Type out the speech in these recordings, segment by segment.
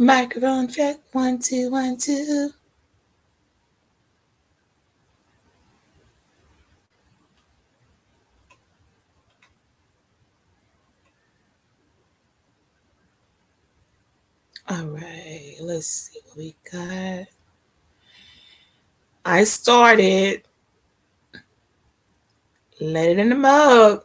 Microphone check 1 2 1 2. All right, let's see what we got. I started. Let it in the mug.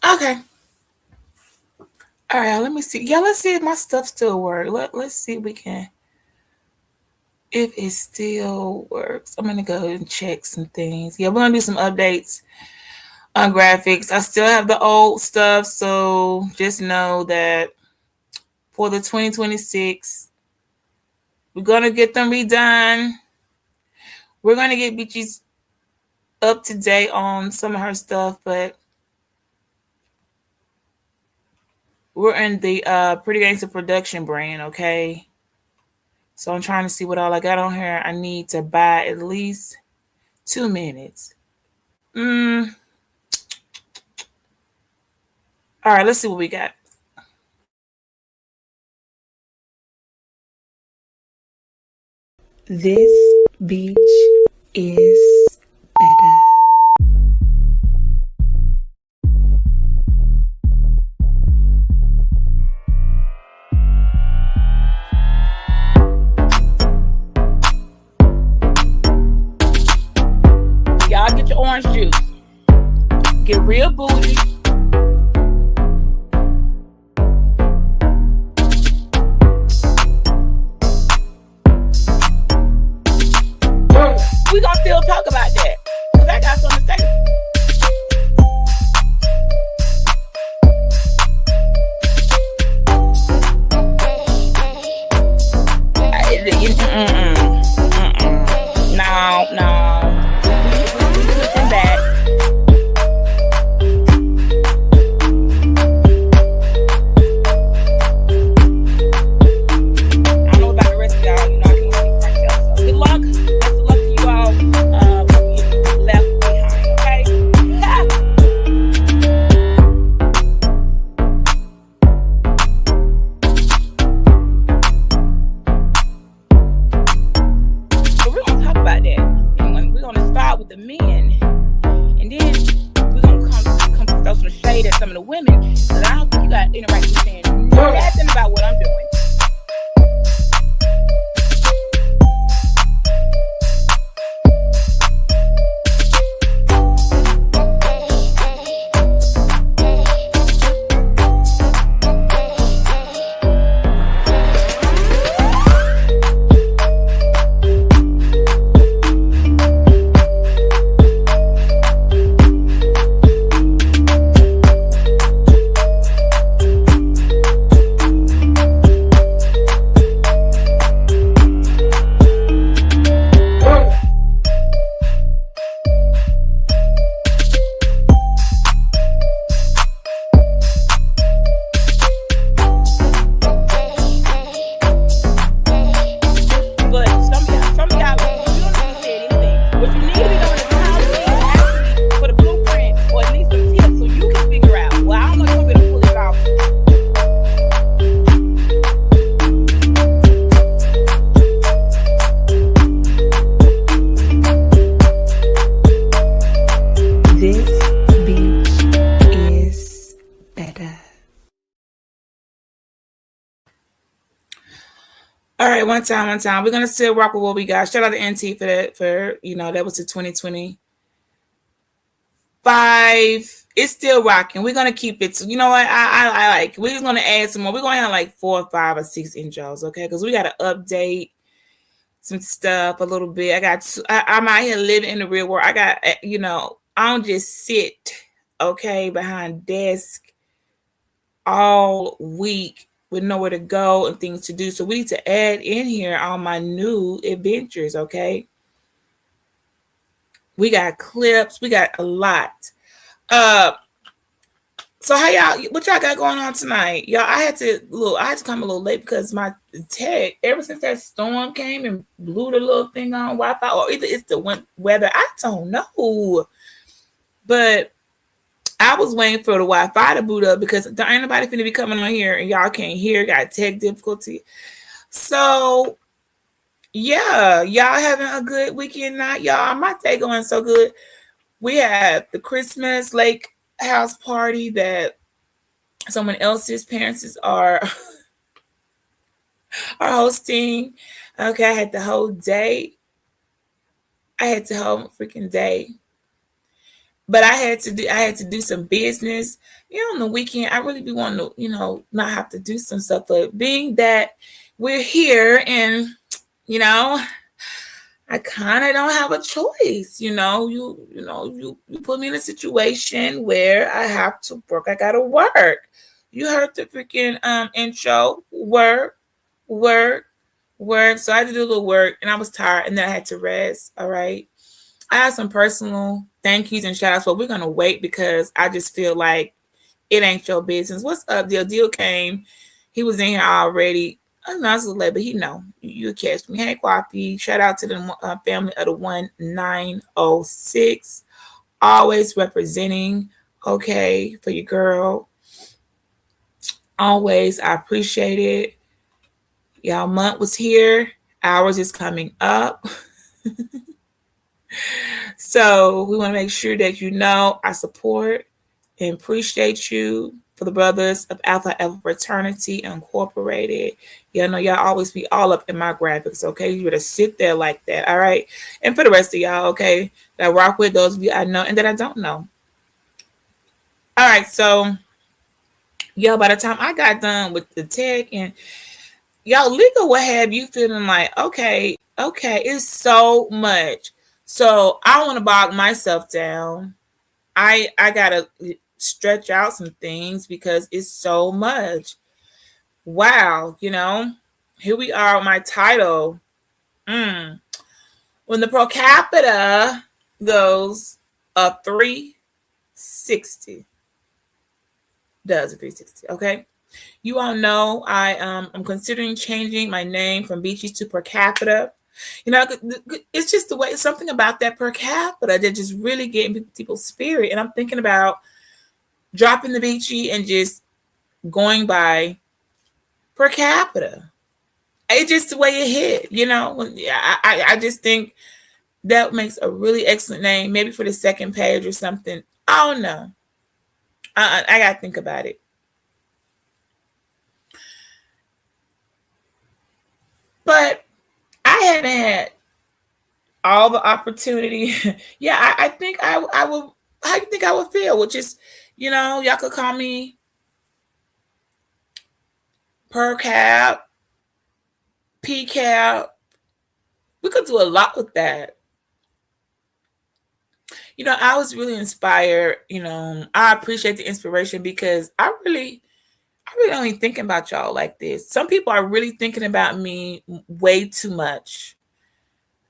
Okay. All right, let me see. Yeah, let's see if my stuff still works. Let's see if we can. If it still works. I'm gonna go and check some things. Yeah, we're gonna do some updates on graphics. I still have the old stuff, so just know that for the 2026, we're gonna get them redone. We're gonna get Beachy's up to date on some of her stuff, but we're in the Pretty Gangster production brand, okay? So I'm trying to see what all I got on here. I need to buy at least 2 minutes. All right, let's see what we got. This beach is better. Y'all get your orange juice. Get real bougie. We gonna still talk about that because I got something to say. No. We pushing back. I don't know about the rest of y'all. You know, I can only crank it up. So good luck. Best of luck to you all. When you left behind, okay? But we're gonna talk about that. And we're gonna start with the men, and then we're gonna come throw some shade at some of the women. Because I don't think you got any right to be saying nothing about what I'm doing. All right, one time. We're gonna still rock with what we got. Shout out to NT for that. That was the 2025. It's still rocking. We're gonna keep it. You know what? I like. We're just gonna add some more. We're gonna have like 4, 5, or 6 intros, okay? Because we gotta update some stuff a little bit. I'm out here living in the real world. I got. I don't just sit, okay, behind desk all week with nowhere to go and things to do. So we need to add in here all my new adventures, okay? We got clips. We got a lot. So how y'all? What y'all got going on tonight, y'all? I had to come a little late because my tech. Ever since that storm came and blew the little thing on Wi-Fi, or either it's the weather. I don't know, but I was waiting for the Wi-Fi to boot up because there ain't nobody finna be coming on here and y'all can't hear. Got tech difficulty. So yeah, y'all having a good weekend night, y'all. My day going so good. We had the Christmas lake house party that someone else's parents are hosting. Okay, I had the whole day. I had the whole freaking day. But I had to do some business. On the weekend I really be wanting to, not have to do some stuff. But being that we're here and you know, I kind of don't have a choice. You put me in a situation where I have to work. I gotta work. You heard the freaking intro. Work, work, work. So I had to do a little work, and I was tired, and then I had to rest. All right. I have some personal thank yous and shout outs, but we're gonna wait because I just feel like it ain't your business. What's up? Deal came. He was in here already. I know it's a little late, but he know you catch me. Hey, Quappy. Shout out to the family of the 1906. Always representing, okay, for your girl. Always, I appreciate it. Y'all month was here. Ours is coming up. So we want to make sure that you know I support and appreciate you for the brothers of Alpha Alpha Fraternity Incorporated. Y'all know y'all always be all up in my graphics, okay? You better sit there like that, all right? And for the rest of y'all, okay, that I rock with, those of you I know and that I don't know. All right, so y'all, by the time I got done with the tech and y'all legal, what have you feeling like, okay, it's so much. So I want to bog myself down. I gotta stretch out some things because it's so much. Wow, here we are with my title. When the per capita goes a 360, does a 360, okay? You all know I'm considering changing my name from Beaches to Per Capita. It's just the way, something about that per capita that just really getting people's spirit. And I'm thinking about dropping the Beachy and just going by per capita. It's just the way it hit, I just think that makes a really excellent name, maybe for the second page or something. I don't know. I got to think about it. But I haven't had all the opportunity. Yeah, I think I will. How do you think I would feel? Which is, y'all could call me per cap, P cap. We could do a lot with that. I was really inspired. I appreciate the inspiration because I really don't even thinking about y'all like this. Some people are really thinking about me way too much.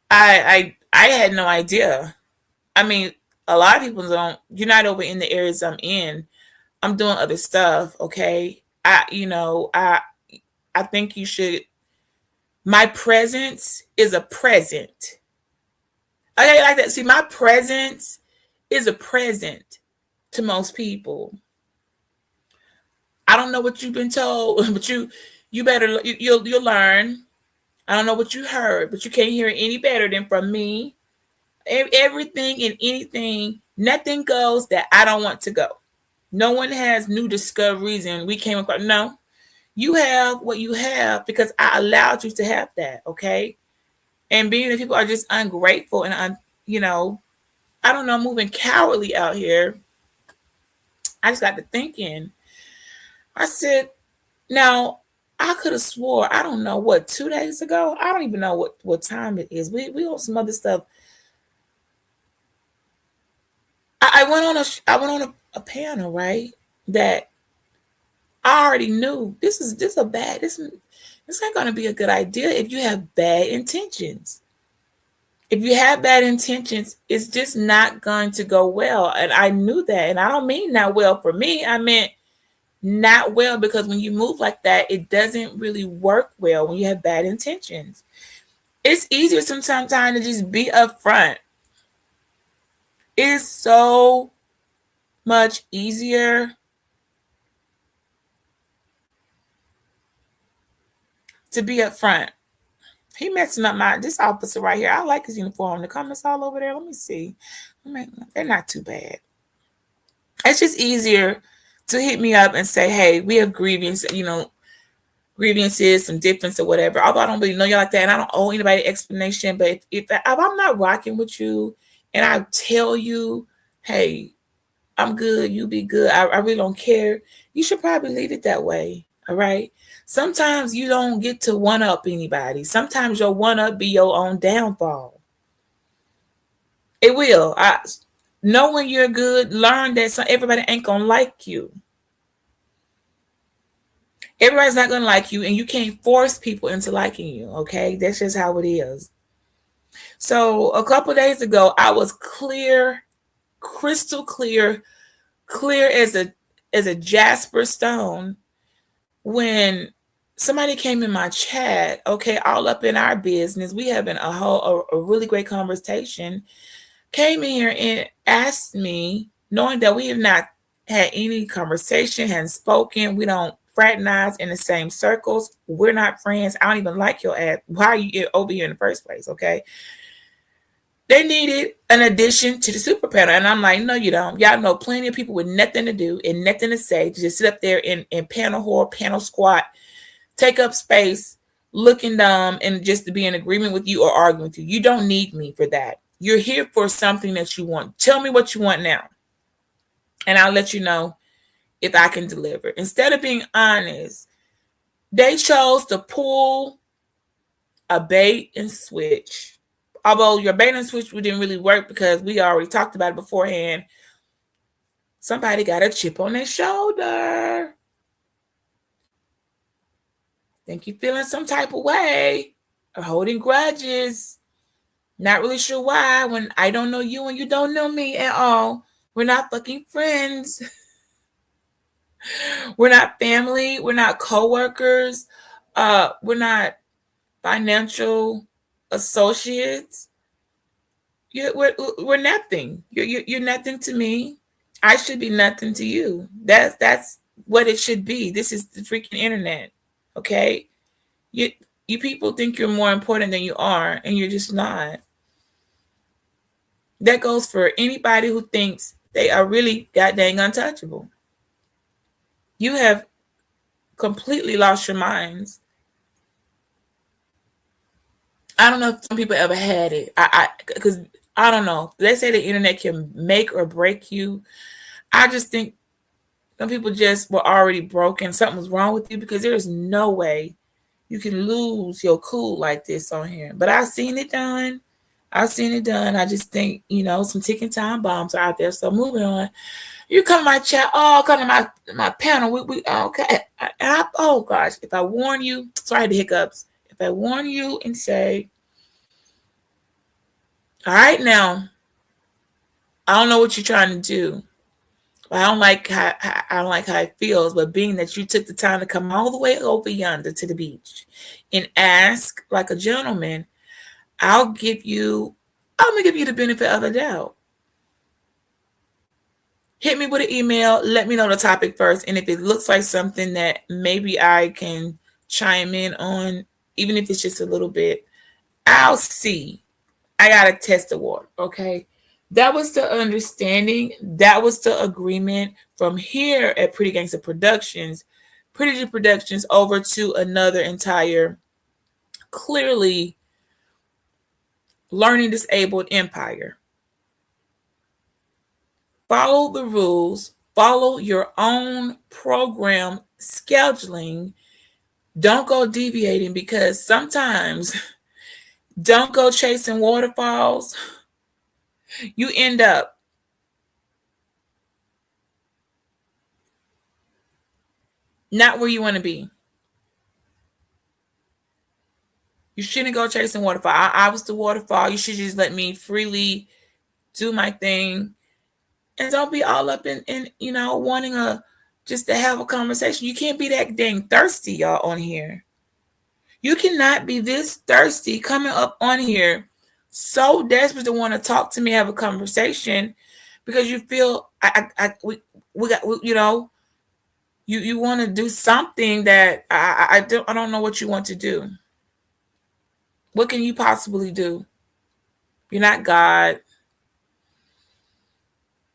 I had no idea. I mean, a lot of people don't. You're not over in the areas I'm in. I'm doing other stuff. Okay, I think you should. My presence is a present. Okay, like that. See, my presence is a present to most people. I don't know what you've been told, but you better you'll learn. I don't know what you heard, but you can't hear it any better than from me. Everything and anything, nothing goes that I don't want to go. No one has new discoveries and we came across. No, you have what you have because I allowed you to have that. Okay, and being that people are just ungrateful and I don't know, moving cowardly out here. I just got to thinking. I said, now I could have swore I don't know what 2 days ago. I don't even know what time it is. We on some other stuff. I went on a panel, right, that I already knew this a bad this ain't gonna be a good idea if you have bad intentions. If you have bad intentions, it's just not going to go well. And I knew that. And I don't mean not well for me. I meant not well because when you move like that, it doesn't really work well when you have bad intentions. It's easier sometimes to just be upfront. It is so much easier to be upfront. He messing up this officer right here. I like his uniform. The comments all over there. Let me see. They're not too bad. It's just easier to hit me up and say, hey, we have grievances, some difference or whatever. Although I don't really know you like that and I don't owe anybody explanation. But if I'm not rocking with you and I tell you, hey, I'm good, you be good, I really don't care, you should probably leave it that way. All right. Sometimes you don't get to one up anybody. Sometimes your one up be your own downfall. It will. Know when you're good, learn that everybody ain't gonna like you. Everybody's not gonna like you, and you can't force people into liking you. Okay, that's just how it is. So a couple days ago, I was clear, crystal clear, clear as a jasper stone when somebody came in my chat. Okay, all up in our business, we having a really great conversation. Came in here and asked me, knowing that we have not had any conversation, hadn't spoken, we don't fraternize in the same circles, we're not friends. I don't even like your ass. Why are you over here in the first place? Okay. They needed an addition to the super panel. And I'm like, no, you don't. Y'all know plenty of people with nothing to do and nothing to say to just sit up there and panel whore, panel squat, take up space, looking dumb, and just to be in agreement with you or arguing with you. You don't need me for that. You're here for something that you want. Tell me what you want now, and I'll let you know if I can deliver. Instead of being honest, they chose to pull a bait and switch. Although your bait and switch didn't really work because we already talked about it beforehand. Somebody got a chip on their shoulder. Think you're feeling some type of way or holding grudges. Not really sure why when I don't know you and you don't know me at all. We're not fucking friends. We're not family. We're not coworkers. We're not financial associates. We're nothing. You're nothing to me. I should be nothing to you. That's what it should be. This is the freaking internet. Okay? You you people think you're more important than you are, and you're just not. That goes for anybody who thinks they are really goddamn untouchable. You have completely lost your minds. I don't know if some people ever had it. Because I don't know. They say the internet can make or break you. I just think some people just were already broken. Something was wrong with you because there is no way you can lose your cool like this on here. But I've seen it done. I've seen it done. I just think, some ticking time bombs are out there. So moving on. You come to my chat. Oh, come to my panel. We okay. Oh gosh, if I warn you, sorry the hiccups. If I warn you and say, all right now, I don't know what you're trying to do. I don't like how it feels, but being that you took the time to come all the way over yonder to the beach and ask like a gentleman, I'm gonna give you the benefit of the doubt. Hit me with an email. Let me know the topic first. And if it looks like something that maybe I can chime in on, even if it's just a little bit, I'll see. I got to test the water. Okay. That was the understanding. That was the agreement from here at Pretty Gangster Productions, Pretty G Productions over to another entire, clearly learning disabled empire. Follow the rules, follow your own program scheduling. Don't go deviating because sometimes don't go chasing waterfalls. You end up not where you want to be. You shouldn't go chasing waterfall. I was the waterfall. You should just let me freely do my thing, and don't be all up in wanting a just to have a conversation. You can't be that dang thirsty, y'all, on here. You cannot be this thirsty coming up on here, so desperate to want to talk to me, have a conversation, because you feel we got you want to do something that I don't know what you want to do. What can you possibly do? You're not God.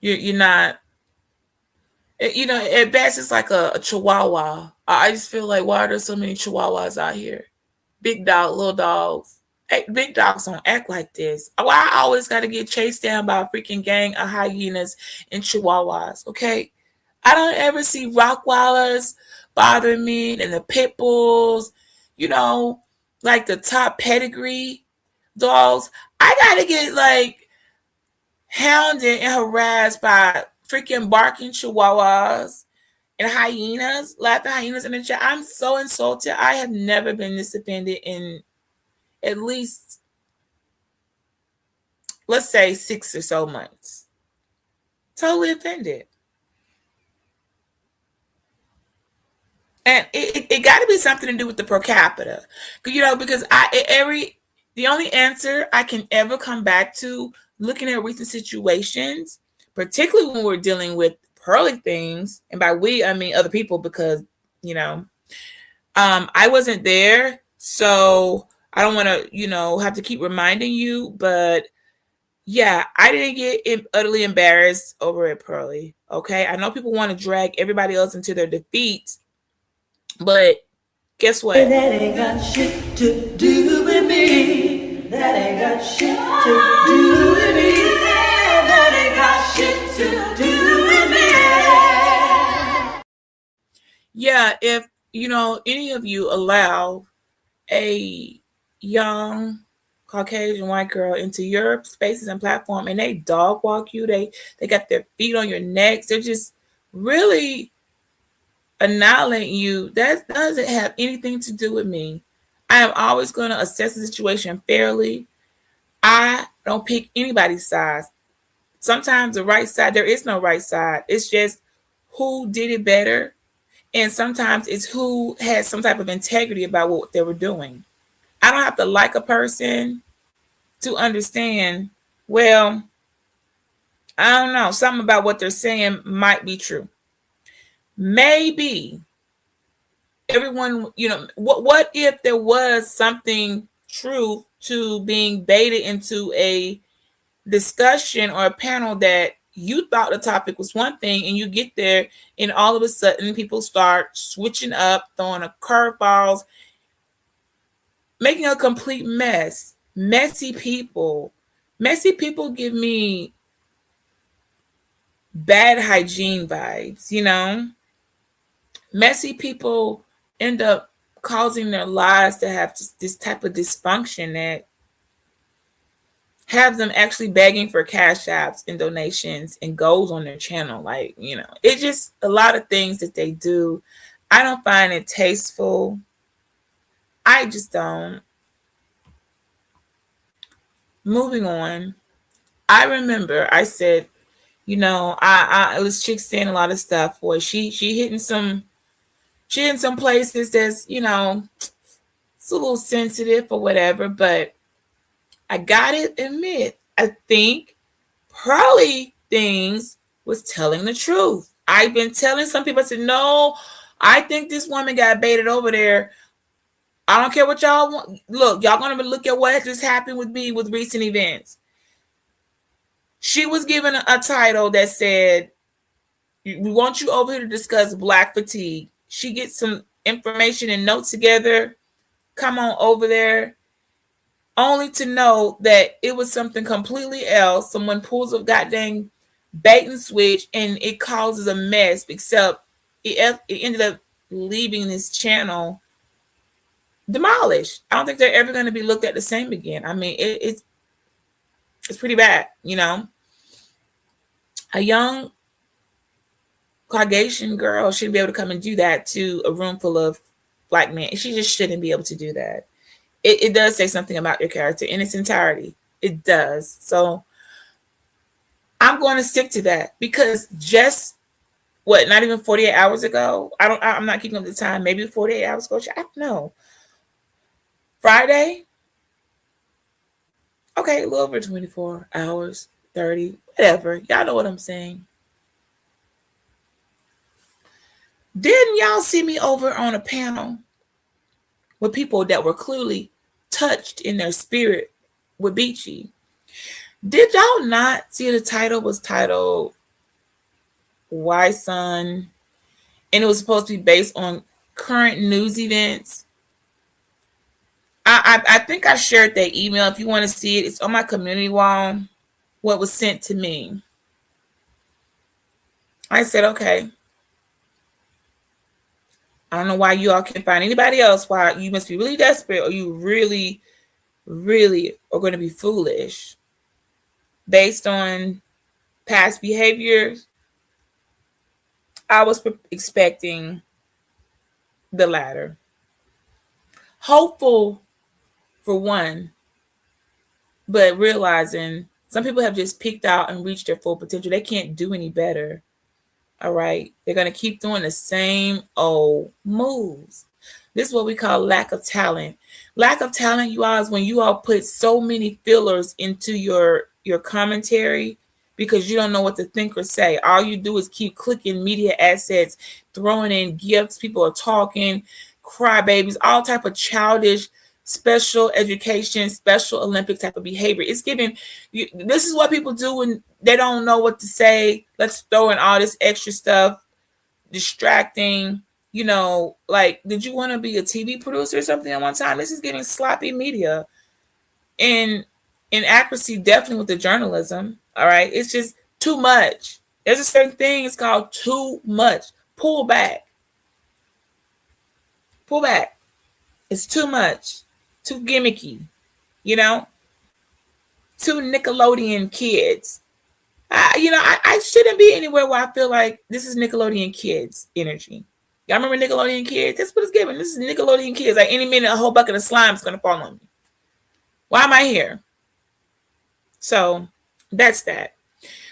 You're not. At best it's like a chihuahua. I just feel like, why are there so many chihuahuas out here? Big dog, little dogs. Hey, big dogs don't act like this. Why I always got to get chased down by a freaking gang of hyenas and chihuahuas? Okay, I don't ever see Rottweilers bothering me, and the pit bulls. You know, like the top pedigree dogs. I gotta get like hounded and harassed by freaking barking chihuahuas and hyenas, laughing hyenas in the chat. I'm so insulted. I have never been this offended in at least, let's say, 6 or so months. Totally offended. And it got to be something to do with the per capita, because the only answer I can ever come back to, looking at recent situations, particularly when we're dealing with pearly things, and by we I mean other people, because I wasn't there, so I don't want to have to keep reminding you, but yeah, I didn't get utterly embarrassed over it, Pearly. Okay, I know people want to drag everybody else into their defeat, but guess what? That ain't got shit to do with me. That ain't got shit to do with me. That ain't got shit to do with me. Yeah, if any of you allow a young Caucasian white girl into your spaces and platform, and they dog walk you, they got their feet on your necks, they're just really annihilating you, that doesn't have anything to do with me. I am always going to assess the situation fairly. I don't pick anybody's side. Sometimes the right side, there is no right side. It's just who did it better. And sometimes it's who has some type of integrity about what they were doing. I don't have to like a person to understand, well, I don't know, something about what they're saying might be true. Maybe everyone, what if there was something true to being baited into a discussion or a panel that you thought the topic was one thing, and you get there and all of a sudden people start switching up, throwing a curveballs, making a complete mess. Messy people give me bad hygiene vibes. Messy people end up causing their lives to have this type of dysfunction that have them actually begging for cash apps and donations and goals on their channel. Like, it's just a lot of things that they do. I don't find it tasteful. I just don't. Moving on. I remember I said, I was chick saying a lot of stuff. Boy, she hitting some places that's, it's a little sensitive or whatever, but I gotta admit, I think Pearly Things was telling the truth. I've been telling some people, I said, no, I think this woman got baited over there. I don't care what y'all want. Look, y'all gonna look at what just happened with me with recent events. She was given a title that said, we want you over here to discuss Black fatigue. She gets some information and notes together. Come on over there. Only to know that it was something completely else. Someone pulls a goddamn bait and switch, and it causes a mess, except it ended up leaving this channel demolished. I don't think they're ever going to be looked at the same again. I mean, it's pretty bad. A young Caucasian girl shouldn't be able to come and do that to a room full of Black men. She just shouldn't be able to do that. it does say something about your character in its entirety. It does. So I'm going to stick to that because just what, not even 48 hours ago. I'm not keeping up the time. Maybe 48 hours ago. I don't know. Friday. Okay, a little over 24 hours, 30, whatever. Y'all know what I'm saying. Didn't y'all see me over on a panel with people that were clearly touched in their spirit with Beachy? Did y'all not see the title was titled Why Son? And it was supposed to be based on current news events. I think I shared that email. If you want to see it, it's on my community wall. What was sent to me. I said, okay, I don't know why you all can't find anybody else. Why you must be really desperate, or you really, really are going to be foolish based on past behaviors. I was expecting the latter. Hopeful for one, but realizing some people have just peaked out and reached their full potential. They can't do any better. All right. They're going to keep doing the same old moves. This is what we call lack of talent. Lack of talent, you all, is when you all put so many fillers into your commentary because you don't know what to think or say. All you do is keep clicking media assets, throwing in gifts. People are talking, crybabies, all type of childish, special education, special Olympic type of behavior. It's giving you, this is what people do when they don't know what to say. Let's throw in all this extra stuff, distracting. Like, did you want to be a TV producer or something at one time? This is giving sloppy media and inaccuracy, definitely with the journalism. All right. It's just too much. There's a certain thing, it's called too much. Pull back. Pull back. It's too much. Too gimmicky, you know? Too Nickelodeon kids. I shouldn't be anywhere where I feel like this is Nickelodeon kids energy. Y'all remember Nickelodeon kids? That's what it's giving. This is Nickelodeon kids. Like any minute, a whole bucket of slime is going to fall on me. Why am I here? So that's that.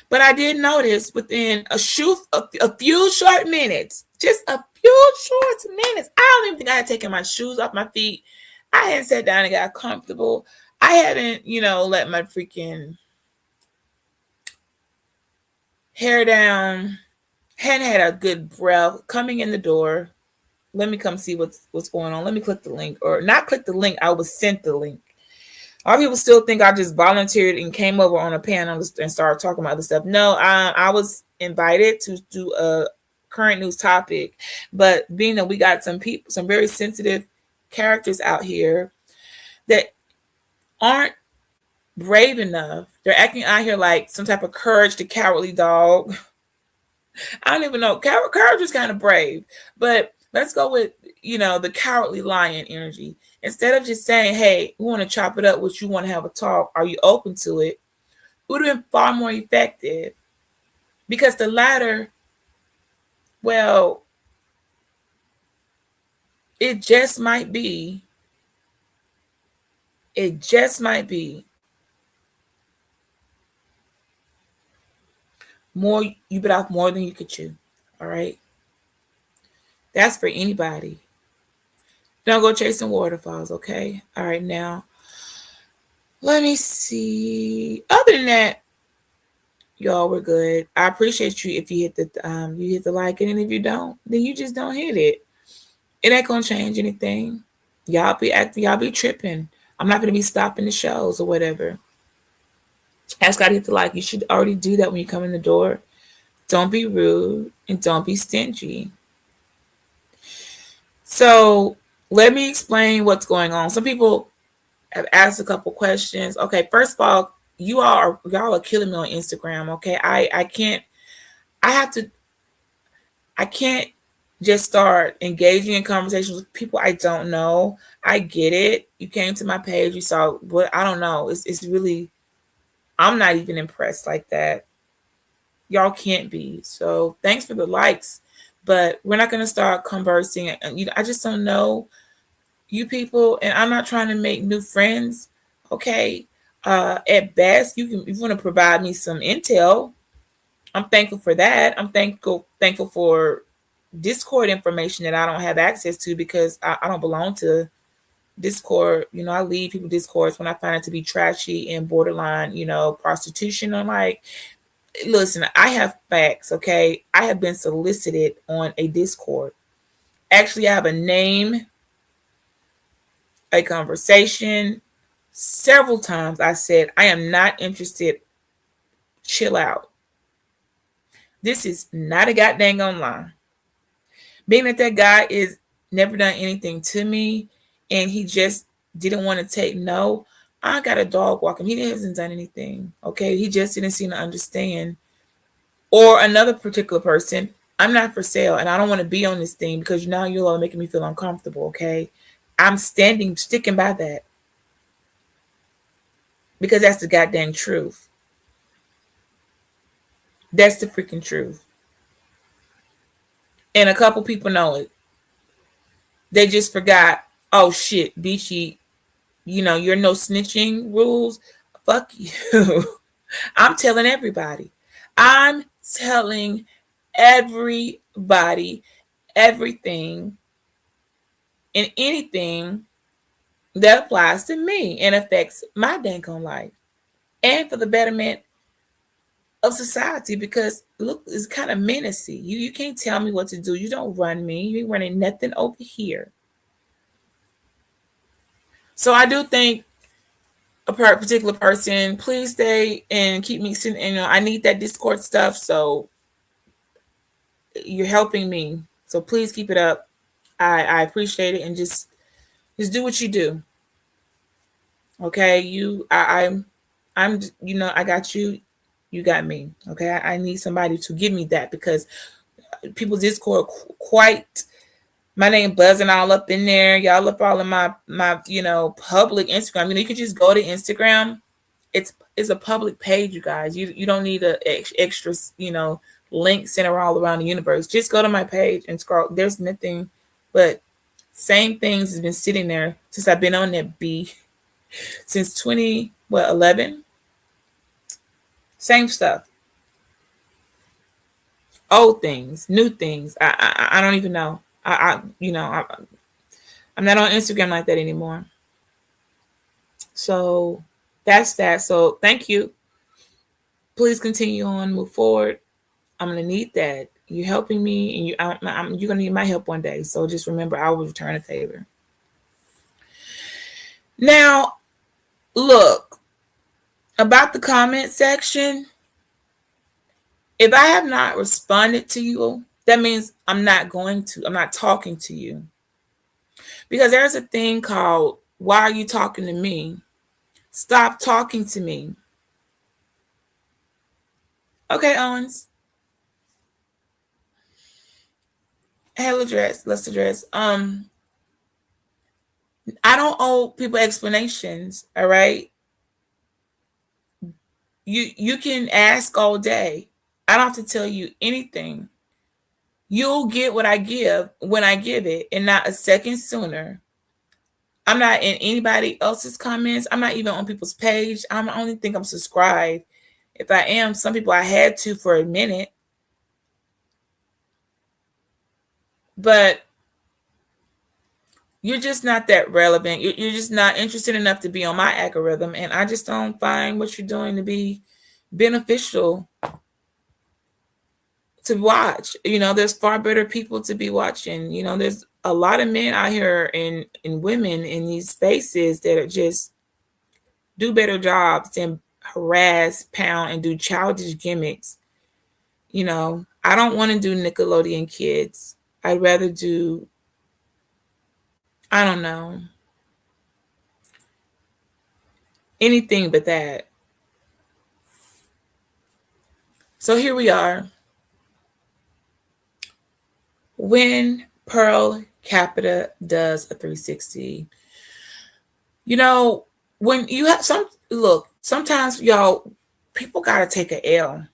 But I did notice within a few short minutes, just a few short minutes, I don't even think I had taken my shoes off my feet. I hadn't sat down and got comfortable. I hadn't, let my freaking hair down. Hadn't had a good breath coming in the door. Let me come see what's going on. Let me click the link, or not click the link. I was sent the link. A lot of people still think I just volunteered and came over on a panel and started talking about other stuff. No, I was invited to do a current news topic, but being that we got some people, some very sensitive characters out here that aren't brave enough. They're acting out here like some type of courage the cowardly dog. I don't even know. Courage is kind of brave, but let's go with the cowardly lion energy. Instead of just saying, "Hey, we want to chop it up. Would you want to have a talk? Are you open to it?" It would have been far more effective, because the latter, well, it just might be. It just might be more. You bit off more than you could chew. All right. That's for anybody. Don't go chasing waterfalls, okay? All right, now let me see. Other than that, y'all, we're good. I appreciate you if you hit the like, and if you don't, then you just don't hit it. It ain't gonna change anything. Y'all be tripping. I'm not gonna be stopping the shows or whatever. Ask God to hit the like. You should already do that when you come in the door. Don't be rude and don't be stingy. So let me explain what's going on. Some people have asked a couple questions. Okay, first of all, y'all are killing me on Instagram. Okay, I can't. I have to. I can't just start engaging in conversations with people I don't know. I get it. You came to my page, you saw, but I don't know. It's really. I'm not even impressed like that. Y'all can't be. So thanks for the likes, but we're not gonna start conversing. And I just don't know. you people, and I'm not trying to make new friends. Okay. At best, you can, if you want to provide me some intel, I'm thankful for that. I'm thankful for Discord information that I don't have access to because I don't belong to Discord. I leave people Discords when I find it to be trashy and borderline, prostitution. I'm like, listen, I have facts, okay? I have been solicited on a Discord. Actually, I have a name, a conversation. Several times I said, I am not interested. Chill out. This is not a goddamn lie. Being that guy is never done anything to me and he just didn't want to take no, I got a dog walk him. He hasn't done anything. Okay. He just didn't seem to understand. Or another particular person, I'm not for sale and I don't want to be on this thing because now you're all making me feel uncomfortable. Okay. I'm sticking by that because that's the goddamn truth. That's the freaking truth. And a couple people know it. They just forgot, oh shit, Beachy, you're no snitching rules. Fuck you. I'm telling everybody. I'm telling everybody everything and anything that applies to me and affects my dang on life and for the betterment of society because look, it's kind of menacing. You can't tell me what to do. You don't run me. You ain't running nothing over here. So I do think a particular person, please stay and keep me sitting. I need that Discord stuff, so you're helping me. So please keep it up. I appreciate it, and just do what you do. Okay, I'm I got you. You got me. Okay, I need somebody to give me that because people's Discord quite my name buzzing all up in there. Y'all up all in my public Instagram. You could just go to Instagram. It's a public page, you guys. You don't need a extra links center all around the universe. Just go to my page and scroll. There's nothing but same things has been sitting there since I've been on that B since 2011. Same stuff, old things, new things. I don't even know. I'm not on Instagram like that anymore. So that's that. So thank you. Please continue on, move forward. I'm gonna need that. You're helping me, and you're gonna need my help one day. So just remember, I will return a favor. Now, look about the comment section. If I have not responded to you, that means I'm not going to. I'm not talking to you because there's a thing called "Why are you talking to me?" Stop talking to me. Okay, Owens. Hell address. Let's address. I don't owe people explanations. All right. You can ask all day. I don't have to tell you anything. You'll get what I give when I give it, and not a second sooner. I'm not in anybody else's comments. I'm not even on people's page. I only think I'm subscribed. If I am, some people I had to for a minute. But you're just not that relevant. You're just not interested enough to be on my algorithm. And I just don't find what you're doing to be beneficial to watch. There's far better people to be watching. There's a lot of men out here and women in these spaces that are just do better jobs than harass, pound, and do childish gimmicks. I don't want to do Nickelodeon kids. I'd rather do, I don't know, anything but that. So here we are. When Pearl Capita does a 360, when you have sometimes y'all, people gotta take a L.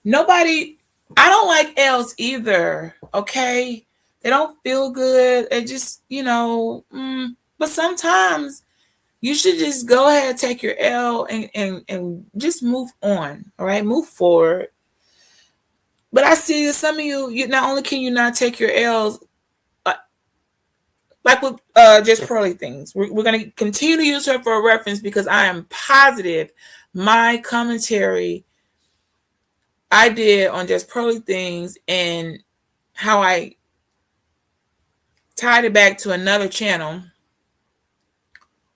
Nobody, I don't like L's either. Okay. They don't feel good. It just, but sometimes you should just go ahead, take your L, and just move on. All right, move forward. But I see that some of you not only can you not take your L's, uh, like with just Pearly Things. We're going to continue to use her for a reference because I am positive my commentary I did on just Pearly Things and how I tied it back to another channel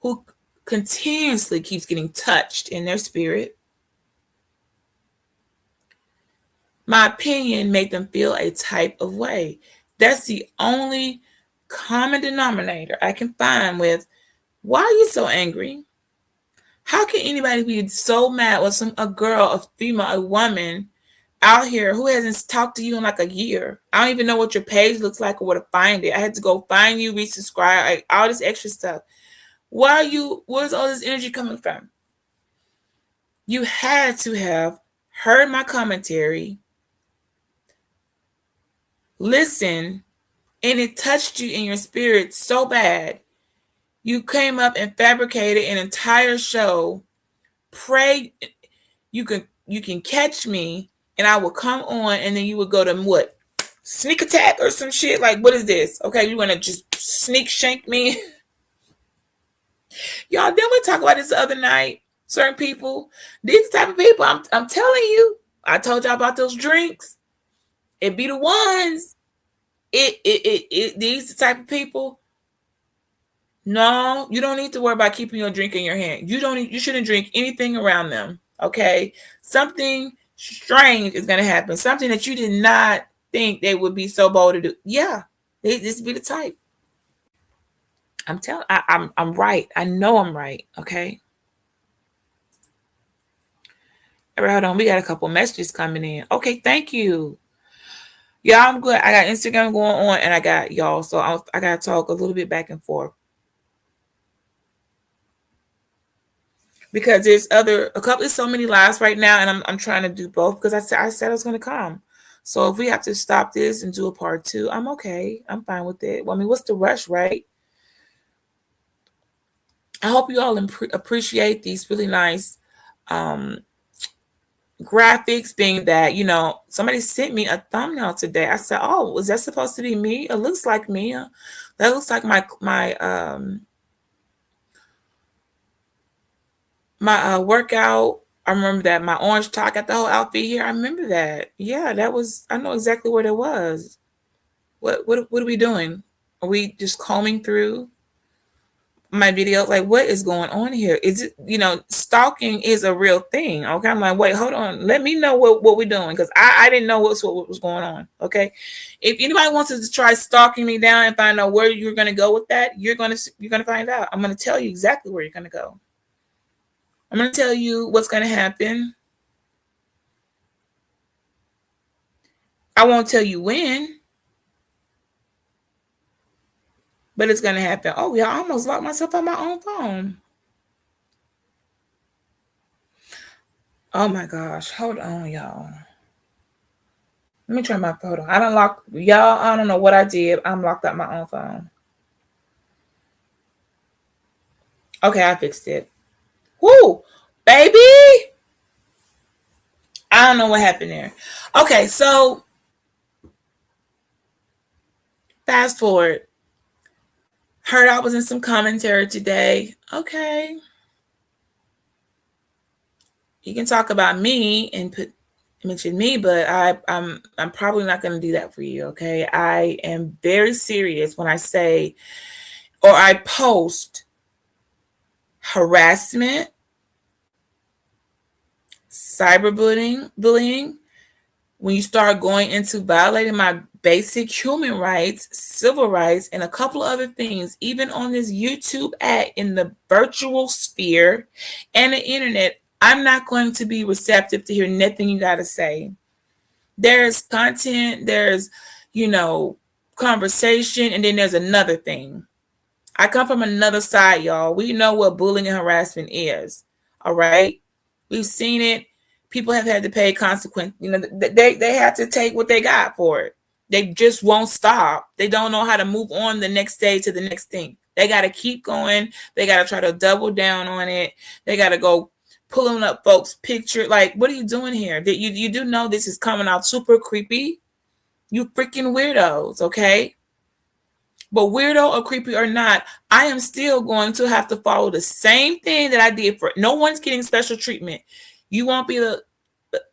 who continuously keeps getting touched in their spirit. My opinion made them feel a type of way. That's the only common denominator I can find with why are you so angry? How can anybody be so mad with a girl, a female, a woman out here who hasn't talked to you in like a year? I don't even know what your page looks like or where to find it. I had to go find you, resubscribe, like all this extra stuff. Where's all this energy coming from? You had to have heard my commentary, listen, and it touched you in your spirit so bad. You came up and fabricated an entire show. Pray you can catch me and I will come on and then you would go to what? Sneak attack or some shit? Like, what is this? Okay, you wanna just sneak shank me? Y'all, didn't we talk about this the other night? Certain people, these type of people, I'm telling you, I told y'all about those drinks. It be the ones. These type of people. No, you don't need to worry about keeping your drink in your hand. You shouldn't drink anything around them. Okay? Something strange is gonna happen. Something that you did not think they would be so bold to do. Yeah. This be the type. I'm right. I know I'm right. Okay. All right, hold on. We got a couple messages coming in. Okay, thank you. Yeah, I'm good. I got Instagram going on and I got y'all. So I gotta talk a little bit back and forth. Because there's so many lives right now, and I'm trying to do both because I said I was gonna come. So if we have to stop this and do a part two, I'm okay. I'm fine with it. Well, I mean, what's the rush, right? I hope you all appreciate these really nice um, graphics. Being that somebody sent me a thumbnail today. I said, "Oh, was that supposed to be me? It looks like me. That looks like my workout. I remember that my orange top got the whole outfit here. I remember that. Yeah, that was. I know exactly what it was. What are we doing? Are we just combing through my videos? Like, what is going on here? Is it stalking is a real thing? Okay, I'm like, wait, hold on. Let me know what we're doing because I didn't know what was going on. Okay, if anybody wants to try stalking me down and find out where you're gonna go with that, you're gonna find out. I'm gonna tell you exactly where you're gonna go. I'm going to tell you what's going to happen. I won't tell you when, but it's going to happen. Oh, yeah, I almost locked myself on my own phone. Oh, my gosh. Hold on, y'all. Let me try my photo. I don't lock, y'all, I don't know what I did. I'm locked out my own phone. Okay, I fixed it. Woo, baby. I don't know what happened there. Okay, so fast forward. Heard I was in some commentary today. Okay. You can talk about me and mention me, but I'm probably not going to do that for you. Okay, I am very serious when I say or I post harassment, bullying. When you start going into violating my basic human rights, civil rights, and a couple of other things, even on this YouTube act in the virtual sphere and the internet, I'm not going to be receptive to hear nothing you got to say. There's content, there's, conversation, and then there's another thing. I come from another side, y'all. We know what bullying and harassment is. All right. We've seen it. People have had to pay consequence. They had to take what they got for it. They just won't stop. They don't know how to move on the next day to the next thing. They got to keep going. They got to try to double down on it. They got to go pulling up folks' picture. Like, what are you doing here? That you do know this is coming out super creepy. You freaking weirdos, okay? But weirdo or creepy or not, I am still going to have to follow the same thing that I did for. No one's getting special treatment. You won't be the.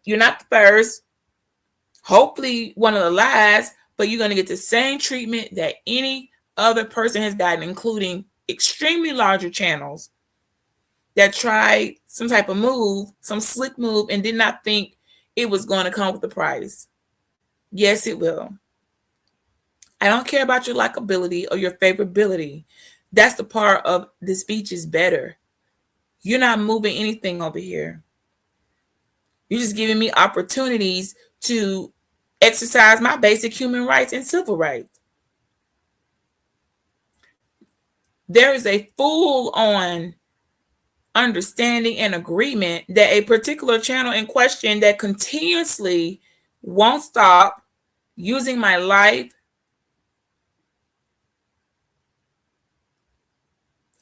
You're not the first. Hopefully, one of the last. But you're going to get the same treatment that any other person has gotten, including extremely larger channels that tried some type of move, some slick move, and did not think it was going to come with the price. Yes, it will. I don't care about your likability or your favorability. That's the part of the speech is better. You're not moving anything over here. You're just giving me opportunities to exercise my basic human rights and civil rights. There is a full on understanding and agreement that a particular channel in question that continuously won't stop using my life,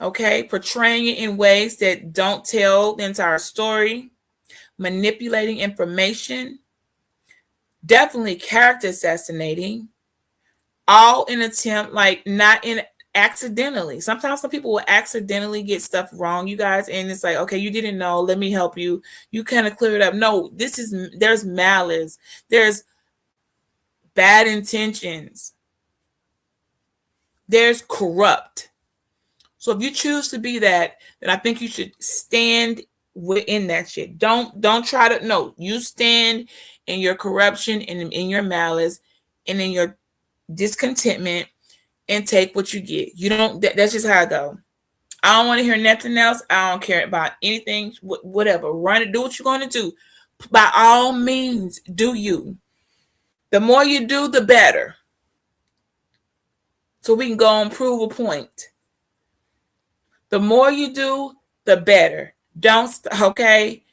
okay, portraying it in ways that don't tell the entire story, manipulating information, definitely character assassinating, all in attempt, like not in accidentally. Sometimes some people will accidentally get stuff wrong, you guys, and it's like, okay, you didn't know, let me help you. You kind of clear it up. No, there's malice, there's bad intentions, there's corrupt. So if you choose to be that, then I think you should stand within that shit. Don't try to, no, you stand in your corruption and in your malice and in your discontentment and take what you get. You don't, that's just how I go. I don't want to hear nothing else. I don't care about anything, whatever. Run it, do what you're going to do. By all means, do you. The more you do, the better. So we can go and prove a point. The more you do, the better. Don't, okay?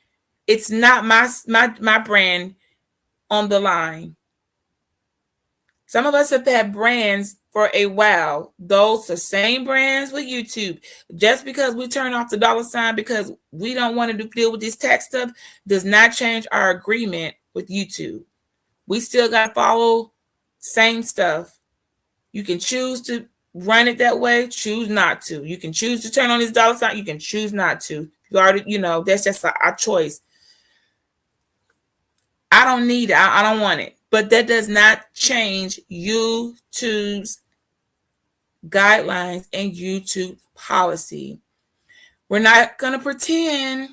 It's not my brand on the line. Some of us have had brands for a while. Those are same brands with YouTube. Just because we turn off the dollar sign because we don't want to deal with this tax stuff does not change our agreement with YouTube. We still got to follow same stuff. You can choose to run it that way, choose not to. You can choose to turn on this dollar sign, you can choose not to. You already, that's just our choice. I don't need it. I don't want it. But that does not change YouTube's guidelines and YouTube policy. We're not going to pretend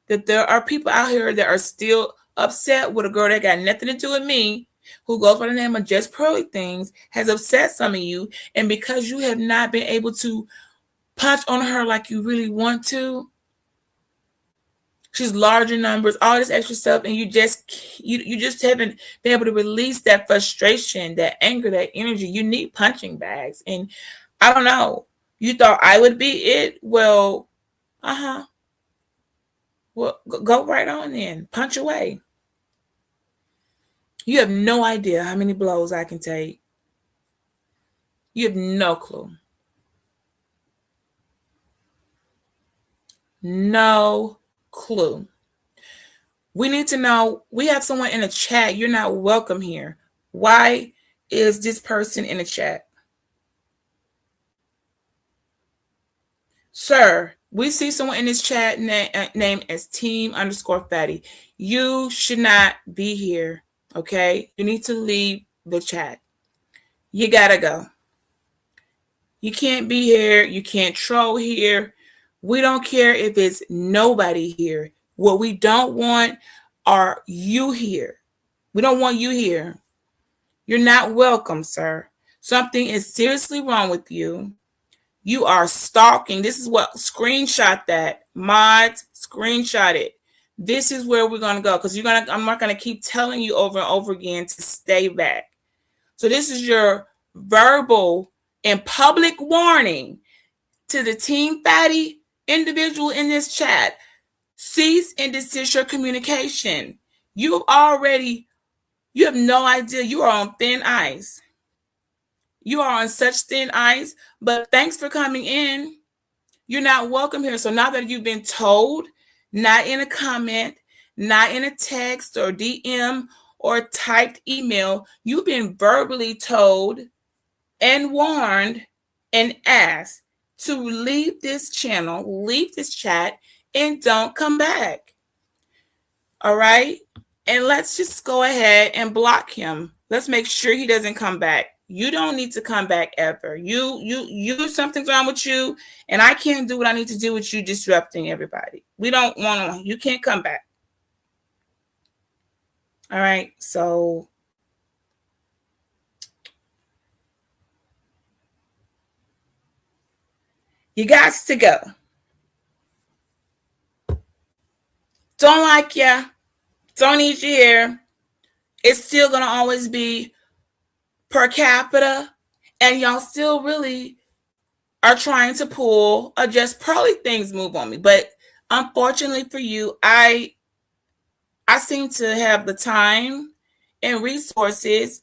that there are people out here that are still upset with a girl that got nothing to do with me, who goes by the name of Just Pearly Things, has upset some of you. And because you have not been able to punch on her like you really want to, she's larger numbers, all this extra stuff, and you just haven't been able to release that frustration, that anger, that energy. You need punching bags. And I don't know. You thought I would be it? Well, well, go right on then. Punch away. You have no idea how many blows I can take. You have no clue. No clue. We need to know. We have someone in the chat. You're not welcome here. Why is this person in the chat? Sir, we see someone in this chat named as team_fatty. You should not be here, okay? You need to leave the chat. You gotta go. You can't be here. You can't troll here. We don't care if it's nobody here. What we don't want are you here. We don't want you here. You're not welcome, sir. Something is seriously wrong with you. You are stalking. This is what, screenshot that. Mods, screenshot it. This is where we're gonna go, because I'm not gonna keep telling you over and over again to stay back. So this is your verbal and public warning to the Team Fatty individual in this chat. Cease and desist your communication. You've already You have no idea. You are on thin ice. You are on such thin ice. But thanks for coming in. You're not welcome here. So now that you've been told, not in a comment, not in a text or DM or typed email, you've been verbally told and warned and asked to leave this channel, leave this chat, and don't come back. All right? And let's just go ahead and block him. Let's make sure he doesn't come back. You don't need to come back ever. Something's wrong with you, and I can't do what I need to do with you disrupting everybody. We don't want to. You can't come back. All right. So you got to go. Don't like ya. Don't need you here. It's still gonna always be per capita, and y'all still really are trying to pull a just pearly things move on me. But unfortunately for you, I seem to have the time and resources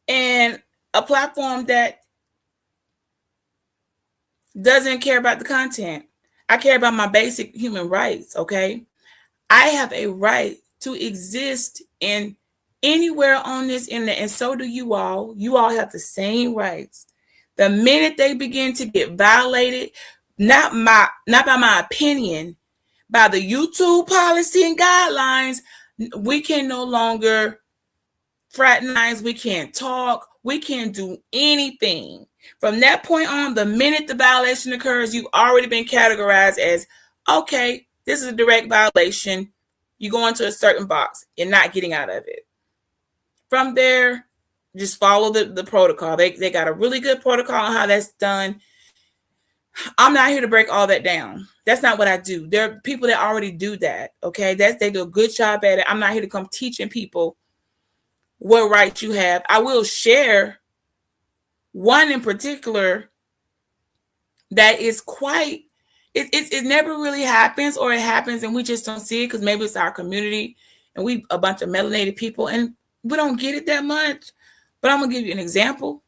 and a platform that doesn't care about the content. I care about my basic human rights, okay? I have a right to exist in anywhere on this internet, and so do you all. You all have the same rights. The minute they begin to get violated, not by my opinion, by the YouTube policy and guidelines, we can no longer fraternize, we can't talk, we can't do anything. From that point on, the minute the violation occurs, you've already been categorized as, okay, this is a direct violation. You go into a certain box. You're not getting out of it. From there, just follow the protocol. They got a really good protocol on how that's done. I'm not here to break all that down. That's not what I do. There are people that already do that. Okay. They do a good job at it. I'm not here to come teaching people what rights you have. I will share one in particular that is quite, it never really happens, or it happens and we just don't see it because maybe it's our community and we a bunch of melanated people and we don't get it that much. But I'm gonna give you an example.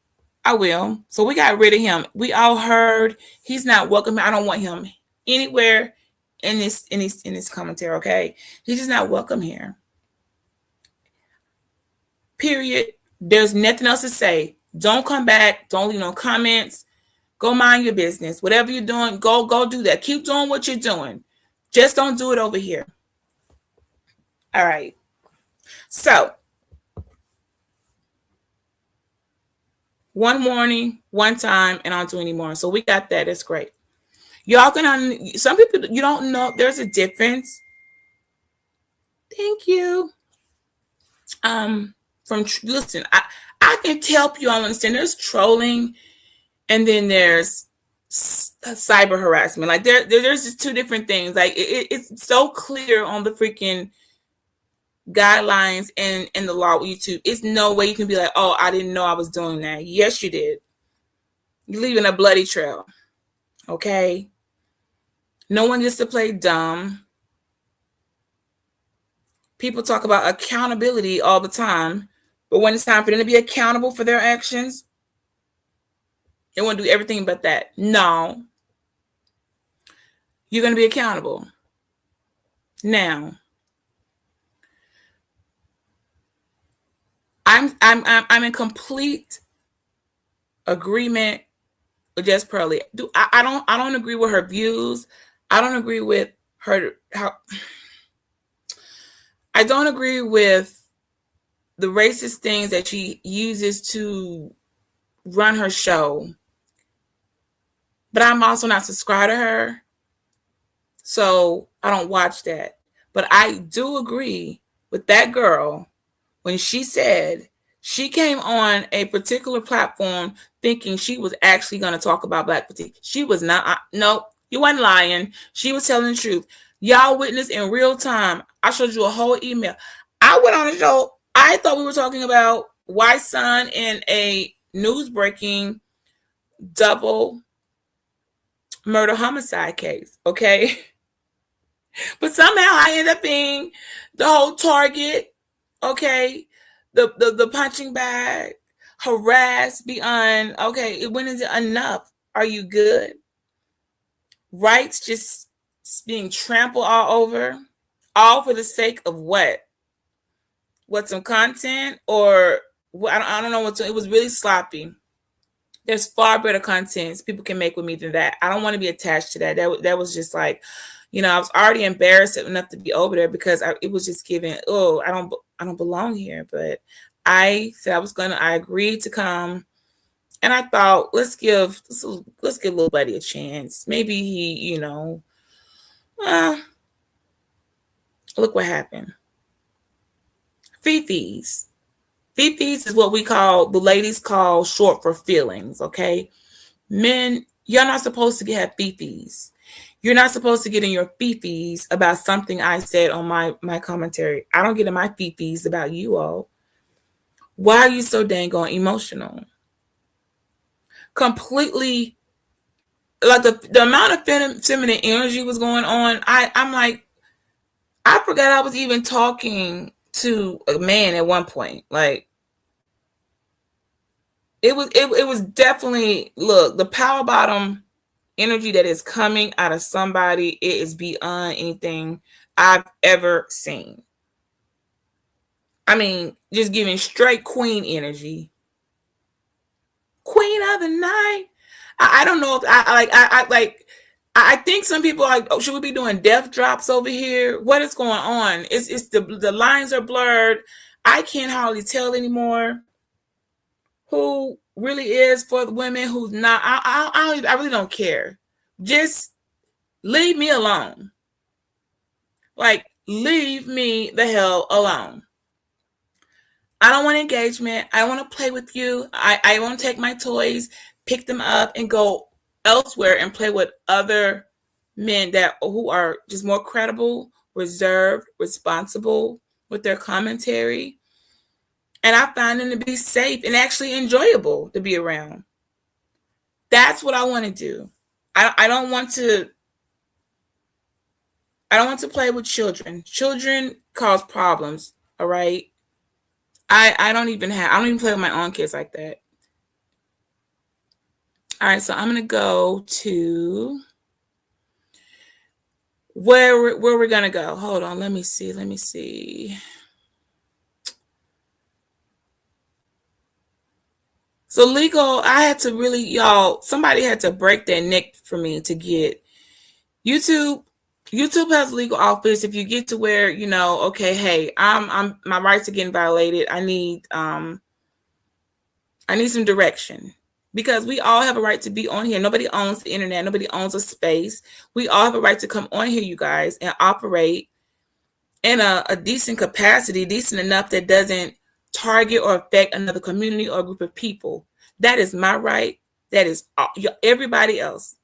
I will. So we got rid of him. We all heard he's not welcome. I don't want him anywhere in this commentary. Okay, he's just not welcome here. Period. There's nothing else to say. Don't come back. Don't leave no comments. Go mind your business. Whatever you're doing, go do that. Keep doing what you're doing. Just don't do it over here. All right. So, one warning, one time, and I don't do anymore. So we got that. That's great. Y'all can, some people, you don't know, there's a difference. Thank you. Listen, I can help you all understand. There's trolling, and then there's cyber harassment. Like there's just two different things. Like it's so clear on the freaking guidelines and the law with YouTube. It's no way you can be like, oh, I didn't know I was doing that. Yes, you did. You're leaving a bloody trail. Okay. No one gets to play dumb. People talk about accountability all the time, but when it's time for them to be accountable for their actions, they want to do everything but that. No. You're going to be accountable. Now, I'm in complete agreement with Jess Pearly. I don't agree with her views. I don't agree with her I don't agree with the racist things that she uses to run her show. But I'm also not subscribed to her. So I don't watch that. But I do agree with that girl when she said she came on a particular platform thinking she was actually going to talk about Black fatigue. She was not. No, you wasn't lying. She was telling the truth. Y'all witnessed in real time. I showed you a whole email. I went on the show. I thought we were talking about White Son in a news breaking double murder homicide case. Okay. But somehow I end up being the whole target. Okay. the punching bag, harass beyond, okay, when is it enough? Are you good? Rights just being trampled all over, all for the sake of what? What, some content? Or I don't know what to, it was really sloppy. There's far better contents people can make with me than that. I don't want to be attached to that. That was just like, I was already embarrassed enough to be over there because it was just giving, oh, I don't belong here. But I said I agreed to come, and I thought, let's give little buddy a chance. Maybe he, uh, look what happened. Fifis. Fifis is what the ladies call short for feelings. Okay, men, you're not supposed to have fifis. You're not supposed to get in your fifis about something I said on my commentary. I don't get in my fifis about you all. Why are you so dang on emotional? Completely, like the amount of feminine energy was going on. I'm like, I forgot I was even talking to a man at one point. Like, it was definitely, look, the power bottom energy that is coming out of somebody, it is beyond anything I've ever seen. I mean, just giving straight queen energy. Queen of the night. I don't know if I think some people are like, oh, should we be doing death drops over here? What is going on? It's the lines are blurred. I can't hardly tell anymore who really is for the women, who's not. I really don't care. Just leave me alone. Like, leave me the hell alone. I don't want engagement. I want to play with you. I want to take my toys, pick them up, and go elsewhere and play with other men who are just more credible, reserved, responsible with their commentary. And I find them to be safe and actually enjoyable to be around. That's what I want to do. I don't want to. I don't want to play with children. Children cause problems. All right. I don't even play with my own kids like that. All right, so I'm gonna go to where we're gonna go. Hold on, let me see. So legal, I had to really, y'all, somebody had to break their neck for me to get YouTube. YouTube has a legal office. If you get to where, okay, hey, I'm my rights are getting violated. I need some direction, because we all have a right to be on here. Nobody owns the internet. Nobody owns a space. We all have a right to come on here, you guys, and operate in a decent capacity, decent enough that doesn't target or affect another community or group of people. That is my right. That is everybody else.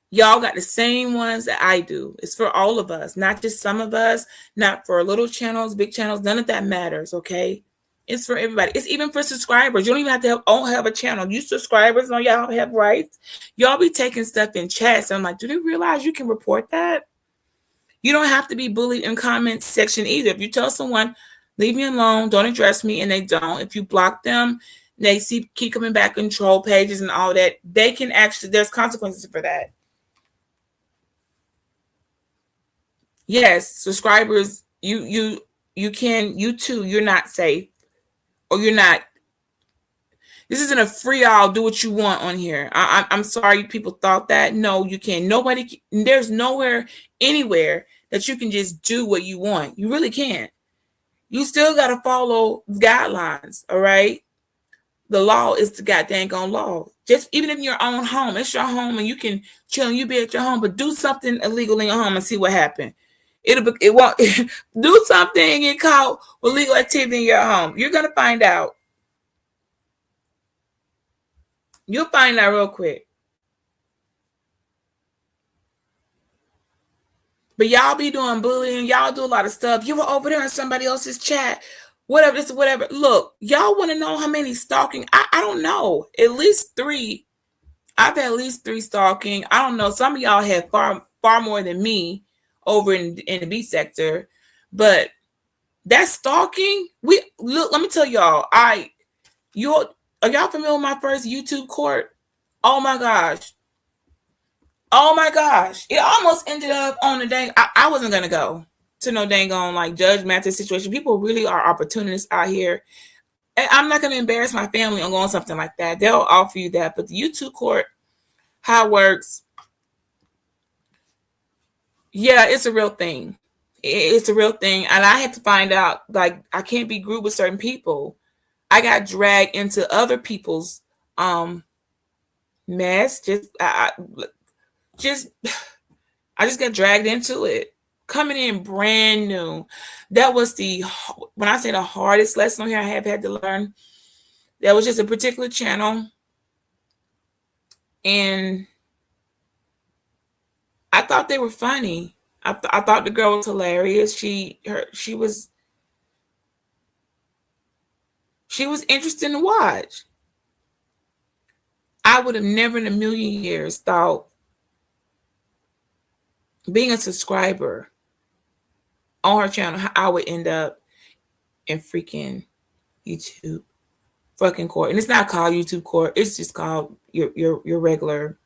Y'all got the same ones that I do. It's for all of us, not just some of us, not for little channels, big channels. None of that matters, okay? It's for everybody. It's even for subscribers. You don't even have to have a channel. You subscribers, know y'all have rights. Y'all be taking stuff in chats. I'm like, do they realize you can report that? You don't have to be bullied in comments section either. If you tell someone, leave me alone, don't address me, and they don't, if you block them, they keep coming back in troll pages and all that, they can actually, there's consequences for that. Yes, subscribers, you too, you're not safe, or you're not. This isn't a free all do what you want on here. I'm sorry people thought that. No, you can't. There's nowhere, anywhere that you can just do what you want. You really can't. You still got to follow guidelines, all right? The law is the goddamn law. Just even in your own home, it's your home, and you can chill and you be at your home, but do something illegal in your home and see what happens. It won't do something and get caught with legal activity in your home. You're gonna find out. You'll find out real quick. But y'all be doing bullying. Y'all do a lot of stuff. You were over there in somebody else's chat. Whatever, this, whatever. Look, y'all want to know how many stalking? I don't know. At least 3. I've had at least 3 stalking. I don't know. Some of y'all had far more than me over in the B sector. But That's stalking. We look. Let me tell y'all. You are y'all familiar with my first YouTube court? Oh my gosh. Oh my gosh. It almost ended up on the dang. I wasn't gonna go to no dang on like Judge Mathis situation. People really are opportunists out here. And I'm not gonna embarrass my family on going something like that. They'll offer you that. But the YouTube court, how it works, yeah, it's a real thing. It's a real thing. And I had to find out like I can't be grouped with certain people. I got dragged into other people's um mess. Just I just got dragged into it. Coming in brand new. That was when I say the hardest lesson here I have had to learn. That was just a particular channel, and I thought they were funny. I thought the girl was hilarious. She was interesting to watch. I would have never in a million years thought being a subscriber on her channel I would end up in freaking YouTube fucking court. And it's not called YouTube court. It's just called your regular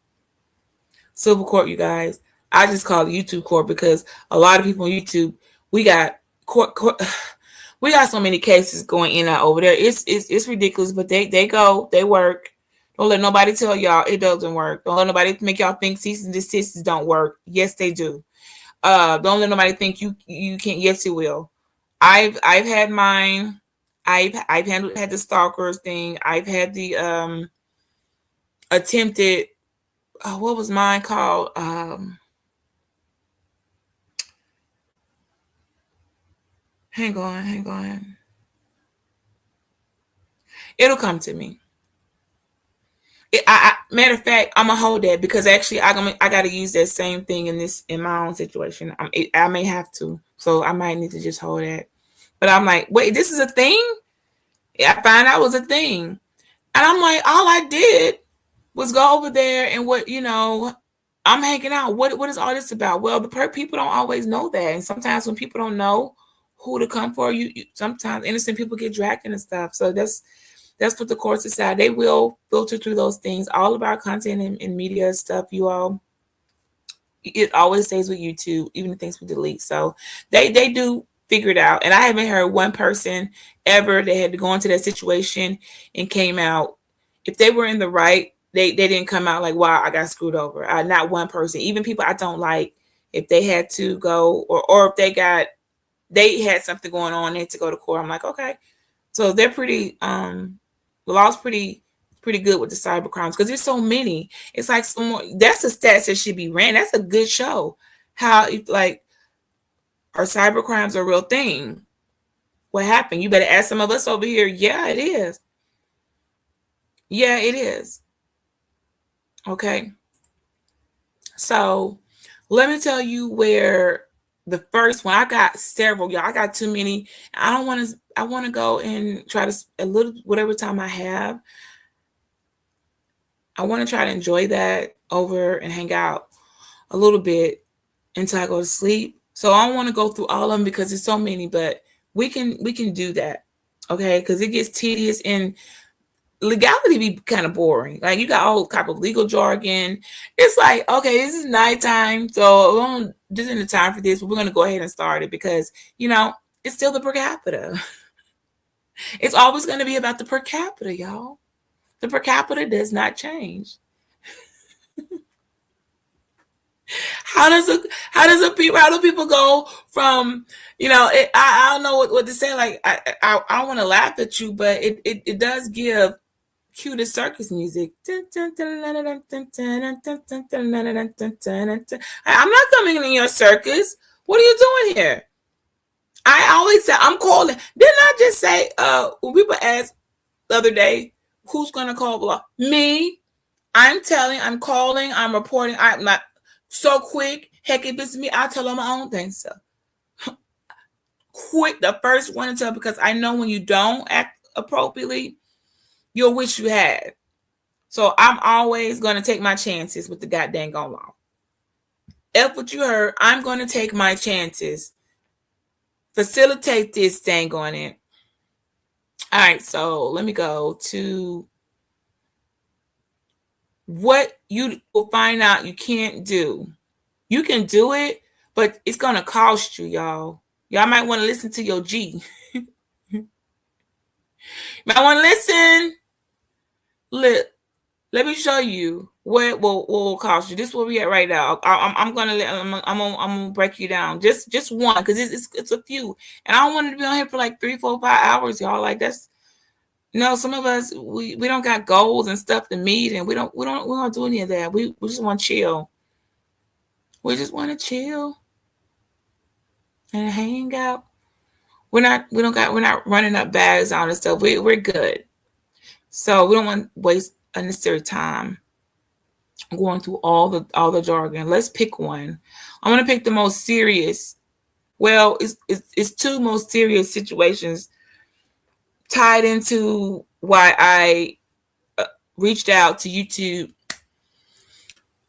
civil court, you guys. I just call it YouTube court because a lot of people on YouTube, we got court we got so many cases going in and out over there. It's ridiculous, but they work. Don't let nobody tell y'all it doesn't work. Don't let nobody make y'all think cease and desist don't work. Yes, they do. Don't let nobody think you can't. Yes, you will. I've had mine. I've had the stalkers thing. I've had the attempted. What was mine called? Hang on. It'll come to me. Matter of fact, I'm gonna hold that because actually I gotta use that same thing in my own situation. I may have to, so I might need to just hold that. But I'm like, wait, this is a thing. I found out it was a thing, and I'm like, all I did was go over there and I'm hanging out. What is all this about? Well, the people don't always know that, and sometimes when people don't know who to come for, you sometimes innocent people get dragged into stuff. So that's what the courts decide. They will filter through those things. All of our content and media stuff, you all, it always stays with YouTube, even the things we delete. So they do figure it out. And I haven't heard one person ever that had to go into that situation and came out. If they were in the right, they didn't come out like, wow, I got screwed over. Not one person. Even people I don't like, if they had to go or if they had something going on, they had to go to court. I'm like, okay. So they're pretty the law's pretty good with the cyber crimes because there's so many. It's like some more, that's a stats that should be ran. That's a good show. How like are cyber crimes a real thing? What happened? You better ask some of us over here. Yeah, it is. Yeah, it is. Okay. So let me tell you where the first one I got several, y'all. I got too many. I don't want to. I want to go and try to a little whatever time I have. I want to try to enjoy that over and hang out a little bit until I go to sleep. So I don't want to go through all of them because there's so many, but we can do that. Okay, because it gets tedious and legality be kind of boring. Like you got all type of legal jargon. It's like, okay, this is nighttime, so this isn't the time for this, but we're gonna go ahead and start it because it's still the per capita. It's always gonna be about the per capita, y'all. The per capita does not change. How do people go from I don't know what to say. Like I don't want to laugh at you, but it does give cue to circus music. I'm not coming in your circus. What are you doing here? I always say I'm calling. Didn't I just say when people ask the other day who's gonna call blah? Me. I'm calling, I'm reporting. I'm not so quick. Heck, if it's me, I'll tell on my own thing. So quick, the first one to tell because I know when you don't act appropriately, you'll wish you had. So I'm always gonna take my chances with the goddamn law. If what you heard, I'm gonna take my chances facilitate this thing on it. All right, so let me go to what you will find out you can't do. You can do it, but it's gonna cost you, y'all. Y'all might want to listen to your G. Might want to listen. Let Let me show you what will cost you. This is where we at right now. I'm gonna I'm gonna break you down just one because it's a few, and I don't want to be on here for like 3, 4, 5 hours, y'all. Like that's no. Some of us we don't got goals and stuff to meet, and we don't do any of that. We just want to chill. We just want to chill and hang out. We're not running up bags on and stuff. We're good. So we don't want to waste unnecessary time going through all the jargon. Let's pick one. I'm gonna pick the most serious. Well, it's two most serious situations tied into why I reached out to YouTube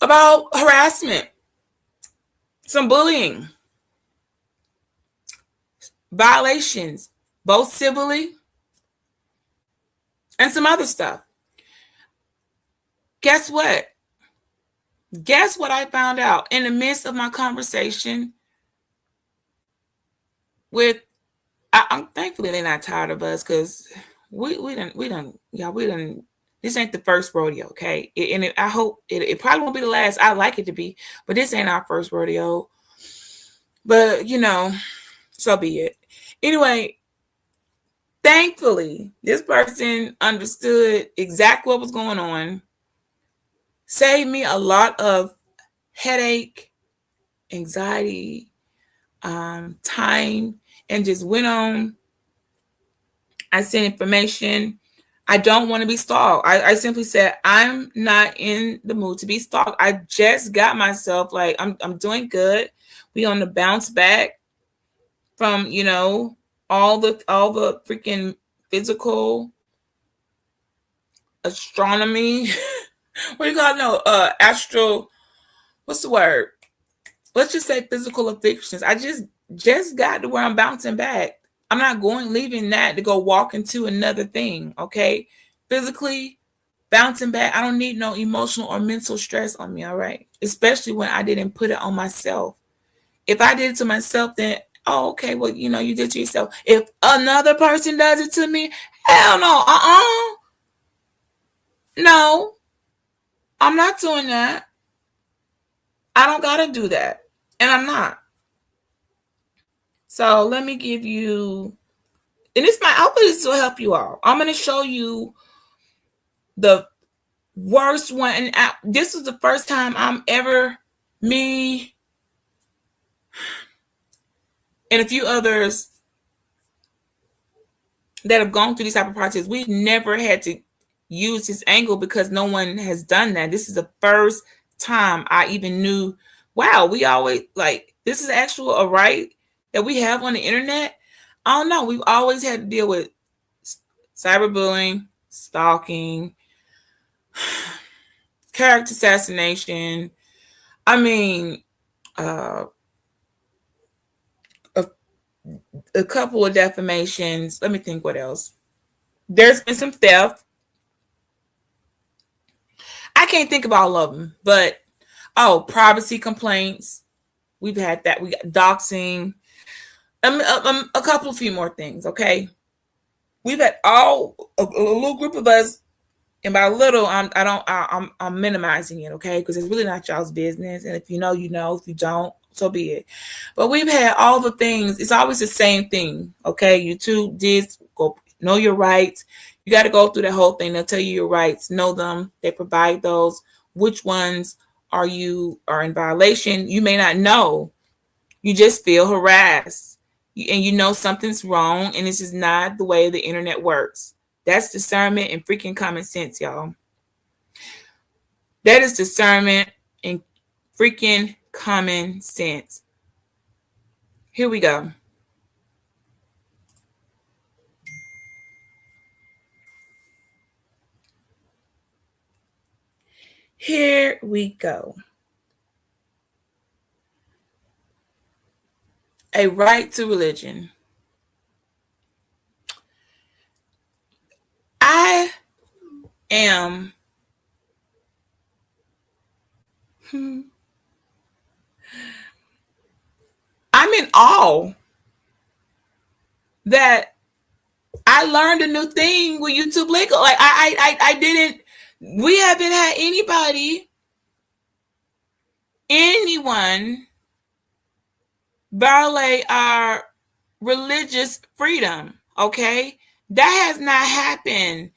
about harassment, some bullying, violations, both civilly and some other stuff. Guess what? Guess what I found out in the midst of my conversation with I'm thankfully they're not tired of us because we done yeah we done this ain't the first rodeo, okay? I hope it probably won't be the last. I like it to be, but this ain't our first rodeo. But so be it. Anyway, thankfully this person understood exactly what was going on, saved me a lot of headache, anxiety, time, and just went on. I sent information. I don't want to be stalked. I simply said I'm not in the mood to be stalked. I just got myself like I'm doing good. We on the bounce back from all the freaking physical astronomy. What do you call it? No, astral. What's the word? Let's just say physical afflictions. I just got to where I'm bouncing back. I'm not leaving that to go walk into another thing. Okay, physically bouncing back. I don't need no emotional or mental stress on me. All right, especially when I didn't put it on myself. If I did it to myself, then oh, okay. Well, you did it to yourself. If another person does it to me, hell no. No, I'm not doing that. I don't gotta do that, and I'm not. So let me give you, and this might hopefully this will help you all. I'm gonna show you the worst one, and this is the first time I'm ever me and a few others that have gone through these type of process. We've never had to use this angle because no one has done that. This is the first time I even knew. Wow, we always like this is actual a right that we have on the internet. I don't know. We've always had to deal with cyberbullying, stalking, character assassination. I mean, uh, a, a couple of defamations. Let me think what else. There's been some theft. I can't think of all of them, but privacy complaints. We've had that. We got doxing. A couple, few more things. Okay, we've had a little group of us, and by little, I'm minimizing it. Okay, because it's really not y'all's business, and if you know, you know. If you don't, so be it. But we've had all the things. It's always the same thing. Okay, you two did go know your rights. You got to go through the whole thing. They'll tell you your rights. Know them. They provide those. Which ones are in violation? You may not know. You just feel harassed, and you know something's wrong, and this is not the way the internet works. That's discernment and freaking common sense, y'all. That is discernment and freaking common sense. Here we go. Here we go. A right to religion. am I'm in awe that I learned a new thing with YouTube legal. Like I didn't. We haven't had anyone violate our religious freedom. Okay, that has not happened.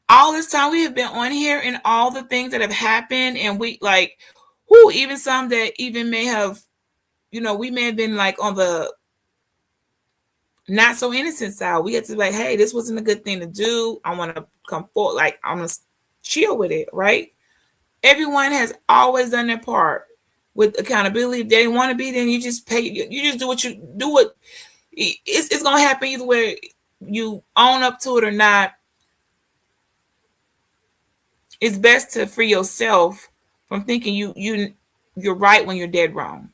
All this time we have been on here, and all the things that have happened, and we like, who even some that even may have, we may have been like on the not so innocent side. We had to be like, hey, this wasn't a good thing to do. I want to come forward. Like, I'm going to chill with it, right? Everyone has always done their part with accountability. If they didn't want to be, then you just pay. You just do what you do. It's going to happen either way. You own up to it or not. It's best to free yourself from thinking you're right when you're dead wrong.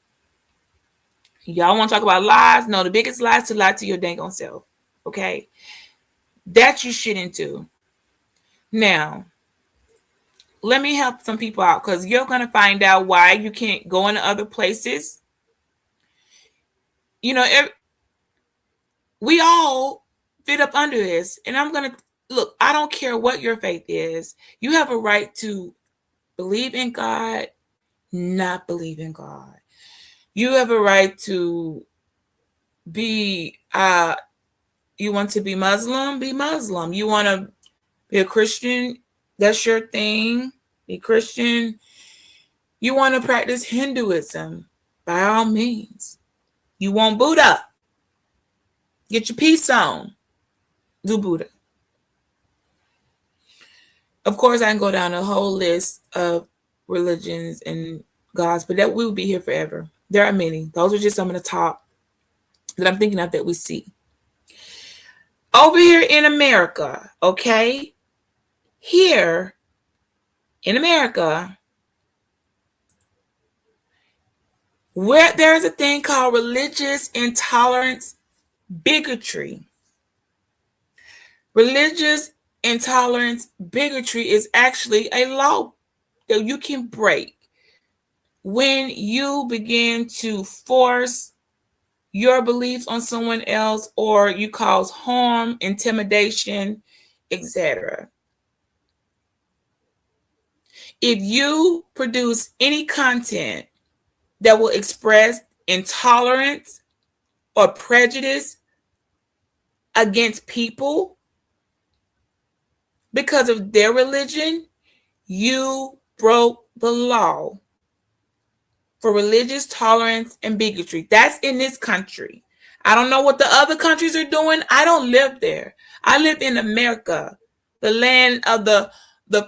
Y'all want to talk about lies? No, the biggest lie is to lie to your dang on self. Okay, that you shouldn't do. Now, let me help some people out, because you're going to find out why you can't go into other places. You know, we all fit up under this. And I'm going to look, I don't care what your faith is. You have a right to believe in God, not believe in God. You have a right to be, you want to be Muslim, be Muslim. You want to be a Christian, that's your thing, be Christian. You want to practice Hinduism, by all means. You want Buddha, get your peace on, do Buddha. Of course, I can go down a whole list of religions and gods, but that we will be here forever. There are many. Those are just some of the top that I'm thinking of that we see. Over here in America, okay? Here in America, where there's a thing called religious intolerance, bigotry. Religious intolerance, bigotry is actually a law that you can break when you begin to force your beliefs on someone else, or you cause harm, intimidation, etc. If you produce any content that will express intolerance or prejudice against people because of their religion, you broke the law for religious tolerance and bigotry. That's in this country. I don't know what the other countries are doing. I don't live there. I live in America, the land of the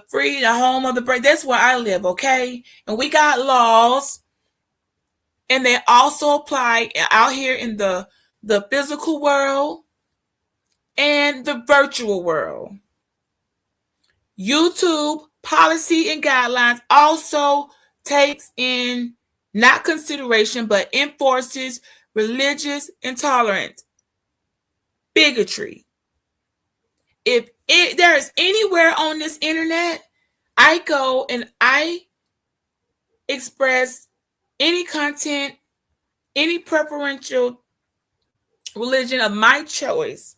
free, the home of the brave. That's where I live, okay? And we got laws, and they also apply out here in the physical world and the virtual world. YouTube policy and guidelines also takes in not consideration but enforces religious intolerance, bigotry. If there is anywhere on this internet I go and I express any content, any preferential religion of my choice,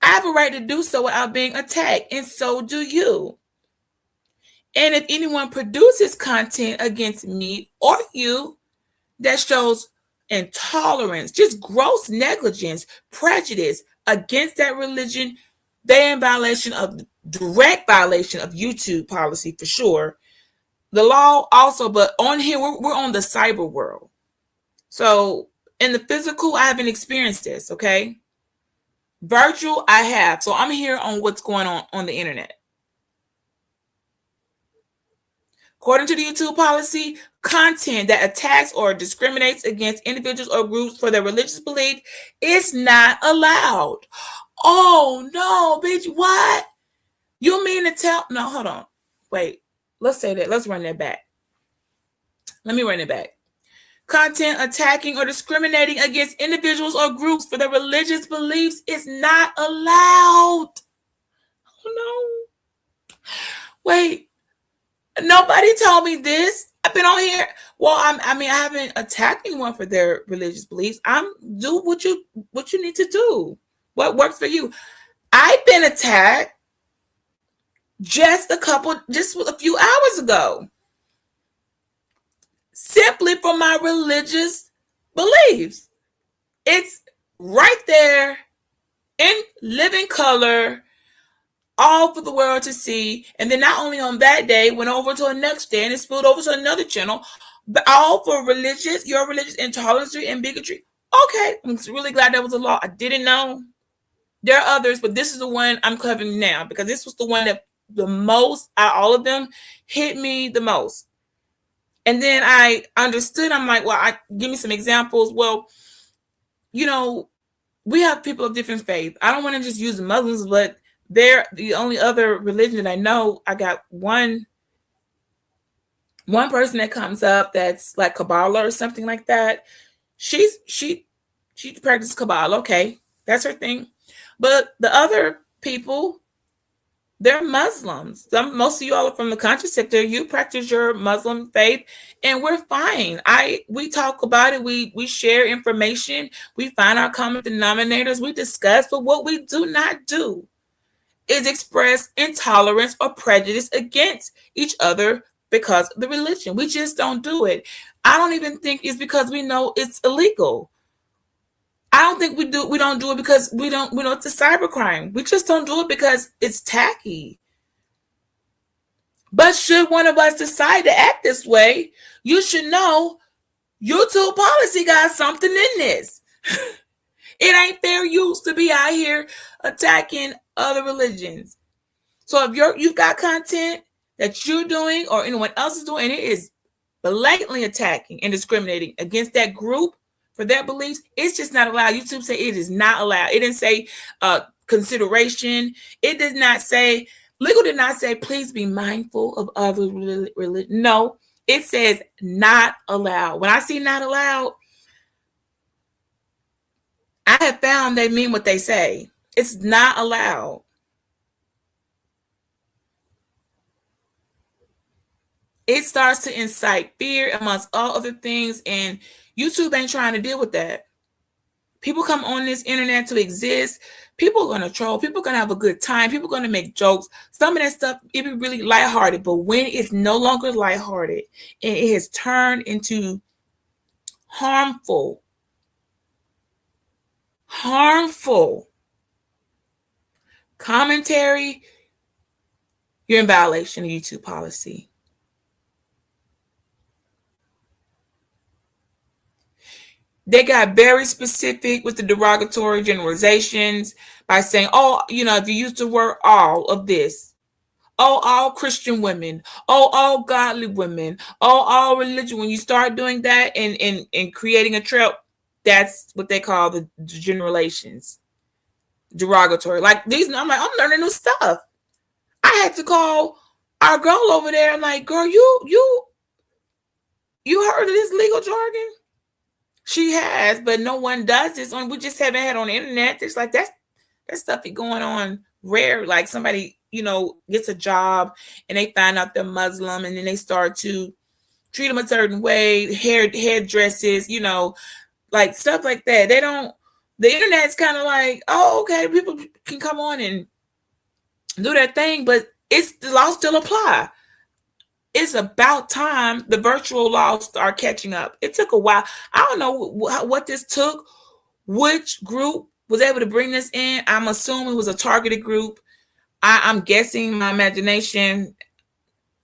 I have a right to do so without being attacked, and so do you. And if anyone produces content against me or you that shows intolerance, just gross negligence, prejudice against that religion, they're in violation of direct violation of YouTube policy for sure. The law also, but on here, we're on the cyber world. So in the physical, I haven't experienced this, okay? Virtual, I have. So I'm here on what's going on the internet. According to the YouTube policy, content that attacks or discriminates against individuals or groups for their religious belief is not allowed. Oh no, bitch, what? You mean to tell? No, hold on. Wait, let's say that. Let's run that back. Let me run it back. Content attacking or discriminating against individuals or groups for their religious beliefs is not allowed. Oh no. Wait, nobody told me this. I've been on here. Well, I mean, I haven't attacked anyone for their religious beliefs. I'm do what you need to do. What works for you. I've been attacked just a few hours ago, simply for my religious beliefs. It's right there in living color, all for the world to see. And then not only on that day, went over to the next day and it spilled over to another channel, but all for your religious intolerance and bigotry. Okay, I'm really glad that was a law. I didn't know. There are others, but this is the one I'm covering now because this was the one that the most out of all of them hit me the most. And then I understood. I'm like, well, give me some examples. Well, you know, we have people of different faith. I don't want to just use Muslims, but they're the only other religion that I know. I got one person that comes up that's like Kabbalah or something like that. She practices Kabbalah. Okay, that's her thing. But the other people, they're Muslims. Most of you all are from the conscious sector. You practice your Muslim faith, and we're fine. We talk about it. We share information. We find our common denominators. We discuss. But what we do not do is express intolerance or prejudice against each other because of the religion. We just don't do it. I don't even think it's because we know it's illegal. I don't think we don't do it because we know it's a cybercrime. We just don't do it because it's tacky. But should one of us decide to act this way, you should know YouTube policy got something in this. It ain't fair use to be out here attacking other religions. So if you've got content that you're doing or anyone else is doing, and it is blatantly attacking and discriminating against that group for their beliefs, it's just not allowed. YouTube said it is not allowed. It didn't say consideration. It did not say, legal did not say, please be mindful of other religion. No, it says not allowed. When I see not allowed, I have found they mean what they say. It's not allowed. It starts to incite fear amongst all other things, and YouTube ain't trying to deal with that. People come on this internet to exist. People are going to troll. People are going to have a good time. People are going to make jokes. Some of that stuff, it be really lighthearted, but when it's no longer lighthearted and it has turned into harmful commentary, you're in violation of YouTube policy. They got very specific with the derogatory generalizations by saying, oh, if you use the word all of this, oh, all Christian women, oh, all godly women, oh, all religion. When you start doing that and creating a trail, that's what they call the generalizations, derogatory. Like these, I'm like, I'm learning new stuff. I had to call our girl over there. I'm like, girl, you heard of this legal jargon? She has, but no one does this. We just haven't had on the internet. It's like that stuff be going on rare. Like somebody, gets a job and they find out they're Muslim, and then they start to treat them a certain way, headdresses, like stuff like that. They don't. The internet's kind of like, oh, okay, people can come on and do their thing, but the laws still apply. It's about time the virtual laws start catching up. It took a while. I don't know what this took, which group was able to bring this in. I'm assuming it was a targeted group. I'm guessing my imagination.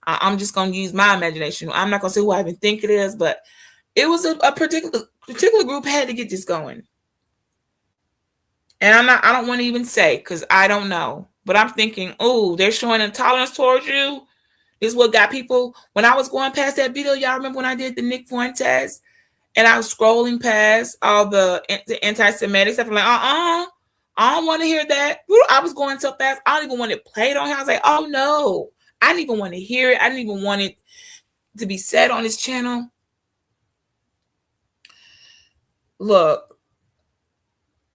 I'm just going to use my imagination. I'm not going to say who I even think it is, but it was a particular group had to get this going. And I don't want to even say because I don't know. But I'm thinking, oh, they're showing intolerance towards you. This is what got people. When I was going past that video, y'all remember when I did the Nick Fuentes? And I was scrolling past all the anti-Semitic stuff. I'm like, I don't want to hear that. I was going so fast. I don't even want it played on here. I was like, oh no. I didn't even want to hear it. I didn't even want it to be said on this channel. Look,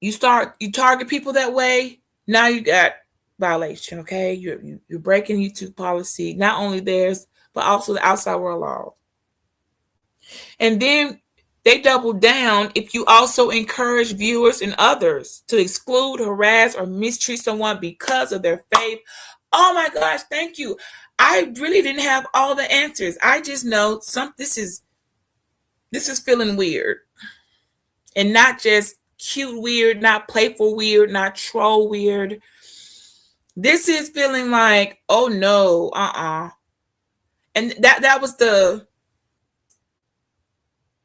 you target people that way. Now you got violation. Okay, you're breaking YouTube policy, not only theirs but also the outside world law. And then they double down if you also encourage viewers and others to exclude, harass, or mistreat someone because of their faith. Oh my gosh, thank you. I really didn't have all the answers. I just know this is feeling weird. And not just cute weird, not playful weird, not troll weird. This is feeling like, oh no, And that was the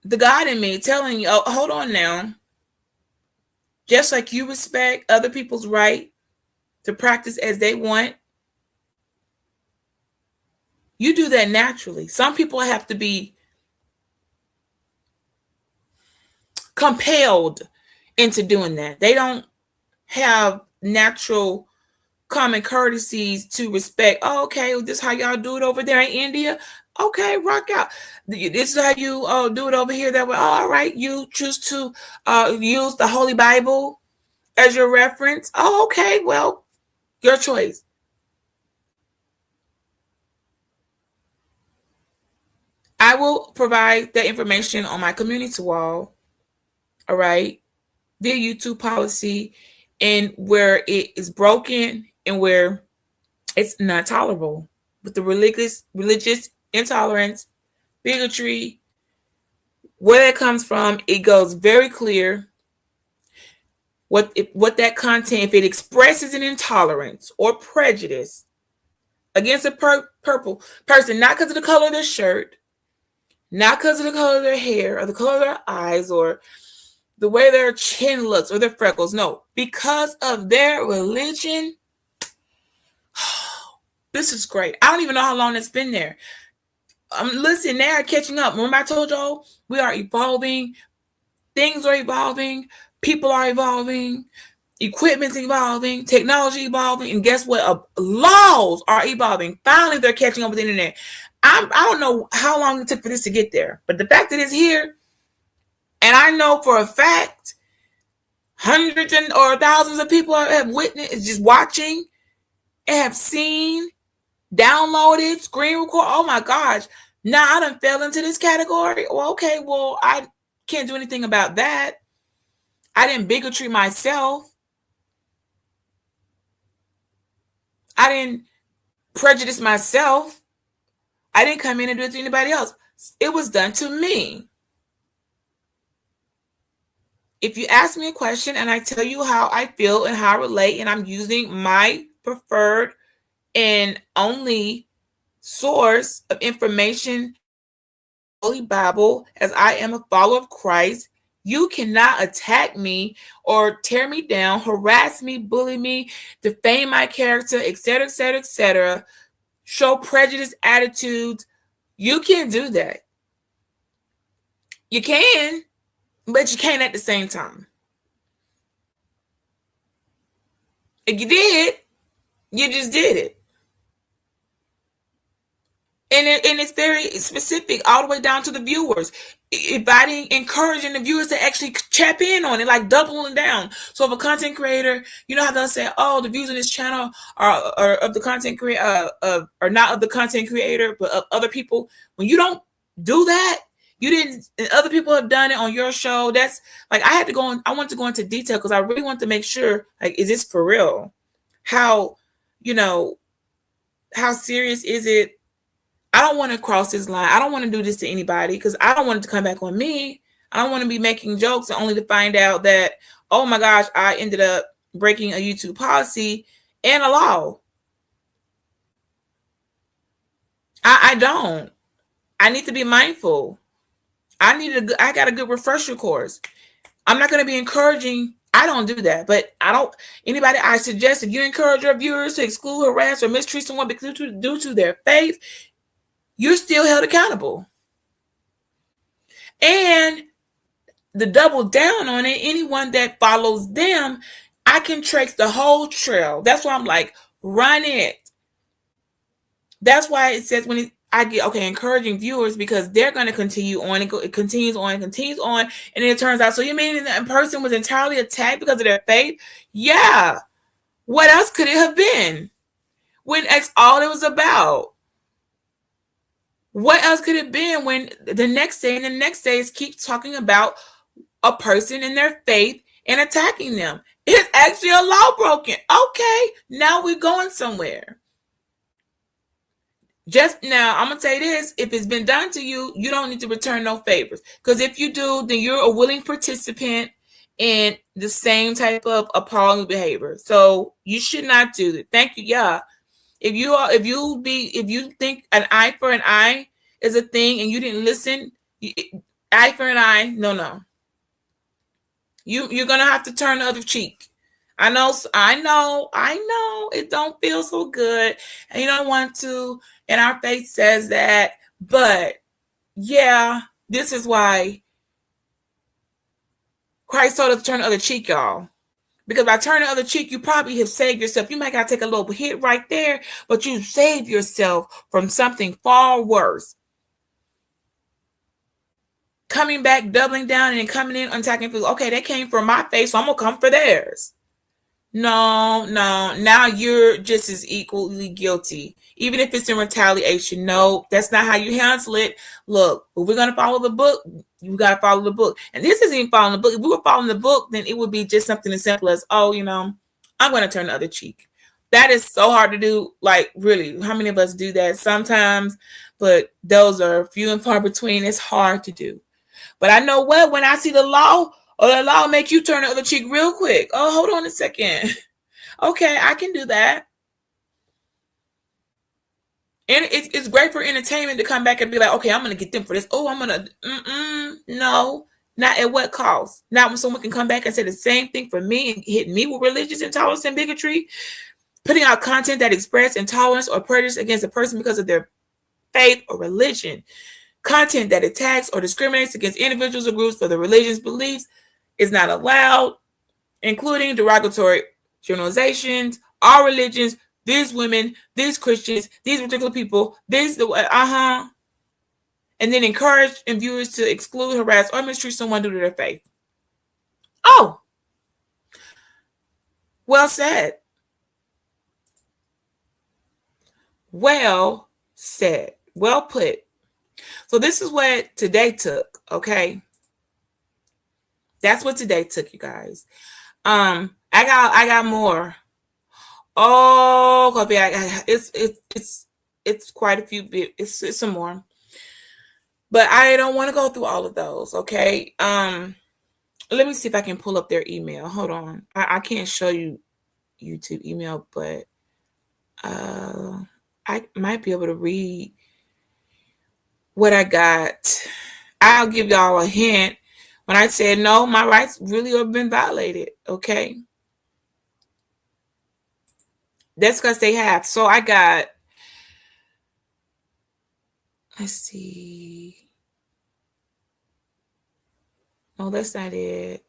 God in me telling you, oh, hold on now. Just like you respect other people's right to practice as they want, you do that naturally. Some people have to be compelled into doing that. They don't have natural common courtesies to respect. Oh, okay, well, this is how y'all do it over there in India. Okay, rock out. This is how you do it over here. That way. Oh, all right, you choose to use the Holy Bible as your reference. Oh, okay, well, your choice. I will provide that information on my community wall. All right, via YouTube policy, and where it is broken and where it's not tolerable with the religious intolerance, bigotry, where that comes from. It goes very clear what that content, if it expresses an intolerance or prejudice against a purple person, not because of the color of their shirt, not because of the color of their hair or the color of their eyes or the way their chin looks or their freckles. No, because of their religion. This is great. I don't even know how long it's been there. Listen, now catching up. Remember I told y'all we are evolving. Things are evolving. People are evolving. Equipment's evolving. Technology evolving. And guess what? Laws are evolving. Finally, they're catching up with the internet. I don't know how long it took for this to get there. But the fact that it's here, and I know for a fact, hundreds or thousands of people have witnessed, just watching, and have seen, downloaded, screen record. Oh my gosh. Now I done fell into this category. Well, okay, well, I can't do anything about that. I didn't bigotry myself. I didn't prejudice myself. I didn't come in and do it to anybody else. It was done to me. If you ask me a question and I tell you how I feel and how I relate, and I'm using my preferred and only source of information, Holy Bible, as I am a follower of Christ, you cannot attack me or tear me down, harass me, bully me, defame my character, etc., etc., etc., show prejudice attitudes. You can't do that. You can, but you can't at the same time. If you did, you just did it. And it's very specific all the way down to the viewers, inviting, encouraging the viewers to actually chap in on it, like doubling down. So if a content creator, you know how they'll say, oh, the views on this channel are of the content creator, are not of the content creator but of other people. When you don't do that, you didn't, and other people have done it on your show. That's like, I want to go into detail because I really want to make sure, like, is this for real? How, you know, how serious is it? I don't want to cross this line. I don't want to do this to anybody because I don't want it to come back on me. I don't want to be making jokes only to find out that, oh my gosh, I ended up breaking a YouTube policy and a law. I don't. I need to be mindful. I got a good refresher course. I'm not going to be encouraging. I don't do that, but I suggest if you encourage your viewers to exclude, harass, or mistreat someone due to their faith, you're still held accountable. And the double down on it, anyone that follows them, I can trace the whole trail. That's why I'm like, run it. That's why it says I get, okay, encouraging viewers, because they're going to continue on. It continues on and continues on. And it turns out, so you mean that person was entirely attacked because of their faith? Yeah. What else could it have been when that's all it was about? What else could it have been when the next day and the next day is keep talking about a person and their faith and attacking them? It's actually a law broken. Okay, now we're going somewhere. Just now, I'm gonna say this: if it's been done to you, you don't need to return no favors. Because if you do, then you're a willing participant in the same type of appalling behavior. So you should not do it. Thank you. Yeah. If you think an eye for an eye is a thing and you didn't listen, eye for an eye, no. You're gonna have to turn the other cheek. I know. It don't feel so good, and you don't want to. And our faith says that, but yeah, this is why Christ told us to turn the other cheek, y'all. Because by turning the other cheek, you probably have saved yourself. You might gotta take a little hit right there, but you saved yourself from something far worse. Coming back, doubling down, and then coming in, attacking people. Okay, they came for my face, so I'm gonna come for theirs. No. Now you're just as equally guilty, even if it's in retaliation. No, that's not how you handle it. Look, if we're gonna follow the book, you gotta follow the book. And this isn't even following the book. If we were following the book, then it would be just something as simple as, oh, I'm gonna turn the other cheek. That is so hard to do. Like, really, how many of us do that sometimes? But those are few and far between. It's hard to do. But I know what, when I see the law, or the law make you turn the other cheek real quick. Oh, hold on a second. Okay, I can do that. And it's great for entertainment to come back and be like, okay, I'm going to get them for this. Oh, I'm going to, no. Not at what cost? Not when someone can come back and say the same thing for me and hit me with religious intolerance and bigotry. Putting out content that express intolerance or prejudice against a person because of their faith or religion. Content that attacks or discriminates against individuals or groups for their religious beliefs is not allowed, including derogatory generalizations, all religions, these women, these Christians, these particular people, and then encourage and viewers to exclude, harass, or mistreat someone due to their faith. Oh, well said. Well said. Well put. So this is what today took, okay? That's what today took, you guys. I got more. Oh, coffee! It's quite a few bit. It's some more, but I don't want to go through all of those. Okay. Let me see if I can pull up their email. Hold on. I can't show you YouTube email, but I might be able to read what I got. I'll give y'all a hint. When I said no, my rights really have been violated. Okay. That's because they have. So I got, let's see. No, that's not it.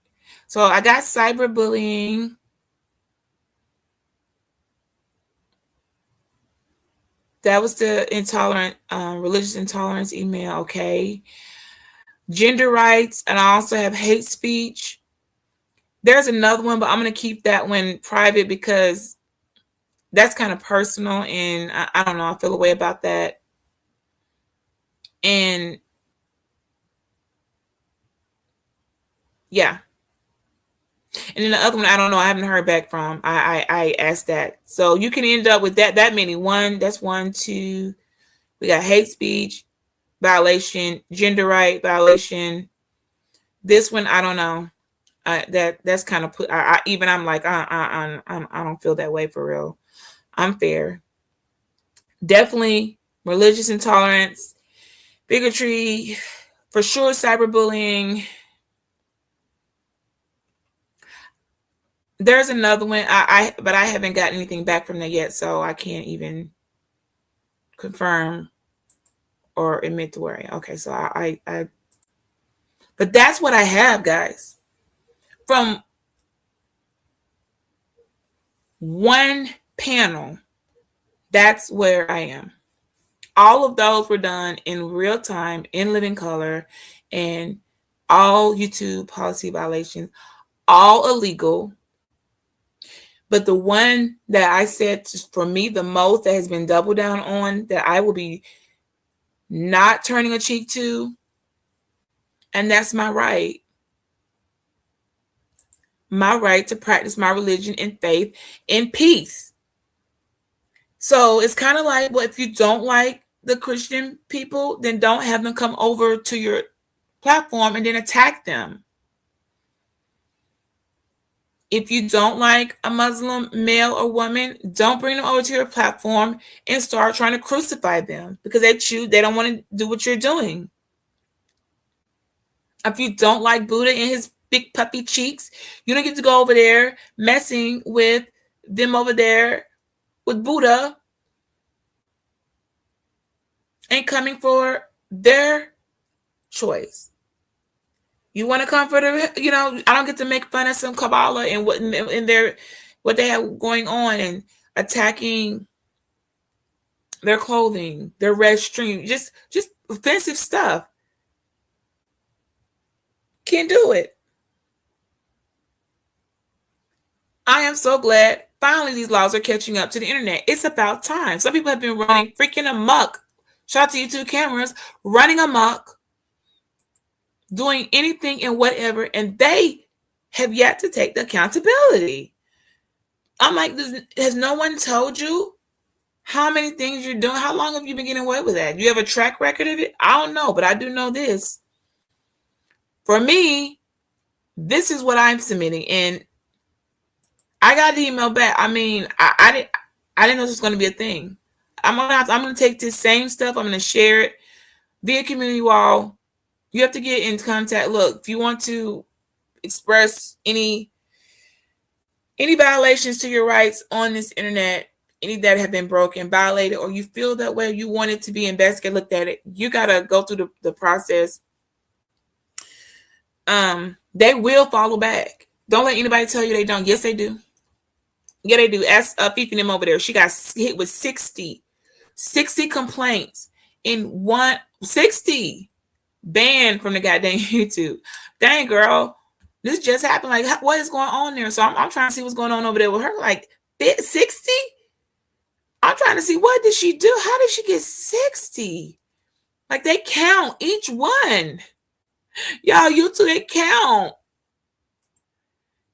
So I got cyberbullying. That was the intolerant, religious intolerance email. Okay. Gender rights. And I also have hate speech. There's another one, but I'm going to keep that one private because that's kind of personal. And I don't know. I feel a way about that. And yeah. And then the other one, I don't know. I haven't heard back from. I asked that. So you can end up with that many. That's one, two. We got hate speech violation, gender right violation. This one, I don't know. That's kind of put. I'm like, I don't feel that way for real. I'm fair. Definitely religious intolerance, bigotry, for sure. Cyberbullying. There's another one. But I haven't gotten anything back from that yet, so I can't even confirm or admit to worry. Okay, so but that's what I have, guys. From one panel, that's where I am. All of those were done in real time, in living color, and all YouTube policy violations, all illegal. But the one that I said for me the most that has been doubled down on that I will be not turning a cheek to, and that's my right to practice my religion and faith in peace. So it's kind of like, well, if you don't like the Christian people, then don't have them come over to your platform and then attack them. If you don't like a Muslim male or woman, don't bring them over to your platform and start trying to crucify them because they don't want to do what you're doing. If you don't like Buddha and his big puppy cheeks, you don't get to go over there messing with them over there with Buddha and coming for their choice. You want to come for I don't get to make fun of some Kabbalah and what in their what they have going on and attacking their clothing, their red stream, just offensive stuff. Can't do it. I am so glad finally these laws are catching up to the internet. It's about time. Some people have been running freaking amok. Shout out to YouTube cameras, running amok, doing anything and whatever, and they have yet to take the accountability. I'm like, has no one told you how many things you're doing? How long have you been getting away with that? Do you have a track record of it? I don't know, but I do know this. For me, this is what I'm submitting, and I got the email back. I mean, I didn't know this was going to be a thing. I'm gonna take this same stuff. I'm gonna share it via community wall. You have to get in contact. Look, if you want to express any violations to your rights on this internet, any that have been broken, violated, or you feel that way, you want it to be investigated, looked at it, you gotta go through the process. They will follow back. Don't let anybody tell you they don't. Yes, they do. Yeah, they do. Ask Fifi them over there. She got hit with 60 complaints in 60 banned from the goddamn YouTube. Dang, girl, this just happened. Like, what is going on there? So I'm trying to see what's going on over there with her. Like 60. I'm trying to see, what did she do? How did she get 60? Like, they count each one. Y'all, YouTube, they count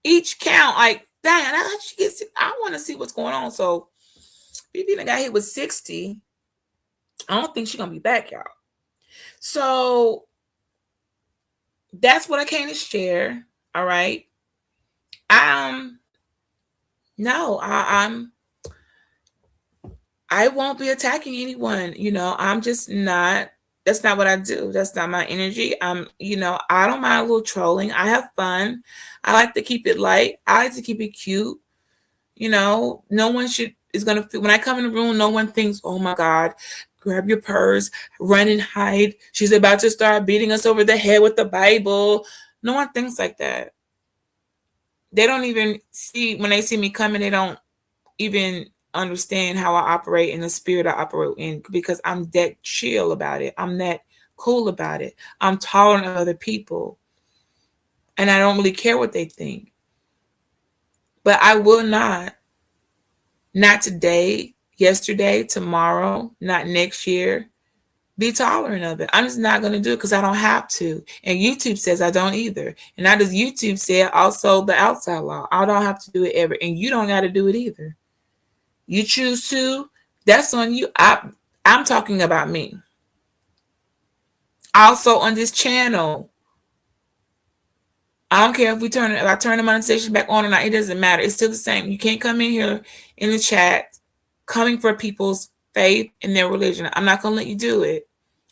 each count. Like, dang, how did she get? I want to see what's going on. So Fifi got hit with 60. I don't think she's gonna be back, y'all. So that's what I came to share. All right. No, I won't be attacking anyone. I'm just not. That's not what I do. That's not my energy. I don't mind a little trolling. I have fun. I like to keep it light. I like to keep it cute. No one is gonna feel, when I come in the room, no one thinks, oh my God, grab your purse, run and hide. She's about to start beating us over the head with the Bible. No one thinks like that. They don't even see, when they see me coming, they don't even understand how I operate in the spirit I operate in, because I'm that chill about it. I'm that cool about it. I'm tolerant of other people. And I don't really care what they think. But I will not today, yesterday, tomorrow, not next year, be tolerant of it. I'm just not going to do it because I don't have to. And YouTube says I don't either. And not as YouTube said, also the outside law. I don't have to do it ever. And you don't got to do it either. You choose to, that's on you. I'm talking about me. Also on this channel, I don't care if I turn the monetization back on or not. It doesn't matter. It's still the same. You can't come in here in the chat coming for people's faith and their religion. I'm not going to let you do it.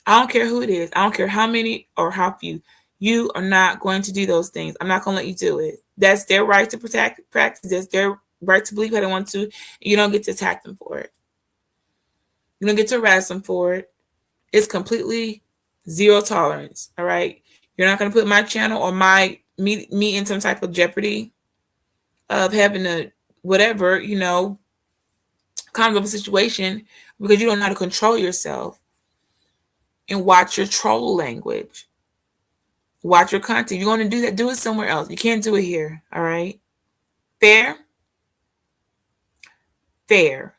I don't care who it is. I don't care how many or how few. You are not going to do those things. I'm not going to let you do it. That's their right to practice. That's their right to believe how they want to. You don't get to attack them for it. You don't get to harass them for it. It's completely zero tolerance. All right. You're not going to put my channel or me in some type of jeopardy of having a whatever, kind of a situation, because you don't know how to control yourself and watch your troll language. Watch your content. You're going to do that, do it somewhere else. You can't do it here. All right. Fair? fair.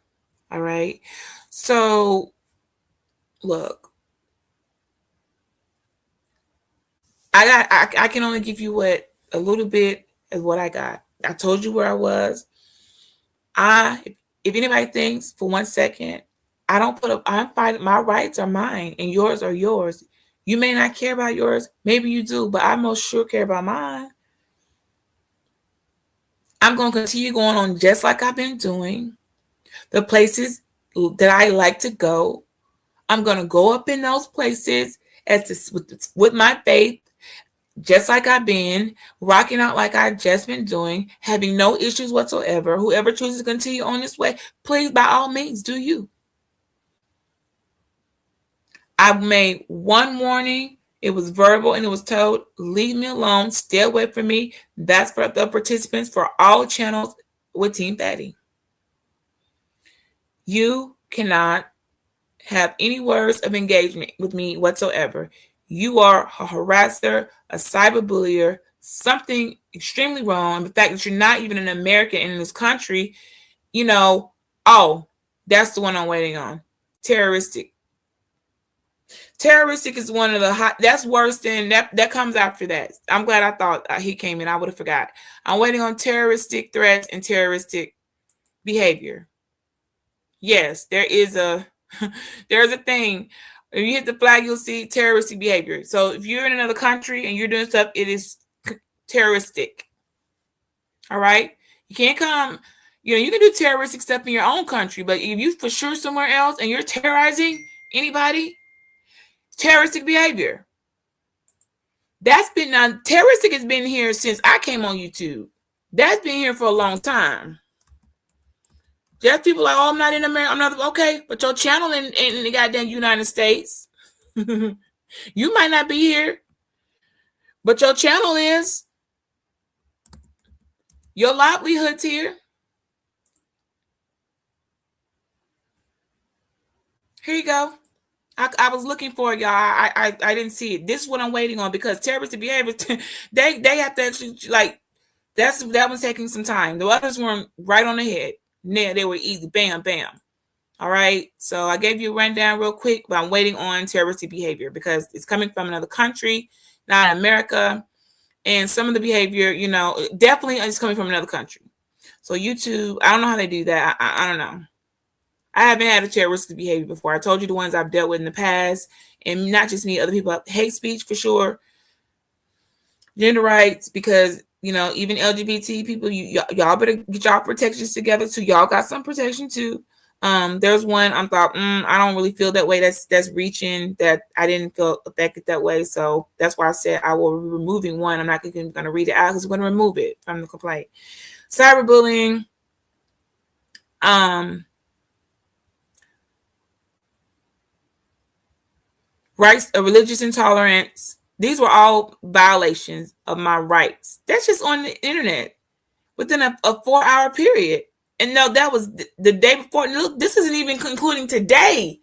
All right. So look, I can only give you what a little bit of what I got. I told you where I was. I if anybody thinks for 1 second, I don't put up I'm fighting my rights are mine and yours are yours. You may not care about yours, maybe you do, but I most sure care about mine. I'm gonna continue going on just like I've been doing. The places that I like to go, I'm gonna go up in those places with my faith, just like I've been, rocking out like I've just been doing, having no issues whatsoever. Whoever chooses to continue on this way, please, by all means, do you. I made one warning. It was verbal and it was told, leave me alone, stay away from me. That's for the participants for all channels with Team Fatty. You cannot have any words of engagement with me whatsoever. You are a harasser, a cyberbullier, something extremely wrong. The fact that you're not even an American in this country, you know, oh, that's the one I'm waiting on. Terroristic. Terroristic is one of the hot. That's worse than that. That comes after that. I'm glad I thought he came in. I would have forgot. I'm waiting on terroristic threats and terroristic behavior. Yes, there is a there's a thing. If you hit the flag, you'll see terroristic behavior. So if you're in another country and you're doing stuff, it is terroristic. All right, you can't come. You can do terroristic stuff in your own country, but if you for sure somewhere else and you're terrorizing anybody, terroristic behavior. That's been terroristic has been here since I came on YouTube. That's been here for a long time. There's people like, oh, I'm not in America. I'm not okay, but your channel in the goddamn United States. You might not be here, but your channel is. Your livelihood's here. Here you go. I was looking for it, y'all. I didn't see it. This is what I'm waiting on because terroristic behavior. They have to actually like that one's taking some time. The others weren't right on the head. Yeah, they were easy. Bam, bam. All right. So I gave you a rundown real quick, but I'm waiting on terroristic behavior because it's coming from another country, not America. And some of the behavior, definitely is coming from another country. So YouTube, I don't know how they do that. I don't know. I haven't had a terroristic behavior before. I told you the ones I've dealt with in the past, and not just me, other people. Hate speech for sure, gender rights, because even LGBT people, y'all better get y'all protections together too. Y'all got some protection too. There's one I thought, I don't really feel that way. That's reaching that I didn't feel affected that way. So that's why I said I will be removing one. I'm not even going to read it out because I'm going to remove it from the complaint. Cyberbullying, rights of religious intolerance. These were all violations of my rights. That's just on the internet within a 4-hour period. And no, that was the day before. Look, this isn't even concluding today.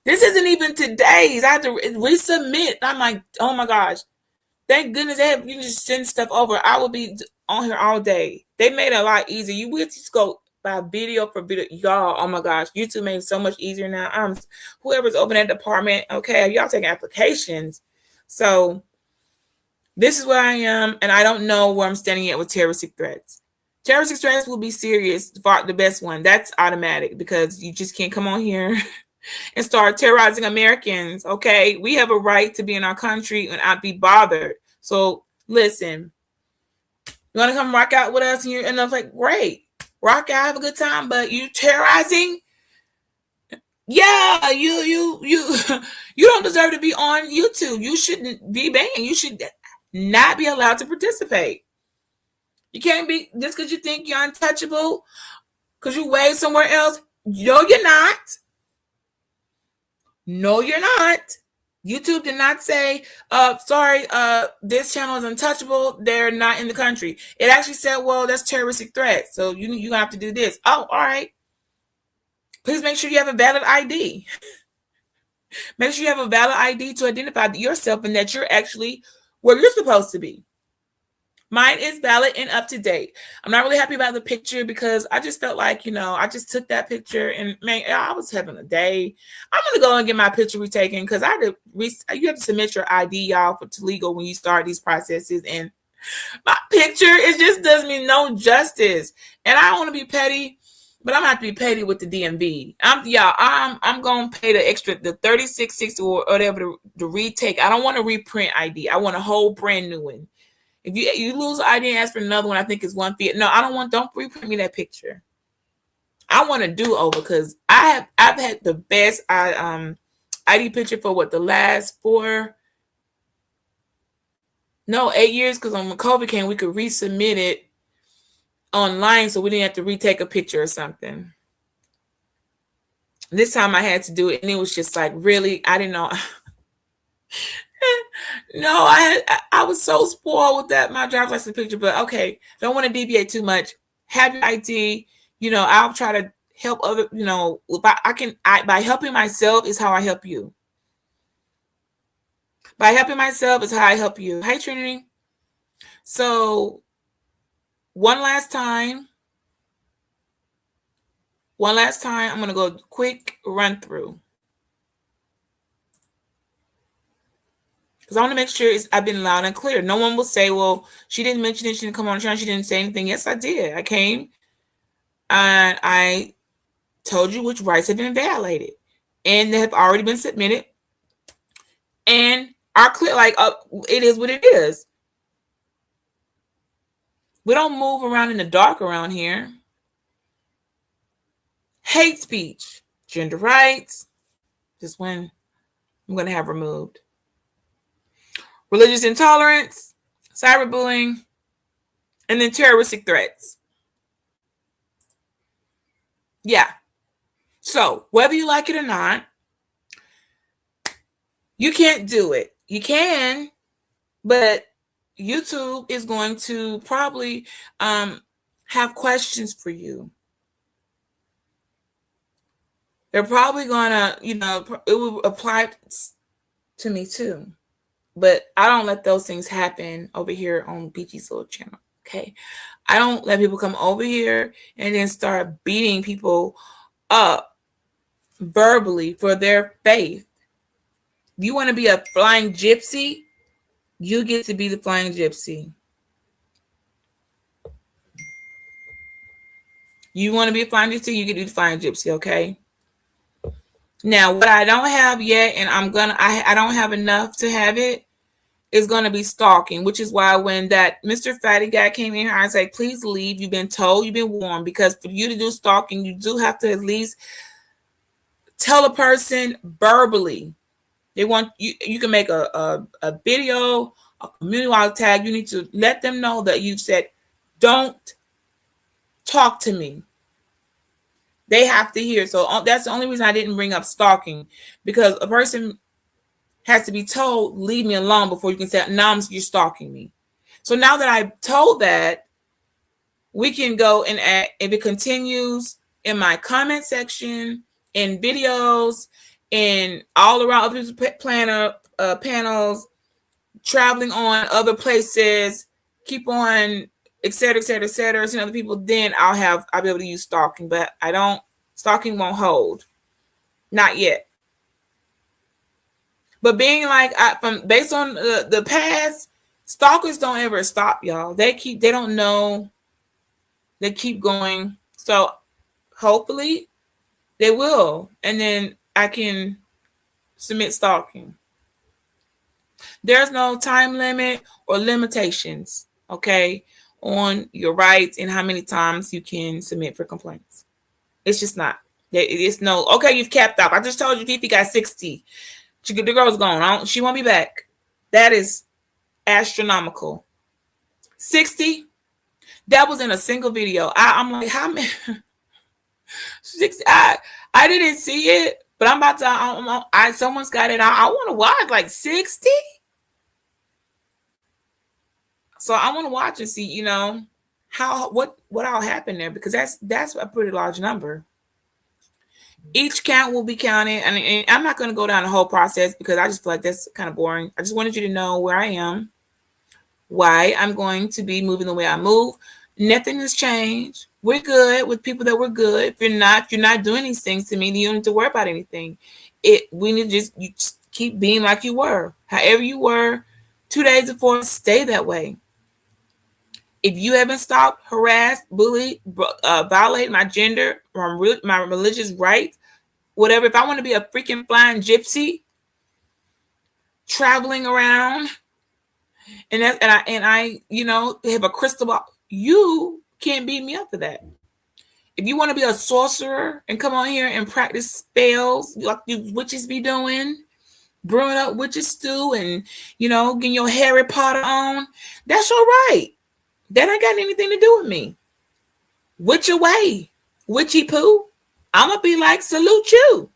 This isn't even today's. I have to resubmit. I'm like, oh my gosh. Thank goodness you can just send stuff over. I will be on here all day. They made it a lot easier. You would just go by video for video. Y'all, oh my gosh. YouTube made it so much easier now. Whoever's opening that department, okay, y'all taking applications. So this is where I am, and I don't know where I'm standing at with terroristic threats. Terroristic threats will be serious. The best one. That's automatic because you just can't come on here and start terrorizing Americans. Okay, we have a right to be in our country and not be bothered. So listen, you want to come rock out with us, and I was like, great, rock out, have a good time. But you terrorizing? Yeah, you you don't deserve to be on YouTube. You shouldn't be banned. You should not be allowed to participate. You can't be just because you think you're untouchable because you wave somewhere else. No, you're not. No, you're not. YouTube did not say, sorry, this channel is untouchable. They're not in the country. It actually said, well, that's terroristic threat. So you're going to have to do this. Oh, all right. Please make sure you have a valid ID. Make sure you have a valid ID to identify yourself and that you're actually where you're supposed to be. Mine is valid and up to date. I'm not really happy about the picture because I just felt like, I just took that picture and man, I was having a day. I'm gonna go and get my picture retaken because I had to. You have to submit your ID, y'all, to legal when you start these processes, and my picture it just does me no justice. And I don't want to be petty, but I'm gonna have to be petty with the DMV. I'm gonna pay the extra, the 36.60 or whatever to retake. I don't want to reprint ID. I want a whole brand new one. If you lose an ID and ask for another one, I think it's 1 fee. No, I don't want. Don't reprint me that picture. I want to do over because I've had the best ID picture for what the last 8 years because when COVID came we could resubmit it online so we didn't have to retake a picture or something. This time I had to do it and it was just like really I didn't know. No, I was so spoiled with that my driver's license picture, but okay, don't want to deviate too much. Have your ID. I'll try to help other. If I can, by helping myself is how I help you. By helping myself is how I help you. Hey Trinity. So one last time, I'm gonna go quick run through. Because I want to make sure I've been loud and clear. No one will say, well, she didn't mention it, she didn't come on the channel, she didn't say anything. Yes, I did. I came and I told you which rights have been violated and they have already been submitted and are clear. Like, it is what it is. We don't move around in the dark around here. Hate speech, gender rights, this one I'm going to have removed. Religious intolerance, cyberbullying, and then terroristic threats. Yeah. So whether you like it or not, you can't do it. You can, but YouTube is going to probably have questions for you. They're probably going to, it will apply to me too. But I don't let those things happen over here on BG's little channel. Okay. I don't let people come over here and then start beating people up verbally for their faith. If you want to be a flying gypsy, you get to be the flying gypsy. You want to be a flying gypsy, you get to be the flying gypsy, okay? Now, what I don't have yet, and I don't have enough to have it, is going to be stalking, which is why when that Mr. Fatty guy came in here, I said, please leave. You've been told, you've been warned, because for you to do stalking, you do have to at least tell a person verbally. They want you can make a video, a community wide tag. You need to let them know that you've said, don't talk to me. They have to hear. So that's the only reason I didn't bring up stalking, because a person has to be told, leave me alone, before you can say, now you're stalking me. So now that I've told that, we can go and add, if it continues in my comment section, in videos, and all around other people's panels, traveling on other places, keep on, etc., etc., etc., and other people, then I'll be able to use stalking. But stalking won't hold. Not yet. But being like, based on the past, stalkers don't ever stop, y'all. They don't know. They keep going. So hopefully they will. And then I can submit stalking. There's no time limit or limitations, okay, on your rights and how many times you can submit for complaints. It's just not. It's no, okay, you've capped up. I just told you Fifi got 60. The girl's gone. She won't be back. That is astronomical. 60? That was in a single video. I'm like, how many? 60. I didn't see it, but I'm about to. Someone's got it. I want to watch like 60. So I want to watch and see, what all happened there, because that's a pretty large number. Each count will be counted, and I'm not going to go down the whole process because I just feel like that's kind of boring. I just wanted you to know where I am. why I'm going to be moving the way I move. Nothing has changed. We're good with people that we're good. If you're not doing these things to me, then you don't need to worry about anything. We need to just keep being like you were. However you were 2 days before, stay that way. If you haven't stopped, harassed, bullied, violate my gender, my religious rights, whatever. If I want to be a freaking flying gypsy, traveling around, and I have a crystal ball, you can't beat me up for that. If you want to be a sorcerer and come on here and practice spells like you witches be doing, brewing up witches stew and getting your Harry Potter on, that's your right. That ain't got anything to do with me. Which away, witchy poo. I'ma be like, salute you.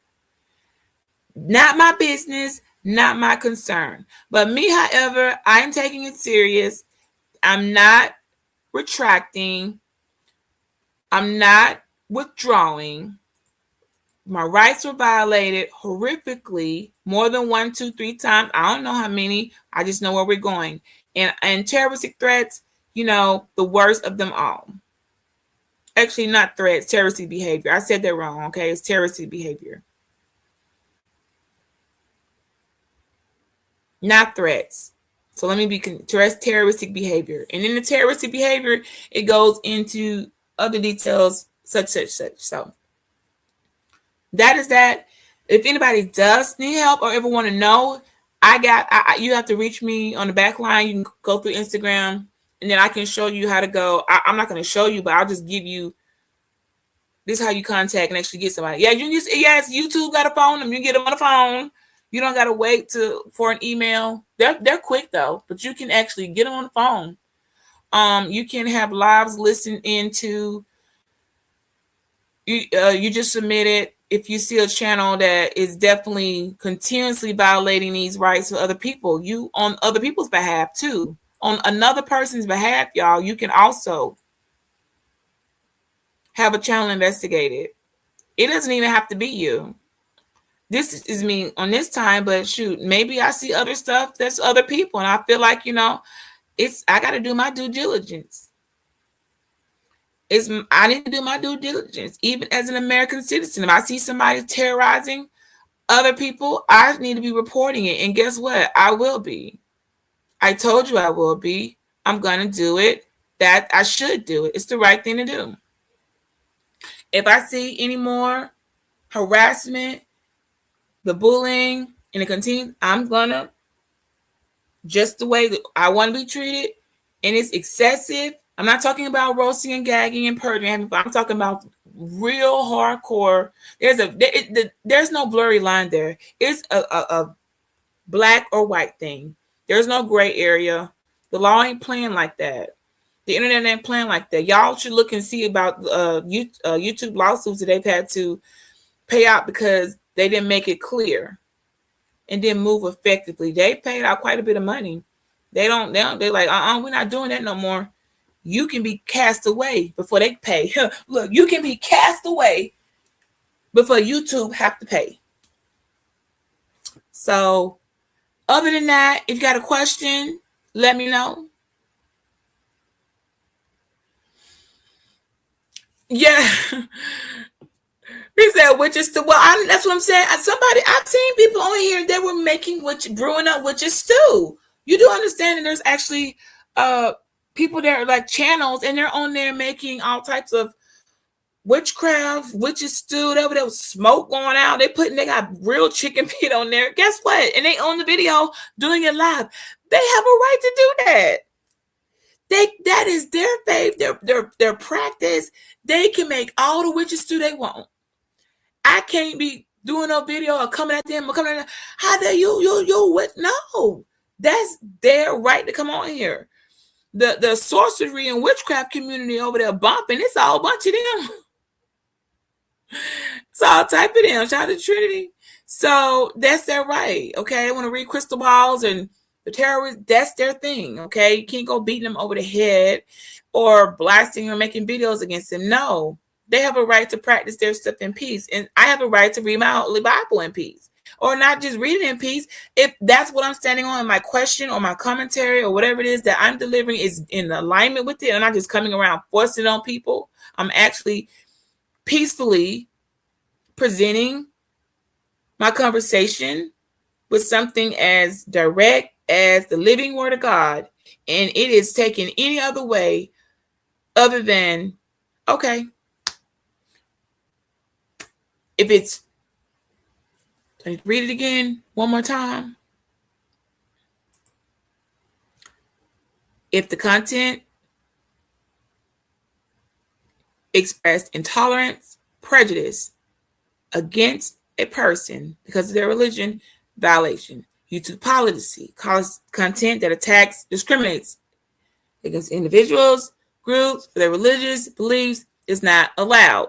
Not my business, not my concern. But me, however, I'm taking it serious. I'm not retracting. I'm not withdrawing. My rights were violated horrifically more than one, two, three times. I don't know how many. I just know where we're going. And terroristic threats, the worst of them all. Actually, not threats, terroristic behavior. I said that wrong, okay? It's terroristic behavior. Not threats. So let me be terroristic behavior. And in the terroristic behavior, it goes into other details, such. So that is that. If anybody does need help or ever want to know, you have to reach me on the back line. You can go through Instagram, and then I can show you how to go. I'm not going to show you, but I'll just give you this is how you contact and actually get somebody. Yeah, yes, YouTube got a phone, and you can get them on the phone. You don't gotta wait for an email. They're quick though, but you can actually get them on the phone. You can have lives listen into. You just submit it. If you see a channel that is definitely continuously violating these rights for other people, you on other people's behalf too. On another person's behalf, y'all, you can also have a channel investigated. It doesn't even have to be you. This is me on this time, but shoot, maybe I see other stuff that's other people, and I feel like I got to do my due diligence. I need to do my due diligence, even as an American citizen. If I see somebody terrorizing other people, I need to be reporting it, and guess what? I will be. I told you I will be. I'm gonna do it. That I should do it. It's the right thing to do. If I see any more harassment, the bullying, and the continue, I'm gonna just the way that I want to be treated, and it's excessive. I'm not talking about roasting and gagging and purging. I'm talking about real hardcore. There's no blurry line there. It's a black or white thing. There's no gray area. The law ain't playing like that. The internet ain't playing like that. Y'all should look and see about YouTube lawsuits that they've had to pay out because they didn't make it clear and didn't move effectively. They paid out quite a bit of money. They're like, we're not doing that no more. You can be cast away before they pay. Look, you can be cast away before YouTube have to pay. So, other than that, if you got a question, let me know. Yeah. He said witches stew. Well, that's what I'm saying. I've seen people on here that were brewing up witches stew. You do understand that there's actually people that are like channels, and they're on there making all types of witchcraft, witches stew. There was smoke going out. They got real chicken feet on there. Guess what? And they on the video doing it live. They have a right to do that. That is their faith, their practice. They can make all the witches stew they want. I can't be doing a video or coming at them. How dare you what? No, that's their right to come on here. The sorcery and witchcraft community over there bumping. It's all a bunch of them. It's all type of them. Shout out to Trinity. So that's their right. Okay, they want to read crystal balls and the terrorists. That's their thing. Okay, you can't go beating them over the head or blasting or making videos against them. No. They have a right to practice their stuff in peace. And I have a right to read my Holy Bible in peace. or not just read it in peace. If that's what I'm standing on, my question or my commentary or whatever it is that I'm delivering is in alignment with it, and I'm not just coming around forcing it on people. I'm actually peacefully presenting my conversation with something as direct as the living word of God, and it is taken any other way other than, okay, if it's, read it again one more time. If the content expressed intolerance, prejudice against a person because of their religion, violation. YouTube policy, cause content that attacks, discriminates against individuals, groups, for their religious beliefs is not allowed,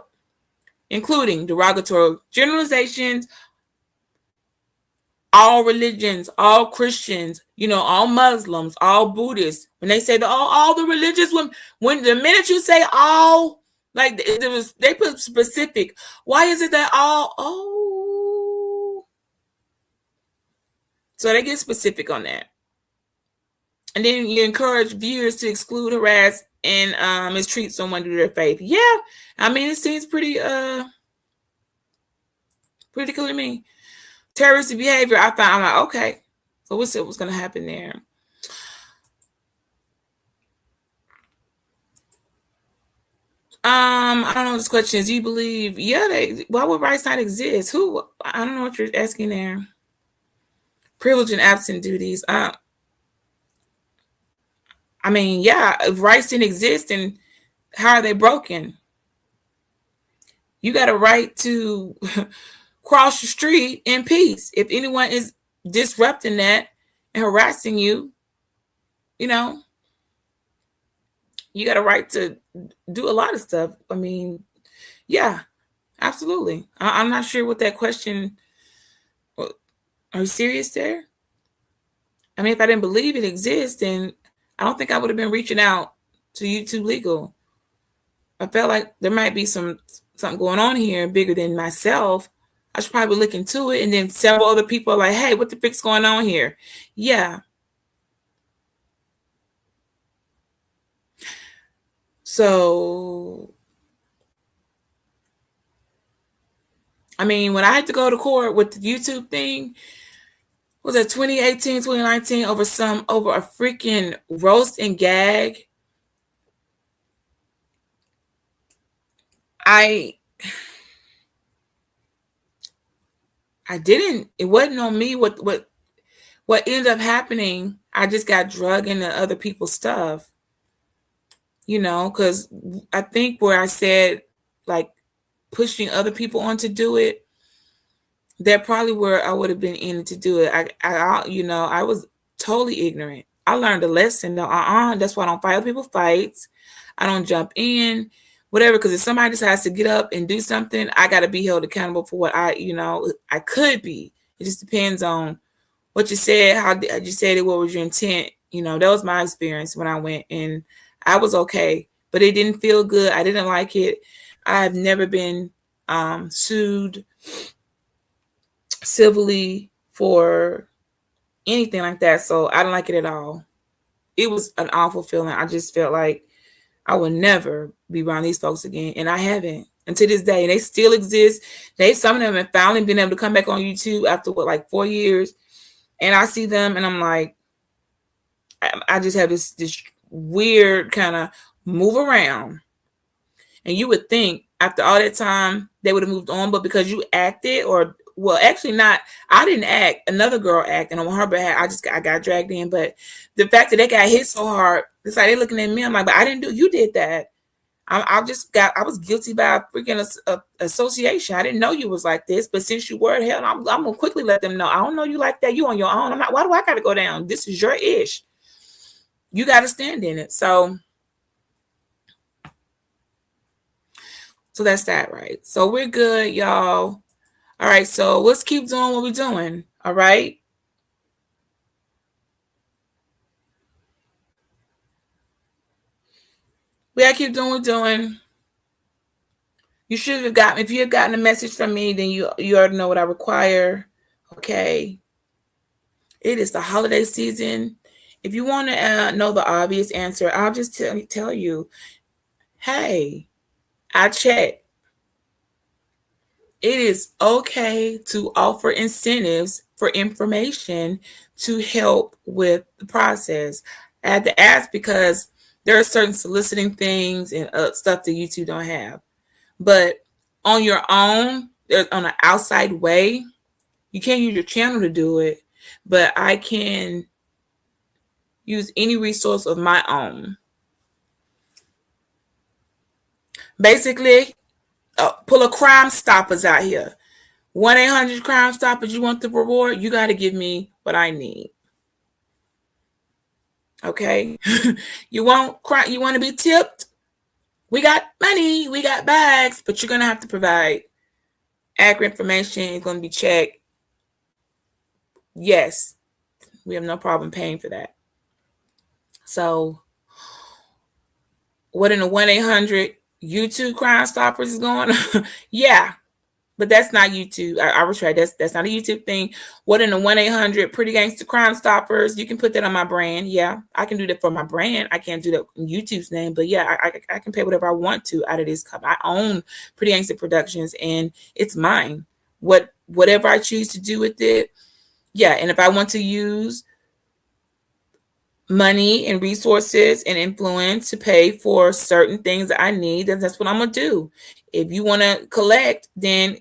including derogatory generalizations, all religions, all Christians, all Muslims, all Buddhists. When they say all the religious, when the minute you say all, like they put specific. Why is it that all? Oh, so they get specific on that, and then you encourage viewers to exclude, harass, and mistreat someone due to their faith. Yeah, I mean it seems pretty clear to me. Terroristic behavior. I'm like, okay, so what's going to happen there? I don't know what this question is. Do you believe? Yeah, why would rights not exist? Who? I don't know what you're asking there. Privilege and absent duties. I mean, yeah, if rights didn't exist, then how are they broken? You got a right to cross the street in peace. If anyone is disrupting that and harassing you, you know, you got a right to do a lot of stuff. I mean, yeah, absolutely. I'm not sure what that question. Are you serious there? I mean, if I didn't believe it exists, then I don't think I would have been reaching out to YouTube Legal. I felt like there might be something going on here bigger than myself. I should probably look into it. And then several other people are like, hey, what the frick's going on here? Yeah. So, I mean, when I had to go to court with the YouTube thing, was it 2018, 2019 over a freaking roast and gag? I didn't. It wasn't on me. What ended up happening? I just got drug into other people's stuff. Because I think where I said like pushing other people on to do it, that probably where I would have been in to do it. I was totally ignorant. I learned a lesson. No, that's why I don't fight other people's fights. I don't jump in, whatever. Because if somebody decides to get up and do something, I got to be held accountable for what I could be. It just depends on what you said, how you said it, what was your intent. That was my experience when I went, and I was okay, but it didn't feel good. I didn't like it. I've never been sued civilly for anything like that, so I didn't like it at all. It was an awful feeling. I just felt like I would never be around these folks again, and I haven't. And to this day, they still exist. Some of them have finally been able to come back on YouTube after like 4 years, and I see them, and I'm like, I just have this weird kind of move around. And you would think after all that time they would have moved on, but because you acted, or well, actually not. I didn't act. Another girl acted, and on her behalf, I got dragged in. But the fact that they got hit so hard, it's like they're looking at me. I'm like, but I didn't do. You did that. I was guilty by a freaking association. I didn't know you was like this, but since you were, hell, I'm gonna quickly let them know. I don't know you like that. You on your own. I'm not. Why do I got to go down? This is your ish. You got to stand in it. So that's that, right? So we're good, y'all. All right, so let's keep doing what we're doing. All right. We gotta keep doing what we're doing. You should have gotten, if you had gotten a message from me, then you already know what I require. Okay, it is the holiday season. If you want to know the obvious answer, I'll just tell you, hey, I checked. It is okay to offer incentives for information to help with the process. I had to ask because there are certain soliciting things and stuff that YouTube don't have. But on your own, there's on an outside way, you can't use your channel to do it, but I can use any resource of my own. Basically, pull a Crime Stoppers out here. 1-800 Crime Stoppers, you want the reward? You got to give me what I need. Okay? You want to be tipped? We got money, we got bags, but you're going to have to provide accurate information. It's going to be checked. Yes, we have no problem paying for that. So, what in the 1-800 YouTube Crime Stoppers is going on? Yeah, but that's not YouTube. I retract. That's not a YouTube thing. What in the 1-800 Pretty Gangster Crime Stoppers? You can put that on my brand. Yeah, I can do that for my brand. I can't do that in YouTube's name, but yeah, I can pay whatever I want to out of this cup. I own Pretty Gangster Productions, and it's mine. Whatever I choose to do with it, yeah. And if I want to use money and resources and influence to pay for certain things that I need, then that's what I'm gonna do. If you want to collect, then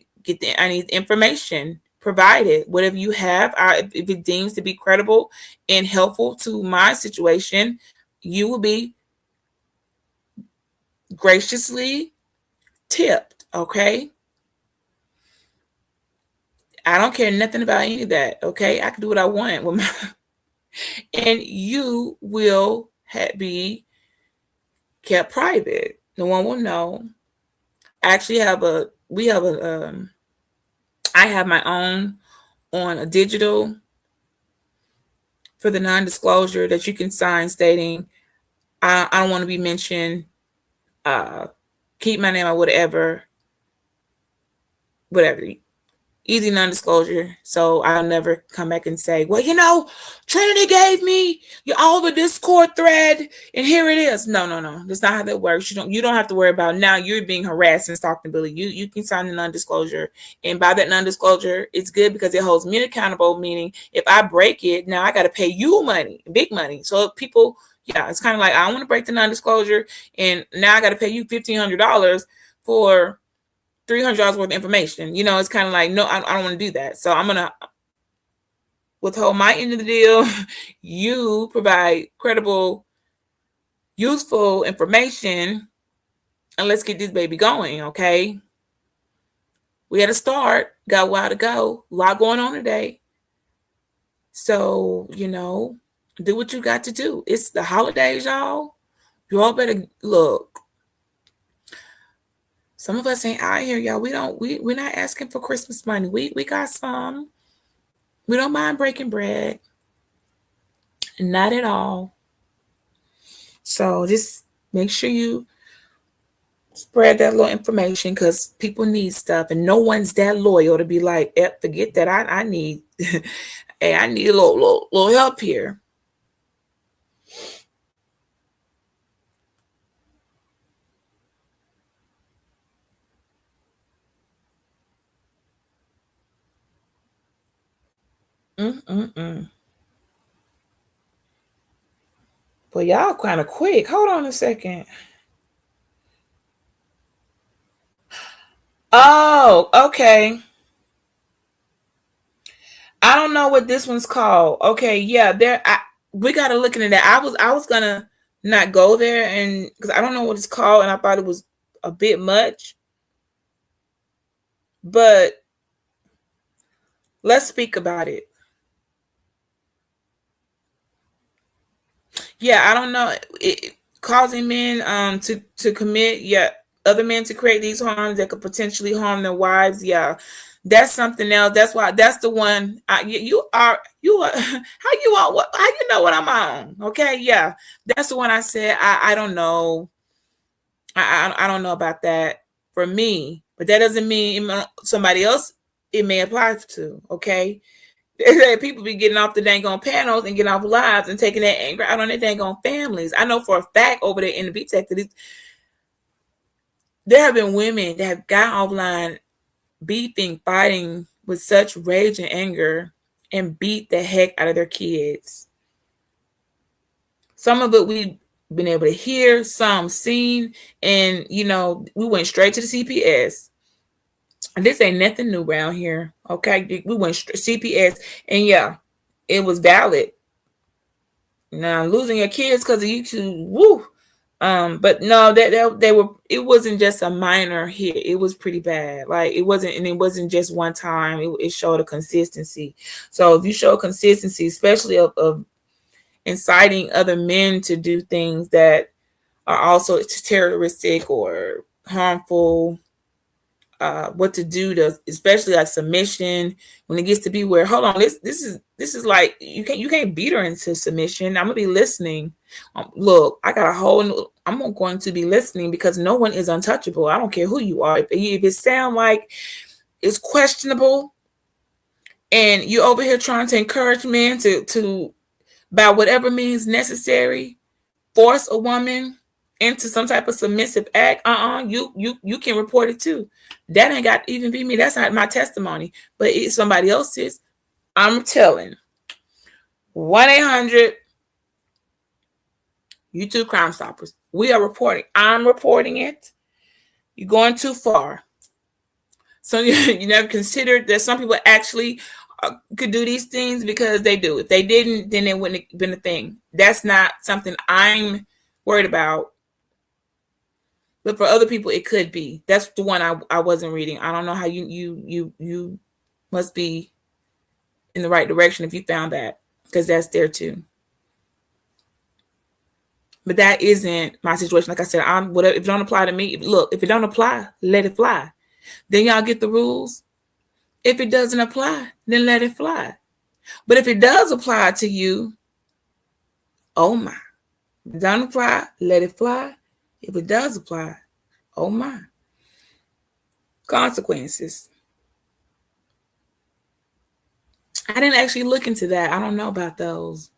I need information provided. Whatever you have, if it deems to be credible and helpful to my situation, you will be graciously tipped. Okay, I don't care nothing about any of that. Okay, I can do what I want with my, and you will be kept private. No one will know. I actually have a we have a I have my own on a digital for the non-disclosure that you can sign stating I don't want to be mentioned, uh keep my name or whatever, easy non-disclosure, so I'll never come back and say, well, Trinity gave me all the Discord thread and here it is. No, no, no, that's not how that works. You don't have to worry about now you're being harassed and stalked and bullied. You can sign the non-disclosure, and by that non-disclosure, it's good because it holds me accountable, meaning if I break it, now I got to pay you money, big money. So people, yeah, it's kind of like I want to break the non-disclosure and now I got to pay you $1,500 for $300 worth of information. It's kind of like, no, I don't want to do that. So I'm going to withhold my end of the deal. You provide credible, useful information, and let's get this baby going, okay? We had a start, got a while to go, a lot going on today. So, do what you got to do. It's the holidays, y'all. You all better look. Some of us ain't out here, y'all. We're not asking for Christmas money. We got some. We don't mind breaking bread. Not at all. So just make sure you spread that little information because people need stuff and no one's that loyal to be like, forget that. I need hey, I need a little help here. Mm-mm-mm. But y'all kind of quick. Hold on a second. Oh, okay. I don't know what this one's called. Okay, yeah, we gotta look into that. I was gonna not go there and because I don't know what it's called and I thought it was a bit much. But let's speak about it. Yeah, I don't know. Causing men to commit, yeah, other men to create these harms that could potentially harm their wives. Yeah, that's something else. That's why that's the one. You are how you are what how you know what I'm on. Okay, yeah, that's the one I said. I don't know. I don't know about that for me, but that doesn't mean somebody else it may apply to. Okay, People be getting off the dang on panels and getting off lives and taking that anger out on their dang on families. I know for a fact over there in the B Tech that there have been women that have gotten offline beefing, fighting with such rage and anger and beat the heck out of their kids. Some of it we've been able to hear, some seen, and we went straight to the CPS. And this ain't nothing new around here. Okay, we went CPS, and yeah, it was valid. Now losing your kids because of YouTube, woo. But no, that they were. It wasn't just a minor hit. It was pretty bad. Like it wasn't, and it wasn't just one time. It showed a consistency. So if you show consistency, especially of inciting other men to do things that are also terroristic or harmful, what to do to, especially like submission, when it gets to be where, hold on, this is like you can't beat her into submission. I'm gonna be listening. Look, I got a whole. I'm going to be listening because no one is untouchable. I don't care who you are. If it sound like it's questionable, and you're over here trying to encourage men to by whatever means necessary force a woman into some type of submissive act, you can report it too. That ain't got to even be me. That's not my testimony, but it's somebody else's. I'm telling 1-800 YouTube Crime Stoppers. We are reporting. I'm reporting it. You're going too far. So you never considered that some people actually could do these things because they do. If they didn't, then it wouldn't have been a thing. That's not something I'm worried about. But for other people, it could be. That's the one I wasn't reading. I don't know how you must be in the right direction if you found that, because that's there too. But that isn't my situation. Like I said, I'm whatever. If it don't apply to me, look. If it don't apply, let it fly. Then y'all get the rules. If it doesn't apply, then let it fly. But if it does apply to you, oh my. If it doesn't apply, let it fly. If it does apply, oh my. Consequences. I didn't actually look into that. I don't know about those.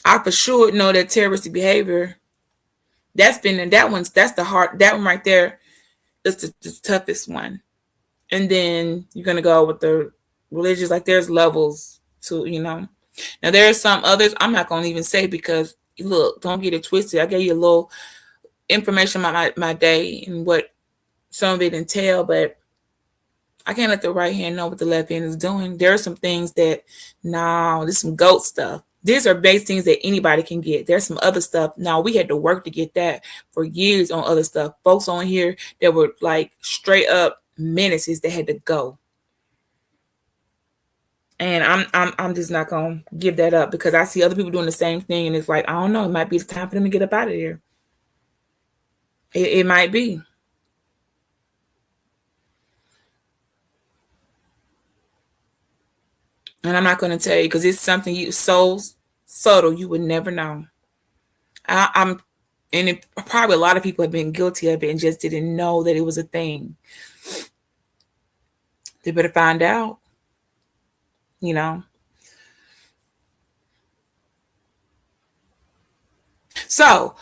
I for sure know that terroristic behavior. That's the hard. That one right there is the toughest one. And then you're gonna go with the religious. Like there's levels to. Now there are some others I'm not gonna even say because look, don't get it twisted. I gave you a little information about my day and what some of it entail, but I can't let the right hand know what the left hand is doing. There are some things that, no, this is some goat stuff. These are base things that anybody can get. There's some other stuff. Now we had to work to get that for years on other stuff. Folks on here that were like straight up menaces that had to go. And I'm just not gonna give that up because I see other people doing the same thing, and it's like I don't know. It might be the time for them to get up out of here. It might be. And I'm not going to tell you because it's something you so subtle you would never know. I'm, and probably a lot of people have been guilty of it and just didn't know that it was a thing. They better find out, you know. So,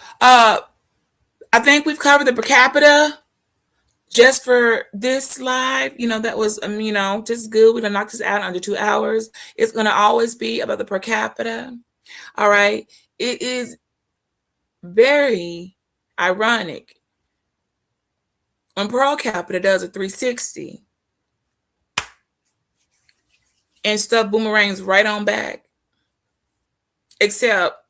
I think we've covered the per capita just for this live. That was, just good. We're going to knock this out in under 2 hours. It's going to always be about the per capita. All right. It is very ironic when per capita does a 360 and stuff boomerangs right on back, except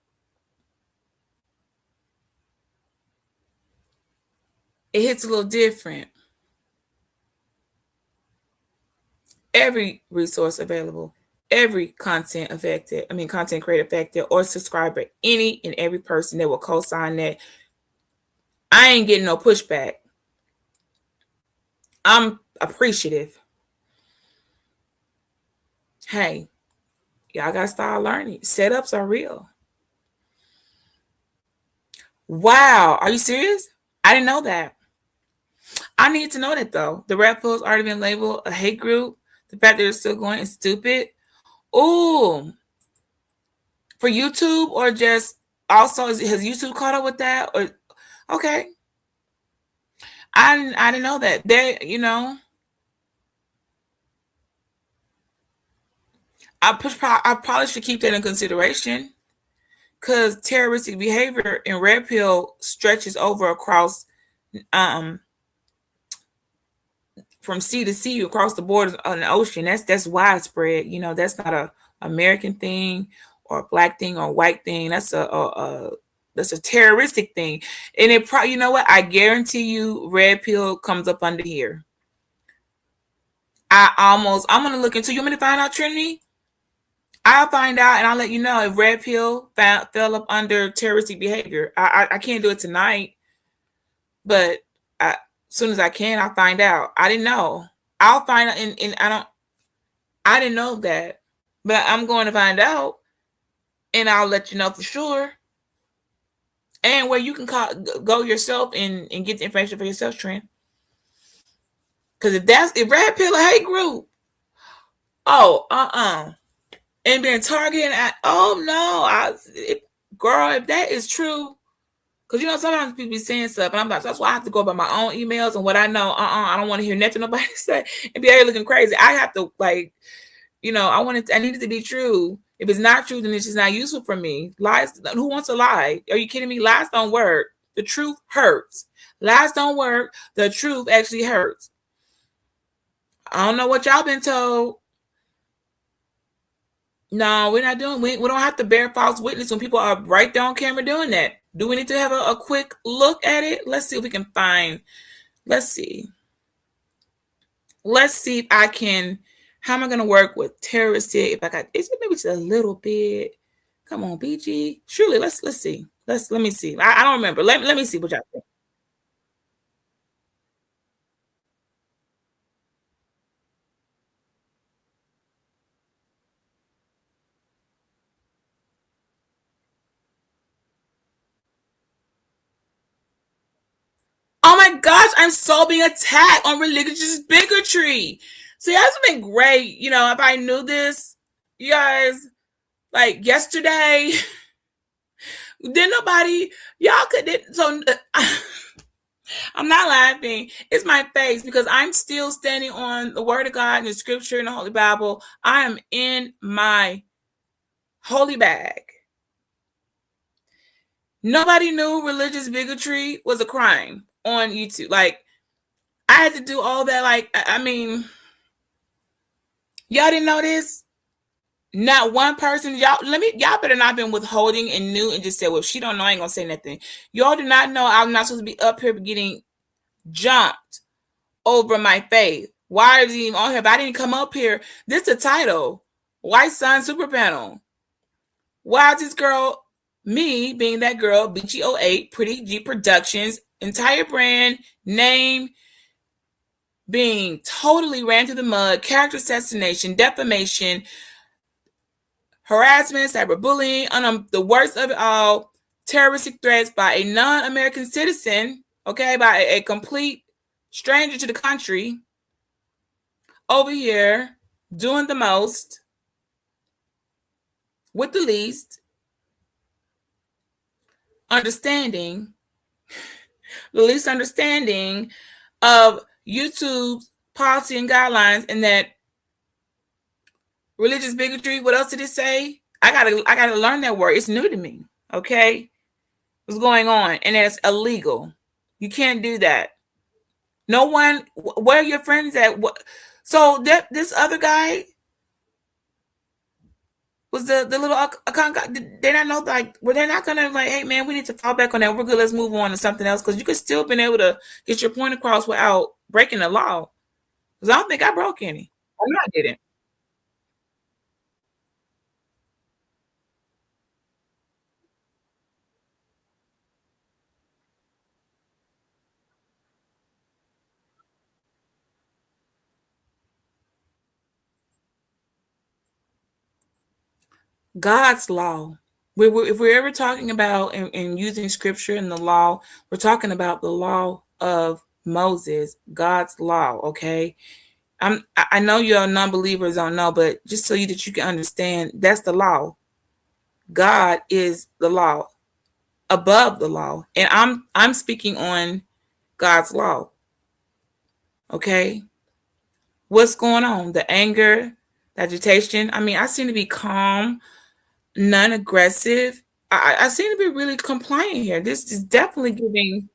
it hits a little different. Every resource available, every content creator affected or subscriber, any and every person that will co-sign that, I ain't getting no pushback. I'm appreciative. Hey, y'all gotta start learning. Setups are real. Wow, are you serious? I didn't know that. I need to know that though. The rap post already been labeled a hate group. The fact that they're still going is stupid. Oh, for YouTube or just also has YouTube caught up with that? Or okay, I didn't know that. They, I probably should keep that in consideration because terroristic behavior in Red Pill stretches over across um from sea to sea across the borders on the ocean. That's widespread. That's not a American thing or a black thing or a white thing. That's a terroristic thing. And it probably, you know what? I guarantee you, red pill comes up under here. I'm gonna look into. You want me to find out, Trinity? I'll find out and I'll let you know if red pill fell up under terroristic behavior. I can't do it tonight, but as soon as I can, I'll find out. I didn't know. I'll find out, and I didn't know that, but I'm going to find out, and I'll let you know for sure. And where you can go yourself and get the information for yourself, Trent. Because if Red Pill a hate group, oh and being targeted at, oh no, girl, if that is true, because sometimes people be saying stuff, and I'm like, that's why I have to go by my own emails and what I know. I don't want to hear nothing nobody say and be out here looking crazy. I have to I need it to be true. If it's not true, then it's just not useful for me. Lies, who wants to lie? Are you kidding me? Lies don't work. The truth hurts. Lies don't work. The truth actually hurts. I don't know what y'all been told. No, we're not doing. We don't have to bear false witness when people are right there on camera doing that. Do we need to have a quick look at it? Let's see if we can find. Let's see. Let's see if I can. How am I going to work with terroristic? If I got, is it maybe just a little bit? Come on, BG. Surely, let's see. Let me see. I don't remember. Let me see what y'all think. Oh my gosh, I'm so being attacked on religious bigotry. See, that's been great. If I knew this, you guys, like yesterday, didn't nobody, y'all couldn't. So I'm not laughing. It's my face because I'm still standing on the word of God and the scripture and the Holy Bible. I am in my holy bag. Nobody knew religious bigotry was a crime on YouTube. Like, I had to do all that. Like, I mean, y'all didn't know this? Not one person. Y'all better not been withholding and knew and just said, well, if she don't know, I ain't gonna say nothing. Y'all do not know I'm not supposed to be up here getting jumped over my faith. Why is he even on here? If I didn't come up here, this is the title. White Sun Super Panel. Why is this girl, me being that girl, BGO8, Pretty G Productions, entire brand, name, being totally ran through the mud, character assassination, defamation, harassment, cyberbullying, the worst of it all, terroristic threats by a non-American citizen, okay, by a complete stranger to the country, over here doing the most with the least, understanding, the least understanding of YouTube's policy and guidelines, and that religious bigotry. What else did it say? I gotta learn that word. It's new to me. Okay, what's going on? And it's illegal. You can't do that. No one. Where are your friends at? So this other guy was the little account guy. Did they not know? Like, were they not gonna like, hey man, we need to fall back on that. We're good. Let's move on to something else because you could still been able to get your point across without breaking the law. Because I don't think I broke any. I know I didn't. God's law. If we're ever talking about and using scripture and the law, we're talking about the law of Moses, God's law, okay? I know you're non-believers don't know, but just so you that you can understand, that's the law. God is the law, above the law, and I'm speaking on God's law. Okay, what's going on? The anger, the agitation. I mean, I seem to be calm, non-aggressive. I seem to be really compliant here. This is definitely giving.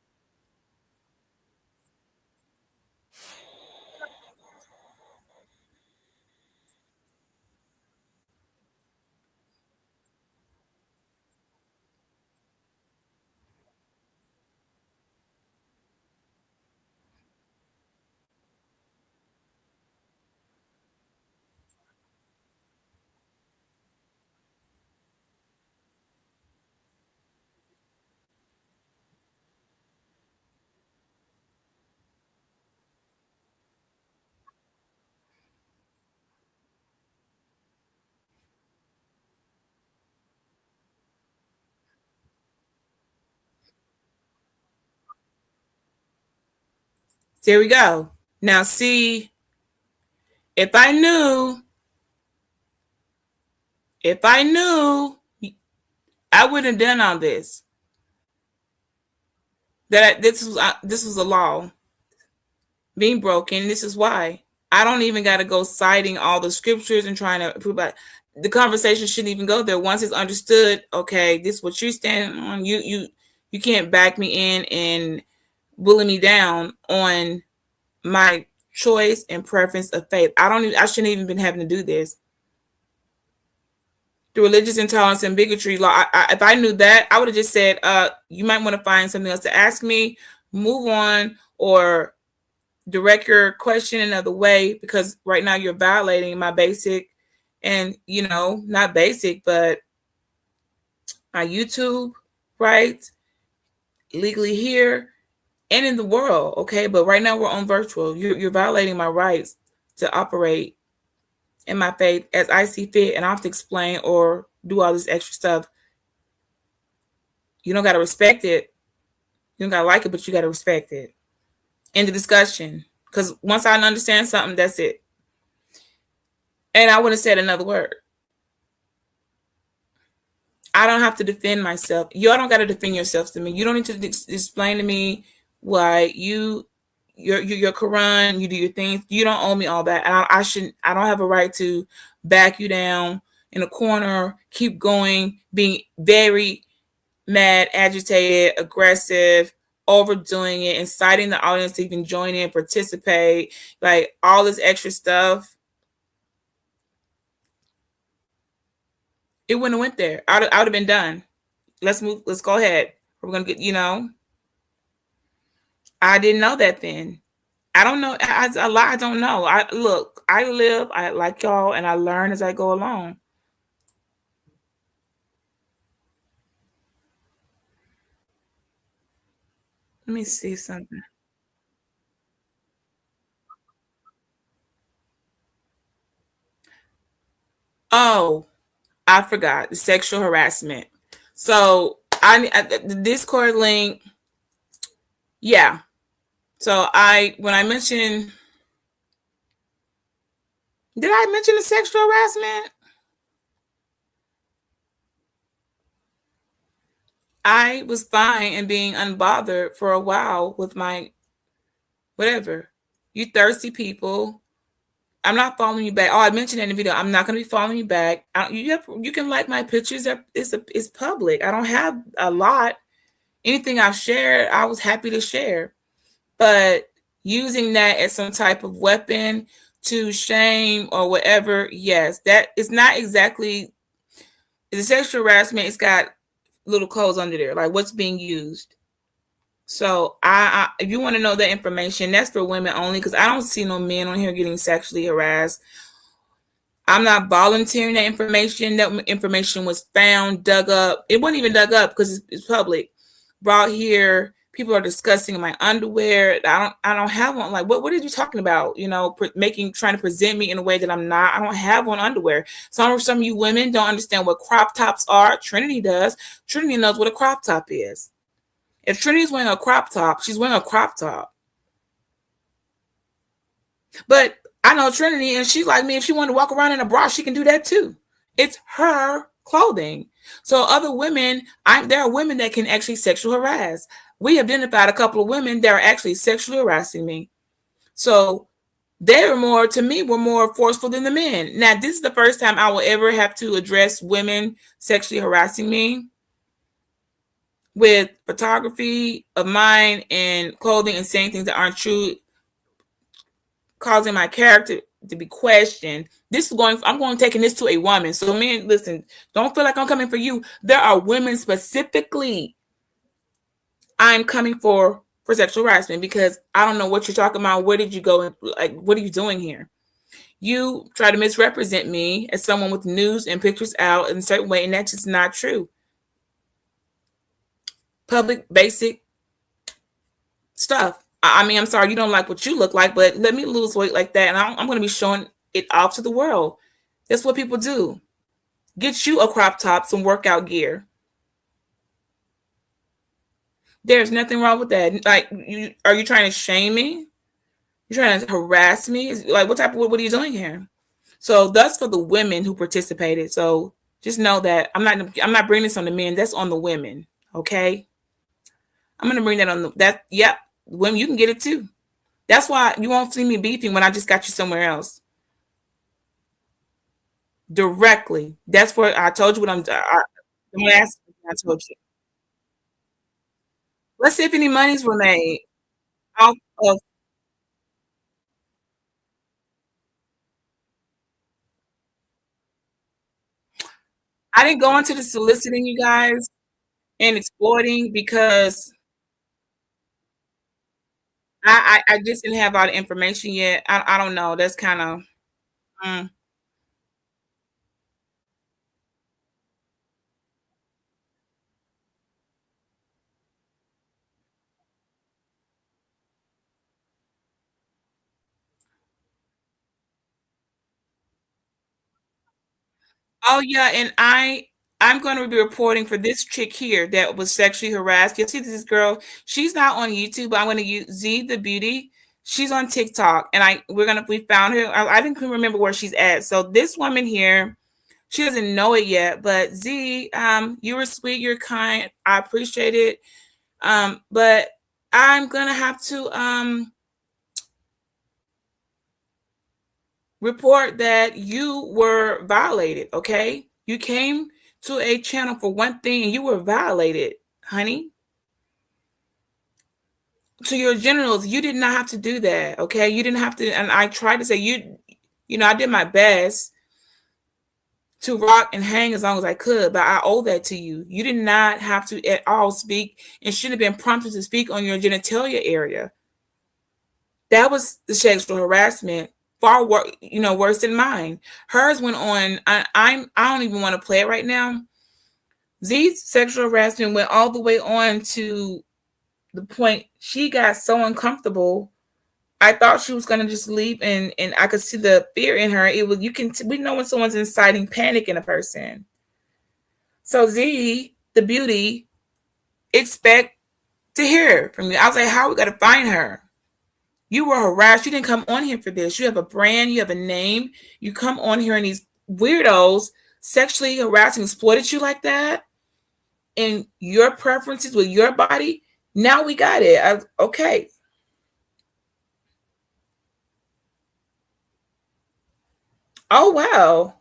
There we go. Now, see, if I knew, if I knew, I wouldn't have done all this. This was a law being broken. This is why I don't even got to go citing all the scriptures and trying to prove that the conversation shouldn't even go there. Once it's understood, okay, this is what you're standing on. You can't back me in and bully me down on my choice and preference of faith. I shouldn't even been having to do this. The religious intolerance and bigotry law. If I knew that, I would have just said, you might want to find something else to ask me, move on, or direct your question another way, because right now you're violating my basic, and not basic, but my YouTube rights, legally here and in the world. Okay, but right now we're on virtual. You're violating my rights to operate in my faith as I see fit, and I have to explain or do all this extra stuff. You don't got to respect it. You don't got to like it, but you got to respect it. In the discussion, because once I understand something, that's it. And I wouldn't have said another word. I don't have to defend myself. Y'all don't got to defend yourselves to me. You don't need to explain to me why your Quran, you do your things. You don't owe me all that. I shouldn't. I don't have a right to back you down in a corner. Keep going, being very mad, agitated, aggressive, overdoing it, inciting the audience to even join in, participate, like all this extra stuff. It wouldn't have went there. I would have been done. Let's move. Let's go ahead. We're gonna get. I didn't know that then. I don't know. A lot. I don't know. I look. I live. I like y'all, and I learn as I go along. Let me see something. Oh, I forgot the sexual harassment. So the Discord link. Yeah. So when I mentioned, did I mention the sexual harassment? I was fine and being unbothered for a while with my whatever. You thirsty people. I'm not following you back. Oh, I mentioned in the video. I'm not going to be following you back. You can like my pictures. It's public. I don't have a lot. Anything I've shared, I was happy to share. But using that as some type of weapon to shame or whatever, yes, that is not exactly the sexual harassment. It's got little codes under there, like what's being used. So if you want to know that information, that's for women only, because I don't see no men on here getting sexually harassed. I'm not volunteering that information. That information was found, dug up. It wasn't even dug up because it's public. Brought here. People are discussing my underwear. I don't have one. Like, what are you talking about? Trying to present me in a way that I'm not. I don't have on underwear. Some of you women don't understand what crop tops are. Trinity does. Trinity knows what a crop top is. If Trinity's wearing a crop top, she's wearing a crop top. But I know Trinity, and she's like me. If she wanted to walk around in a bra, she can do that too. It's her clothing. So other women, there are women that can actually sexual harass. We have identified a couple of women that are actually sexually harassing me. So they were more, to me, were more forceful than the men. Now, this is the first time I will ever have to address women sexually harassing me with photography of mine and clothing and saying things that aren't true, causing my character to be questioned. I'm going taking this to a woman. So men, listen, don't feel like I'm coming for you. There are women specifically I'm coming for sexual harassment because I don't know what you're talking about. Where did you go? And like, what are you doing here? You try to misrepresent me as someone with news and pictures out in a certain way, and that's just not true. Public basic stuff. I mean, I'm sorry, you don't like what you look like, but let me lose weight like that, and I'm going to be showing it off to the world. That's what people do. Get you a crop top, some workout gear. There's nothing wrong with that. Like, are you trying to shame me? You're trying to harass me? Like, what are you doing here? So that's for the women who participated. So just know that I'm not bringing this on the men. That's on the women. Okay. I'm gonna bring that on that. Yep, women, you can get it too. That's why you won't see me beefing when I just got you somewhere else directly. That's what I told you. The last thing I told you. Let's see if any monies were made off of. I didn't go into the soliciting, you guys, and exploiting because I just didn't have all the information yet. I don't know. That's kind of. Mm. Oh yeah, and I'm going to be reporting for this chick here that was sexually harassed. You'll see this girl. She's not on YouTube, but I'm going to use Z the Beauty. She's on TikTok, and we found her. I didn't remember where she's at. So this woman here, she doesn't know it yet, but Z, you were sweet, you're kind. I appreciate it. But I'm gonna have to report that you were violated, okay? You came to a channel for one thing and you were violated, honey. To your genitals, you did not have to do that, okay? You didn't have to, and I tried to say I did my best to rock and hang as long as I could, but I owe that to you. You did not have to at all speak and shouldn't have been prompted to speak on your genitalia area. That was the sexual harassment, far worse than mine. Hers went on. I don't even want to play it right now. Z's sexual harassment went all the way on to the point she got so uncomfortable. I thought she was gonna just leave, and I could see the fear in her. It was we know when someone's inciting panic in a person. So Z, the beauty, expect to hear from you. I was like, how we gotta find her? You were harassed. You didn't come on here for this. You have a brand, you have a name. You come on here and these weirdos sexually harassing, exploited you like that, and your preferences with your body. Now we got it. Okay. Oh wow.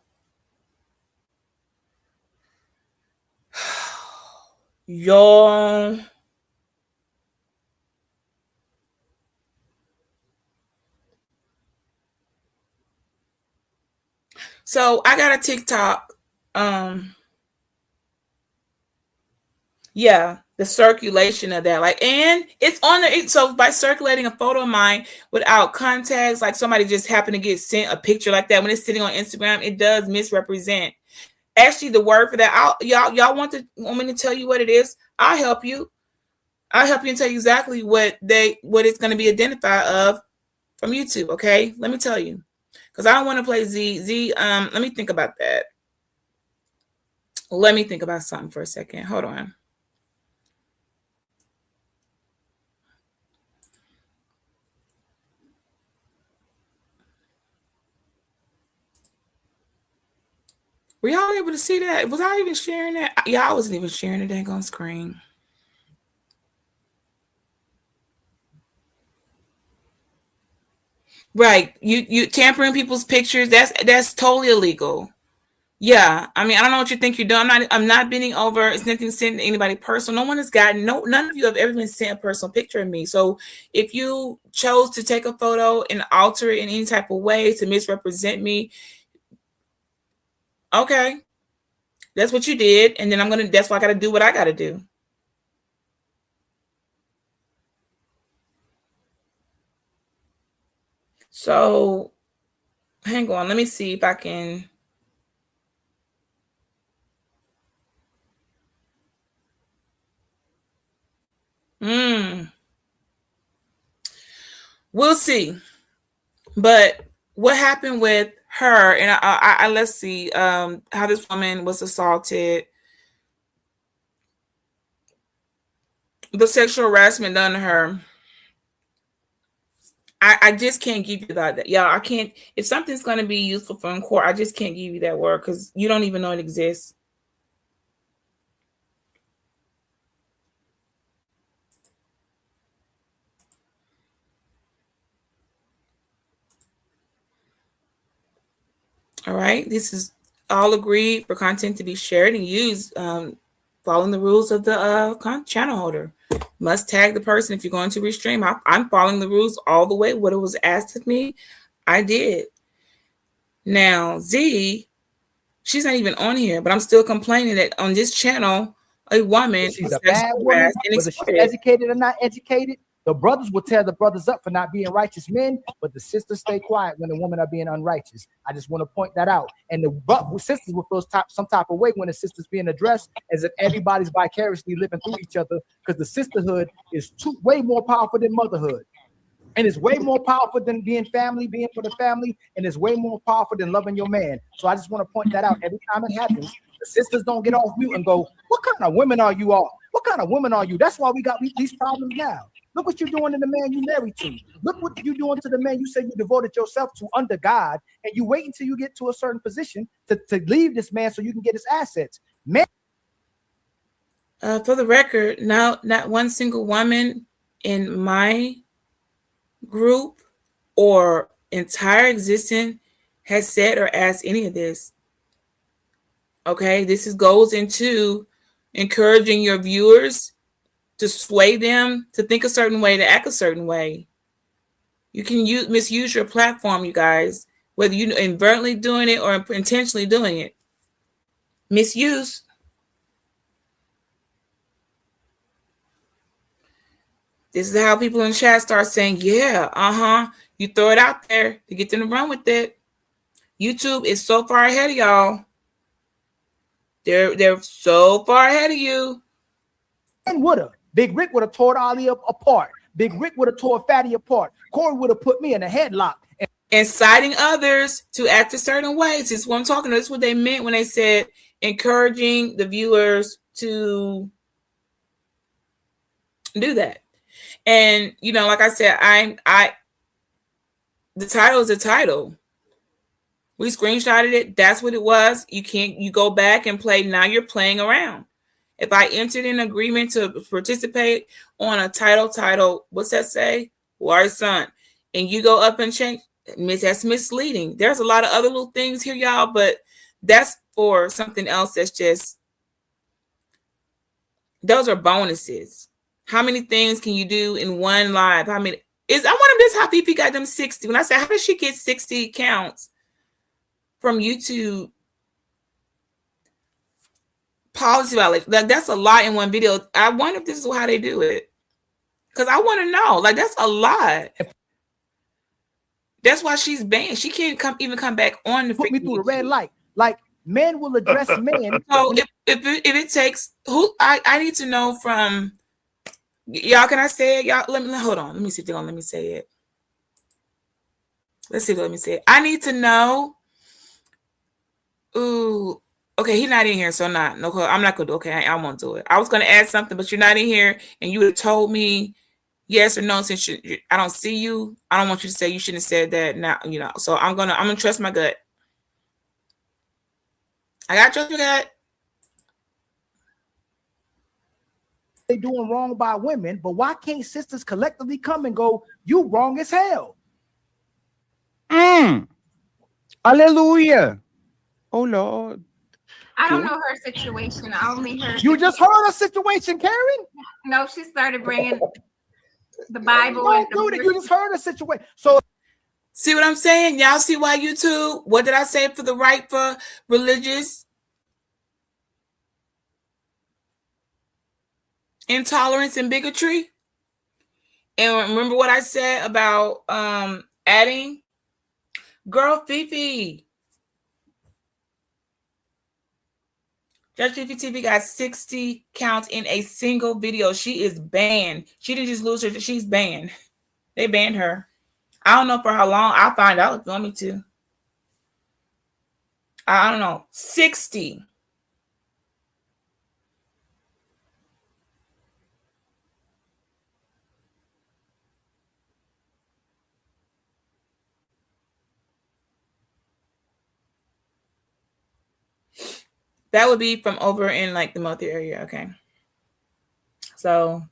Y'all. So I got a TikTok. Um, yeah, the circulation of that, like, and it's on the so by circulating a photo of mine without context, like somebody just happened to get sent a picture like that when it's sitting on Instagram, it does misrepresent. Actually, the word for that, y'all want me to tell you what it is? I'll help you. I'll help you and tell you exactly what it's going to be identified of from YouTube. Okay, let me tell you, because I don't want to play Z. Let me think about that. Let me think about something for a second. Hold on. Were y'all able to see that? Was I even sharing that? Yeah, I wasn't even sharing the dang on screen. Right. You tampering people's pictures, that's totally illegal. Yeah. I mean, I don't know what you think you're doing. I'm not bending over. It's nothing sent to anybody personal. No one has gotten no none of you have ever been sent a personal picture of me. So if you chose to take a photo and alter it in any type of way to misrepresent me, okay. That's what you did. And then that's why I gotta do what I gotta do. So hang on, let me see if I can. Mm, we'll see. But what happened with her? And let's see how this woman was assaulted, the sexual harassment done to her. I just can't give you that. Y'all, I can't. If something's going to be useful for in court, I just can't give you that word because you don't even know it exists. All right. This is all agreed for content to be shared and used, following the rules of the channel holder. Must tag the person if you're going to restream. I'm following the rules all the way. What it was asked of me, I did. Now, Z, she's not even on here, but I'm still complaining that on this channel, a woman she's was a bad sexually woman, harassed and whether she's exploited. educated or not educated. The brothers will tear the brothers up for not being righteous men, but the sisters stay quiet when the women are being unrighteous. I just want to point that out. And the sisters will feel some type of way when the sisters being addressed, as if everybody's vicariously living through each other, because the sisterhood is way more powerful than motherhood. And it's way more powerful than being family, being for the family, and it's way more powerful than loving your man. So I just want to point that out. Every time it happens, the sisters don't get off mute and go, "What kind of women are you all? What kind of women are you?" That's why we got these problems now. Look what you're doing to the man you married to. Look what you're doing to the man you said you devoted yourself to under God, and you wait until you get to a certain position to leave this man so you can get his assets. Man. For the record, now not one single woman in my group or entire existence has said or asked any of this. Okay, this goes into encouraging your viewers to sway them to think a certain way, to act a certain way. You can misuse your platform, you guys, whether you inadvertently doing it or intentionally doing it. Misuse. This is how people in chat start saying, yeah, you throw it out there to get them to run with it. YouTube is so far ahead of y'all. They're so far ahead of you. And Big Rick would have tore Ali apart. Big Rick would have tore Fatty apart. Corey would have put me in a headlock. Inciting others to act a certain way. This is what I'm talking about. This is what they meant when they said encouraging the viewers to do that. And like I said, the title is a title. We screenshotted it. That's what it was. You go back and play. Now you're playing around. If I entered an agreement to participate on a title, what's that say? Wise son. And you go up and change, that's misleading. There's a lot of other little things here, y'all, but that's for something else that's just, those are bonuses. How many things can you do in one live? I wonder if this how Fifi got them 60. When I said, how does she get 60 accounts from YouTube? Policy violation. That's a lot in one video. I wonder if this is how they do it. Because I want to know. That's a lot. That's why she's banned. She can't even come back on the put me through the red light. Like, men will address men. So if it takes I need to know from y'all. Can I say it? Y'all hold on. Let me see if they're gonna let me say it. Let's see if they let me say it. I need to know. Ooh. Okay, he's not in here, so I'm not gonna do. Okay, I won't do it. I was gonna add something, but you're not in here, and you would have told me yes or no. Since I don't see you, I don't want you to say you shouldn't have said that. Now So I'm gonna trust my gut. I got trust. We got. They doing wrong by women, but why can't sisters collectively come and go, you wrong as hell? Hallelujah. Oh Lord. I don't True. know her situation. I only heard. You just heard a situation, Karen? No, she started bringing the Bible and Don't do that. You just heard a situation. So See what I'm saying? Y'all see why YouTube? What did I say for the right for religious intolerance and bigotry? And remember what I said about adding girl Fifi. Judge Fifi TV got 60 counts in a single video. She is banned. She didn't just lose her. She's banned. They banned her. I don't know for how long. I'll find out if you want me to. I don't know. 60. That would be from over in like the Multi area. Okay. So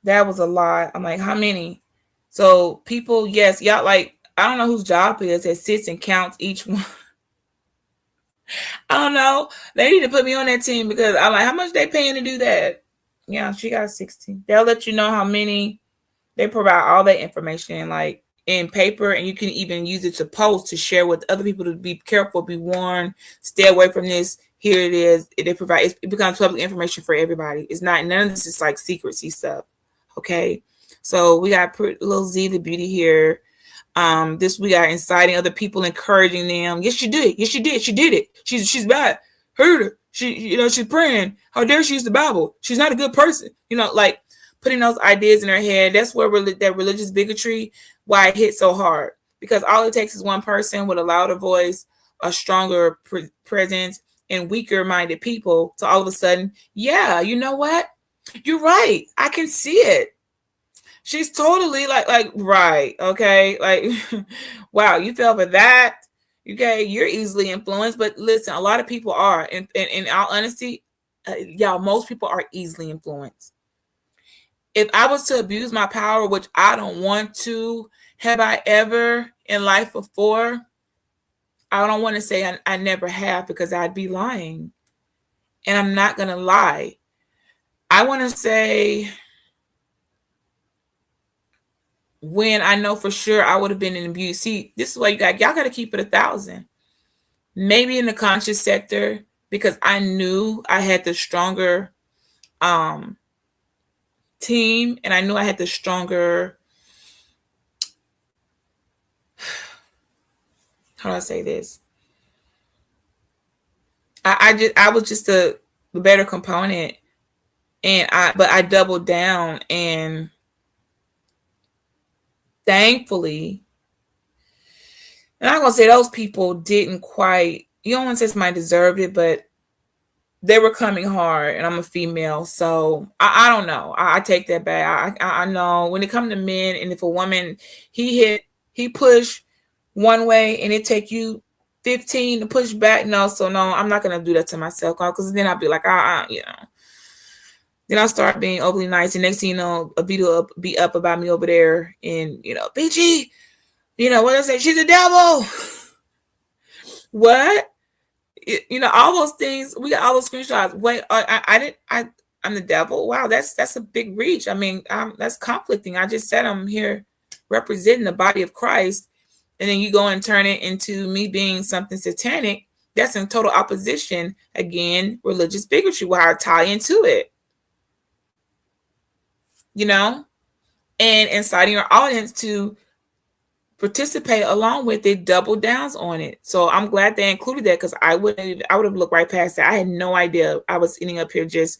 that was a lot. I'm like, how many? So people, yes, y'all like, I don't know whose job it is that sits and counts each one. I don't know. They need to put me on that team because I'm like, how much they paying to do that? Yeah, she got 60. They'll let you know how many. They provide all that information like in paper, and you can even use it to post to share with other people to be careful, be warned, stay away from this. Here it is. They provide it becomes public information for everybody. It's not none of this is like secrecy stuff. Okay. So we got little Z the beauty here. This we got inciting other people, encouraging them. Yes, she did. Yes, she did. She did it. She's bad. Heard her. She's praying. How dare she use the Bible? She's not a good person. Like putting those ideas in her head. That's where that religious bigotry, why it hits so hard. Because all it takes is one person with a louder voice, a stronger presence, and weaker minded people to all of a sudden, yeah, you know what? You're right. I can see it. She's totally like right, okay, like wow, you fell for that. Okay, you're easily influenced, but listen, a lot of people are, and in all honesty, y'all, most people are easily influenced. If I was to abuse my power, which I don't want to, have I ever in life before? I don't want to say I never have because I'd be lying, and I'm not gonna lie. I want to say when I know for sure I would have been in abuse. See, this is why y'all got to keep it 1,000. Maybe in the conscious sector because I knew I had the stronger team, and I knew I had the stronger. How do I say this? I was just a better component, but I doubled down, and thankfully, and I'm gonna say those people didn't quite. You don't want to say somebody deserved it, but they were coming hard, and I'm a female, so I don't know. I take that back. I know when it comes to men, and if a woman he push one way, and it take you 15 to push back. No, so no, I'm not gonna do that to myself because then I'll be like, Then I'll start being overly nice, and next thing you know, a video be up about me over there, and BG, what I say? She's a devil. What? All those things. We got all those screenshots. Wait, I'm the devil. Wow, that's a big reach. I mean, that's conflicting. I just said I'm here representing the body of Christ, and then you go and turn it into me being something satanic. That's in total opposition. Again, religious bigotry. Where I tie into it, and inciting your audience to participate along with it, double downs on it. So I'm glad they included that because I would have looked right past that. I had no idea I was ending up here just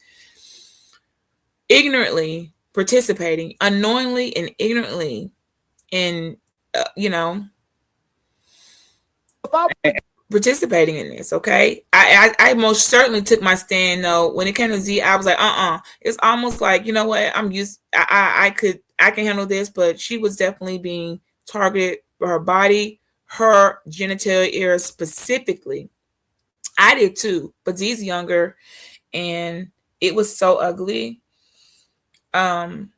ignorantly participating, unknowingly and ignorantly, in participating in this. Okay, I most certainly took my stand though. When it came to Z, I was like, It's almost like, you know what, I'm used. I can handle this, but she was definitely being targeted for her body, her genital area specifically. I did too, but Z's younger, and it was so ugly. Um,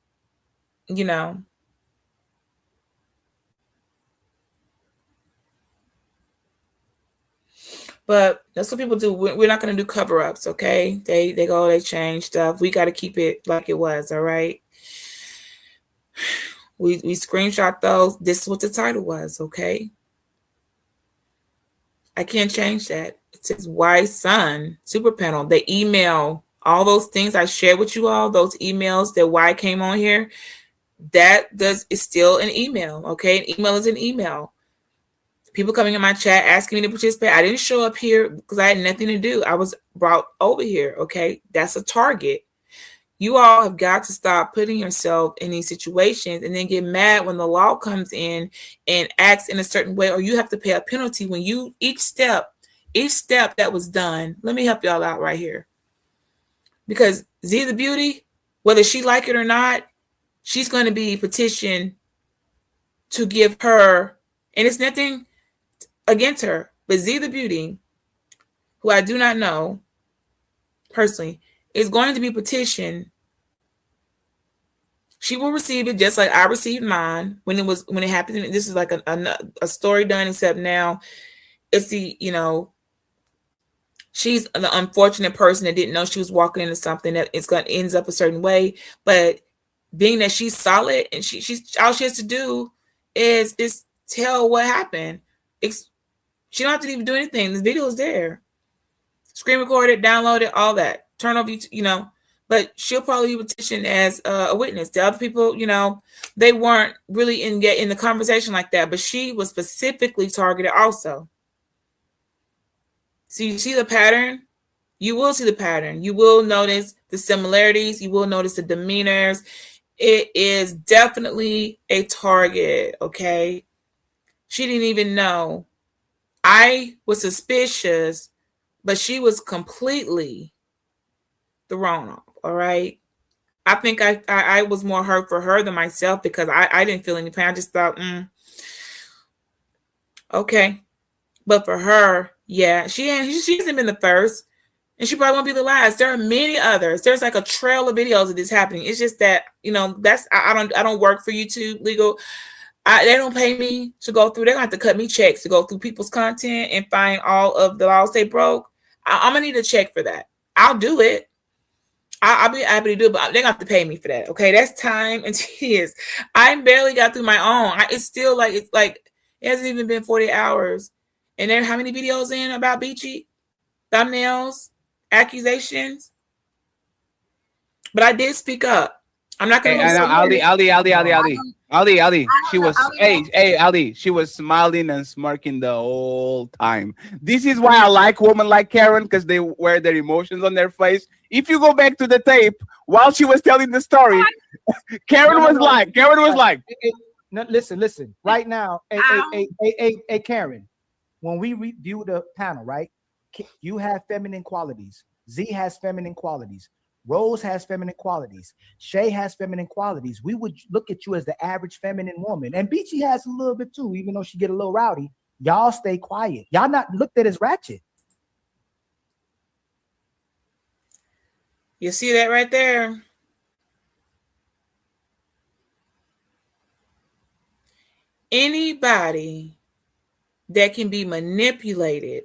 you know, but that's what people do. We're not gonna do cover ups, okay? They change stuff. We got to keep it like it was, all right? We screenshot those. This is what the title was, okay? I can't change that. It says "Why Son Super Panel." The email, all those things I shared with you all, those emails that why came on here, that does is still an email, okay? An email is an email. People coming in my chat asking me to participate. I didn't show up here because I had nothing to do. I was brought over here, okay? That's a target. You all have got to stop putting yourself in these situations and then get mad when the law comes in and acts in a certain way, or you have to pay a penalty when you each step that was done. Let me help y'all out right here. Because Z the Beauty, whether she like it or not, she's going to be petitioned to give her, and it's nothing against her, but Z the Beauty, who I do not know personally, is going to be petitioned. She will receive it just like I received mine when it happened. This is like a story done, except now it's she's the unfortunate person that didn't know she was walking into something that it's going to ends up a certain way. But being that she's solid and she's all she has to do is just tell what happened. She don't have to even do anything. The video is there. Screen record it, download it, all that. Turn off but she'll probably be petitioned as a witness. The other people, they weren't really in the conversation like that, but she was specifically targeted also. So you see the pattern? You will see the pattern. You will notice the similarities. You will notice the demeanors. It is definitely a target, okay? She didn't even know. I was suspicious, but she was completely thrown off, all right? I think I was more hurt for her than myself because I didn't feel any pain. I just thought, okay. But for her, yeah, she hasn't been the first, and she probably won't be the last. There are many others. There's like a trail of videos of this happening. It's just that that's I don't work for YouTube legal. They don't pay me to go through. They're gonna have to cut me checks to go through people's content and find all of the laws they broke. I'm gonna need a check for that. I'll do it. I'll be happy to do it, but they're gonna have to pay me for that. Okay, that's time and tears. I barely got through my own. It's still like it hasn't even been 40 hours, and there how many videos in about Beachy, thumbnails, accusations. But I did speak up. I'm not Hey, gonna be I know so Ali. I She don't know. was Ali. She was smiling and smirking the whole time. This is why I like women like Karen because they wear their emotions on their face. If you go back to the tape while she was telling the story, No, no, no. Karen was like, No, listen. Right now, Karen, when we review the panel, right? You have feminine qualities. Z has feminine qualities. Rose has feminine qualities. Shay has feminine qualities. We would look at you as the average feminine woman. And Beachy has a little bit too, even though she get a little rowdy. Y'all stay quiet. Y'all not looked at as ratchet. You see that right there? Anybody that can be manipulated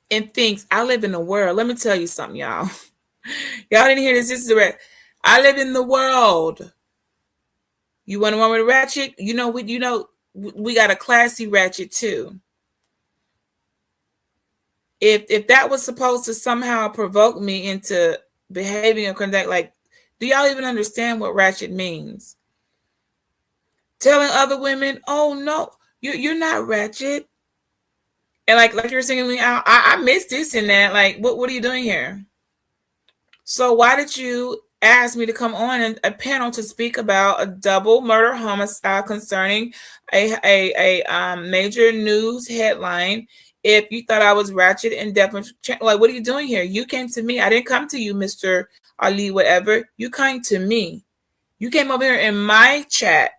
and thinks I live in the world. Let me tell you something, y'all. Y'all didn't hear this. This is the rest. I live in the world. You want a woman with ratchet? We got a classy ratchet too. If that was supposed to somehow provoke me into behaving or conduct, like, do y'all even understand what ratchet means? Telling other women, oh no, you're not ratchet. And like you're singing me out, I missed this and that. Like, what are you doing here? So why did you ask me to come on a panel to speak about a double murder homicide concerning a major news headline? If you thought I was ratchet and definitely, like, what are you doing here? You came to me. I didn't come to you, Mr. Ali, whatever. You came to me. You came over here in my chat,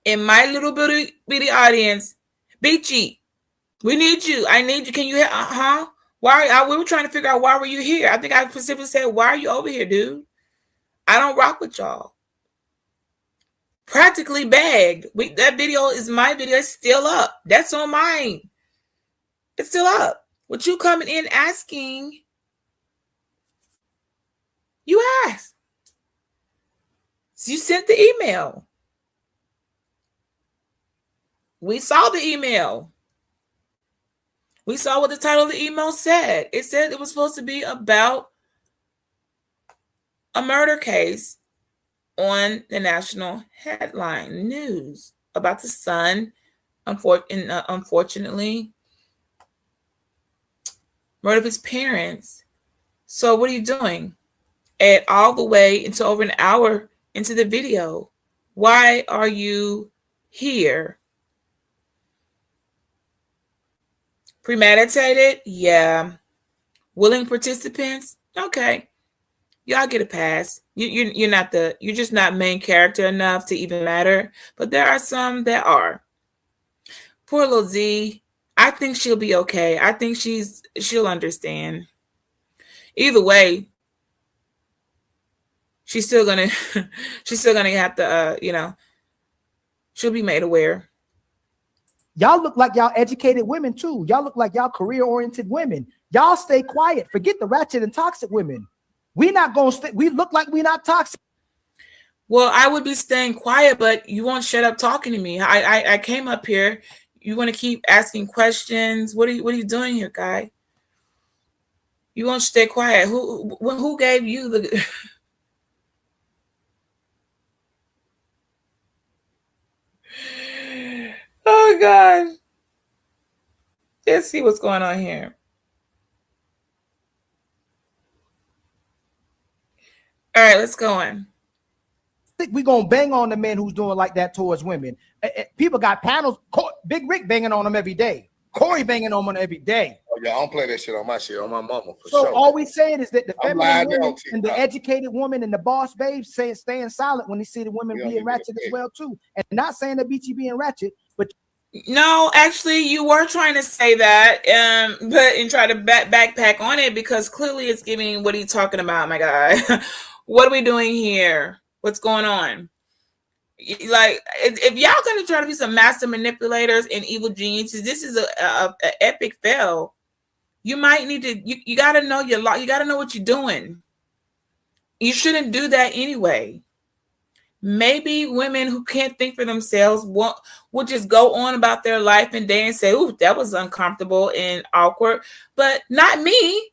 in my little bitty audience. Beachy, We need you. I need you. Can you? Huh? Why? We were trying to figure out why were you here. I think I specifically said, "Why are you over here, dude?" I don't rock with y'all. Practically bagged. That video is my video. It's still up. That's on mine. It's still up. What you coming in asking? You asked. So you sent the email. We saw the email. We saw what the title of the email said. It said it was supposed to be about a murder case on the national headline news about the son, unfortunately, murdered his parents. So what are you doing? At all the way into over an hour into the video. Why are you here? Premeditated? Yeah. Willing participants? Okay. Y'all get a pass. You're just not main character enough to even matter. But there are some that are. Poor little Z. I think she'll be okay. I think she'll understand. Either way, she's still gonna she's still gonna have to she'll be made aware. Y'all look like y'all educated women too. Y'all look like y'all career-oriented women. Y'all stay quiet. Forget the ratchet and toxic women. We not gonna stay. We look like we not toxic. Well, I would be staying quiet, but you won't shut up talking to me. I came up here. You want to keep asking questions? What are you doing here, guy? You won't stay quiet. Who gave you the? Oh gosh. Let's see what's going on here. All right, let's go on. We gonna bang on the men who's doing like that towards women. People got panels. Big Rick banging on them every day. Corey banging on them every day. Oh yeah, I don't play that shit on my shit, on my mama for So sure. all we saying is that the I'm feminine lying women down, and the educated woman and the boss babes staying silent when they see the women Yeah, being ratchet as well too. And not saying that BT being ratchet, but No, actually, you were trying to say that, but and try to backpack on it because clearly it's giving. What are you talking about, my guy? What are we doing here? What's going on? Like, if y'all gonna try to be some master manipulators and evil geniuses, this is a epic fail. You might need to. You got to know your law. You got to know what you're doing. You shouldn't do that anyway. Maybe women who can't think for themselves will just go on about their life and day and say, "Ooh, that was uncomfortable and awkward," but not me.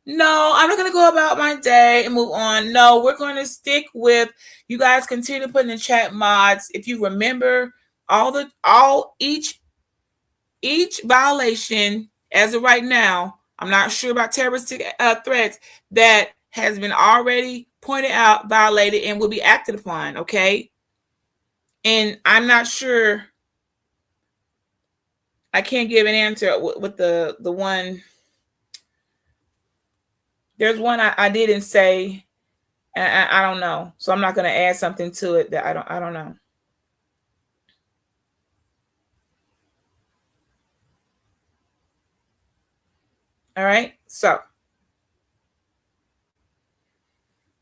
No, I'm not going to go about my day and move on. No, we're going to stick with you guys. Continue to put in the chat mods. If you remember each violation as of right now, I'm not sure about terroristic threats that has been already pointed out, violated, and will be acted upon. Okay, and I'm not sure. I can't give an answer with the one. There's one I didn't say. I don't know, so I'm not going to add something to it that I don't know. All right, so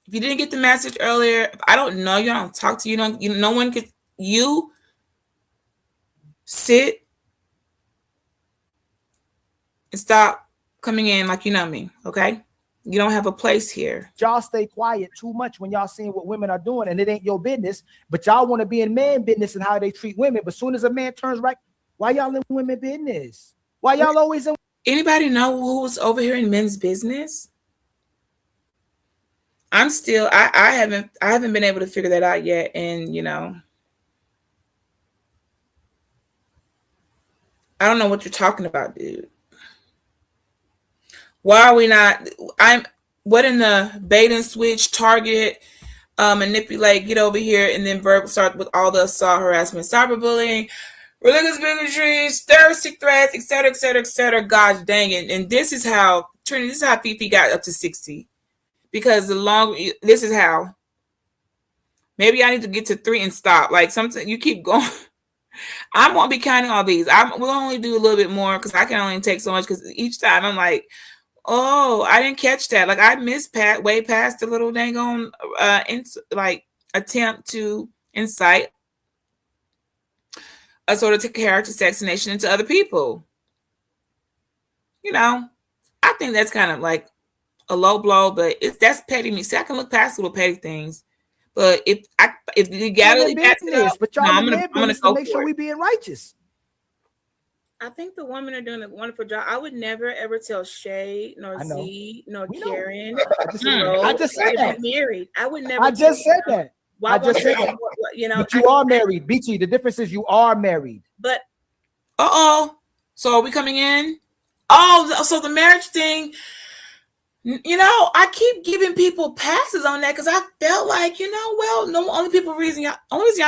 if you didn't get the message earlier, if I don't know you, I don't talk to you, no one could. You sit and stop coming in like you know me, okay? You don't have a place here. y'all stay quiet too much when y'all seeing what women are doing, and it ain't your business. But y'all want to be in man business and how they treat women. But soon as a man turns right, why y'all in women business? Why y'all always in? Anybody know who's over here in men's business? I'm still I haven't been able to figure that out yet, and I don't know what you're talking about, dude. Why are we not? What in the bait and switch, target, manipulate, get over here, and then verbal start with all the assault, harassment, cyberbullying, religious bigotry, terroristic threats, etc., etc., etc. Gosh dang it! And this is how Trinity. This is how Fifi got up to 60, because this is how. Maybe I need to get to 3 and stop. Like something you keep going. I won't be counting all these. We'll only do a little bit more because I can only take so much. Because each time I'm like, oh, I didn't catch that. Like I missed way past the little dang on like attempt to incite a sort of character assassination into other people. You know, I think that's kind of like a low blow, but that's petty me. See, I can look past little petty things, but if Women legality backs it business, up, but no, y'all the I'm men gonna business to go make sure for it. we being righteous. I think the women are doing a wonderful job. I would never ever tell Shay nor I know. Z nor We know. Karen I no just said to that. be married. I would never I tell just said them that. why I won't just said you, that. you know, But you are married, BT. The difference is you are married. but So are we coming in? Oh, so the marriage thing. I keep giving people passes on that because I felt like, well, no only only reason y'all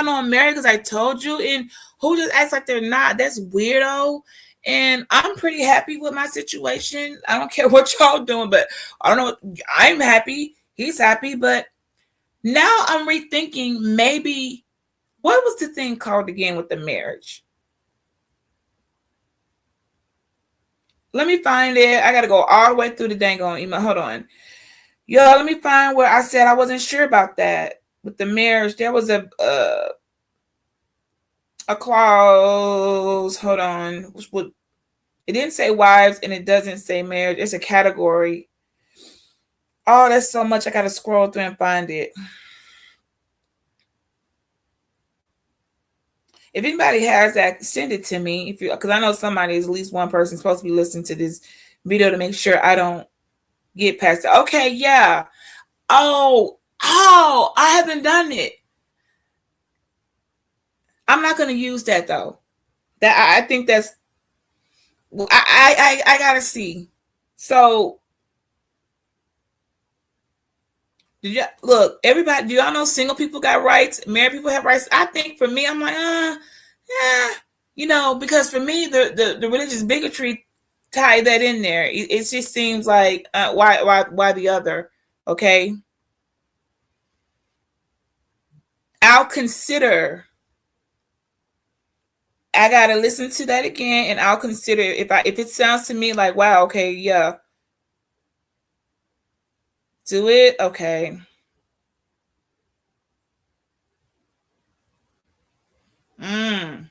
know I'm married because I told you, and who just acts like they're not? That's weirdo. And I'm pretty happy with my situation. I don't care what y'all doing, but I don't know. I'm happy. He's happy, but now I'm rethinking maybe what was the thing called again with the marriage? Let me find it. I gotta go all the way through the dang on email. Hold on. Yo, let me find where I said I wasn't sure about that with the marriage. There was a clause. Hold on, which would it didn't say wives and it doesn't say marriage. It's a category. Oh, that's so much. I gotta scroll through and find it. If anybody has that, send it to me. If you, because I know somebody is at least one person supposed to be listening to this video to make sure I don't get past it. Okay, yeah. Oh, I haven't done it. I'm not going to use that though. That I think that's I gotta see. So did you look? Everybody, do y'all know single people got rights? Married people have rights. I think for me, I'm like, yeah, because for me, the religious bigotry tie that in there. It just seems like why the other? Okay, I'll consider. I gotta listen to that again, and I'll consider if it sounds to me like wow, okay, yeah, do it, okay. Mm,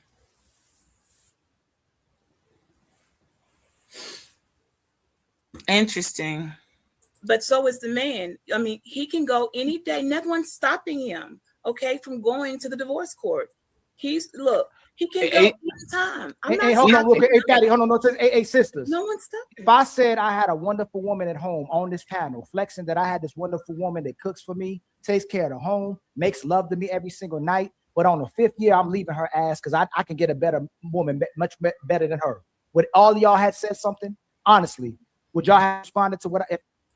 interesting. but so is the man. I mean, he can go any day. No one's stopping him, okay, from going to the divorce court. He can go Hey, anytime. I'm hey, not hold on, real stopping quick. Hey, him. Patty, hold on. No, hey, sisters. No one's stopping If him. I said I had a wonderful woman at home on this panel, flexing that I had this wonderful woman that cooks for me, takes care of the home, makes love to me every single night, but on the 5th year, I'm leaving her ass because I can get a better woman, much better than her. Would all y'all had said something? Honestly, would y'all have responded to what?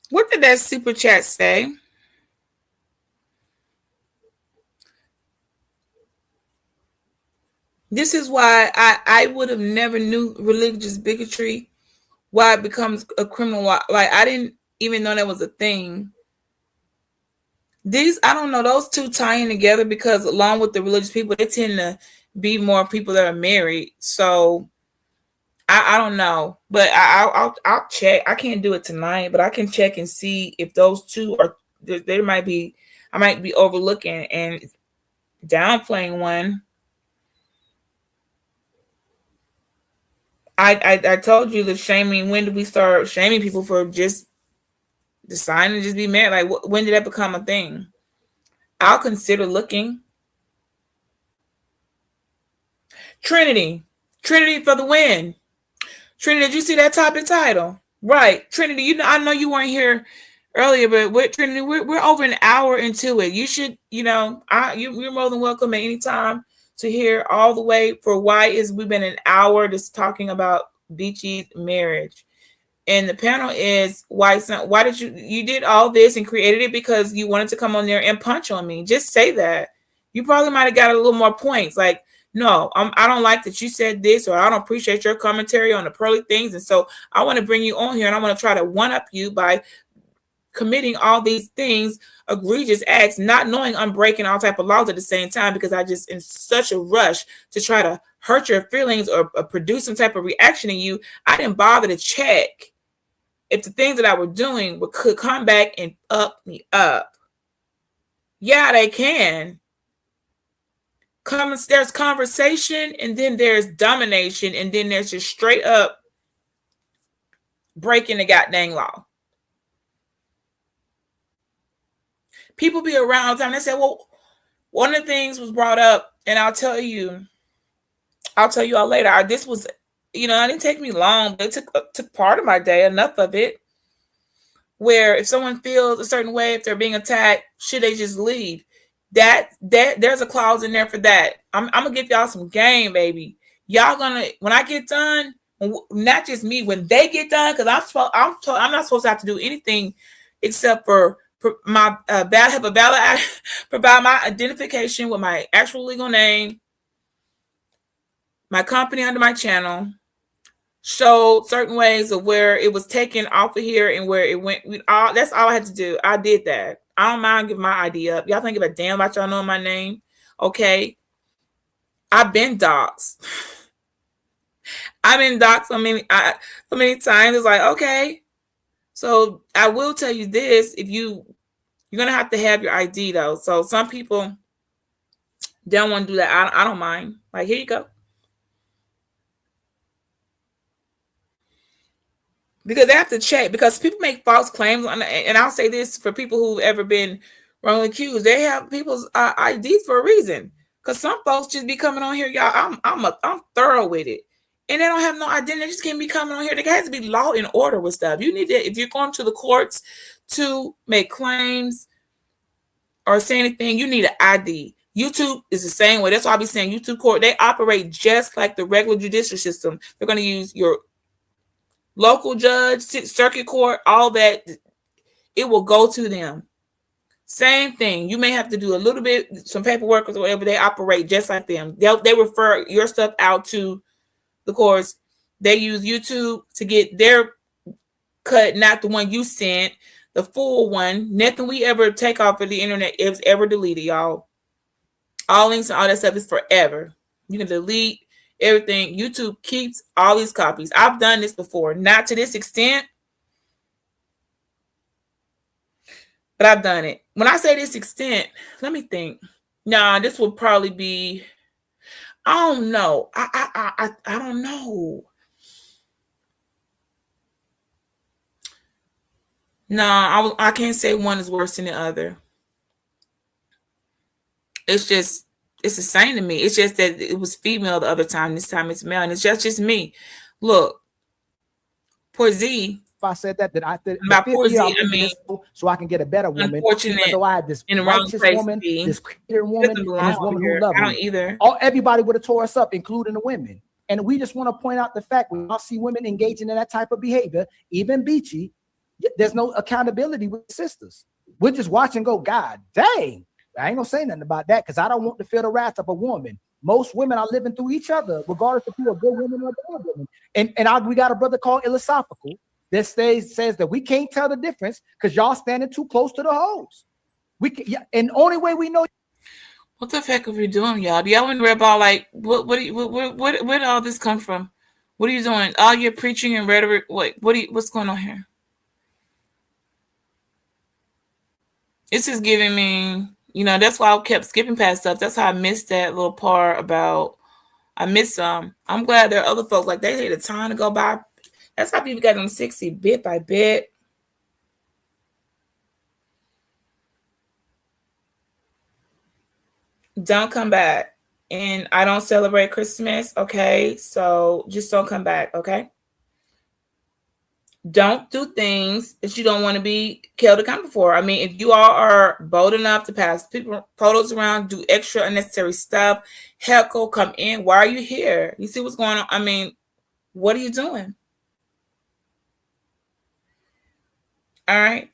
What did that super chat say? This is why I would have never knew religious bigotry, why it becomes a criminal. Like I didn't even know that was a thing. These I don't know, those two tying together because along with the religious people, they tend to be more people that are married. So I don't know, but I'll check. I can't do it tonight, but I can check and see if those two are there. Might be I might be overlooking and downplaying one. I told you the shaming. When did we start shaming people for just deciding to just be married? Like when did that become a thing? I'll consider looking. Trinity for the win. Trinity, did you see that topic title? Right, Trinity. I know you weren't here earlier, but Trinity, we're over an hour into it. You should, you're more than welcome at any time to hear all the way for why we've been an hour just talking about Beachy's marriage. And the panel is why did you did all this and created it because you wanted to come on there and punch on me. Just say that. You probably might have got a little more points. Like, no, I don't like that you said this, or I don't appreciate your commentary on the pearly things. And so I want to bring you on here and I want to try to one up you by committing all these things, egregious acts, not knowing I'm breaking all type of laws at the same time because I just in such a rush to try to hurt your feelings or produce some type of reaction in you. I didn't bother to check if the things that I were doing could come back and up me up. Yeah, they can. There's conversation, and then there's domination, and then there's just straight up breaking the goddamn law. People be around all the time. They say, well, one of the things was brought up, and I'll tell you all later. This was, it didn't take me long, but it took part of my day, enough of it, where if someone feels a certain way, if they're being attacked, should they just leave? That there's a clause in there for that. I'm gonna give y'all some game, baby. Y'all gonna, when I get done, not just me, when they get done, because I'm not supposed to have to do anything except for my have a valid provide my identification with my actual legal name, my company under my channel, show certain ways of where it was taken off of here and where it went. That's all I had to do. I did that. I don't mind giving my ID up. Y'all think give a damn about y'all knowing my name. Okay. I've been doxxed. I've been doxxed so many times. It's like, okay. So I will tell you this, if you're gonna have to have your ID though. So some people don't want to do that. I don't mind. Like, here you go. Because they have to check, because people make false claims, and I'll say this for people who've ever been wrongly accused, they have people's IDs for a reason. Because some folks just be coming on here, y'all. I'm thorough with it, and they don't have no identity. They just can't be coming on here. There has to be law and order with stuff. You need to, if you're going to the courts to make claims or say anything, you need an ID. YouTube is the same way. That's why I be saying YouTube court. They operate just like the regular judicial system. They're going to use your local judge, circuit court, all that. It will go to them. Same thing. You may have to do a little bit, some paperwork or whatever. They operate just like them. They refer your stuff out to the courts. They use YouTube to get their cut, not the one you sent, the full one. Nothing we ever take off of the internet is ever deleted, y'all. All links and all that stuff is forever. You can delete everything. YouTube keeps all these copies. I've done this before, not to this extent, but I've done it. When I say this extent, let me think. Nah, this will probably be, I don't know. I don't know. Nah, I can't say one is worse than the other. It's the same to me. It's just that it was female the other time. This time it's male, and it's just me. Look, poor Z. If I said that I said by poor Z, I mean, so I can get a better woman. Unfortunate. Even though I had this in the wrong righteous place woman, to be. this Christian woman, and this woman who loved I don't me. either. Everybody would have tore us up, including the women. And we just want to point out the fact when I see women engaging in that type of behavior, even Beachy, there's no accountability with sisters. We're just watching and go, God dang. I ain't gonna say nothing about that because I don't want to feel the wrath of a woman. Most women are living through each other, regardless if you're a good woman or a bad woman. And we got a brother called Philosophical that says that we can't tell the difference because y'all standing too close to the hoes. And the only way we know. What the heck are we doing, y'all? Do y'all want to read about like where did all this come from? What are you doing? All your preaching and rhetoric. What's going on here? It's just giving me, that's why I kept skipping past stuff. That's how I missed that little part about. I missed some. I'm glad there are other folks like they take the time to go by. That's how people got them 60 bit by bit. Don't come back. And I don't celebrate Christmas, okay? So just don't come back, okay? Don't do things that you don't want to be killed accountable for. I mean, if you all are bold enough to pass people photos around, do extra unnecessary stuff, heckle, come in. Why are you here? You see what's going on? I mean, what are you doing? All right.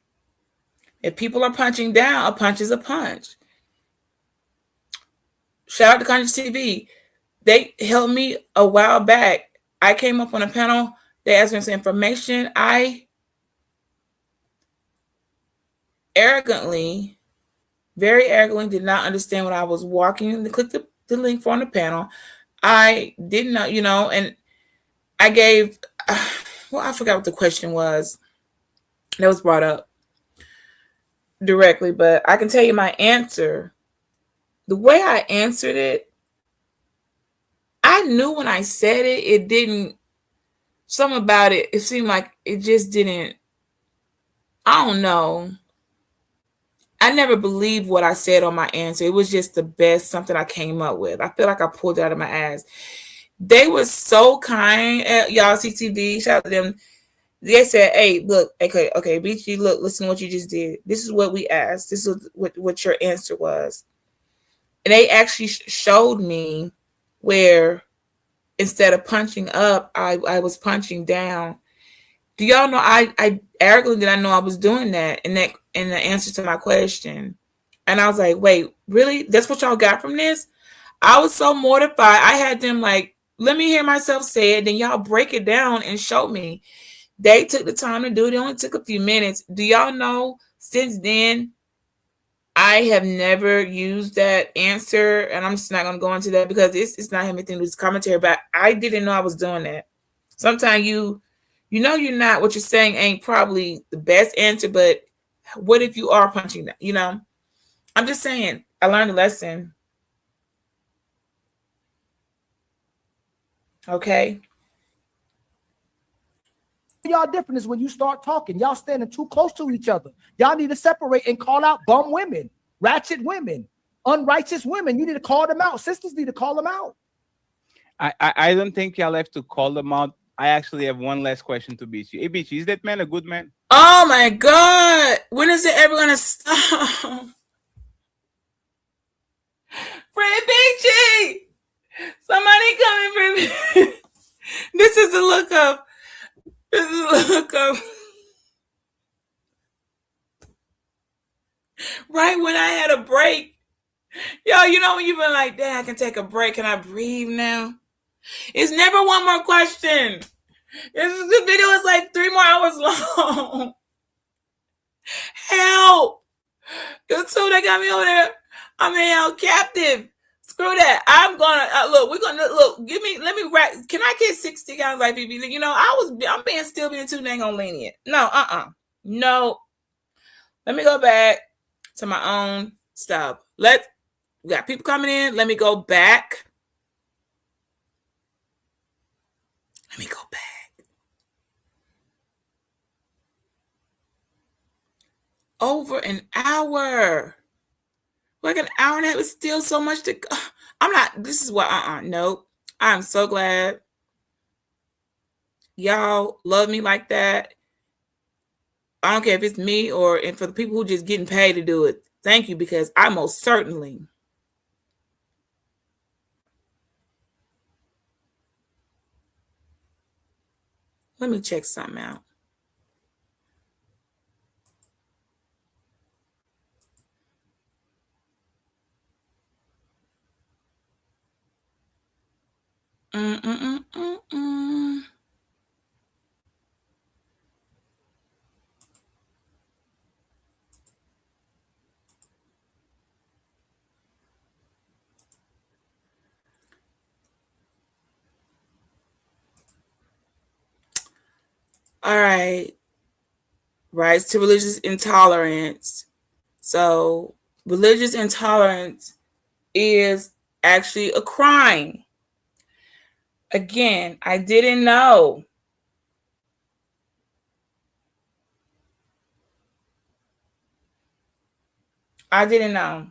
If people are punching down, a punch is a punch. Shout out to Conscious TV. They helped me a while back. I came up on a panel. They asked me some information. I arrogantly, very arrogantly, did not understand what I was walking and clicked the link for on the panel. I didn't know, and I gave, well, I forgot what the question was that was brought up directly, but I can tell you my answer. The way I answered it, I knew when I said it, it didn't, something about it, it seemed like it just didn't, I don't know. I never believed what I said on my answer. It was just the best something I came up with. I feel like I pulled it out of my ass. They were so kind at y'all CTV. Shout out to them. They said, "Hey, look, okay, BG, look, listen to what you just did. This is what we asked. This is what your answer was." And they actually showed me where instead of punching up, I was punching down. Do y'all know I arrogantly did I know I was doing that in the answer to my question. And I was like, wait, really? That's what y'all got from this? I was so mortified. I had them like, let me hear myself say it. Then y'all break it down and show me. They took the time to do it. It only took a few minutes. Do y'all know since then I have never used that answer, and I'm just not gonna go into that because it's not anything to this commentary, but I didn't know I was doing that. Sometimes you know you're not, what you're saying ain't probably the best answer, but what if you are punching that? I'm just saying I learned a lesson. Okay. Y'all different is when you start talking. Y'all standing too close to each other. Y'all need to separate and call out bum women, ratchet women, unrighteous women. You need to call them out. Sisters need to call them out. I don't think y'all have to call them out. I actually have one last question to Beachy. Hey, Beachy, is that man a good man? Oh my God. When is it ever gonna stop? Fred Beachy! Somebody coming for me. This is the look up. This is the look up. Right when I had a break. Yo, you know when you've been like, dang, I can take a break. Can I breathe now? It's never one more question. This video is like 3 more hours long. Help! YouTube, they got me over there. I'm held captive. Screw that. I'm gonna look. We're gonna look. Let me rack. Can I get 60 guys like BB? I'm still being too dang on lenient. No, no. Let me go back to my own stuff. We got people coming in. Let me go back. Let me go back. Over an hour. Like an hour and a half is still so much to go. I'm not, this is what, nope. I'm so glad y'all love me like that. I don't care if it's me or and for the people who just getting paid to do it. Thank you, because I most certainly. Let me check something out. Mm-mm-mm-mm-mm. All right. Rise to religious intolerance. So, religious intolerance is actually a crime. Again, I didn't know. I didn't know.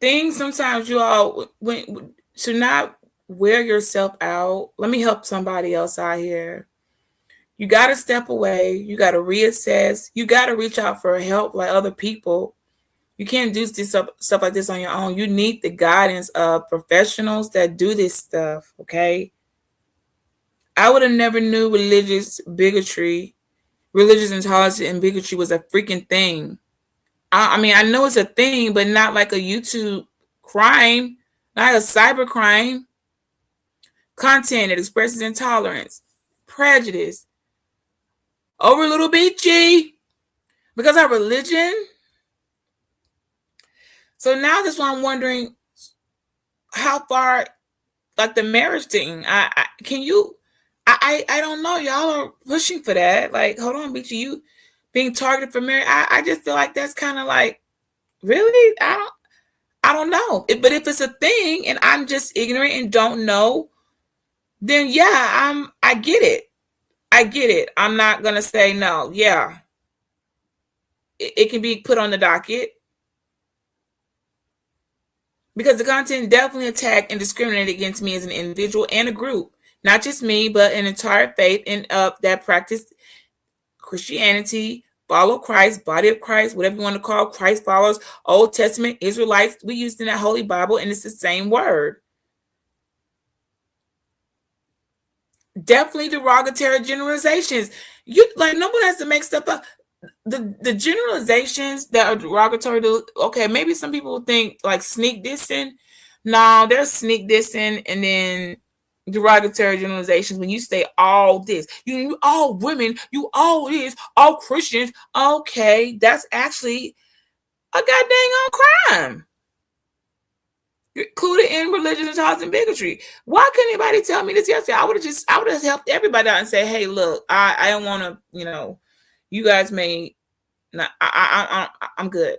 Things sometimes you all should not wear yourself out. Let me help somebody else out here. You got to step away. You got to reassess. You got to reach out for help like other people. You can't do this stuff like this on your own. You need the guidance of professionals that do this stuff, okay? I would have never knew religious bigotry, religious intolerance and bigotry was a freaking thing. I mean, I know it's a thing, but not like a YouTube crime, not a cyber crime. Content that expresses intolerance, prejudice, over Little Beachy because of religion. So now that's why I'm wondering how far, like the marriage thing. I can you? I don't know. Y'all are pushing for that. Like, hold on, Beachy, you being targeted for marriage. I just feel like that's kind of like really. I don't know. But if it's a thing and I'm just ignorant and don't know, then yeah, I get it. I get it. I'm not gonna say no. Yeah, it can be put on the docket because the content definitely attacked and discriminated against me as an individual and a group, not just me, but an entire faith and that practice Christianity, follow Christ, body of Christ, whatever you want to call Christ followers, Old Testament Israelites. We used in that Holy Bible, and it's the same word. Definitely derogatory generalizations. You like no one has to make stuff up. The generalizations that are derogatory to, okay, maybe some people think like sneak dissing. No, there's sneak dissing and then derogatory generalizations when you say all this. You all women, you all this, all Christians. Okay, that's actually a goddamn on crime. You're included in religious intolerance and bigotry. Why couldn't anybody tell me this yesterday? I would have helped everybody out and say, hey, look, I don't want to, you guys may not, I'm good.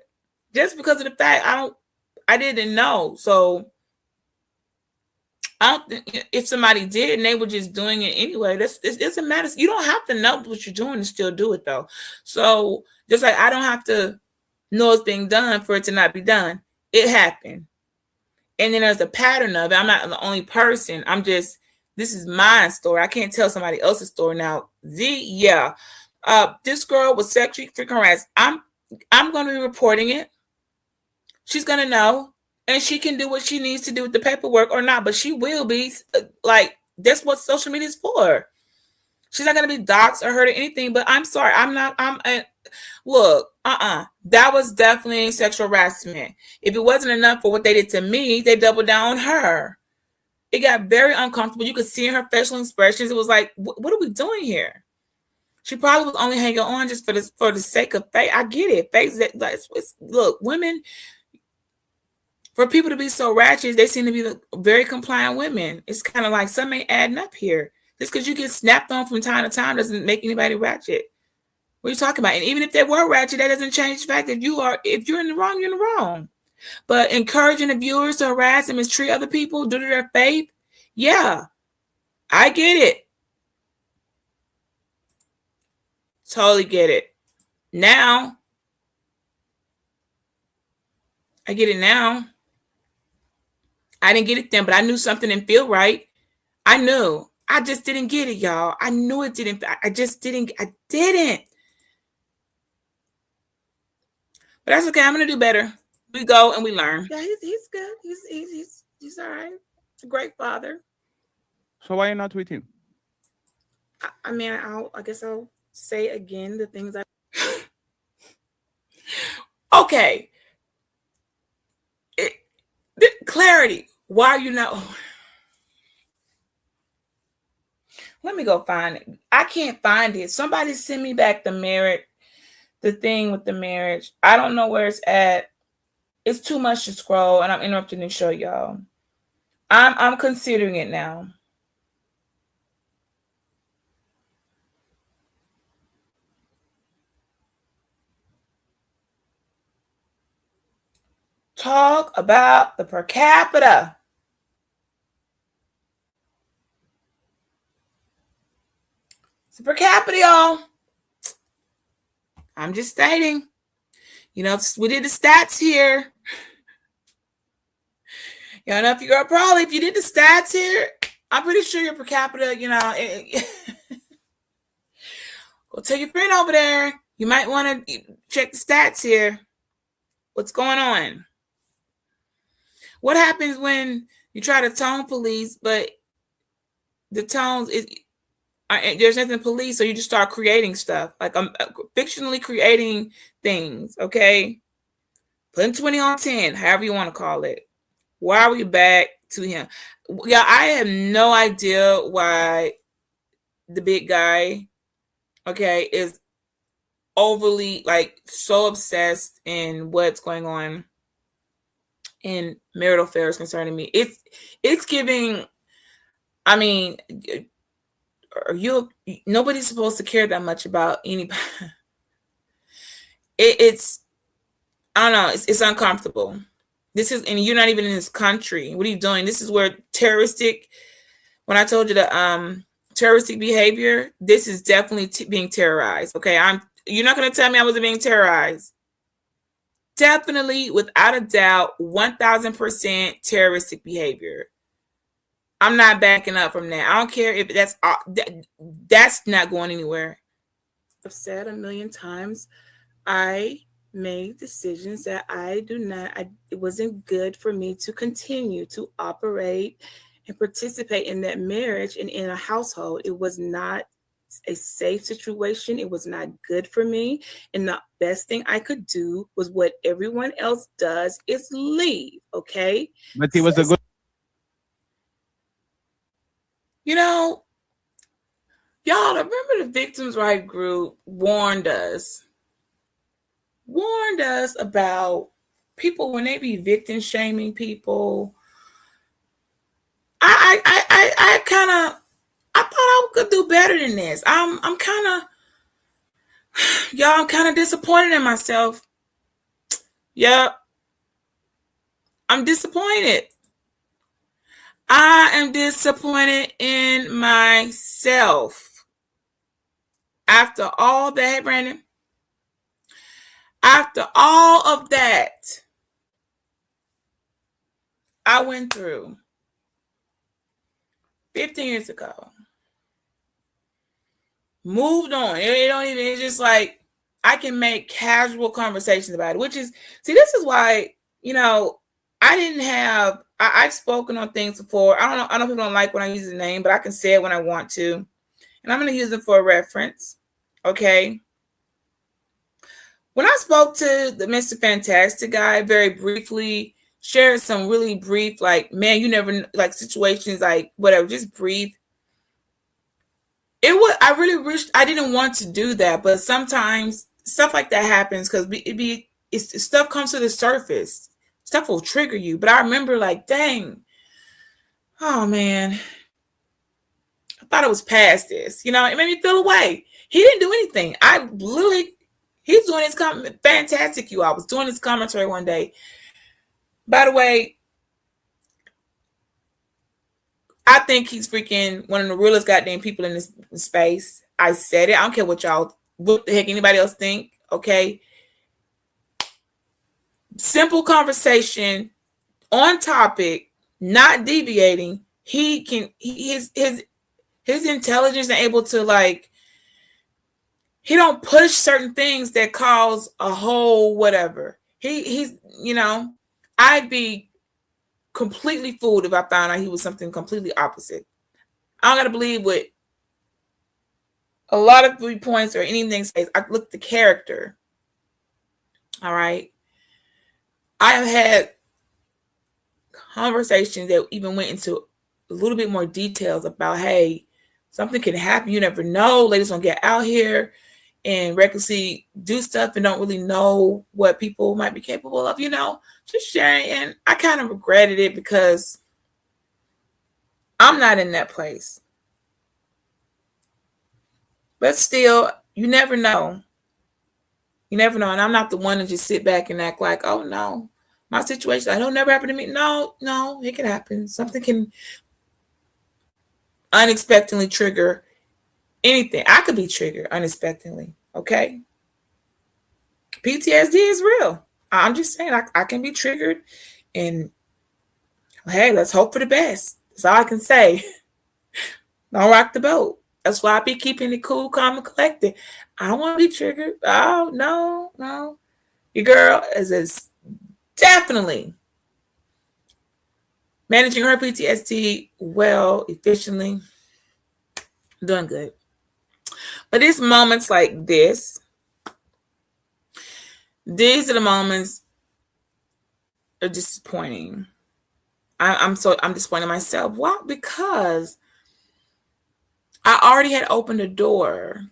Just because of the fact I didn't know. So I don't think if somebody did and they were just doing it anyway, it doesn't matter. You don't have to know what you're doing and still do it though. So just like I don't have to know it's being done for it to not be done. It happened. And then there's a pattern of it. I'm not the only person. This is my story. I can't tell somebody else's story now. This girl was sexually harassed. I'm going to be reporting it. She's going to know, and she can do what she needs to do with the paperwork or not, but she will be like, that's what social media is for. She's not going to be doxxed or hurt or anything, but I'm sorry. Look, that was definitely sexual harassment. If it wasn't enough for what they did to me, they doubled down on her. It got very uncomfortable. You could see in her facial expressions. It was like, what are we doing here? She probably was only hanging on just for the sake of faith. I get it. Faith, look, women, for people to be so ratchet, they seem to be very compliant women. It's kind of like something ain't adding up here. Just because you get snapped on from time to time doesn't make anybody ratchet. What are you talking about? And even if they were ratchet, that doesn't change the fact that if you're in the wrong, you're in the wrong. But encouraging the viewers to harass and mistreat other people due to their faith, yeah, I get it. Totally get it. Now, I get it now. I didn't get it then, but I knew something didn't feel right. I knew. I just didn't get it, y'all. I knew it didn't. I just didn't. I didn't. But that's okay. I'm gonna do better. We go and we learn. Yeah, he's good. He's all right. He's a great father. So why are you not with him? I mean, I guess I'll say again the things I. Okay. Clarity. Why are you not? Let me go find it. I can't find it. Somebody send me back the thing with the marriage. I don't know where it's at. It's too much to scroll, and I'm interrupting the show, y'all. I'm considering it now. Talk about the per capita. It's per capita, y'all. I'm just stating. We did the stats here. If you're probably if you did the stats here, I'm pretty sure your per capita, go tell your friend over there. You might want to check the stats here. What's going on? What happens when you try to tone police, but the tones there's nothing police, so you just start creating stuff. Like I'm fictionally creating things, okay? Putting 20 on 10, however you want to call it. Why are we back to him? Yeah, I have no idea why the big guy, okay, is overly like so obsessed in what's going on in marital affairs concerning me. It's giving. I mean, you nobody's supposed to care that much about anybody. It's I don't know. It's uncomfortable. This is, and you're not even in this country. What are you doing? This is where terroristic. When I told you the terroristic behavior, this is definitely being terrorized. Okay, You're not gonna tell me I wasn't being terrorized. Definitely, without a doubt, 1,000% terroristic behavior. I'm not backing up from that. I don't care if that's not going anywhere. I've said a million times, I made decisions that it wasn't good for me to continue to operate and participate in that marriage and in a household. It was not a safe situation. It was not good for me. And the best thing I could do was what everyone else does is leave. Okay. But he was a good. You know, y'all remember the victims' right group warned us about people when they be victim shaming people. I kind of I thought I could do better than this. I'm kind of y'all. I'm kind of disappointed in myself. Yep, I'm disappointed. I am disappointed in myself after all that, Brandon. After all of that I went through 15 years ago, moved on. It don't even. It's just like I can make casual conversations about it. Which is, see, this is why I didn't have. I've spoken on things before. I don't know. I know people don't like when I use the name, but I can say it when I want to, and I'm going to use it for a reference. Okay. When I spoke to the Mr. Fantastic guy very briefly, shared some really brief, like, man, you never like situations like whatever, just brief. I really wished I didn't want to do that, but sometimes stuff like that happens because stuff comes to the surface. Stuff will trigger you. But I remember like, dang, oh man, I thought it was past this. It made me feel away. He didn't do anything. He's doing his fantastic. I was doing his commentary one day. By the way, I think he's freaking one of the realest goddamn people in this space. I said it. I don't care what the heck anybody else think. Okay. Simple conversation on topic, not deviating. His intelligence and able to like, he don't push certain things that cause a whole whatever. He's I'd be completely fooled if I found out he was something completely opposite. I don't gotta believe what a lot of points or anything says. I look at the character. All right. I have had conversations that even went into a little bit more details about, hey, something can happen. You never know. Ladies don't get out here and recklessly do stuff and don't really know what people might be capable of, just sharing. And I kind of regretted it because I'm not in that place. But still, you never know. You never know. And I'm not the one to just sit back and act like, oh no, my situation, I don't never happen to me. No, it can happen. Something can unexpectedly trigger anything. I could be triggered unexpectedly. Okay. PTSD is real. I'm just saying I can be triggered, and hey, let's hope for the best. That's all I can say. Don't rock the boat. That's why I be keeping it cool, calm, and collected. I don't want to be triggered. Oh, no. Your girl is definitely managing her PTSD well, efficiently, doing good. But it's moments like this. These are the moments that are disappointing. I'm disappointed in myself. Why? Because I already had opened the door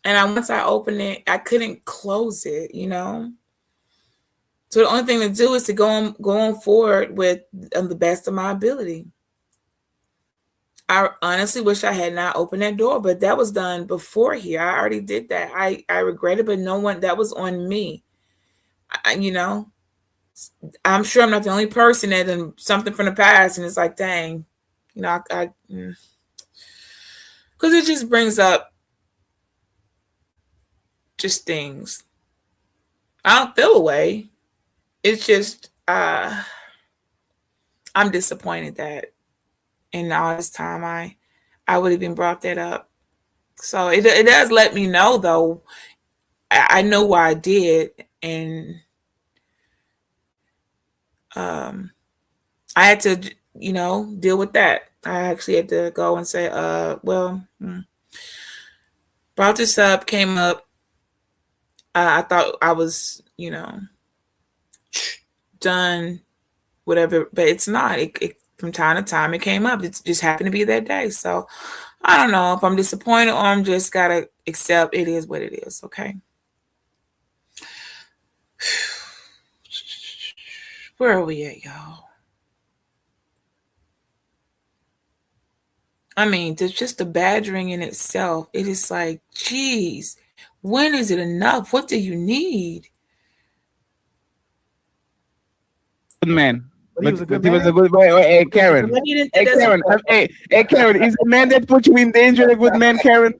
And once I opened it, I couldn't close it, So the only thing to do is to go on forward with the best of my ability. I honestly wish I had not opened that door, but that was done before here. I already did that. I regret it, but no one, that was on me. I'm sure I'm not the only person that done something from the past, and it's like, dang, because it just brings up just things. I don't feel away. It's just I'm disappointed that in all this time I would have even brought that up. So it does let me know though. I know why I did, and I had to deal with that. I actually had to go and say, well, brought this up, came up. I thought I was done, whatever, but it's not. It from time to time it came up. It just happened to be that day. So I don't know if I'm disappointed or I'm just gotta accept it is what it is. Okay. Where are we at, y'all? I mean, there's just the badgering in itself. It is like, geez, when is it enough? What do you need? Good man. But he was a good He was a man. good boy. Hey, Karen. But he didn't- Hey, that's- Karen. Hey, Karen. Is a man that put you in danger a good man, Karen?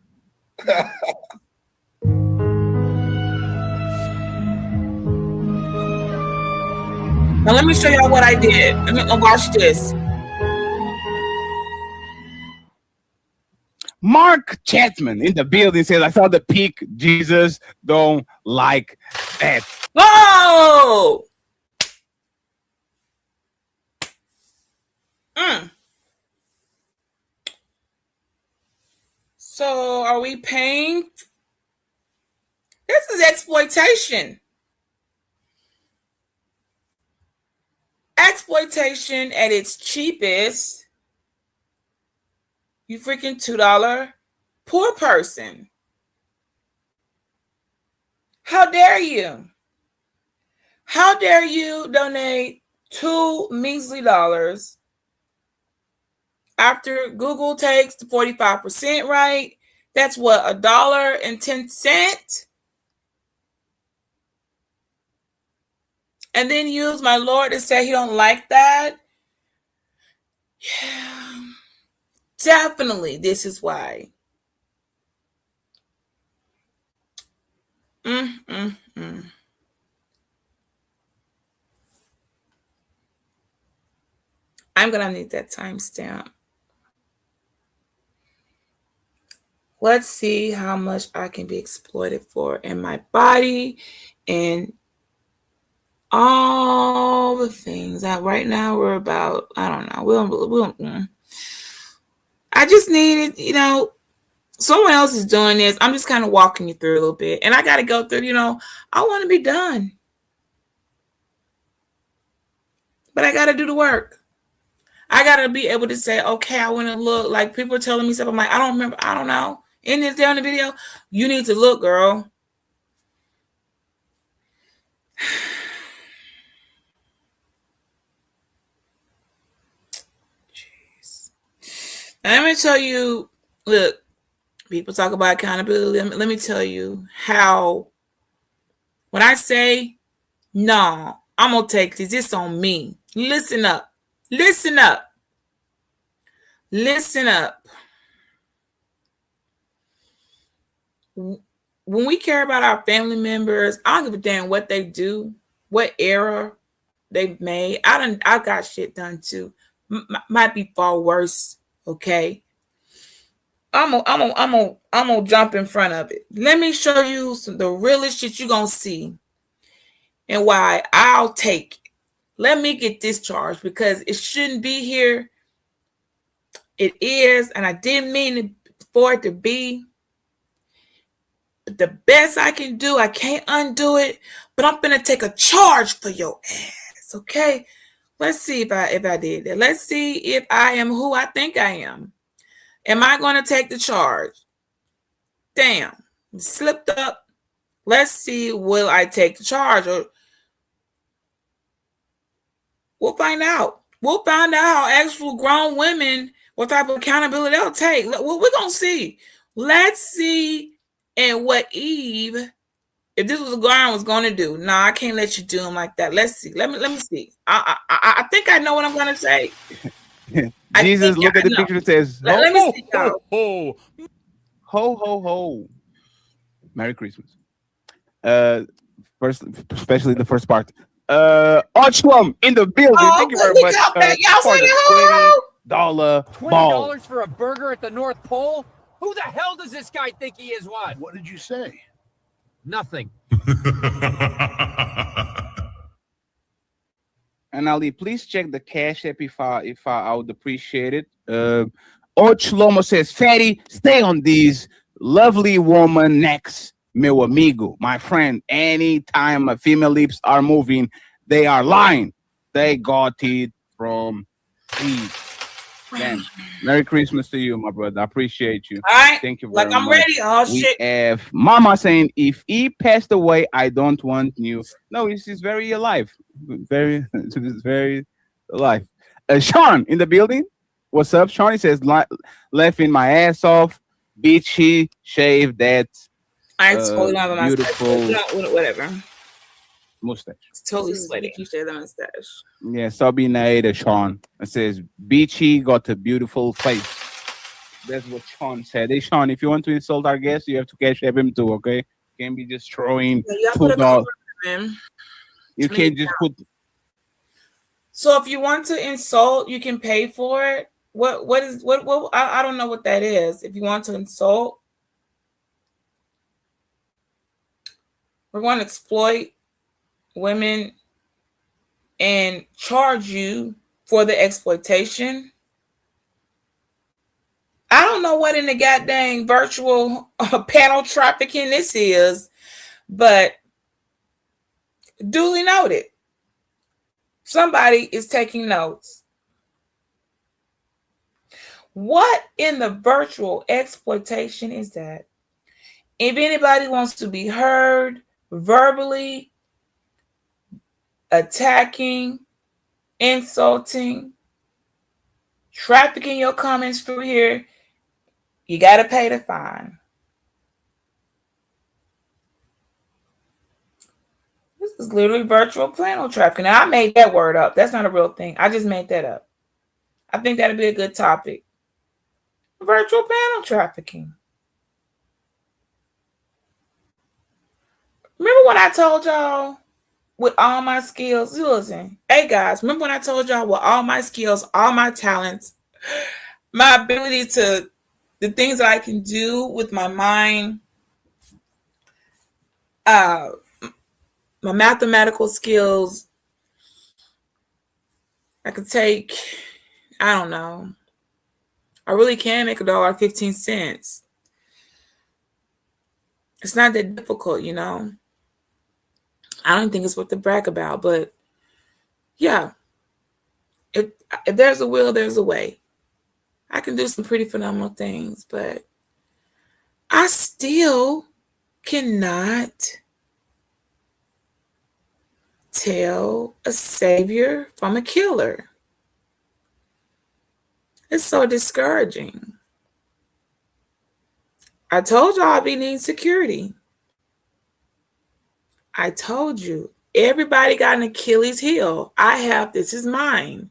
Now let me show y'all what I did. Let me watch this. Mark Chapman in the building says, I saw the peak. Jesus don't like that. Whoa! So are we paying? This is exploitation. Exploitation at its cheapest. You freaking $2 poor person. How dare you? How dare you donate $2 measly after Google takes the 45%, right? That's what, $1.10? And then use my Lord to say he don't like that? Yeah. Definitely, this is why. I'm gonna need that timestamp. Let's see how much I can be exploited for in my body and all the things. Right now we're about, I don't know. I just needed, someone else is doing this. I'm just kind of walking you through a little bit. And I got to go through, I want to be done. But I got to do the work. I got to be able to say, okay, I want to look. Like people are telling me stuff. I'm like, I don't remember. I don't know. In this down the video, you need to look, girl. Jeez. Now, let me tell you, look, people talk about accountability. Let me tell you how, when I say, no, I'm going to take this. It's on me. Listen up. Listen up. Listen up. When we care about our family members, I don't give a damn what they do, what era they've made. I got shit done too. Might be far worse. Okay. I'm gonna jump in front of it. Let me show you the realest shit you gonna see and why I'll take it. Let me get discharged because it shouldn't be here. It is, and I didn't mean for it to be. The best I can do, I can't undo it, but I'm gonna take a charge for your ass. Okay, let's see if I did that. Let's see if I am who I think I am. Am I gonna take the charge? Damn. slipped up. Let's see, will I take the charge? Or we'll find out. We'll find out how actual grown women, what type of accountability they'll take. We're going to see. Let's see and what Eve, if this was a guy I was going to do. Nah, I can't let you do him like that. Let's see. Let me see. I think I know what I'm going to say. Jesus, look at the picture that says, let me see, y'all. Ho, ho, ho. Merry Christmas. First, especially the first part. Archwam in the building. Thank you very much Y'all for say the $20 ball. $20 for a burger at the North Pole? Who the hell does this guy think he is? What did you say? Nothing. And Ali, please check the cash app if I would appreciate it. Ochlomo says, Fatty, stay on these lovely woman next, meu amigo, my friend. Anytime a female lips are moving, they are lying. They got it from Eve. Then, Merry Christmas to you, my brother. I appreciate you. All right. Thank you very much. I'm ready. Oh, we shit. have Mama saying, if he passed away, I don't want you. No, he's very alive. Very, it's very alive. Sean in the building. What's up, Sean? He says, laughing my ass off. Beachy, shave that I totally not my beautiful whatever. Mustache. It's totally sweaty. You shave the mustache. Yeah, Sabina Sean. It says, Beachy got a beautiful face. That's what Sean said. Hey, Sean, if you want to insult our guest, you have to cash app him too, okay? You can't be just throwing $2. You can't just put. So if you want to insult, you can pay for it. What I don't know what that is. If you want to insult, we're going to exploit women and charge you for the exploitation. I don't know what in the goddamn virtual panel trafficking this is, but duly noted. Somebody is taking notes. What in the virtual exploitation is that? If anybody wants to be heard verbally, attacking, insulting, trafficking your comments through here, you got to pay the fine. This is literally virtual panel trafficking. Now, I made that word up. That's not a real thing. I just made that up. I think that'd be a good topic. Virtual panel trafficking. Remember when I told y'all with all my skills? Listen, hey guys, remember when I told y'all with all my skills, all my talents, my ability to, the things that I can do with my mind, my mathematical skills, I could take, I don't know, I really can make $1.15. It's not that difficult, you know. I don't think it's what to brag about, but yeah, if there's a will, there's a way. I can do some pretty phenomenal things, but I still cannot tell a savior from a killer. It's so discouraging. I told y'all I'd be needing security. I told you, everybody got an Achilles heel. I have, this is mine.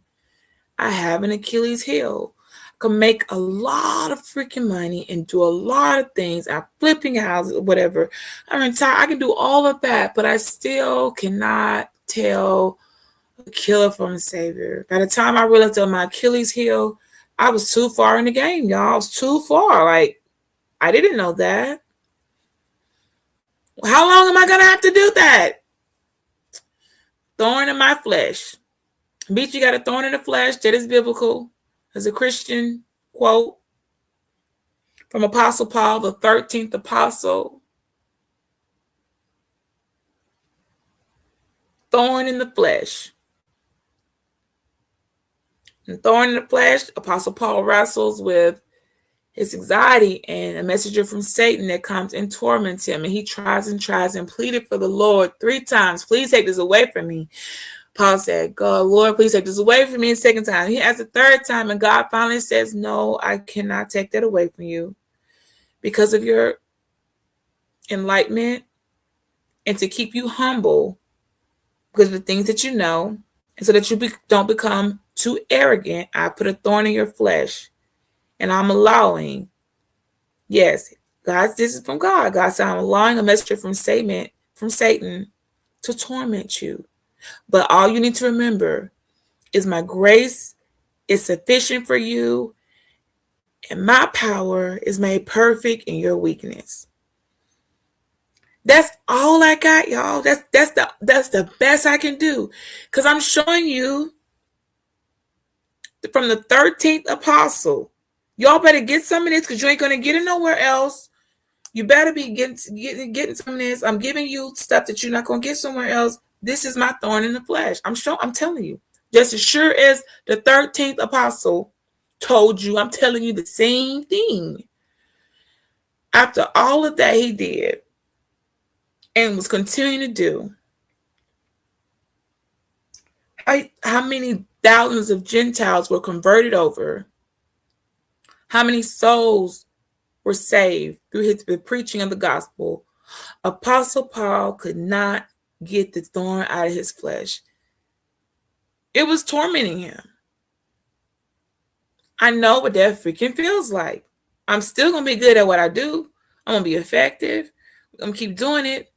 I have an Achilles heel. I can make a lot of freaking money and do a lot of things. I'm flipping houses, whatever. I'm retired. I can do all of that, but I still cannot tell a killer from a savior. By the time I realized that my Achilles heel, I was too far in the game, y'all. I was too far. Like, I didn't know that. How long am I going to have to do that? Thorn in my flesh. Beach, you got a thorn in the flesh. That is biblical. As a Christian quote from Apostle Paul, the 13th apostle. Thorn in the flesh. And thorn in the flesh, Apostle Paul wrestles with his anxiety, and a messenger from Satan that comes and torments him. And he tries and pleaded for the Lord 3 times. Please take this away from me. Paul said, God, Lord, please take this away from me. The second time. He asked the third time, and God finally says, no, I cannot take that away from you because of your enlightenment and to keep you humble because of the things that you know, and so that you don't become too arrogant. I put a thorn in your flesh, and I'm allowing, yes, God, this is from God. God said, I'm allowing a messenger from Satan to torment you. But all you need to remember is my grace is sufficient for you, and my power is made perfect in your weakness. That's all I got, y'all. That's the best I can do. Because I'm showing you from the 13th apostle. Y'all better get some of this because you ain't gonna get it nowhere else. You better be getting some of this. I'm giving you stuff that you're not gonna get somewhere else. This is my thorn in the flesh. I'm telling you. Just as sure as the 13th apostle told you, I'm telling you the same thing. After all of that he did and was continuing to do, how many thousands of Gentiles were converted over? How many souls were saved through the preaching of the gospel? Apostle Paul could not get the thorn out of his flesh. It was tormenting him. I know what that freaking feels like. I'm still going to be good at what I do. I'm going to be effective. I'm going to keep doing it.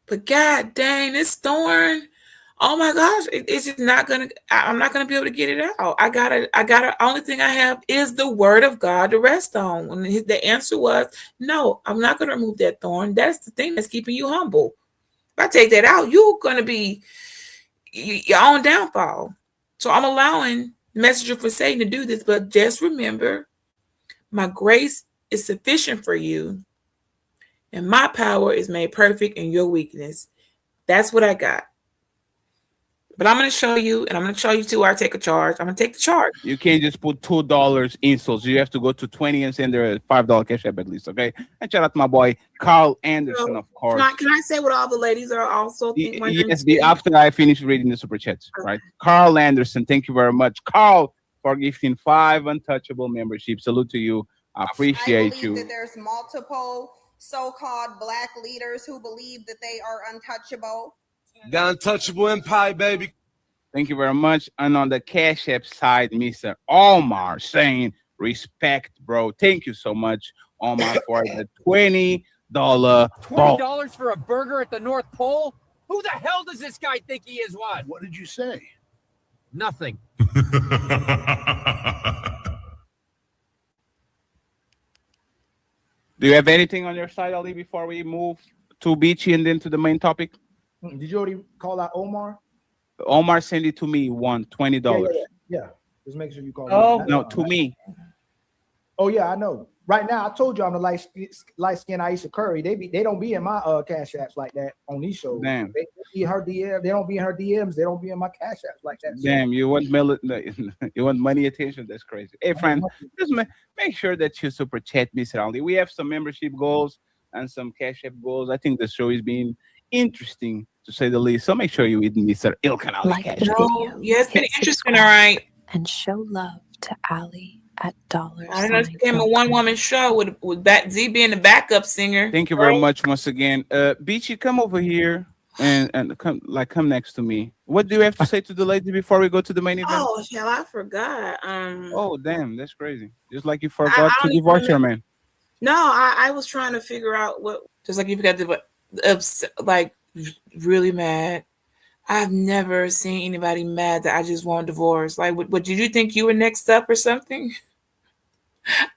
But God dang, this thorn, oh my gosh, it's just not going to, I'm not going to be able to get it out. Only thing I have is the word of God to rest on. And the answer was, no, I'm not going to remove that thorn. That's the thing that's keeping you humble. If I take that out, you're going to be your own downfall. So I'm allowing the messenger for Satan to do this, but just remember, my grace is sufficient for you, and my power is made perfect in your weakness. That's what I got. But I'm going to show you, and I'm going to show you too where I take a charge. I'm going to take the charge. You can't just put $2 insults. You have to go to 20 and send her a $5 cash app at least, okay? And shout out to my boy Carl Anderson, of course. Can I say what all the ladies are also yes, after I finish reading the super chats, right? Carl Anderson, thank you very much, Carl, for gifting 5 untouchable memberships. Salute to you. I appreciate I believe you. that there's multiple so-called black leaders who believe that they are untouchable. The untouchable empire, baby. Thank you very much. And on the Cash App side, Mr. Omar saying, respect, bro. Thank you so much, Omar, for the $20 $20 for a burger at the North Pole? Who the hell does this guy think he is? What did you say? Nothing. Do you have anything on your side, Ali, before we move to Beachy and then to the main topic? Did you already call out Omar? Omar sent it to me, $20. Yeah. Just make sure you call. Oh, no, to me. Oh yeah, I know. Right now, I told you I'm the light skin Aisha Curry. They don't be in my cash apps like that on these shows. Damn. They be in her DM. They don't be in her DMs. They don't be in my cash apps like that. Damn, you want you want money attention? That's crazy. Hey, friend, just make sure that you super chat Mr. Ali. We have some membership goals and some cash app goals. I think the show is being interesting to say the least. So make sure you eat Mr. Ilkan Ali. Like the video, yes, it's been interesting, all right. And show love to Ali at $. I know it became a one-woman show with Z being the backup singer. Thank you very much once again. Beachy, come over here and come next to me. What do you have to say to the lady before we go to the main event? Oh, hell, I forgot. Oh, damn, that's crazy. Just like you forgot to divorce your man. No, I was trying to figure out what. Just like you forgot to, like, really mad. I've never seen anybody mad that I just want a divorce. Like, what did you think you were next up or something?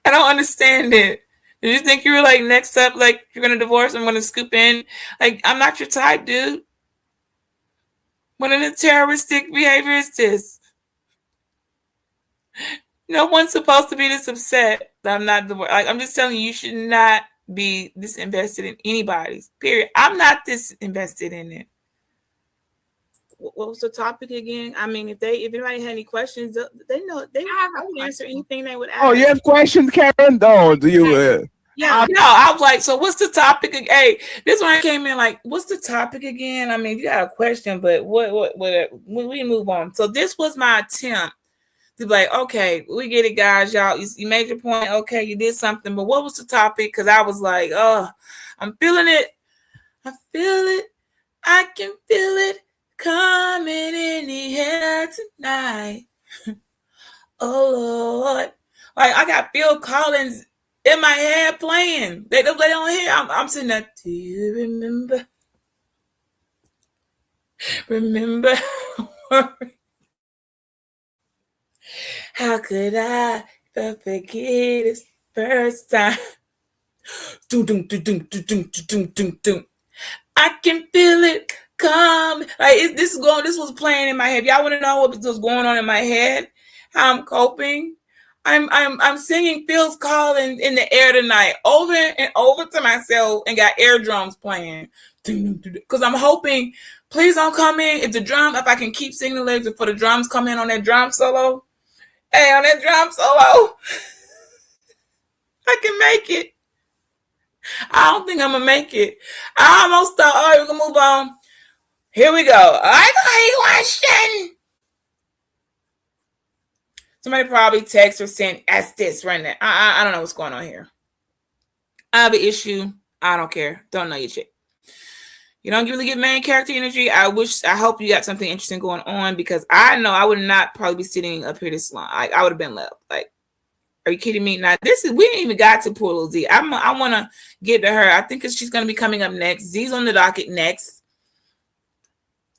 I don't understand it. Did you think you were like next up, like you're gonna divorce? I'm gonna scoop in. Like, I'm not your type, dude. What kind of terroristic behavior is this? No one's supposed to be this upset that I'm not divorced. Like, I'm just telling you, you should not be disinvested in anybody's. Period. I'm not disinvested in it. what was the topic again? I mean, if anybody had any questions, they know I would answer anything they would ask. Oh, you have questions, Karen? No, do you? Yeah, no, I was like, so what's the topic? Hey, this one came in like, what's the topic again? I mean, if you got a question, but what we move on. So this was my attempt to be like, okay, we get it, guys. Y'all, you made your point. Okay, you did something, but what was the topic? Because I was like, oh, I'm feeling it. I feel it. I can feel it coming in the air tonight. Oh Lord, like I got Phil Collins in my head playing. They don't hear. I'm sitting there. Do you remember? Remember? How could I forget this first time? Doom, doom, doom, doom, doom, doom, doom, doom. I can feel it come. Like this was playing in my head. Y'all want to know what was going on in my head? How I'm coping? I'm singing Phil's Call in the air tonight, over and over to myself, and got air drums playing. Because I'm hoping, please don't come in if I can keep singing the lyrics before the drums come in on that drum solo. Hey, on that drum solo, I can make it. I don't think I'm gonna make it. I almost thought, all right, we're gonna move on. Here we go. I got a question. Somebody probably text or sent ask this right now. I don't know what's going on here. I have an issue. I don't care. Don't know your shit. You don't really get main character energy. I hope you got something interesting going on, because I know I would not probably be sitting up here this long. I would have been left. Like, are you kidding me? Now we didn't even got to poor little Z. I want to get to her. I think she's going to be coming up next. Z's on the docket next.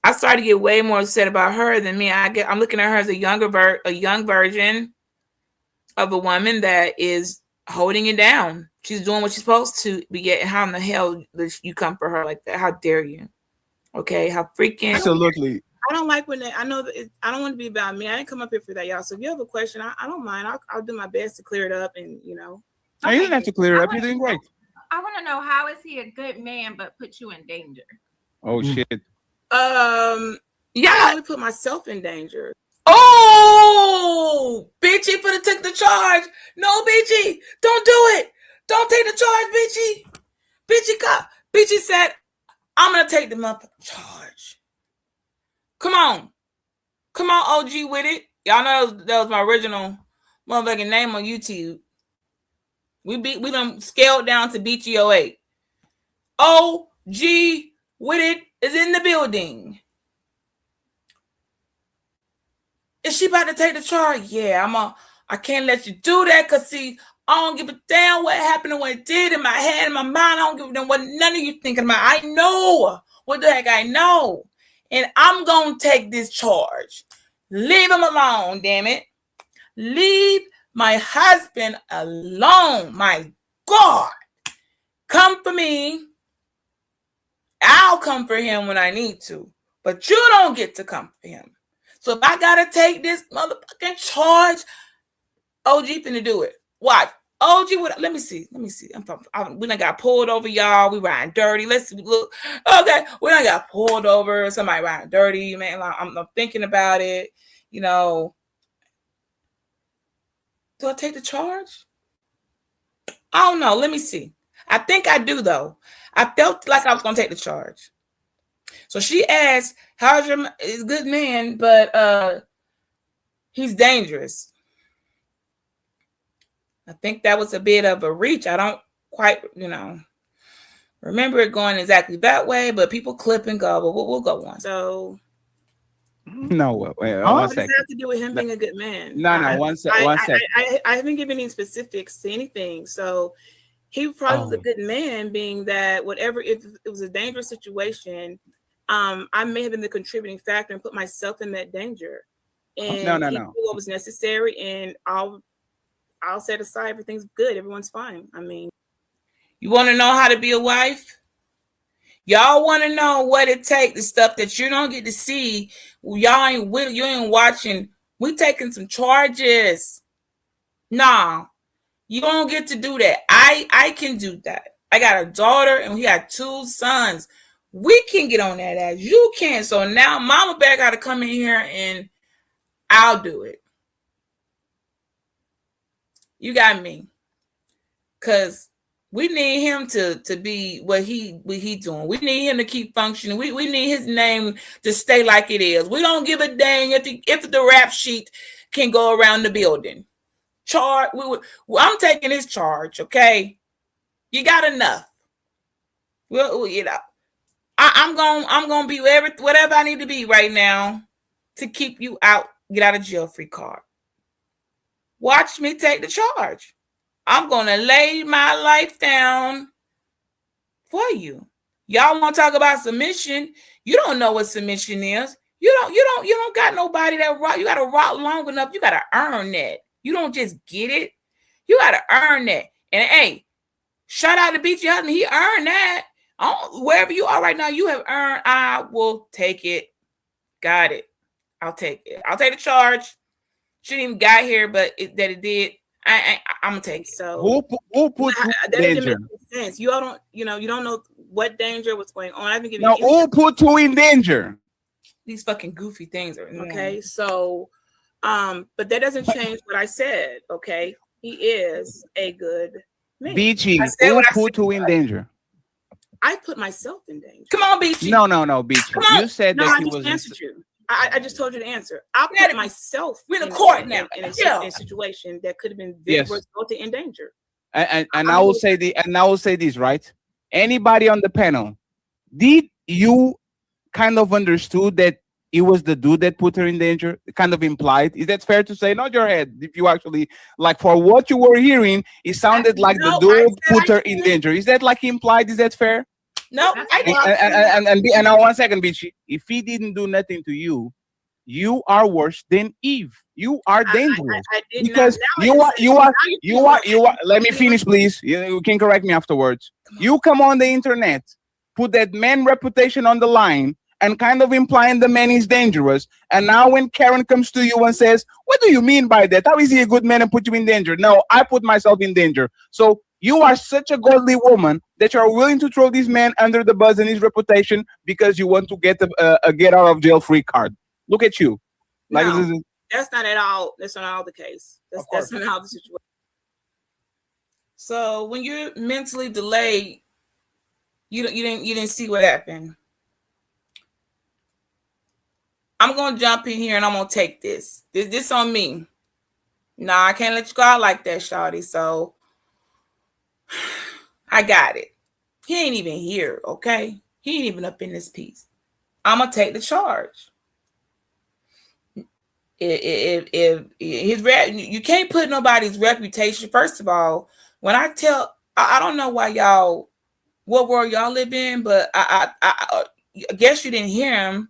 I started to get way more upset about her than me. I'm looking at her as a young version of a woman that is holding it down. She's doing what she's supposed to, but yet how in the hell does you come for her like that? How dare you? Okay, how freaking absolutely. I don't like when I know that I don't want to be about me. I didn't come up here for that, y'all. So if you have a question, I don't mind. I'll do my best to clear it up, and you know. Okay. You didn't have to clear it up. You're doing great. I want to know, how is he a good man but put you in danger? Oh shit. Yeah, I only put myself in danger. Oh, bitchy, for to take the charge. No, bitchy, don't do it. Don't take the charge, bitchy. Bitchy said, I'm gonna take the motherfucking charge. Come on, OG with it. Y'all know that was my original motherfucking name on YouTube. We done scaled down to BGO8. OG with it is in the building. Is she about to take the charge? Yeah, I can't let you do that, because see, I don't give a damn what happened and what it did in my head, in my mind. I don't give a damn what none of you thinking about. I know what the heck I know. And I'm going to take this charge. Leave him alone, damn it. Leave my husband alone. My God. Come for me. I'll come for him when I need to. But you don't get to come for him. So if I gotta take this motherfucking charge, OG finna do it. Watch. OG, let me see. We done got pulled over, y'all. We riding dirty. Let's see. Look. Okay, we done got pulled over. Somebody riding dirty, man. I'm thinking about it. You know. Do I take the charge? I don't know. Let me see. I think I do, though. I felt like I was gonna take the charge. So she asked, how's your good man, but he's dangerous. I think that was a bit of a reach. I don't quite, remember it going exactly that way, but people clip and go, but we'll go on. So no, wait, what does that have to do with him being a good man? No, one second. I haven't given any specifics to anything. So he probably was a good man, being that if it was a dangerous situation, I may have been the contributing factor and put myself in that danger. And no. What was necessary, and I'll set aside. Everything's good. Everyone's fine. I mean, you want to know how to be a wife? Y'all want to know what it takes, the stuff that you don't get to see. You ain't watching. We taking some charges. Nah, you don't get to do that. I can do that. I got a daughter and we got 2 sons. We can get on that ass. You can. So now Mama Bear got to come in here and I'll do it. You got me. Cause we need him to be what he doing. We need him to keep functioning. We need his name to stay like it is. We don't give a dang if the rap sheet can go around the building. I'm taking his charge. Okay, you got enough. Well, you know, I'm gonna be whatever I need to be right now to keep you out. Get out of jail free card. Watch me take the charge. I'm gonna lay my life down for you. Y'all want to talk about submission? You don't know what submission is. You don't got nobody that rock. You got to rock long enough. You got to earn that. You don't just get it. You got to earn that. And hey, shout out to Beachy Husband. He earned that. Wherever you are right now, you have earned. I will take it. Got it. I'll take it. I'll take the charge. Shouldn't even got here, but it did. I'm gonna take it. So who put you in danger? Sense. You all don't. You don't know what danger was going on. I haven't given now. You who put you in danger? These fucking goofy things are okay. So, but that doesn't change what I said. Okay, he is a good man. Beachy, who put you in danger? I put myself in danger. Come on, Beachy. No, Beachy. You said that I he just was. Answered you. I just told you the answer. I'll put myself in the court now in a situation that could have been resulted in danger. And I will say this, right? Anybody on the panel, did you kind of understood that it was the dude that put her in danger? Kind of implied. Is that fair to say? Not your head. If you actually like for what you were hearing, it sounded like the dude put her in danger. Is that like implied? Is that fair? No, I didn't. And now 1 second, Beachy. If he didn't do nothing to you, you are worse than Eve. You are dangerous because you are. Let me finish, please. You can correct me afterwards. You come on the internet, put that man reputation on the line, and kind of implying the man is dangerous. And now when Karen comes to you and says, "What do you mean by that? How is he a good man and put you in danger?" No, I put myself in danger. So you are such a godly woman that you are willing to throw this man under the bus and his reputation because you want to get a get out of jail free card. Look at you. Like no, that's not at all. That's not all the case. That's not how the situation. So when you're mentally delayed, you didn't see what happened. I'm gonna jump in here and I'm gonna take this. This on me. Nah, I can't let you go out like that, shawty. So I got it. He ain't even here, okay? He ain't even up in this piece. I'm gonna take the charge. If his you can't put nobody's reputation. First of all, when I don't know why y'all, what world y'all live in, but I guess you didn't hear him.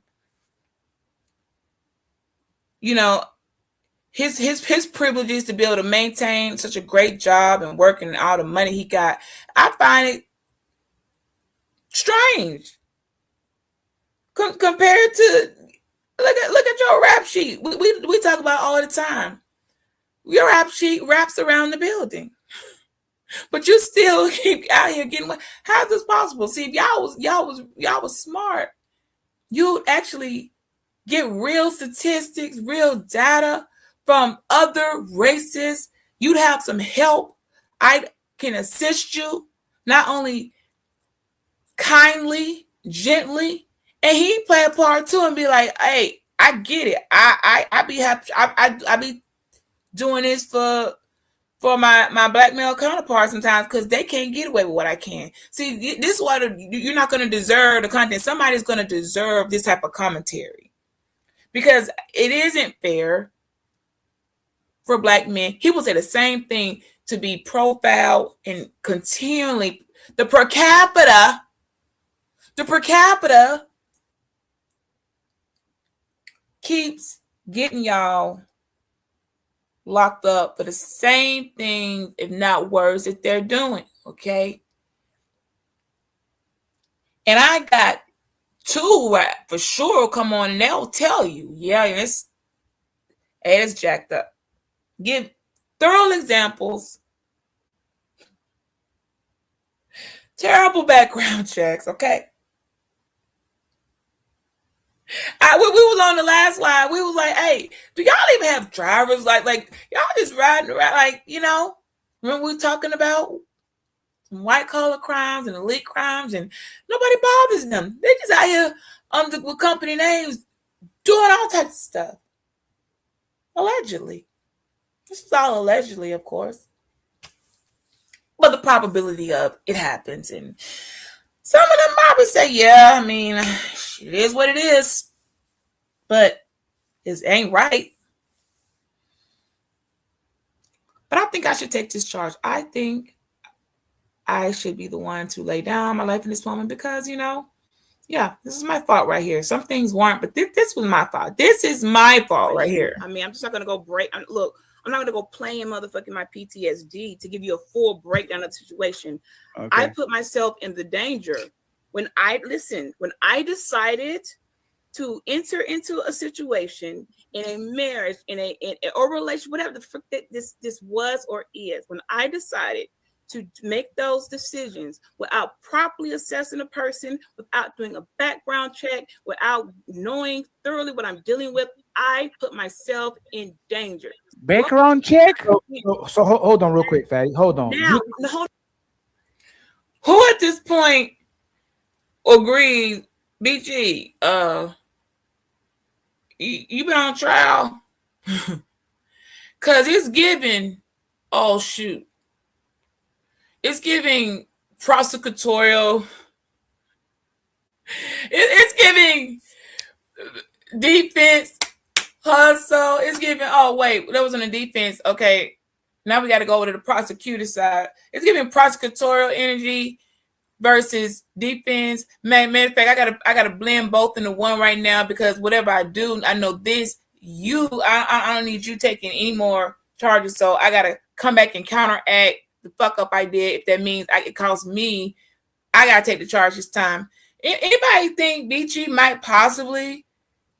His privileges to be able to maintain such a great job and working and all the money he got. I find it strange compared to look at your rap sheet. We talk about all the time. Your rap sheet wraps around the building, but you still keep out here getting. How's this possible? See, if y'all was smart, you'd actually get real statistics, real data from other races. You'd have some help. I can assist you, not only kindly, gently, and he play a part too and be like, "Hey, I get it. I be happy. I be doing this for my black male counterparts sometimes because they can't get away with what I can." See, this is why you're not going to deserve the content. Somebody's going to deserve this type of commentary because it isn't fair for black men. He will say the same thing to be profiled and continually the per capita keeps getting y'all locked up for the same thing, if not worse, that they're doing. Okay. And I got two rap for sure. Come on, and they'll tell you, yeah, it's jacked up. Give thorough examples. Terrible background checks, okay? We was on the last line. We was like, hey, do y'all even have drivers? Like y'all just riding around, like, remember we were talking about white collar crimes and elite crimes, and nobody bothers them. They just out here with company names doing all types of stuff. Allegedly. This is all allegedly, of course. But the probability of it happens. And some of them probably say, yeah, I mean, it is what it is. But it ain't right. But I think I should take this charge. I think I should be the one to lay down my life in this moment because, yeah, this is my fault right here. Some things weren't, but this was my fault. This is my fault right here. I mean, I'm just not going to go break. Look, I'm not going to go playing motherfucking my PTSD to give you a full breakdown of the situation. Okay. I put myself in the danger when I decided to enter into a situation in a marriage, in a relationship, whatever the fuck this was or is, when I decided to make those decisions without properly assessing a person, without doing a background check, without knowing thoroughly what I'm dealing with, I put myself in danger. Background check? So hold on real quick, Fatty. Hold on. Now, who at this point agreed, BG, you been on trial? Because it's giving, oh, shoot. It's giving prosecutorial. It's giving defense hustle. It's giving, oh, wait, that was on the defense. Okay, now we got to go over to the prosecutor side. It's giving prosecutorial energy versus defense. Matter of fact, I gotta blend both into one right now because whatever I do, I know this. I don't need you taking any more charges, so I gotta come back and counteract the fuck up I did. If that means it costs me, I gotta take the charge this time. Anybody think BG might possibly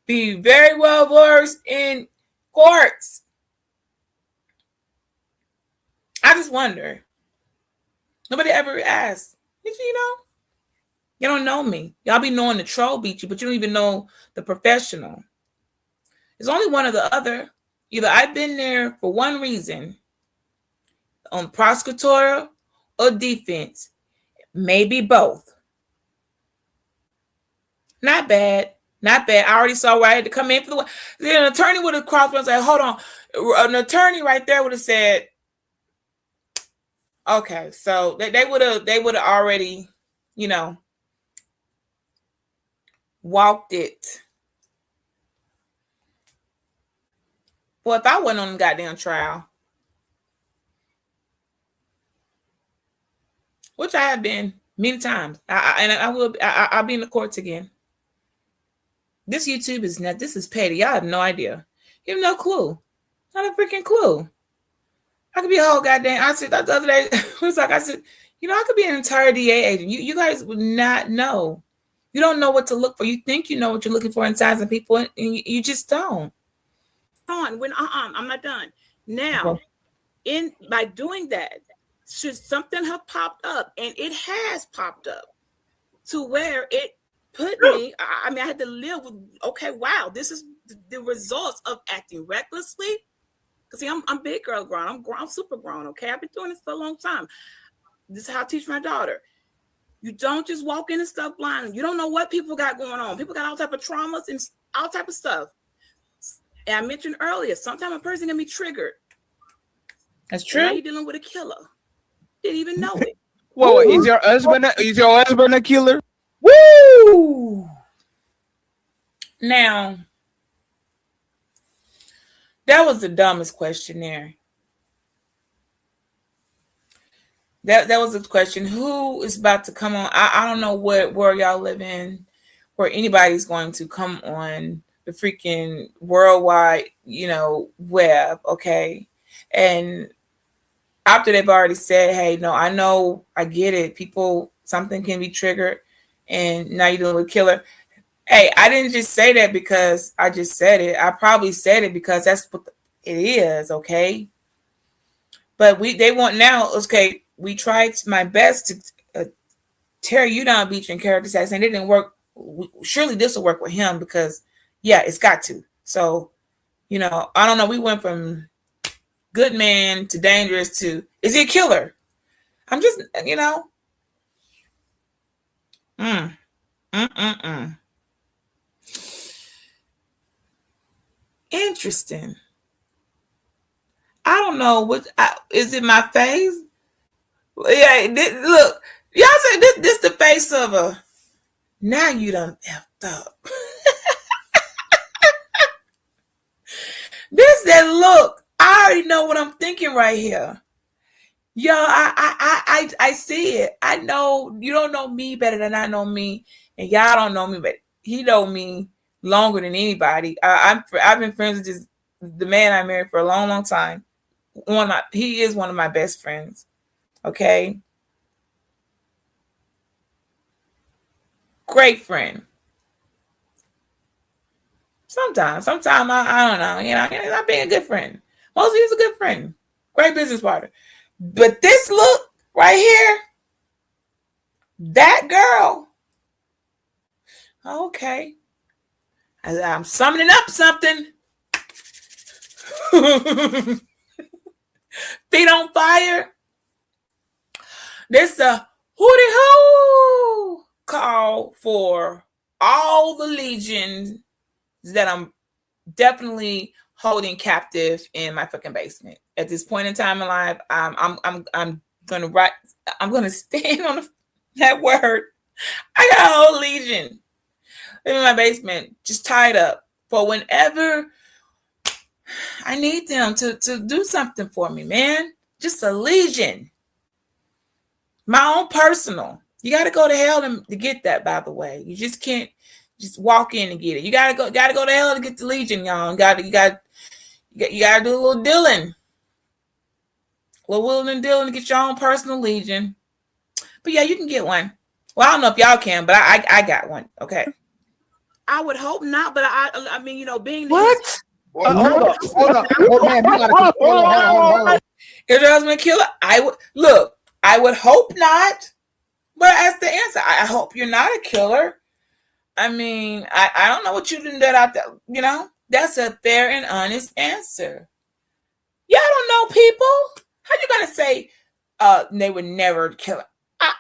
be very well versed in courts? I just wonder. Nobody ever asked. You don't know me. Y'all be knowing the troll BG, but you don't even know the professional. There's only one or the other. Either I've been there for one reason, on prosecutorial or defense. Maybe both. Not bad. Not bad. I already saw where I had to come in for an attorney would have crossed and said, hold on. An attorney right there would have said, okay, so they would have already, walked it. Well, if I wasn't on the goddamn trial, which I have been many times, I'll be in the courts again. This YouTube is not. This is petty. Y'all have no idea. You have no clue. Not a freaking clue. I could be a whole goddamn. I said the other day. It was like I said, I could be an entire DA agent. You guys would not know. You don't know what to look for. You think you know what you're looking for inside some people, and you just don't. I'm not done. Now, by doing that, should something have popped up, and it has popped up, to where it put me. I had to live with. Okay, wow, this is the results of acting recklessly. Because see, I'm big girl grown. I'm super grown. Okay, I've been doing this for a long time. This is how I teach my daughter. You don't just walk into stuff blind. You don't know what people got going on. People got all type of traumas and all type of stuff. And I mentioned earlier, sometimes a person can be triggered. That's true. Now you're dealing with a killer. Didn't even know it. Whoa, is your husband a killer? Woo! Now, that was the dumbest question there. That was a question. Who is about to come on? I don't know where y'all live in, where anybody's going to come on the freaking worldwide, web, okay? And after they've already said, hey, no, I know, I get it. People, something can be triggered, and now you're dealing with a killer. Hey, I didn't just say that because I just said it. I probably said it because that's what it is, okay? But they want now, okay, we tried my best to tear you down, Beach, and character assassination. It didn't work surely this will work with him because, yeah, it's got to. So, I don't know. We went from good man to dangerous to, is he a killer? I'm just, mm, mm, mm, mm. Interesting. I don't know is it my face? Yeah, look, y'all say this the face of a, now you done effed up. This that look. I already know what I'm thinking right here. Yo, I see it. I know you don't know me better than I know me, and y'all don't know me, but he know me longer than anybody. I've been friends with the man I married for a long, long time. He is one of my best friends. Okay, great friend. Sometimes I don't know. He's not being a good friend. Mostly he's a good friend, great business partner. But this look right here, that girl. Okay, I'm summoning up something. Feet on fire. This the hootie hoo call for all the legions that I'm definitely holding captive in my fucking basement. At this point in time in life, I'm gonna write. I'm gonna stand on that word. I got a whole legion in my basement, just tied up for whenever I need them to do something for me, man. Just a legion. My own personal. You got to go to hell to get that, by the way. You just can't just walk in and get it. You got to go to hell to get the legion, y'all. You got to do a little dealing. A little willing and dealing to get your own personal legion. But yeah, you can get one. Well, I don't know if y'all can, but I got one. Okay. I would hope not, but I mean, being what? Hold up. Oh man, you gotta hold on. Is your husband a killer? I would hope not. But that's the answer. I hope you're not a killer. I mean, I don't know what you did out there. That's a fair and honest answer. Y'all don't know people. How you gonna say they would never kill? I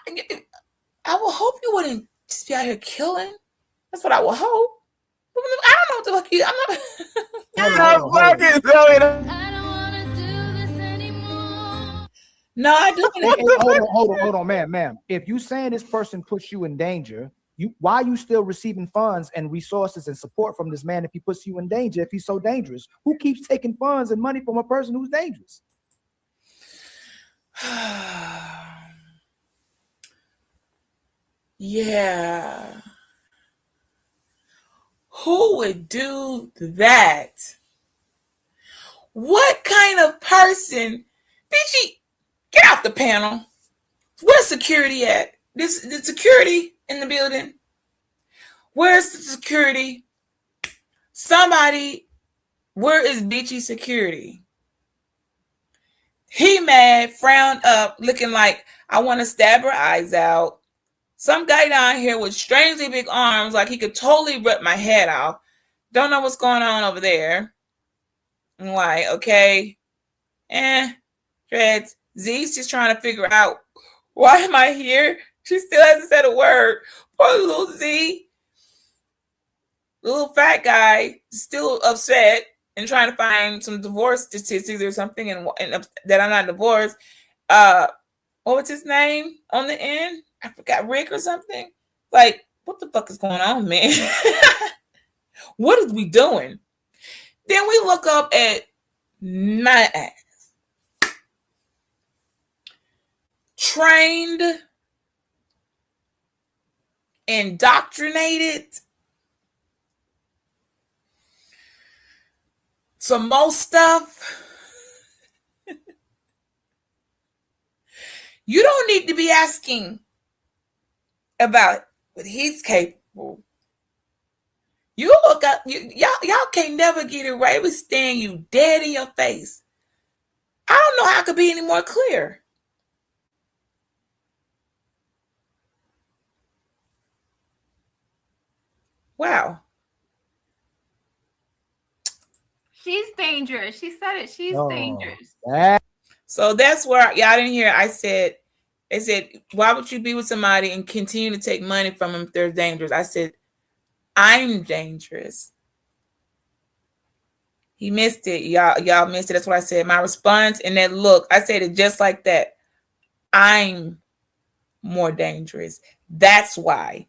will hope you wouldn't just be out here killing. That's what I will hope. I don't know what the fuck you. I'm not. No, I do. Hold on, ma'am. If you saying this person puts you in danger, why are you still receiving funds and resources and support from this man if he puts you in danger, if he's so dangerous? Who keeps taking funds and money from a person who's dangerous? Yeah. Who would do that? What kind of person? BG, get off the panel. Where's security at? The security in the building. Where's the security? Somebody, where is Beachy security? He mad, frowned up, looking like I want to stab her eyes out. Some guy down here with strangely big arms, like he could totally rip my head off. Don't know what's going on over there. I'm like, okay. Dreads. Z's just trying to figure out, why am I here? She still hasn't said a word. Poor little Z. The little fat guy still upset and trying to find some divorce statistics or something and that I'm not divorced. What was his name on the end? I forgot, Rick or something. Like, what the fuck is going on, man? What is we doing? Then we look up at my ass. Trained, indoctrinated, some more stuff. You don't need to be asking about what he's capable. You look up, y'all can't never get it right. It was staring you dead in your face. I don't know how it could be any more clear. Wow. She's dangerous. She said it. She's dangerous. So that's where y'all didn't hear. I said, why would you be with somebody and continue to take money from them if they're dangerous? I said, I'm dangerous. He missed it. Y'all missed it. That's what I said. My response and that look, I said it just like that. I'm more dangerous. That's why.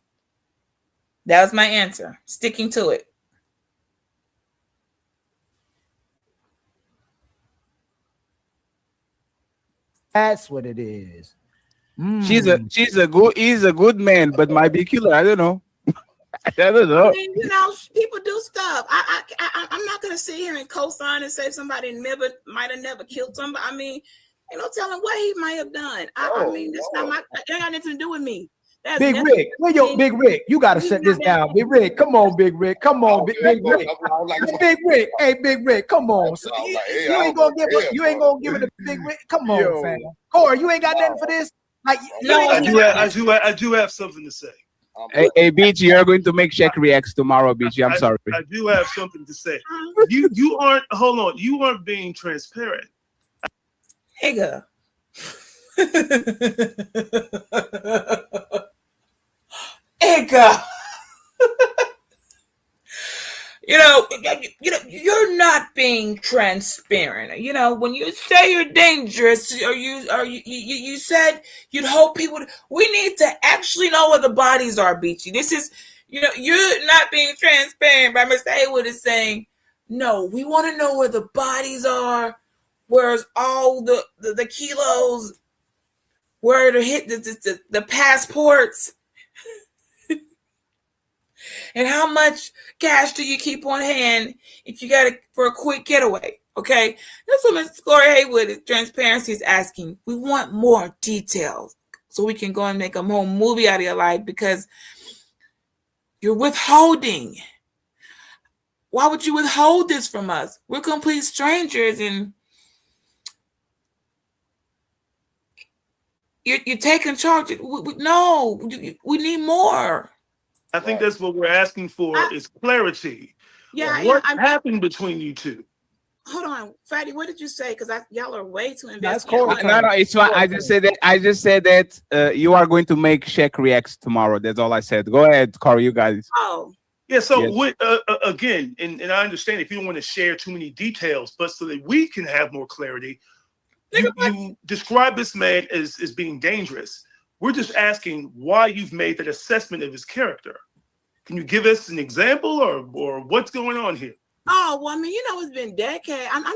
That was my answer. Sticking to it. That's what it is. He's a good man, but might be killer. I don't know. I don't know. I mean, people do stuff. I'm not gonna sit here and co-sign and say somebody might have never killed somebody. I mean, ain't no telling what he might have done. I mean, that's not my. That got nothing to do with me. That's Big Rick, where your Big Rick? You gotta shut this down, Big Rick. Come on, Big Rick. Come on, Big Rick. Big Rick. Hey, Big Rick. Come on. So you ain't gonna give it. You ain't gonna give it a Big Rick. Come on, fam. Corey, you ain't got nothing for this. Like, I do have something to say. Hey, Beachy, you're going to make Shaq reacts tomorrow, Beachy. I'm sorry. I do have something to say. You aren't. Hold on. You aren't being transparent. Nigga. Ega. You're not being transparent. When you say you're dangerous, or you said you'd hope people. We need to actually know where the bodies are, Beachy. This is, you're not being transparent. But Mr. Haywood is saying, no, we want to know where the bodies are. Where's all the kilos? Where to hit the passports? And how much cash do you keep on hand if you got it for a quick getaway? Okay, that's what Ms. Gloria Haywood Transparency is asking. We want more details so we can go and make a whole movie out of your life, because you're withholding. Why would you withhold this from us? We're complete strangers, and you're taking charge. No, we need more. I think that's what we're asking for is clarity. Yeah. What happened between you two? Hold on, Fatty. What did you say? Because y'all are way too invested. No, it's fine. I just said that you are going to make Shaq reacts tomorrow. That's all I said. Go ahead, Corey. You guys. Oh. Yeah. So Yes. again, and I understand if you don't want to share too many details, but so that we can have more clarity, you describe this man as being dangerous. We're just asking why you've made that assessment of his character. Can you give us an example or what's going on here? Oh, well, I mean, it's been decades. I'm not.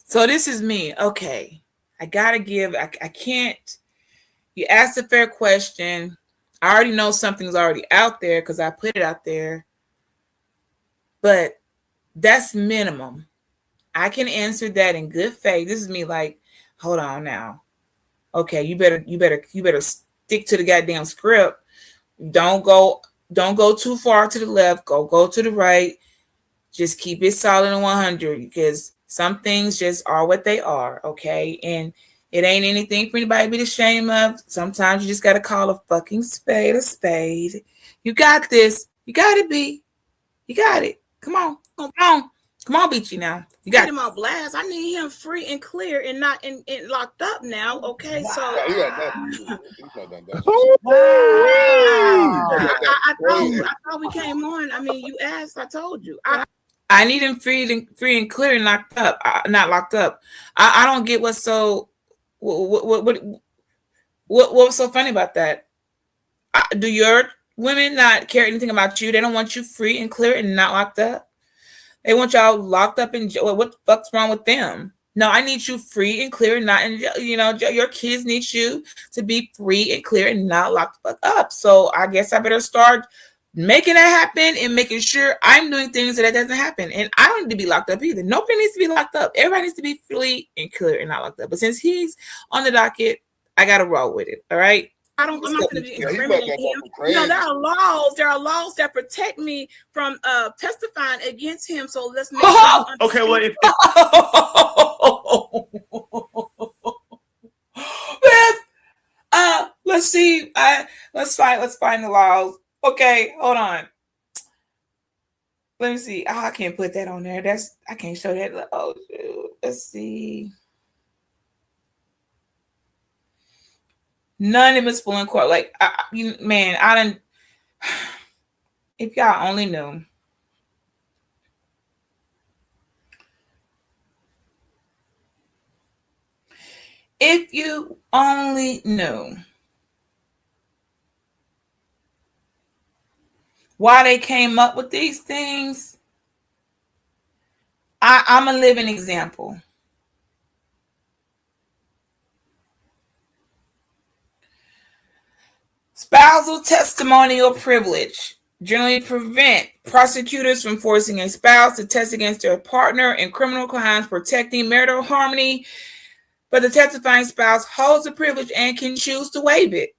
So this is me. Okay. I gotta give. I can't. You asked a fair question. I already know something's already out there because I put it out there. But that's minimum. I can answer that in good faith. This is me like, hold on now. Okay, you better stick to the goddamn script. Don't go too far to the left. Go to the right. Just keep it solid and 100, because some things just are what they are, okay? And it ain't anything for anybody to be ashamed of. Sometimes you just got to call a fucking spade a spade. You got this. You got it, B. You got it. Come on, Beachy now. You got him on blast. I need him free and clear and not in locked up now. Okay, so I thought we came on. I mean, you asked, I told you. I need him free and clear and locked up. Not locked up. I don't get what's so what's so funny about that. Do your women not care anything about you? They don't want you free and clear and not locked up. They want y'all locked up in jail. What the fuck's wrong with them? No, I need you free and clear and not in jail. Your kids need you to be free and clear and not locked the fuck up. So I guess I better start making that happen and making sure I'm doing things that doesn't happen. And I don't need to be locked up either. Nobody needs to be locked up. Everybody needs to be free and clear and not locked up. But since he's on the docket, I got to roll with it. All right. I'm not going to be incriminating him. There are laws. There are laws that protect me from testifying against him. So let's make sure. Okay, well, let's see. Let's find the laws. Okay, hold on. Let me see. Oh, I can't put that on there. I can't show that. Oh, shoot. Let's see. None of it's full in court. Like, man, I didn't. If y'all only knew. If you only knew why they came up with these things, I'm a living example. Spousal testimonial privilege generally prevent prosecutors from forcing a spouse to test against their partner in criminal crimes, protecting marital harmony, but the testifying spouse holds the privilege and can choose to waive it.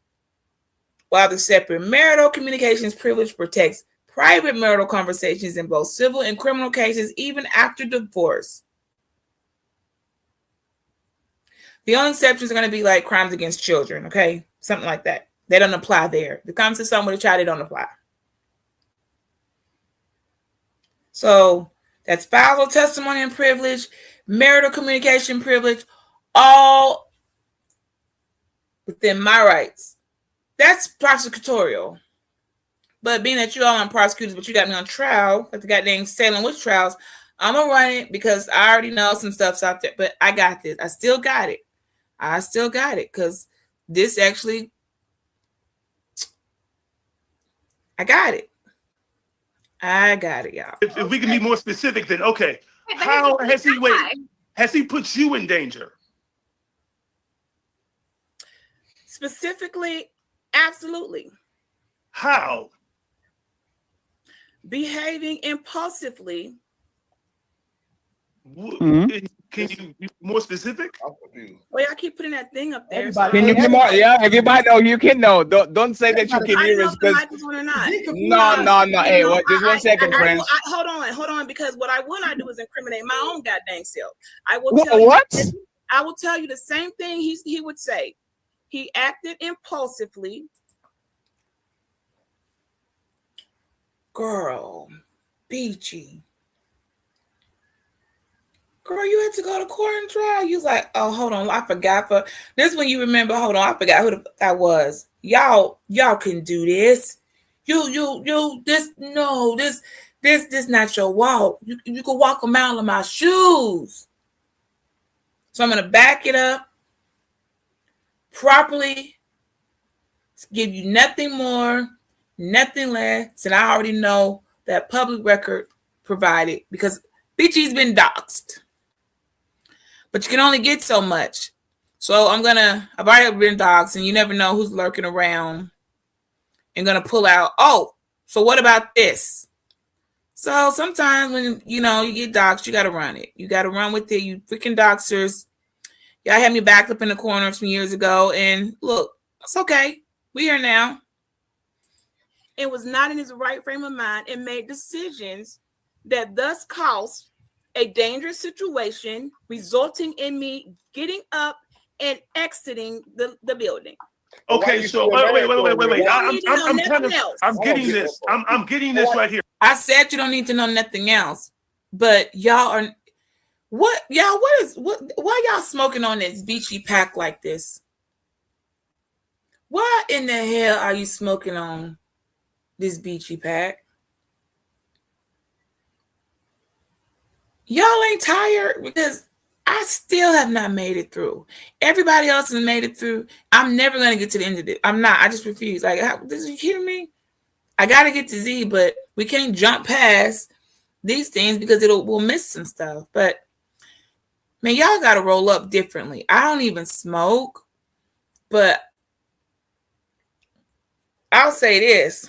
While the separate marital communications privilege protects private marital conversations in both civil and criminal cases, even after divorce. The only exceptions are going to be like crimes against children, okay? Something like that. They don't apply there. If it comes to someone with a child, they don't apply. So that's spousal testimony and privilege, marital communication privilege, all within my rights. That's prosecutorial. But being that you all on prosecutors, but you got me on trial, like the goddamn Salem witch trials, I'm going to run it because I already know some stuff's out there. But I got this. I still got it. Because this actually, I got it. Y'all. If we can be more specific, then okay. How has he put you in danger? Specifically, absolutely. How? Behaving impulsively. Can you be more specific? Well, I keep putting that thing up there. Can you be more? Yeah, everybody know you can know. Don't say that you can hear us because no. Hey, just 1 second, friends. Hold on, because what I will not do is incriminate my own goddamn self. I will tell you. What? I will tell you the same thing he would say. He acted impulsively. Girl, Beachy. Girl, you had to go to court and trial. You was like, oh, hold on, I forgot. For this when you remember, hold on, I forgot who that was. Y'all can do this. This not your walk. You can walk a mile in my shoes. So I'm gonna back it up properly, give you nothing more, nothing less, and I already know that public record provided because Beachy's been doxxed. But you can only get so much. So I've already been doxxed, and you never know who's lurking around and gonna pull out, oh, so what about this? So sometimes when you get doxxed, you gotta run it. You gotta run with it, you freaking doxers. Y'all had me backed up in the corner some years ago, and look, it's okay. We here now. It was not in his right frame of mind and made decisions that thus caused a dangerous situation, resulting in me getting up and exiting the building. Okay, so wait. I'm getting this. I'm getting this right here. I said you don't need to know nothing else, but y'all are what why y'all smoking on this Beachy pack like this? Why in the hell are you smoking on this Beachy pack? Y'all ain't tired because I still have not made it through. Everybody else has made it through. I'm never going to get to the end of it. I'm not. I just refuse. Like, are you kidding me? I got to get to Z, but we can't jump past these things because we'll miss some stuff. But, man, y'all got to roll up differently. I don't even smoke, but I'll say this.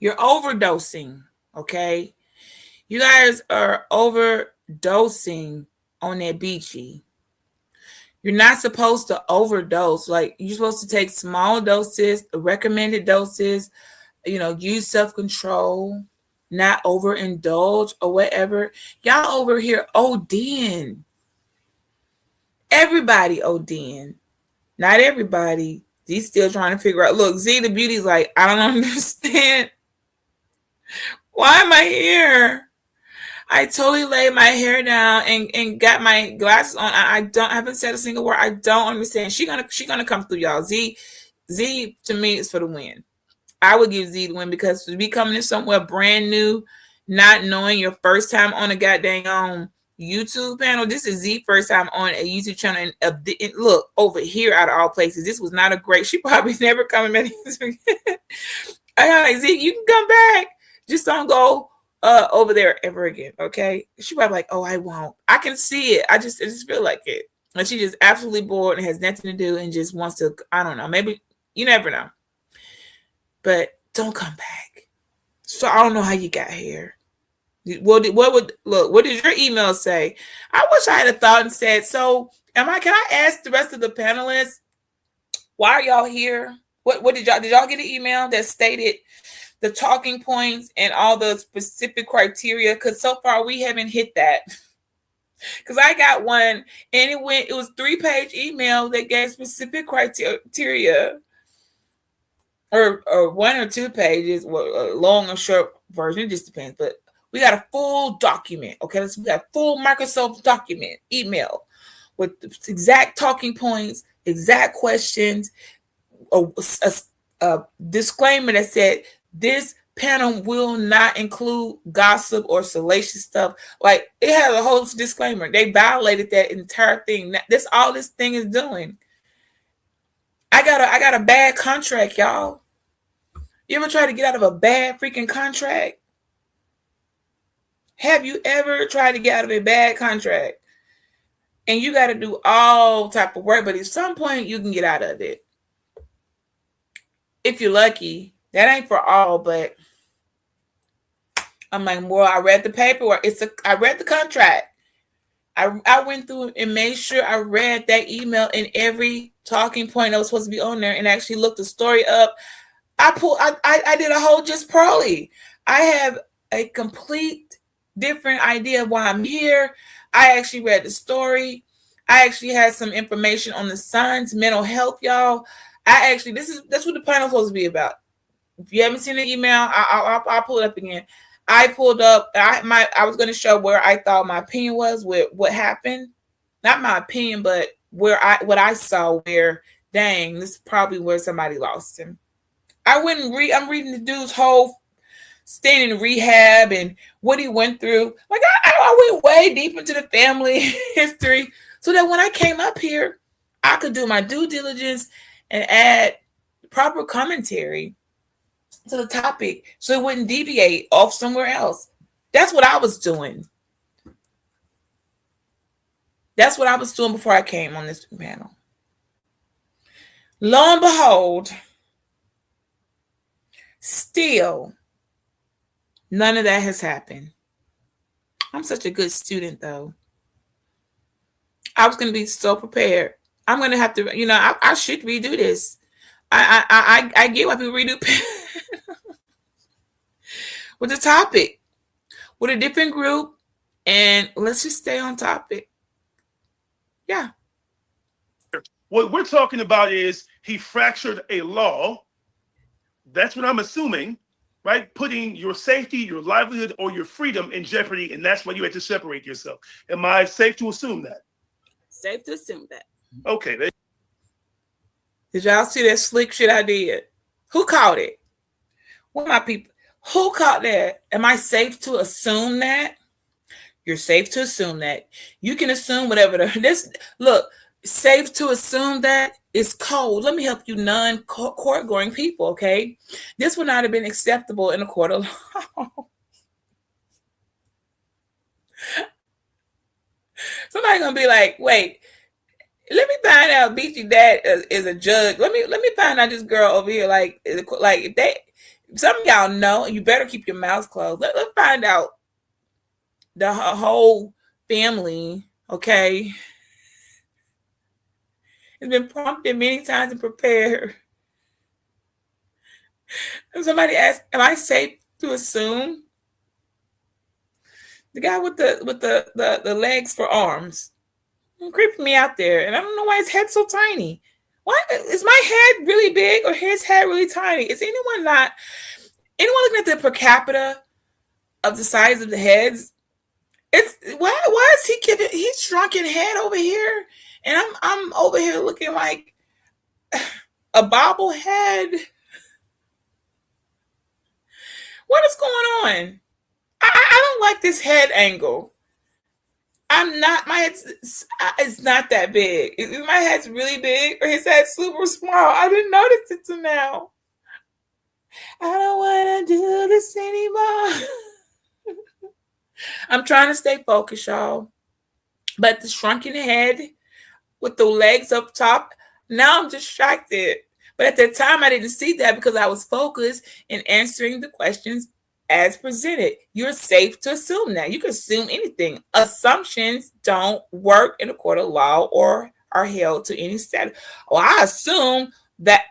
You're overdosing, okay? You guys are overdosing on that Beachy. You're not supposed to overdose. Like, you're supposed to take small doses, recommended doses, use self-control, not overindulge or whatever. Y'all over here ODing. Everybody ODing. Not everybody. Z's still trying to figure out. Look, Z the beauty's like, I don't understand. Why am I here? I totally laid my hair down and got my glasses on. I haven't said a single word. I don't understand. She gonna come through, y'all. Z to me is for the win. I would give Z the win because to be coming in somewhere brand new, not knowing your first time on a goddamn YouTube panel. This is Z first time on a YouTube channel, and look over here out of all places. This was not a great. She probably never coming back. I got like, Z, you can come back. Just don't go over there ever again. Okay. She probably like, oh, I won't. I can see it. I just feel like it. And she just absolutely bored and has nothing to do and just wants to, I don't know. Maybe you never know. But don't come back. So I don't know how you got here. What did your email say? I wish I had a thought and said, so can I ask the rest of the panelists, why are y'all here? What did y'all get an email that stated the talking points and all the specific criteria? Because so far we haven't hit that. Because I got one and it was 3-page email that gave specific criteria, or 1 or 2 pages, a long or short version, it just depends. But we got a full document. Okay, we got a full Microsoft document email with exact talking points, exact questions, a disclaimer that said this panel will not include gossip or salacious stuff. Like, it had a whole disclaimer. They violated that entire thing. That's all this thing is doing. I got a bad contract, y'all. You ever tried to get out of a bad freaking contract? Have you ever tried to get out of a bad contract? And you got to do all type of work, but at some point you can get out of it. If you're lucky. That ain't for all, but I'm like, well, I read the paperwork. I read the contract. I went through and made sure I read that email and every talking point that was supposed to be on there, and actually looked the story up. I did a whole just Pearly. I have a complete different idea of why I'm here. I actually read the story. I actually had some information on the son's mental health, y'all. That's what the panel's supposed to be about. If you haven't seen the email, I'll pull it up again. I pulled up. I was going to show where I thought my opinion was with what happened. Not my opinion, but what I saw. Where, dang, this is probably where somebody lost him. I'm reading the dude's whole staying in rehab and what he went through. Like, I went way deep into the family history so that when I came up here, I could do my due diligence and add proper commentary to the topic so it wouldn't deviate off somewhere else. That's what I was doing. That's what I was doing before I came on this panel. Lo and behold, still, none of that has happened. I'm such a good student, though. I was going to be so prepared. I'm going to have to, I should redo this. I get why people redo with the topic, with a different group, and let's just stay on topic. Yeah. What we're talking about is he fractured a law. That's what I'm assuming, right? Putting your safety, your livelihood, or your freedom in jeopardy, and that's why you had to separate yourself. Am I safe to assume that? Safe to assume that. Okay. Did y'all see that slick shit I did? Who caught it? What my people? Who caught that? Am I safe to assume that? You're safe to assume that. You can assume whatever. Look, safe to assume that is cold. Let me help you non-court going people, okay? This would not have been acceptable in a court of law. Somebody gonna be like, wait, let me find out BG dad is a judge. Let me find out this girl over here, like if they, some of y'all know, you better keep your mouths closed. Let's find out the whole family, okay? It's been prompted many times and prepared. And somebody asked, am I safe to assume? The guy with the legs for arms. Creeping me out there. And I don't know why his head's so tiny. Why is my head really big or his head really tiny? Is anyone looking at the per capita of the size of the heads? It's why is he giving he's shrunken head over here and I'm over here looking like a bobblehead? What is going on? I don't like this head angle. I'm not my head's it's not that big. My head's really big or his head's super small. I didn't notice it till now. I don't want to do this anymore. I'm trying to stay focused, y'all. But the shrunken head with the legs up top, now I'm distracted. But at the time, I didn't see that because I was focused in answering the questions as presented. You're safe to assume that. You can assume anything. Assumptions don't work in a court of law or are held to any status. Well, I assume that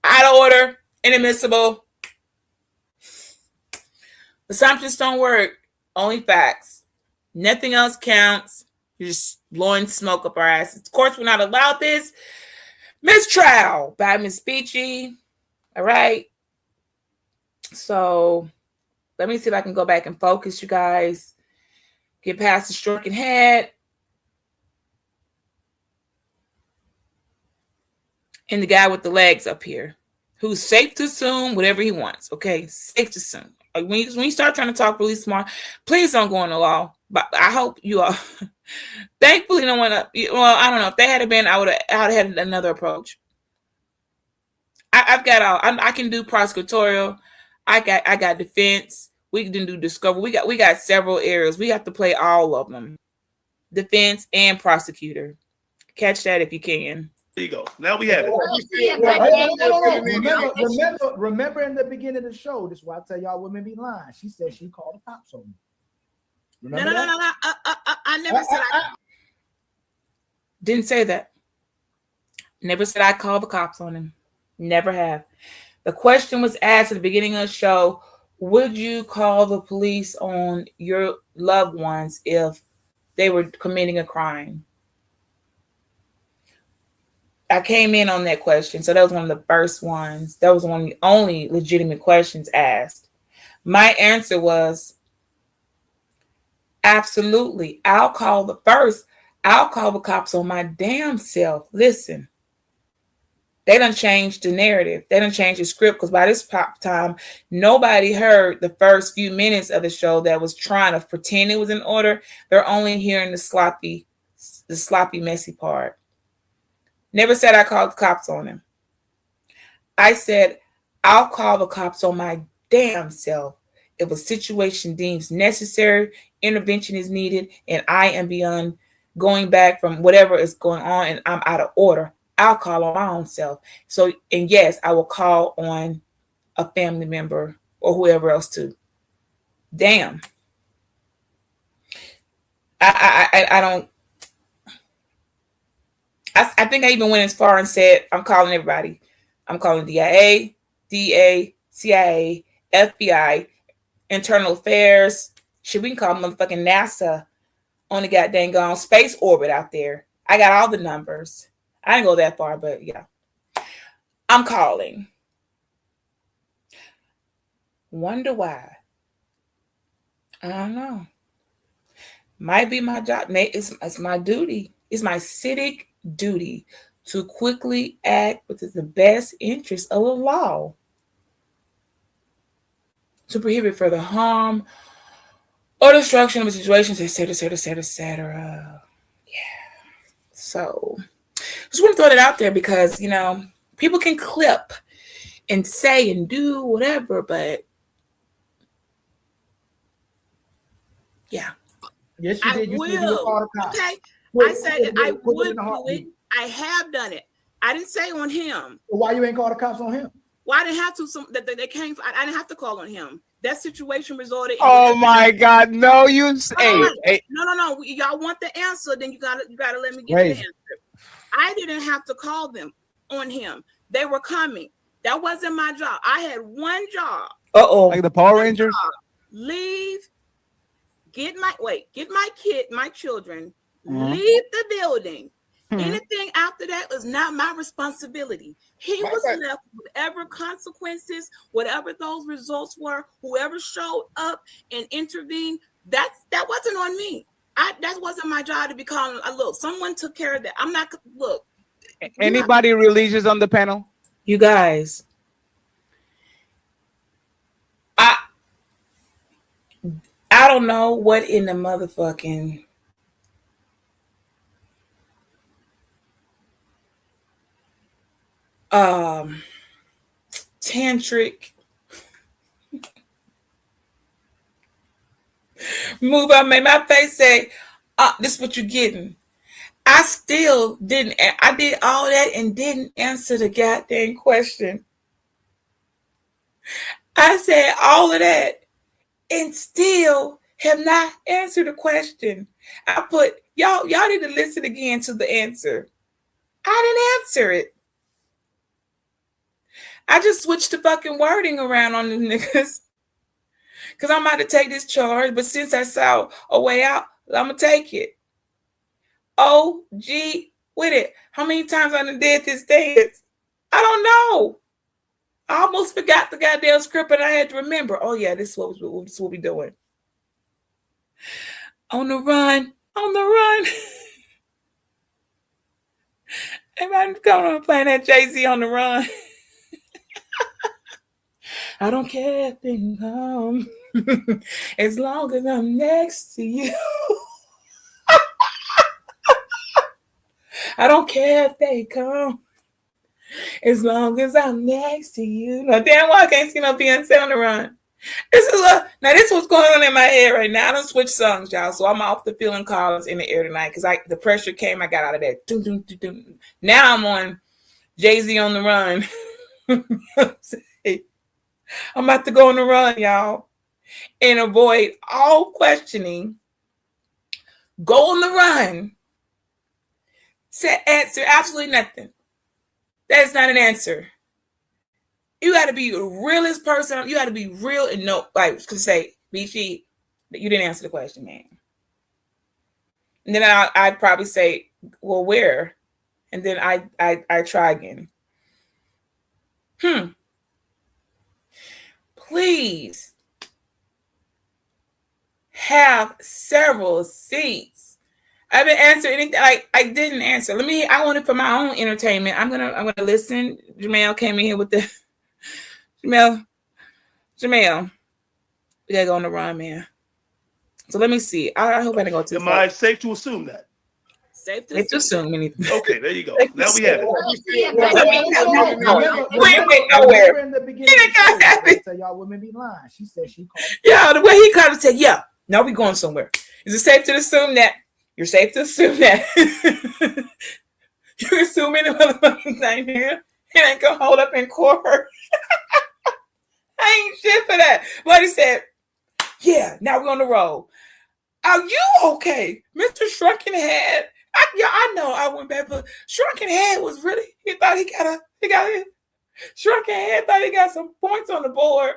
out of order, inadmissible. Assumptions don't work. Only facts. Nothing else counts. You're just blowing smoke up our asses. Of course, we're not allowed this. Mistrial by Miss Beachy. All right. So let me see if I can go back and focus, you guys. Get past the stroking head. And the guy with the legs up here, who's safe to assume whatever he wants. Okay, safe to assume. Like when you start trying to talk really smart, please don't go in the law. But I hope you all. Thankfully, no one. Well, I don't know if they had been, I would have had another approach. I've got all. I can do prosecutorial. I got defense. We can do discovery. We got several areas. We have to play all of them. Defense and prosecutor. Catch that if you can. There you go. Now we have it. Remember in the beginning of the show, this is why I tell y'all women be lying. She said she called the cops on me. Remember No. I never said I didn't say that. Never said I called the cops on him. Never have. The question was asked at the beginning of the show, would you call the police on your loved ones if they were committing a crime? I came in on that question. So that was one of the first ones. That was one of the only legitimate questions asked. My answer was absolutely. I'll call the cops on my damn self. Listen, they done changed the narrative. They done changed the script because by this time, nobody heard the first few minutes of the show that was trying to pretend it was in order. They're only hearing the sloppy, messy part. Never said I called the cops on him. I said, I'll call the cops on my damn self if a situation deems necessary, intervention is needed, and I am beyond going back from whatever is going on and I'm out of order. I'll call on my own self. So, and yes, I will call on a family member or whoever else too. Damn. I don't. I think I even went as far and said, I'm calling everybody. I'm calling DIA, DA, CIA, FBI, Internal Affairs. Shit, we can call motherfucking NASA on the goddamn gone space orbit out there. I got all the numbers. I didn't go that far, but yeah. I'm calling. Wonder why. I don't know. Might be my job. It's my duty. It's my civic duty to quickly act within the best interest of the law to prohibit further harm or destruction of a situation, etc. Yeah. So just want to throw that out there because, people can clip and say and do whatever, but yeah. Yes, you did. You said you would call the cops. Okay. I said I would do it. I have done it. I didn't say on him. So why you ain't called the cops on him? Well, I didn't have to. They came. I didn't have to call on him. That situation resulted. Oh my God! No, you say. Hey. No. Y'all want the answer? Then you gotta let me get the answer. I didn't have to call them on him. They were coming. That wasn't my job. I had one job. Like the Power Rangers. Leave. Get my kid, my children. Leave the building. Anything after that was not my responsibility. He was Right. left with whatever consequences, whatever those results were, whoever showed up and intervened, that wasn't on me. That wasn't my job to be calling. Look, someone took care of that. I'm not, look. Anybody religious on the panel? You guys, I don't know what in the motherfucking tantric move I made. My face say, this is what you're getting. I still didn't. I did all that and didn't answer the goddamn question. I said all of that and still have not answered the question. I put y'all need to listen again to the answer. I didn't answer it. I just switched the fucking wording around on the niggas. Cause I'm about to take this charge, but since I saw a way out, I'm gonna take it. OG with it. How many times I done did this dance? I don't know. I almost forgot the goddamn script, and I had to remember. Oh yeah, this is what we doing. On the run, on the run. Everybody going on playing that Jay-Z on the run. I don't care if they come, as long as I'm next to you. I don't care if they come, as long as I'm next to you. No, damn well I can't see no Beyonce on the run. This is now this is what's going on in my head right now. I don't switch songs, y'all, so I'm off the feeling Collins in the air tonight because the pressure came. I got out of that. Dun, dun, dun, dun. Now I'm on Jay-Z on the run. I'm about to go on the run, y'all, and avoid all questioning. Go on the run. Answer absolutely nothing. That's not an answer. You got to be the realest person. You got to be real and know, like, say, BG, you didn't answer the question, man. And then I'd probably say, well, where? And then I try again. Please have several seats. I haven't answered anything. Like I didn't answer. I want it for my own entertainment. I'm gonna listen. Jamel came in here with the Jamel. We gotta go on the run, man. So let me see. I hope I didn't go too far. Am I safe to assume that? Safe to assume anything. Okay, there you go. Now we have it. We ain't went nowhere. In the beginning, tell y'all women be lying. She said she called. Yeah, the way he kind of said, yeah, now we going somewhere. Is it safe to assume that? You're safe to assume that. You're assuming the motherfucking thing here. It ain't gonna hold up in court. I ain't shit for that. But he said, yeah, now we're on the road. Are you okay? Mr. Shrunken Head. I know I went back, but Shrunken Head was really, he thought he got it. Shrunken Head thought he got some points on the board.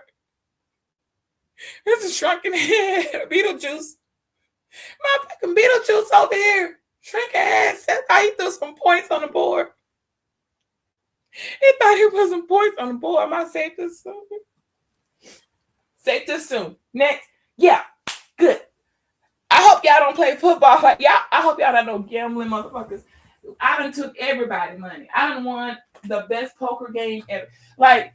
Mr. Shrunken Head, Beetlejuice. Motherfucking Beetlejuice over here. Shrunken Head said he threw some points on the board. He thought he put some points on the board. Am I safe to assume? Safe to assume. Next. Yeah. Good. I hope y'all don't play football like y'all. I hope y'all not no gambling motherfuckers. I done took everybody's money. I done won the best poker game ever. Like,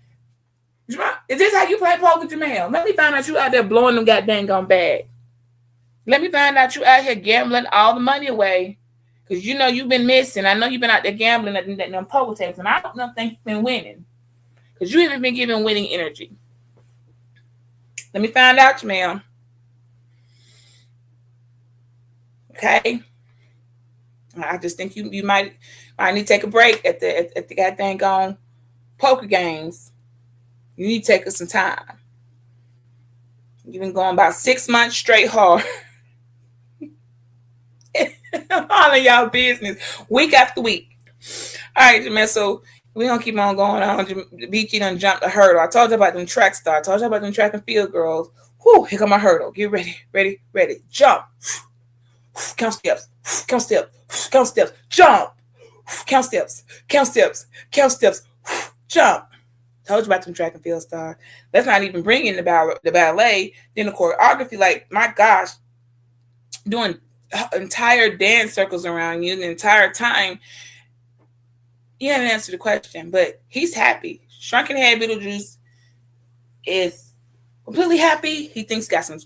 is this how you play poker, Jamel? Let me find out you out there blowing them goddamn gone bag. Let me find out you out here gambling all the money away. Because you know you've been missing. I know you've been out there gambling at them poker tables. And I don't think you've been winning. Because you haven't been giving winning energy. Let me find out, Jamel. Okay, I just think you might need to take a break at the goddamn gone poker games. You need to take us some time. You've been going about 6 months straight hard. All of y'all business, week after week. All right, Jamel, so we're going to keep on going on. BG done jumped the hurdle. I told you about them track stars. I told you about them track and field girls. Whew, here come my hurdle. Get ready, ready, ready. Jump. Count steps, jump. count steps, count steps, count steps, jump. Told you about some track and field stars. Let's not even bring in the ballet, then the choreography. Like, my gosh, doing entire dance circles around you the entire time. You haven't answered the question, but he's happy. Shrunken Head Beetlejuice is completely happy. He thinks got some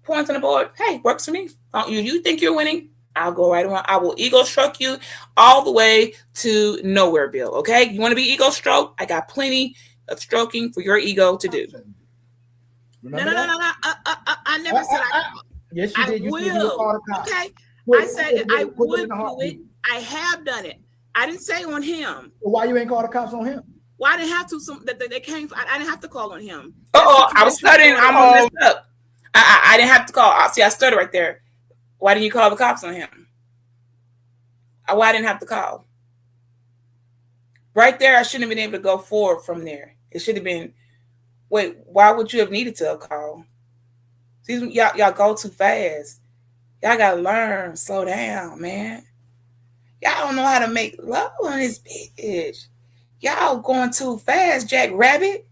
points on the board. Hey, works for me. Don't you? You think you're winning? I'll go right around. I will ego stroke you all the way to Nowhereville. Okay? You want to be ego stroked? I got plenty of stroking for your ego to do. Remember no, that? no, no, no. I never said I. Yes, you I did. You said you would will. call the cops. Okay. Quick, I said quick, I quick, would in the do it. heartbeat. I have done it. I didn't say on him. Well, why you ain't call the cops on him? Well, I didn't have to. They came. I didn't have to call on him. I was studying. I'm all messed up. I didn't have to call. See, I stuttered right there. Why didn't you call the cops on him? Why I didn't have to call? Right there, I shouldn't have been able to go forward from there. It should have been, wait, why would you have needed to call? See, y'all go too fast. Y'all gotta learn, slow down, man. Y'all don't know how to make love on this bitch. Y'all going too fast, Jack Rabbit.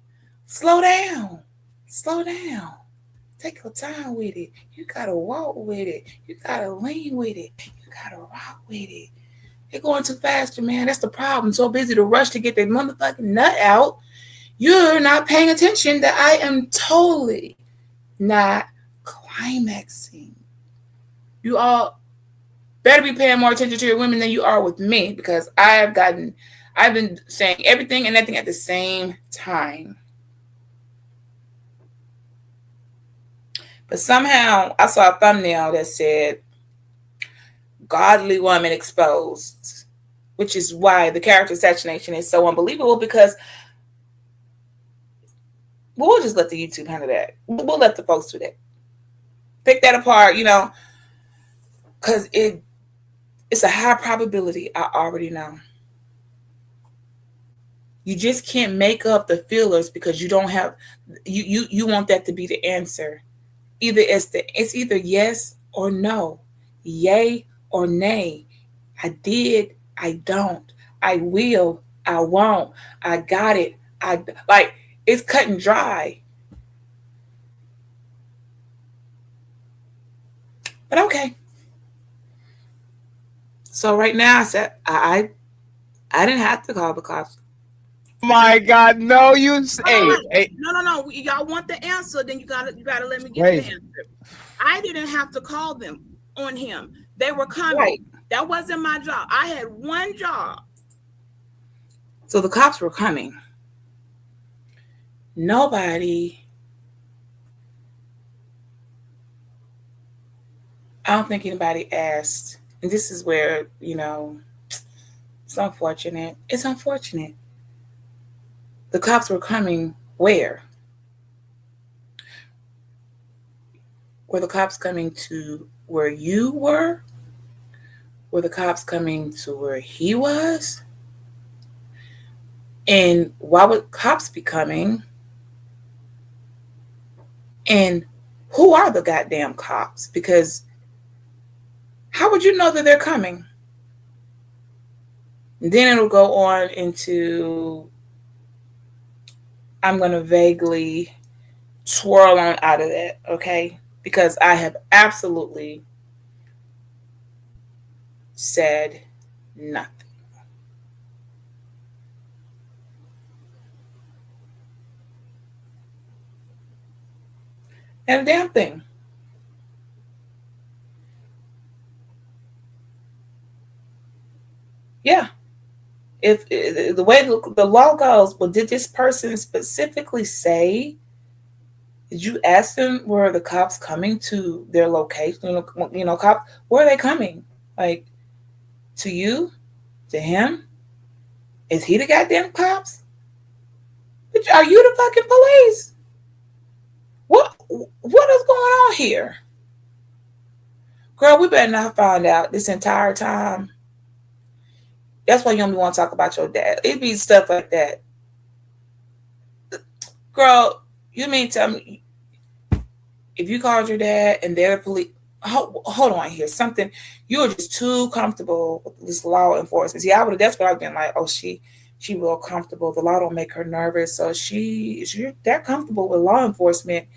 Slow down. Slow down. Take your time with it. You gotta walk with it. You gotta lean with it. You gotta rock with it. You're going too fast, man. That's the problem. So busy to rush to get that motherfucking nut out. You're not paying attention that I am totally not climaxing. You all better be paying more attention to your women than you are with me, because I've been saying everything and nothing at the same time. But somehow I saw a thumbnail that said godly woman exposed, which is why the character assassination is so unbelievable, because we'll just let the YouTube handle that. We'll let the folks do that. Pick that apart, because it's a high probability. I already know. You just can't make up the feelers because you don't have you want that to be the answer. It's either yes or no, yay or nay. I did, I don't, I will, I won't, I got it. It's cut and dry. But okay. So right now I said I didn't have to call the cops. My God, no, you say. No. Y'all want the answer? Then you gotta let me get the answer. I didn't have to call them on him. They were coming. Right. That wasn't my job. I had one job. So the cops were coming. Nobody. I don't think anybody asked. And this is where, it's unfortunate. It's unfortunate. The cops were coming where? Were the cops coming to where you were? Were the cops coming to where he was? And why would cops be coming? And who are the goddamn cops? Because how would you know that they're coming? And then it'll go on into, I'm going to vaguely twirl on out of that, okay? Because I have absolutely said nothing. Not a damn thing. Yeah. If the way the law goes, well, did this person specifically say? Did you ask them, were the cops coming to their location? Cops, where are they coming? Like, to you? To him? Is he the goddamn cops? Are you the fucking police? What is going on here? Girl, we better not find out this entire time. That's why you don't want to talk about your dad. It be stuff like that. Girl, you mean tell me if you called your dad and they're the police? hold on here. Something you're just too comfortable with this law enforcement. See, I would have that's what I've been like, oh, she real comfortable. The law don't make her nervous. So you're that comfortable with law enforcement.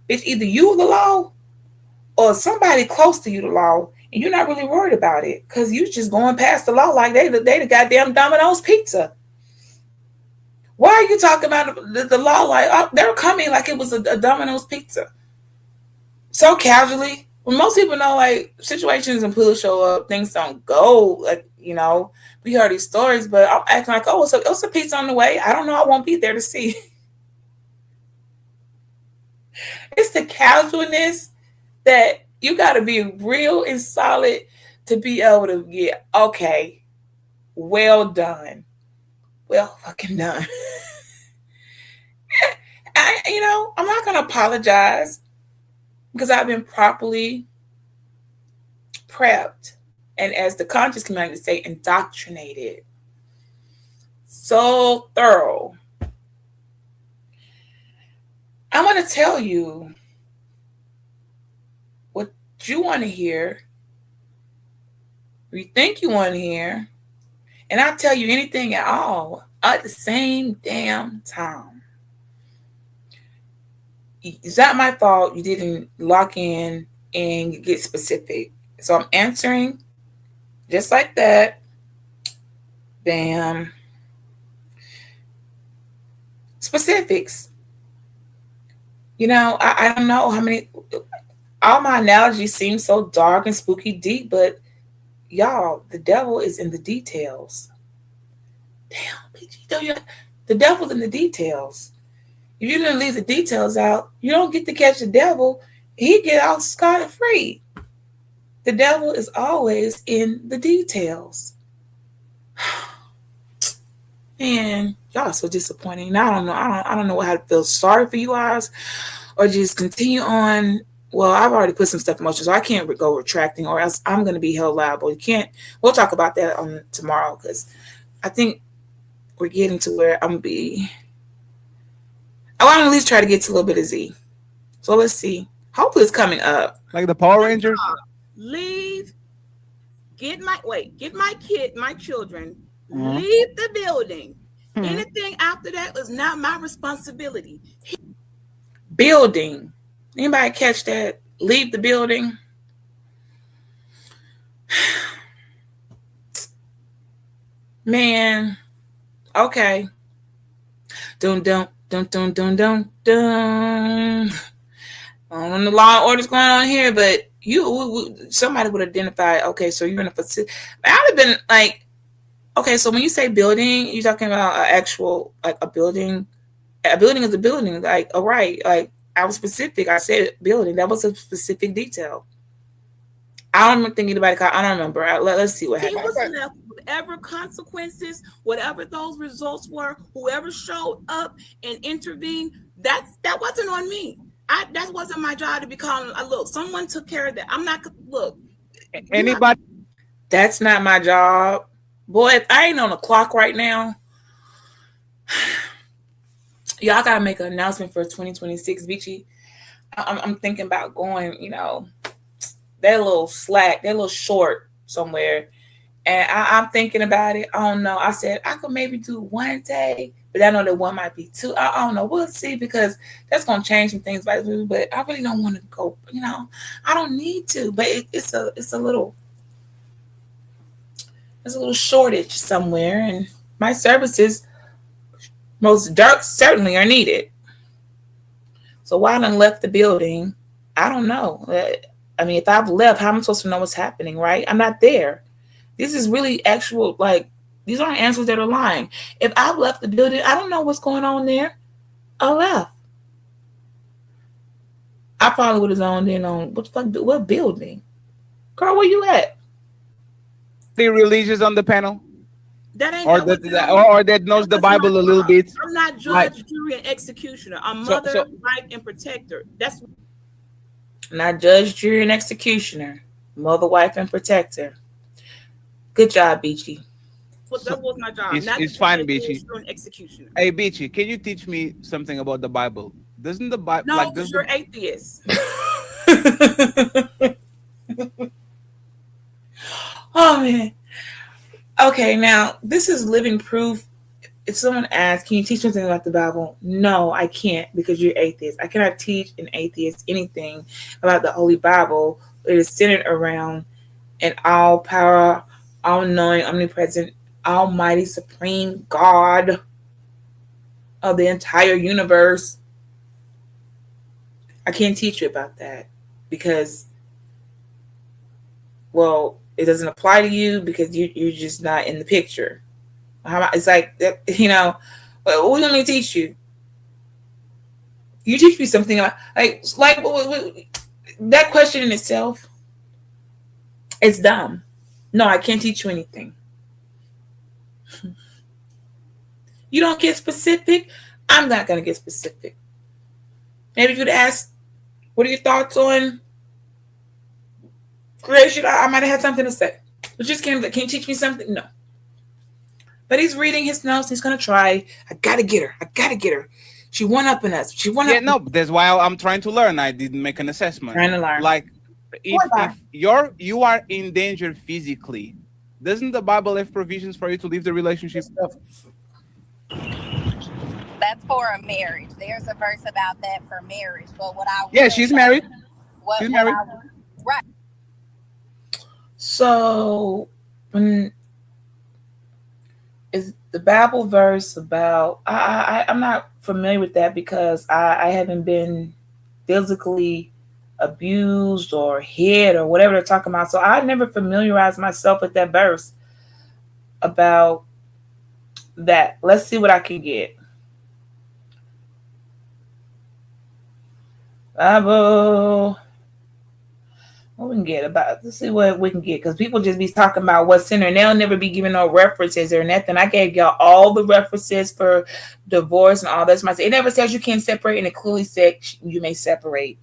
It's either you the law or somebody close to you the law, and you're not really worried about it because you just going past the law like they the goddamn Domino's pizza. Why are you talking about the law like they're coming like it was a Domino's pizza? So casually. When most people know like situations and people show up, things don't go like, we heard these stories, but I'm acting like, oh, it's a pizza on the way. I don't know. I won't be there to see. It's the casualness that you got to be real and solid to be able to get, okay, well done. Well fucking done. I'm not going to apologize because I've been properly prepped and, as the conscious community say, indoctrinated. So thorough. I'm going to tell you what you want to hear, or you think you want to hear, and I'll tell you anything at all at the same damn time. It's not my fault you didn't lock in and get specific. So I'm answering just like that. Bam. Specifics. I don't know how many. All my analogies seem so dark and spooky deep, but y'all, the devil is in the details. Damn, the devil's in the details. If you didn't leave the details out, you don't get to catch the devil. He get out scot-free. The devil is always in the details. Man, y'all are so disappointing. I don't know. I don't know how to feel sorry for you guys, or just continue on. Well, I've already put some stuff in motion, so I can't go retracting, or else I'm going to be held liable. You can't. We'll talk about that on tomorrow because I think we're getting to where I'm going to be. I want to at least try to get to a little bit of Z. So let's see. Hopefully, it's coming up. Like the Power Rangers. Leave. Get my children. Leave the building. Anything after that is not my responsibility. Building. Anybody catch that? Leave the building. Man. Okay. Dun dun dun dun dun dun dun. I don't know the law and order's going on here, but somebody would identify. Okay, so you're in a facility. I'd have been like, okay, so when you say building, you're talking about an actual, like, a building. A building is a building. Like, all right, like, I was specific. I said building. That was a specific detail. I don't think anybody caught. I don't remember. Let's see what happened. He was left with whatever consequences, whatever those results were. Whoever showed up and intervened, that wasn't on me. That wasn't my job to be calling. Look, someone took care of that. I'm not. Look, anybody. That's not my job. Boy, if I ain't on the clock right now, y'all gotta make an announcement for 2026, Beachy. I'm thinking about going, that little slack, that little short somewhere. And I'm thinking about it. I don't know. I said I could maybe do one day, but I know that one might be two. I don't know. We'll see, because that's gonna change some things. But I really don't want to go. I don't need to. But it's a little. There's a little shortage somewhere, and my services most certainly are needed. So why I done left the building, I don't know. I mean, if I've left, how am I supposed to know what's happening, right? I'm not there. This is really actual, like, these aren't answers that are lying. If I've left the building, I don't know what's going on there. I left. I probably would have zoned in on what building? Girl, where you at? The religious on the panel, that ain't or that knows the Bible a little bit. I'm not judge, jury, and executioner. I'm mother, wife, and protector. That's not judge, jury, and executioner. Mother, wife, and protector. Good job, Beachy. That was my job. It's fine, Beachy. Executioner. Hey, Beachy, can you teach me something about the Bible? Doesn't the Bible? No, because you're atheist. Oh man. Okay, now this is living proof. If someone asks, "Can you teach me something about the Bible?" No, I can't because you're atheist. I cannot teach an atheist anything about the Holy Bible. It is centered around an all power, all knowing, omnipresent, almighty, supreme God of the entire universe. I can't teach you about that because, well, it doesn't apply to you because you're just not in the picture. It's like, what do you want me to teach you? You teach me something like that question in itself. It's dumb. No, I can't teach you anything. You don't get specific. I'm not gonna get specific. Maybe if you'd ask, what are your thoughts on creation? I might have had something to say. But just can't you teach me something? No. But he's reading his notes. He's gonna try. I gotta get her. I gotta get her. She won up in us. She won up. Yeah, no, that's why I'm trying to learn. I didn't make an assessment. Trying to learn. Like, if you are in danger physically, doesn't the Bible have provisions for you to leave the relationship? That's for a marriage. There's a verse about that for marriage. But what I Yeah, she's married. She's married. Right. So when is the Bible verse about? I'm not familiar with that because I haven't been physically abused or hit or whatever they're talking about. So I never familiarized myself with that verse about that. Let's see what I can get. Bible. What we can get about? Let's see what we can get because people just be talking about what's in there and they'll never be giving no references or nothing. I gave y'all all the references for divorce and all this. It never says you can't separate, and it clearly said you may separate.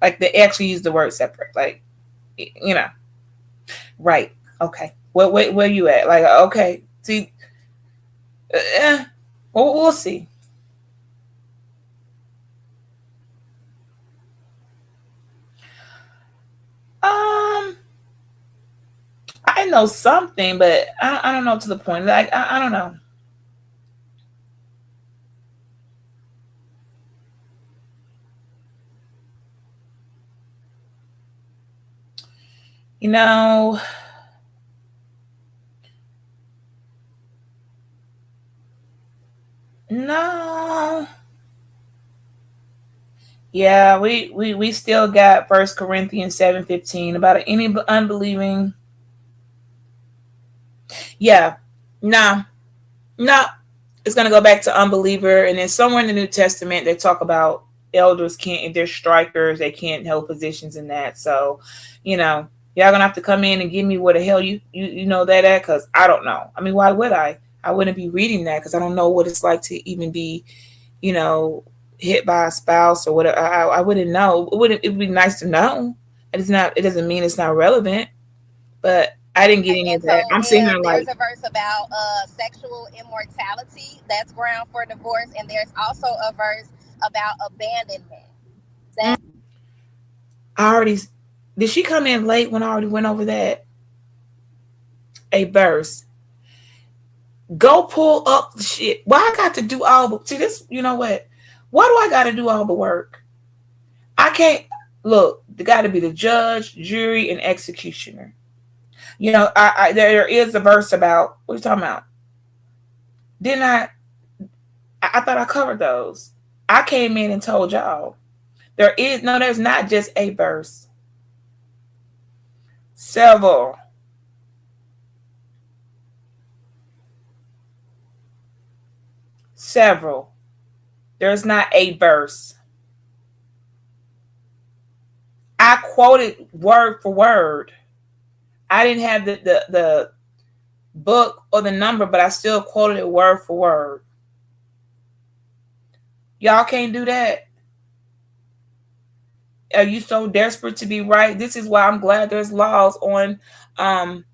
Like they actually use the word separate. Like, right? Okay. Where you at? Like, okay. See, we'll see. I know something, but I don't know to the point. Like, I don't know. No. Yeah, we still got 1 Corinthians 7:15 about any unbelieving. Yeah, no, no, it's gonna go back to unbeliever, and then somewhere in the New Testament they talk about elders can't, if they're strikers, they can't hold positions in that. So, y'all gonna have to come in and give me where the hell you know that at, because I don't know. I mean, why would I? I wouldn't be reading that because I don't know what it's like to even be, hit by a spouse or whatever. I wouldn't know. It would be nice to know. It's not. It doesn't mean it's not relevant. But I didn't get any of that. I'm sitting here like, there's a verse about sexual immortality. That's ground for divorce, and there's also a verse about abandonment. I already. Did she come in late when I already went over that? A verse. Go pull up the shit. Why I got to do all the see this? You know what? Why do I got to do all the work? I can't look. There got to be the judge, jury, and executioner. There is a verse about what are you talking about? Didn't I thought I covered those. I came in and told y'all. There's not just a verse. Several. There's not a verse. I quoted word for word. I didn't have the book or the number, but I still quoted it word for word. Y'all can't do that. Are you so desperate to be right? This is why I'm glad there's laws on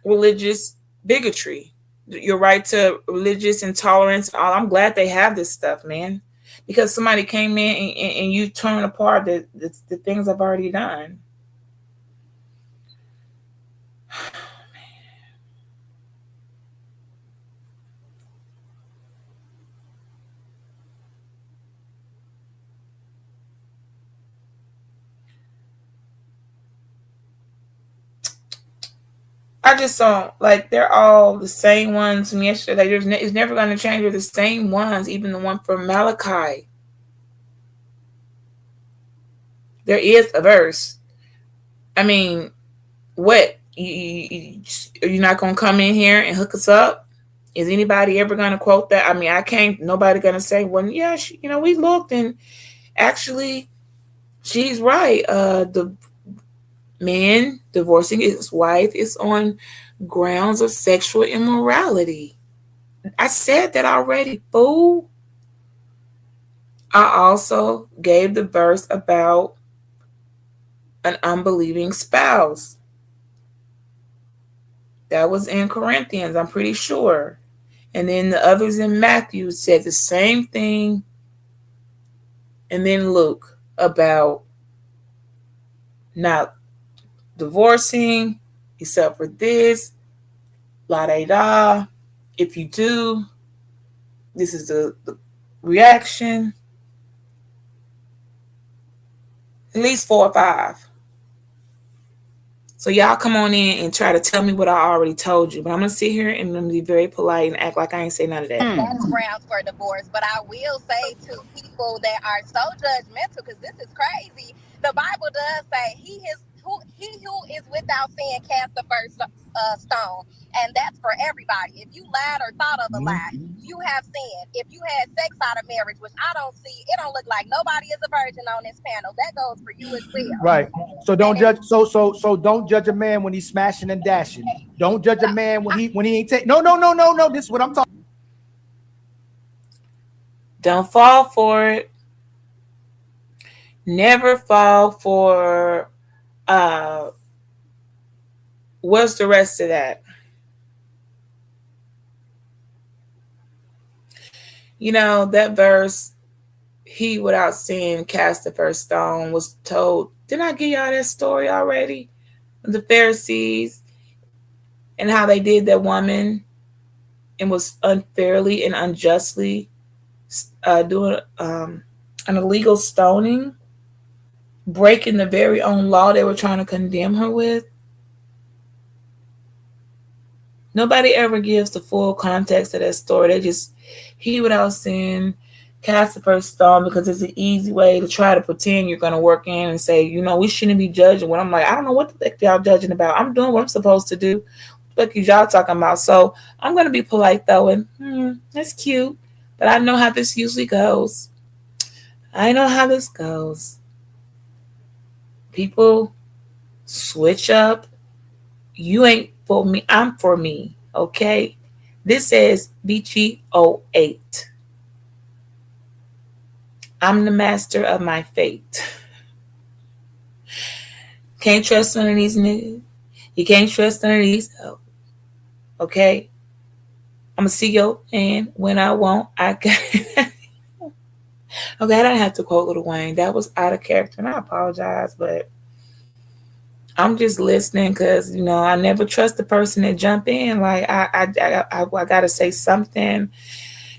religious bigotry, your right to religious intolerance. I'm glad they have this stuff, man, because somebody came in and you torn apart the things I've already done. I just don't like. They're all the same ones from yesterday. It's never going to change. They're the same ones. Even the one from Malachi. There is a verse. I mean, what? You're not going to come in here and hook us up? Is anybody ever going to quote that? I mean, I can't. Nobody going to say, well, yeah, we looked and actually, she's right. The man divorcing his wife is on grounds of sexual immorality. I said that already, fool. I also gave the verse about an unbelieving spouse. That was in Corinthians, I'm pretty sure. And then the others in Matthew said the same thing. And then Luke about not divorcing, except for this, la da da. If you do, this is the reaction. At least 4 or 5. So y'all come on in and try to tell me what I already told you. But I'm going to sit here and I'm going to be very polite and act like I ain't say none of that. That's grounds for divorce. But I will say to people that are so judgmental, because this is crazy, the Bible does say he who is without sin cast the first stone. And that's for everybody. If you lied or thought of a lie, you have sinned. If you had sex out of marriage, which I don't see, it don't look like nobody is a virgin on this panel. That goes for you as well. Right. So don't judge. So don't judge a man when he's smashing and dashing. Don't judge a man when he ain't taking. No. This is what I'm talking. Don't fall for it. Never fall for. What's the rest of that? That verse, he without sin cast the first stone, was told. Didn't I give y'all that story already? The Pharisees and how they did that woman and was unfairly and unjustly doing an illegal stoning, breaking the very own law they were trying to condemn her with. Nobody ever gives the full context of that story. They just, he without sin cast the first stone, because it's an easy way to try to pretend you're going to work in and say, we shouldn't be judging. When I'm like, I don't know what the heck y'all judging about. I'm doing what I'm supposed to do. What the heck y'all talking about? So I'm going to be polite though. And that's cute. But I know how this usually goes. I know how this goes. People switch up. You ain't for me. I'm for me. Okay. This says BG08. I'm the master of my fate. Can't trust none of these niggas. You can't trust none of these. Okay. I'm gonna see your hand when I want. I can. Okay, I don't have to quote Lil Wayne. That was out of character, and I apologize, but I'm just listening because I never trust the person that jump in. Like I gotta say something.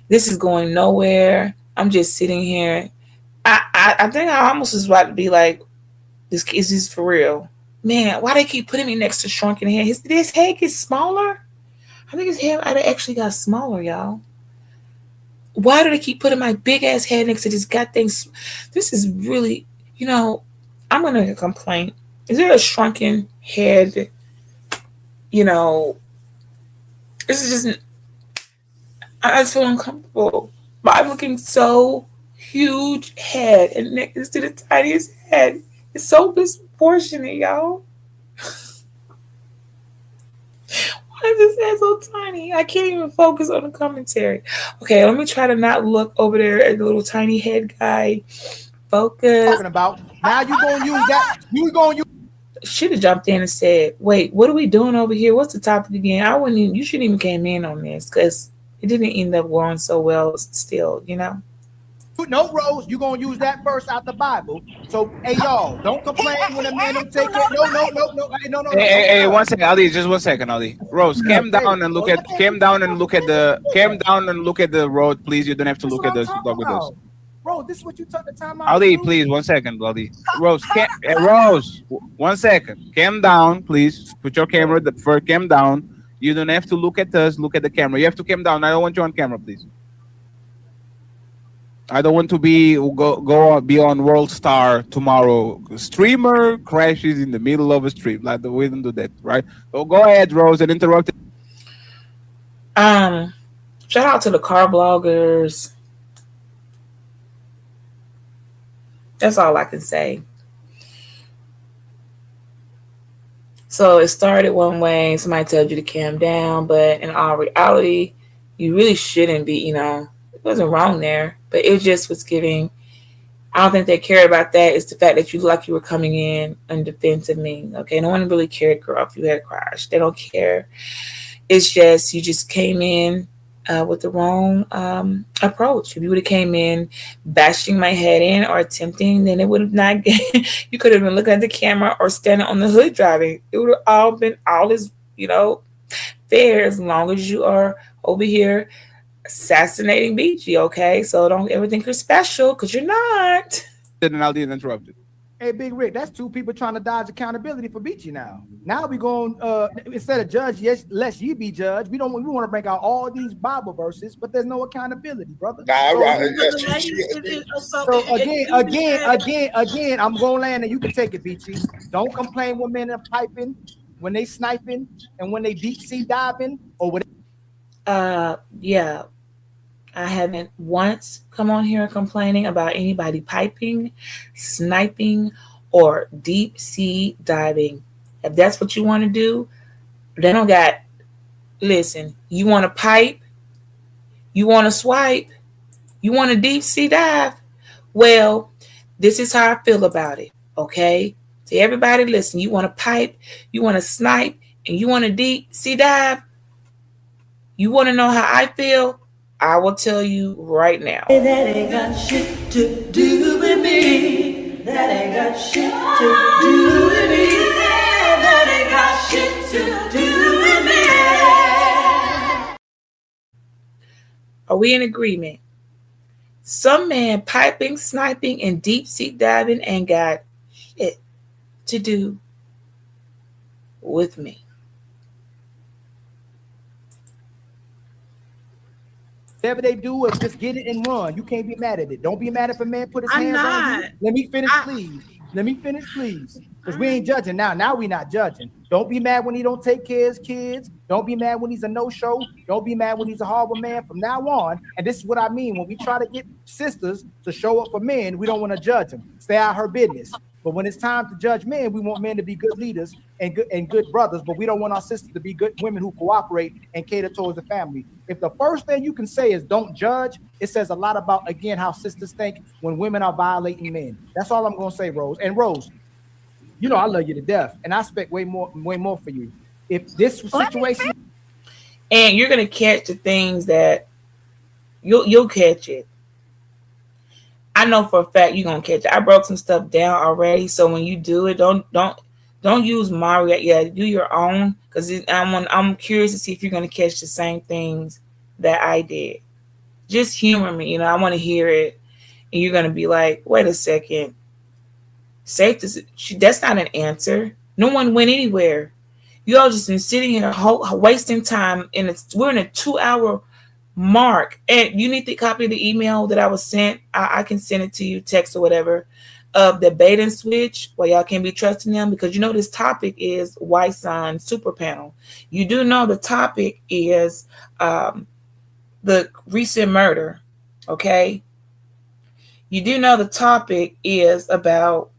This is going nowhere. I'm just sitting here. I think I almost was about to be like, this is this for real, man. Why they keep putting me next to shrunken head? His head gets smaller. I think his head actually got smaller, y'all. Why do they keep putting my big ass head next to this goddamn? This is really, I'm gonna make a complaint. Is there a shrunken head? This is just. I just feel uncomfortable. But I'm looking so huge head and next to the tiniest head. It's so disproportionate, y'all. Why is this head so tiny? I can't even focus on the commentary. Okay, let me try to not look over there at the little tiny head guy. Focus. Talking about now, you gonna use that? You gonna use? Should have jumped in and said, "Wait, what are we doing over here? What's the topic again?" I wouldn't. You shouldn't even came in on this because it didn't end up going so well. Still, No, Rose, you gonna use that verse out the Bible. So, hey, y'all, don't complain when a man don't take it. No. Hey, 1 second, Ali. Just 1 second, Ali. Rose, calm down and look at the road, please. You don't have to look at us. Talk with us. Bro, this is what you took the time out to Ali, do? please, 1 second, Ali. Rose, 1 second. Cam down, please. Put your camera first. Cam down. You don't have to look at us. Look at the camera. You have to cam down. I don't want you on camera, please. I don't want to be on World Star tomorrow. Streamer crashes in the middle of a stream. Like we don't do that, right? So go ahead, Rose, and interrupt. Um, Shout out to the car bloggers. That's all I can say. So it started one way, somebody told you to calm down, but in all reality, you really shouldn't be, it wasn't wrong there, but it just was giving. I don't think they care about that. It's the fact that you look like you were coming in defense of me. Okay, no one really cared, girl, if you had a crash. They don't care. It's just you just came in with the wrong approach. If you would have came in bashing my head in or attempting, then it would have not. You could have been looking at the camera or standing on the hood driving. It would have all been all as fair as long as you are over here assassinating Beachy. Okay, so don't ever think you're special because you're not. And I'll interrupt you. Hey, Big Rick, that's two people trying to dodge accountability for Beachy now. Now we going instead of judge, yes, lest ye be judged. We want to bring out all these Bible verses, but there's no accountability, brother. So again, I'm going to land and you can take it, Beachy. Don't complain when men are piping, when they sniping, and when they deep sea diving or whatever. Yeah. I haven't once come on here complaining about anybody piping, sniping, or deep sea diving. If that's what you want to do, they don't got. Listen, you want to pipe, you want to swipe, you want to deep sea dive. Well, this is how I feel about it. Okay, to everybody, listen. You want to pipe, you want to snipe, and you want to deep sea dive. You want to know how I feel? I will tell you right now. That ain't got shit to do with me. That ain't got shit to do with me. That ain't got shit to do with me. Are we in agreement? Some man piping, sniping, and deep sea diving ain't got shit to do with me. Whatever they do is just get it and run. You can't be mad at it. Don't be mad if a man put his hands on you. Let me finish, please. Because we ain't judging now. Now we not judging. Don't be mad when he don't take care of his kids. Don't be mad when he's a no-show. Don't be mad when he's a horrible man from now on. And this is what I mean. When we try to get sisters to show up for men, we don't want to judge them. Stay out of her business. But when it's time to judge men, we want men to be good leaders and good brothers, but we don't want our sisters to be good women who cooperate and cater towards the family. If the first thing you can say is don't judge, it says a lot about, again, how sisters think when women are violating men. That's all I'm going to say, Rose. And Rose, I love you to death, and I expect way more for you. If this situation, and you're gonna catch the things that you'll catch it. I know for a fact you're gonna catch it. I broke some stuff down already, so when you do it, don't use Mario. Yeah, do your own, because I'm curious to see if you're gonna catch the same things that I did. Just humor me, I want to hear it, and you're gonna be like, wait a second. That's not an answer. No one went anywhere. You all just been sitting here wasting time, and we're in a 2-hour mark. And you need to copy the email that I was sent. I can send it to you, text or whatever, of the bait and switch, where y'all can't be trusting them, because this topic is White Sun Super Panel. You do know the topic is the recent murder, okay? You do know the topic is about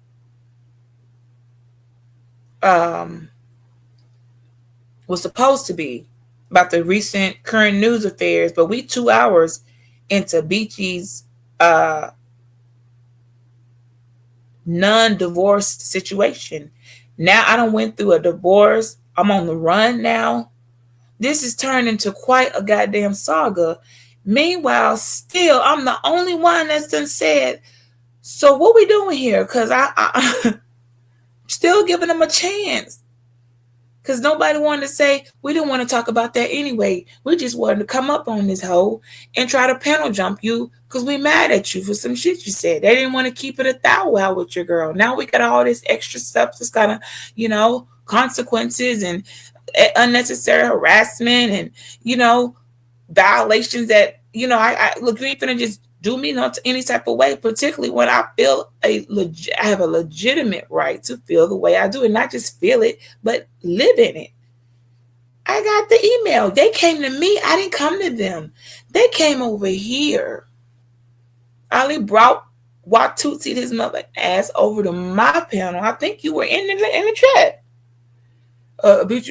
was supposed to be about the recent current news affairs, but we 2 hours into Beachy's non-divorced situation. Now I done went through a divorce. I'm on the run now. This is turned into quite a goddamn saga. Meanwhile, still, I'm the only one that's done said, so what we doing here? Because I still giving them a chance. Because nobody wanted to say, we didn't want to talk about that anyway. We just wanted to come up on this hoe and try to panel jump you because we mad at you for some shit you said. They didn't want to keep it a thou wow with your girl. Now we got all this extra stuff that's kind of, consequences and unnecessary harassment and, violations that, I look, you ain't finna just do me not to any type of way, particularly when I feel I have a legitimate right to feel the way I do, and not just feel it, but live in it. I got the email. They came to me. I didn't come to them. They came over here. Ali brought Watusi his mother ass over to my panel. I think you were in the chat. Bitch,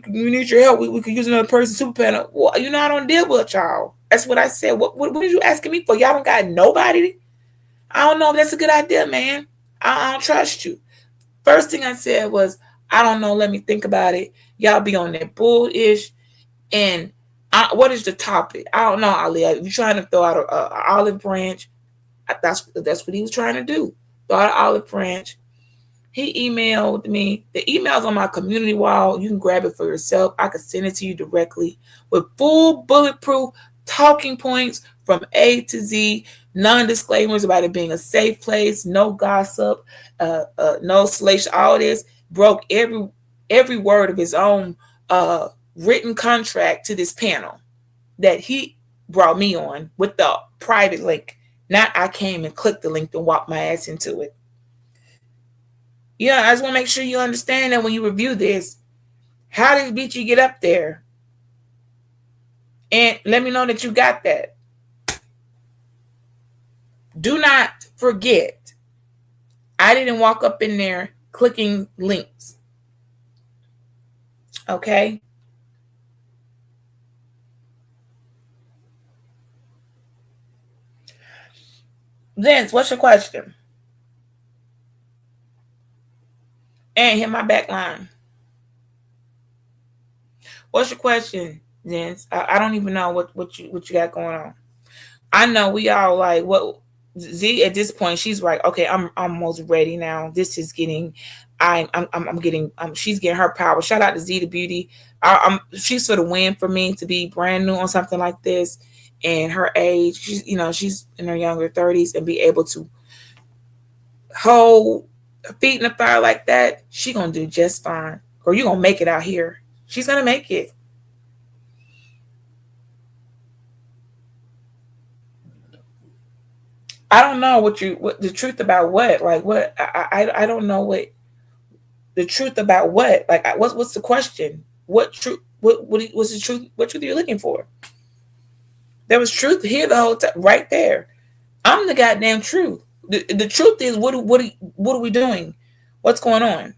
we need your help. We could use another person super panel. Well, I don't deal with y'all. That's what I said. What are you asking me for? Y'all don't got nobody? I don't know if that's a good idea, man. I don't trust you. First thing I said was, I don't know. Let me think about it. Y'all be on that bullish. And what is the topic? I don't know, Ali. If you're trying to throw out an olive branch, that's what he was trying to do. Throw out an olive branch. He emailed me. The email's on my community wall. You can grab it for yourself. I could send it to you directly with full bulletproof talking points from A to Z, non-disclaimers about it being a safe place, no gossip, no salacious. All this broke every word of his own written contract to this panel that he brought me on with the private link. Not I came and clicked the link and walked my ass into it. Yeah, I just want to make sure you understand that when you review this, how did bitch you get up there? And let me know that you got that. Do not forget, I didn't walk up in there clicking links. Okay? Vince, what's your question? And hit my back line. What's your question, Vince? I don't even know what you got going on. I know we all like what Z at this point. She's like, okay, I'm almost ready now. This is getting, I'm getting, she's getting her power. Shout out to Z the Beauty. She's for the win for me to be brand new on something like this, and her age. She's in her younger 30s and be able to hold her feet in the fire like that. She gonna do just fine. Or you gonna make it out here. She's gonna make it. I don't know what the truth about what, like what I don't know what the truth about what, like what's the question? What truth? What's the truth? What truth are you looking for? There was truth here the whole time, right there. I'm the goddamn truth. The truth is what are we doing? What's going on?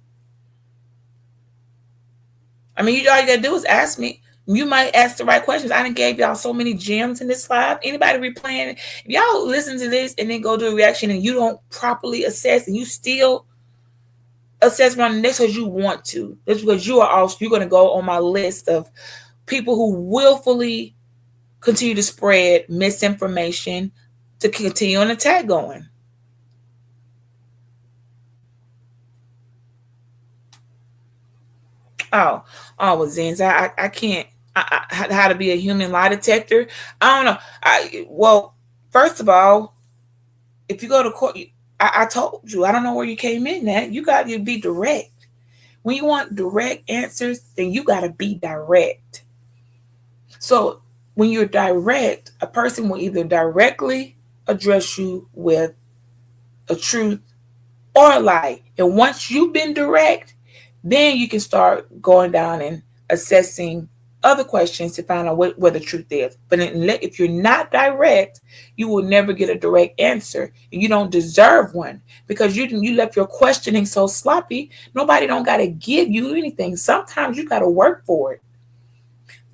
I mean, all you gotta do is ask me. You might ask the right questions. I done gave y'all so many gems in this live. Anybody replaying? If y'all listen to this and then go do a reaction and you don't properly assess and you still assess on the next because you want to. That's because you're going to go on my list of people who willfully continue to spread misinformation to continue on the tag going. Oh, well, Zens, I can't. How to be a human lie detector? I don't know. Well, first of all, if you go to court, I told you, I don't know where you came in at. You got to be direct. When you want direct answers, then you got to be direct. So when you're direct, a person will either directly address you with a truth or a lie. And once you've been direct, then you can start going down and assessing other questions to find out where the truth is. But if you're not direct, you will never get a direct answer, and you don't deserve one because you left your questioning so sloppy. Nobody don't got to give you anything. Sometimes you got to work for it.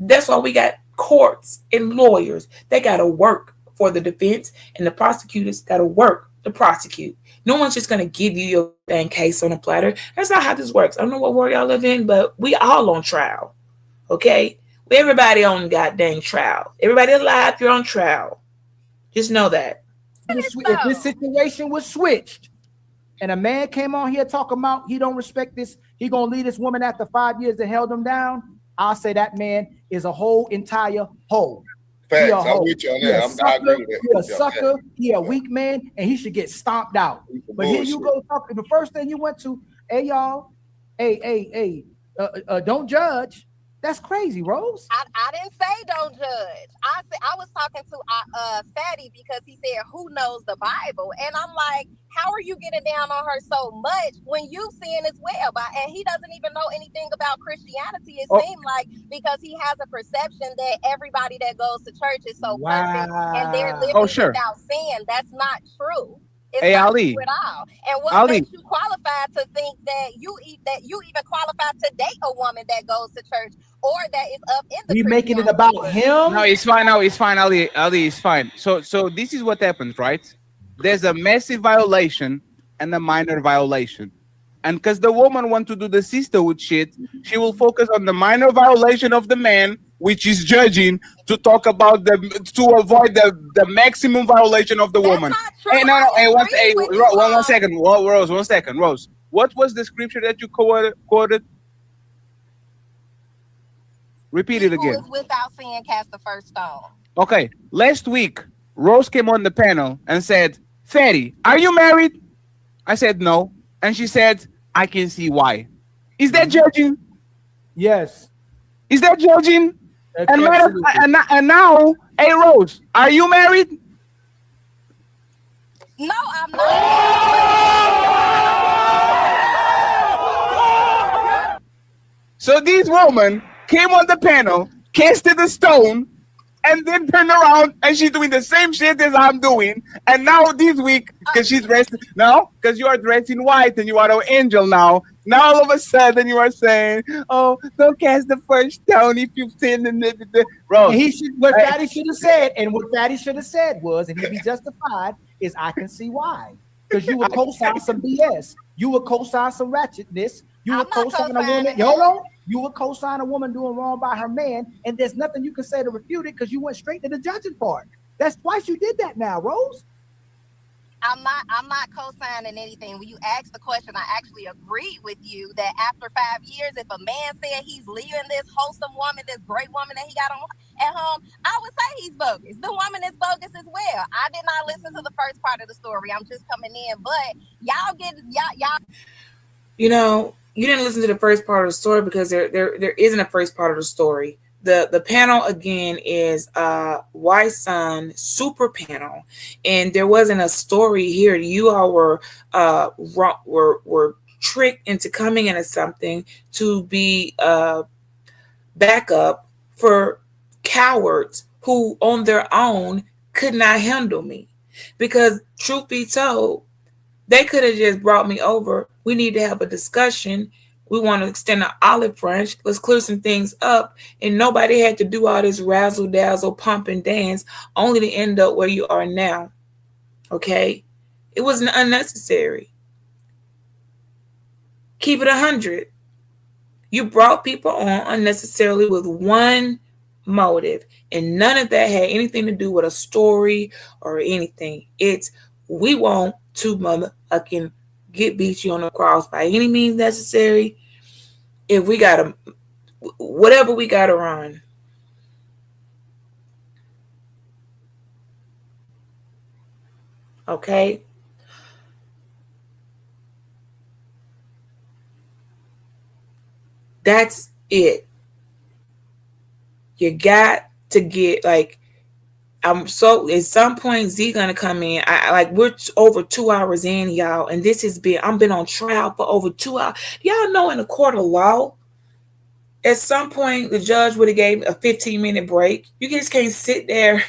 That's why we got courts and lawyers. They got to work for the defense, and the prosecutors got to work to prosecute. No one's just going to give you your dang case on a platter. That's not how this works. I don't know what world y'all live in, but we all on trial. Okay? Everybody on goddamn trial. Everybody alive, you're on trial. Just know that. If this situation was switched, and a man came on here talking about he don't respect this, he gonna leave this woman after 5 years that held him down, I'll say that man is a whole entire hoe. He a Facts. I'm hoe. with you on He a that. I agree sucker. with that. He a Yeah, sucker. He a yeah. weak man, and he should get stomped out. But here you Bullshit. go talking. The first thing you went to, hey y'all, hey, don't judge. That's crazy, Rose. I didn't say don't judge. I was talking to Fatty because he said who knows the Bible, and I'm like, how are you getting down on her so much when you sin as well? And he doesn't even know anything about Christianity. It seemed like because he has a perception that everybody that goes to church is so perfect and they're Wow. Oh, living sure. without sin. That's not true. It's Hey, not true Ali. at all. And what Ali. makes you qualified to think that you even qualified to date a woman that goes to church or that is up in the We making it Christianity about world? No, him. it's fine. No, it's fine, Ali. Ali, it's fine. So this is what happens, right? There's a massive violation and a minor violation. And because the woman want to do the sisterhood shit, she will focus on the minor violation of the man, which is judging, to talk about to avoid the maximum violation of the That's woman. not true. Hey, no, no, I hey, agree with you One all. second, Rose, 1 second, Rose. What was the scripture that you quoted? Repeat He it who again. is without sin cast the first stone. Okay, last week, Rose came on the panel and said, Fatty, are you married? I said no. And she said, I can see why. Is that judging? Yes. Is that judging? And, Absolutely. and now, hey, Rose, are you married? No, I'm not. So this woman came on the panel, casted a stone, and then turned around and she's doing the same shit as I'm doing. And now this week, because she's dressed now, because you are dressed in white and you are an angel now. Now all of a sudden you are saying, "Oh, don't cast the first stone if you've sinned." And Rose, And he should what Fatty should have said, and what Fatty should have said was, and he'd be justified, is I can see why. Because you would co-sign some BS. You would co-sign some ratchetness. You would co-sign a woman. Hold on. You would co-sign a woman doing wrong by her man, and there's nothing you can say to refute it because you went straight to the judging part. That's twice you did that now, Rose. I'm not co-signing anything. When you ask the question, I actually agree with you that after 5 years, if a man said he's leaving this wholesome woman, this great woman that he got on at home, I would say he's bogus. The woman is bogus as well. I did not listen to the first part of the story. I'm just coming in, but y'all. You know, you didn't listen to the first part of the story because there isn't a first part of the story. The panel again is Y Son Super Panel, and there wasn't a story here. You all were tricked into coming into something to be backup for cowards who on their own could not handle me. Because truth be told, they could have just brought me over. We need to have a discussion. We want to extend an olive branch. Let's clear some things up. And nobody had to do all this razzle dazzle, pump and dance, only to end up where you are now. Okay? It was unnecessary. Keep it 100. You brought people on unnecessarily with one motive, and none of that had anything to do with a story or anything. It's we want to motherfucking get beat you on the cross by any means necessary. If we gotta, whatever we gotta run. Okay? That's it. You got to get like I'm so at some point Z gonna come in. I like we're over 2 hours in, y'all, and this has been I've been on trial for over 2 hours. Y'all know in the court of law, at some point the judge would have gave a 15-minute break. You just can't sit there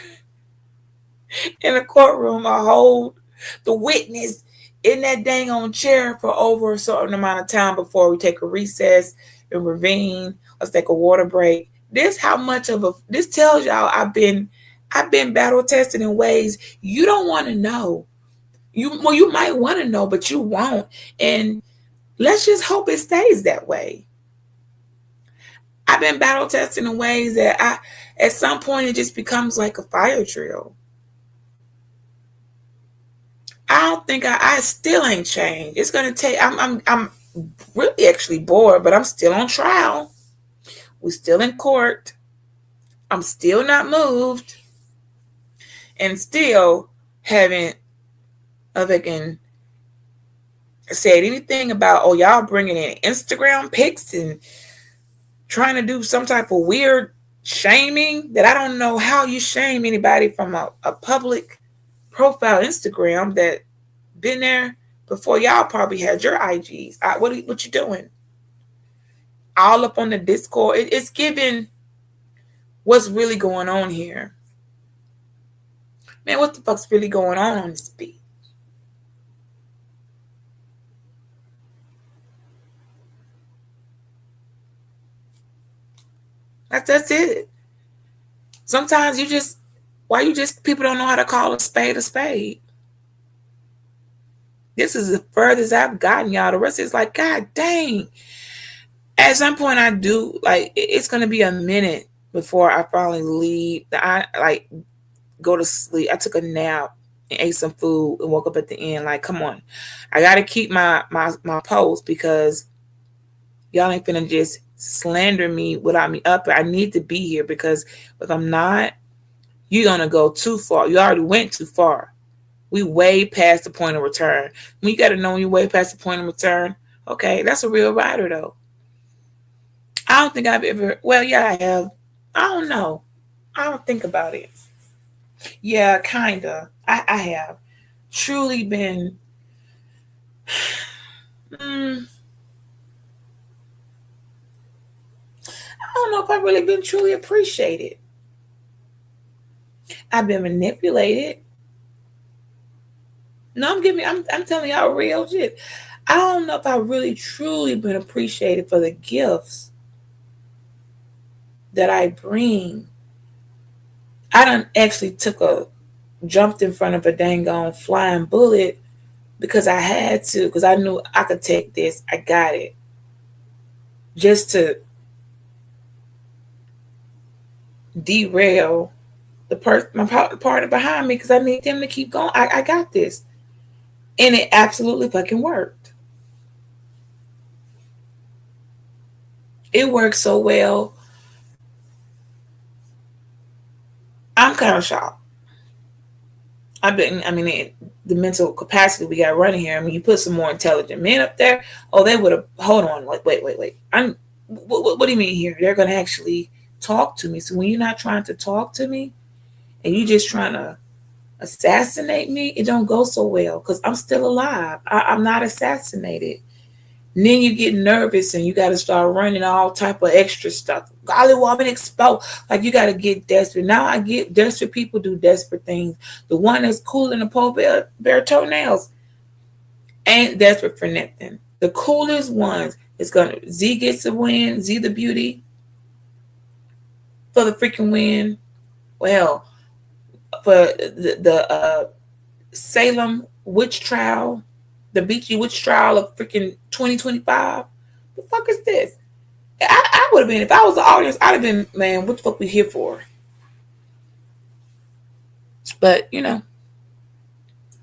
in a courtroom or hold the witness in that dang on chair for over a certain amount of time before we take a recess and ravine. Let's take a water break. This how much of a this tells y'all I've been battle tested in ways you don't want to know. You might want to know, but you won't. And let's just hope it stays that way. I've been battle tested in ways that at some point it just becomes like a fire drill. I don't think I still ain't changed. It's gonna take. I'm really actually bored, but I'm still on trial. We're still in court. I'm still not moved, and still haven't fucking said anything about, oh, y'all bringing in Instagram pics and trying to do some type of weird shaming that I don't know how you shame anybody from a public profile Instagram that been there before y'all probably had your IGs. What you doing? All up on the Discord. It's giving what's really going on here. Man, what the fuck's really going on this beat? That's it. Sometimes people don't know how to call a spade a spade. This is the furthest I've gotten, y'all. The rest is like, God dang. At some point, I do like it's gonna be a minute before I finally leave. I like go to sleep. I took a nap and ate some food and woke up at the end. Like, come on, I gotta keep my post because y'all ain't finna just slander me without me up. I need to be here because if I'm not, you're gonna go too far. You already went too far. We way past the point of return. When you got to know when you're way past the point of return, okay, that's a real rider though. I don't think I've ever. Well, yeah, I have. I don't know. I don't think about it. Yeah, kinda. I have truly been. I don't know if I've really been truly appreciated. I've been manipulated. No, I'm telling y'all real shit. I don't know if I've really truly been appreciated for the gifts that I bring. I done actually jumped in front of a dang on flying bullet because I had to, because I knew I could take this. I got it. Just to derail my partner behind me because I need them to keep going. I got this. And it absolutely fucking worked. It worked so well. I'm kind of shocked. The mental capacity we got running here. I mean, you put some more intelligent men up there. Oh, they would have. Hold on. Like, wait. What do you mean here? They're going to actually talk to me. So when you're not trying to talk to me and you just trying to assassinate me, it don't go so well because I'm still alive. I'm not assassinated. And then you get nervous and you got to start running all type of extra stuff. Golly, woman exposed. Like you got to get desperate. Now I get desperate people do desperate things. The one that's cool in the pole bear toenails ain't desperate for nothing. The coolest ones is gonna Z gets the win. Z the beauty for the freaking win. Well, for the Salem witch trial, the Beachy witch trial of freaking 2025. The fuck is this? I would have been, if I was the audience, I'd have been, man, what the fuck we here for? But, you know.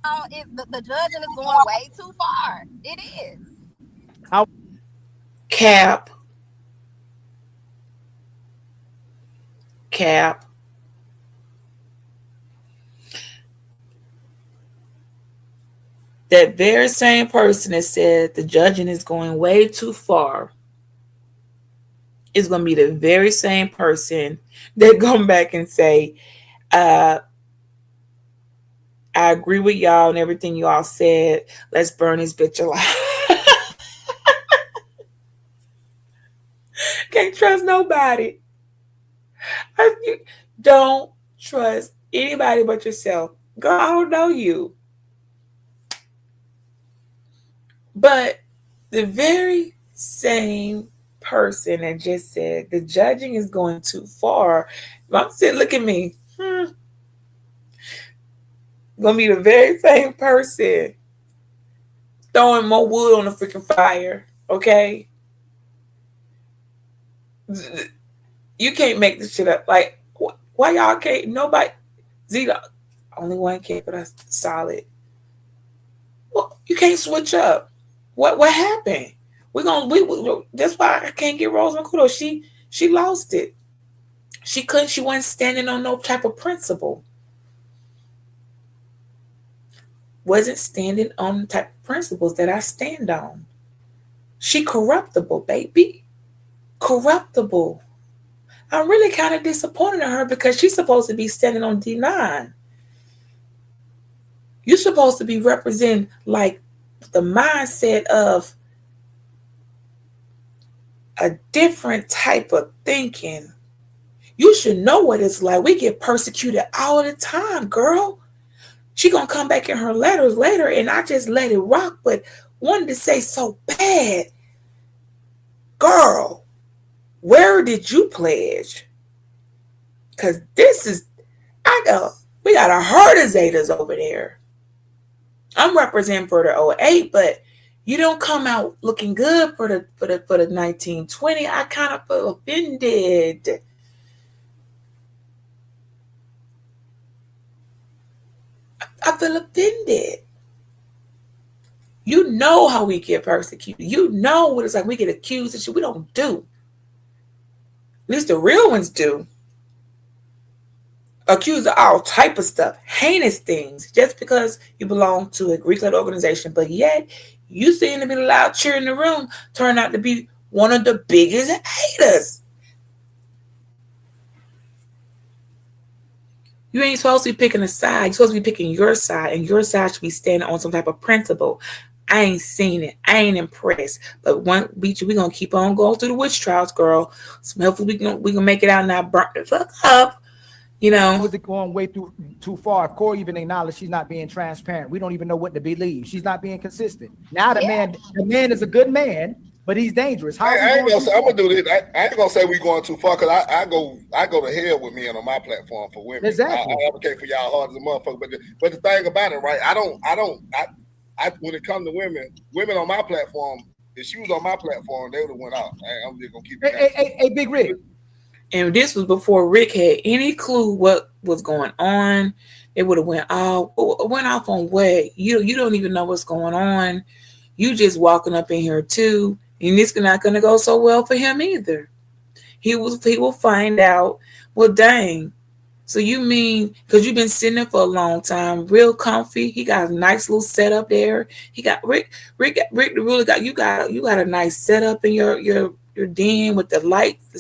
The judging is going way too far. It is. Cap. That very same person that said the judging is going way too far is going to be the very same person that come back and say, I agree with y'all and everything y'all said. Let's burn this bitch alive. Can't trust nobody. Don't trust anybody but yourself. Girl, I don't know you. But the very same person that just said the judging is going too far, I'm saying, look at me. Gonna be the very same person throwing more wood on the freaking fire. Okay, you can't make this shit up. Like, why y'all can't? Nobody. Zeta, only one can't put us solid. You can't switch up. What happened? That's why I can't get Rose Makuto. She lost it. She couldn't. She wasn't standing on no type of principle. Wasn't standing on the type of principles that I stand on. She corruptible, baby. Corruptible. I'm really kind of disappointed in her because she's supposed to be standing on D9. You're supposed to be representing like the mindset of a different type of thinking. You should know what it's like. We get persecuted all the time, girl. She gonna come back in her letters later, and I just let it rock, but wanted to say so bad, girl, where did you pledge? Cause this is we got a herd of Zetas over there. I'm representing for the '08, but you don't come out looking good for the 1920. I kind of feel offended. I feel offended. You know how we get persecuted. You know what it's like. We get accused of shit we don't do. At least the real ones do. Accused of all type of stuff, heinous things, just because you belong to a Greek-led organization. But yet, you seem to be the loud cheer in the room, turn out to be one of the biggest haters. You ain't supposed to be picking a side. You're supposed to be picking your side, and your side should be standing on some type of principle. I ain't seen it. I ain't impressed. But one beat you, we gonna keep on going through the witch trials, girl. So hopefully we gonna make it out and not burn the fuck up. You know. Was it going way too far? If Corey even acknowledged she's not being transparent, we don't even know what to believe. She's not being consistent. Now the man is a good man, but he's dangerous. I ain't gonna say, I'm gonna do this. I ain't gonna say we going too far because I go to hell with men on my platform for women. Exactly. I advocate for y'all hard as a motherfucker. But the thing about it, right? I when it comes to women on my platform, if she was on my platform, they would have went out. I'm just gonna keep it. Hey, Big Rick. And this was before Rick had any clue what was going on. It would have went off on what? You don't even know what's going on. You just walking up in here too, and it's not gonna go so well for him either. He will find out. Well, dang. So you mean because you've been sitting there for a long time, real comfy. He got a nice little setup there. He got Rick really got you got a nice setup in your den with the lights, the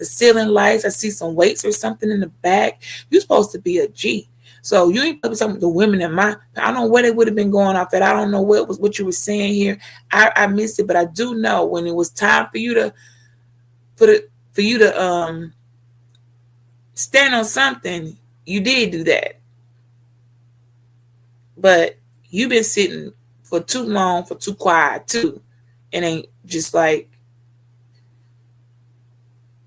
ceiling lights. I see some weights or something in the back. You're supposed to be a G. So you ain't talking about the women in my. I don't know where they would have been going off at. I don't know what you were saying here. I missed it, but I do know when it was time for you to stand on something, you did do that. But you've been sitting for too long, for too quiet too, and ain't just like.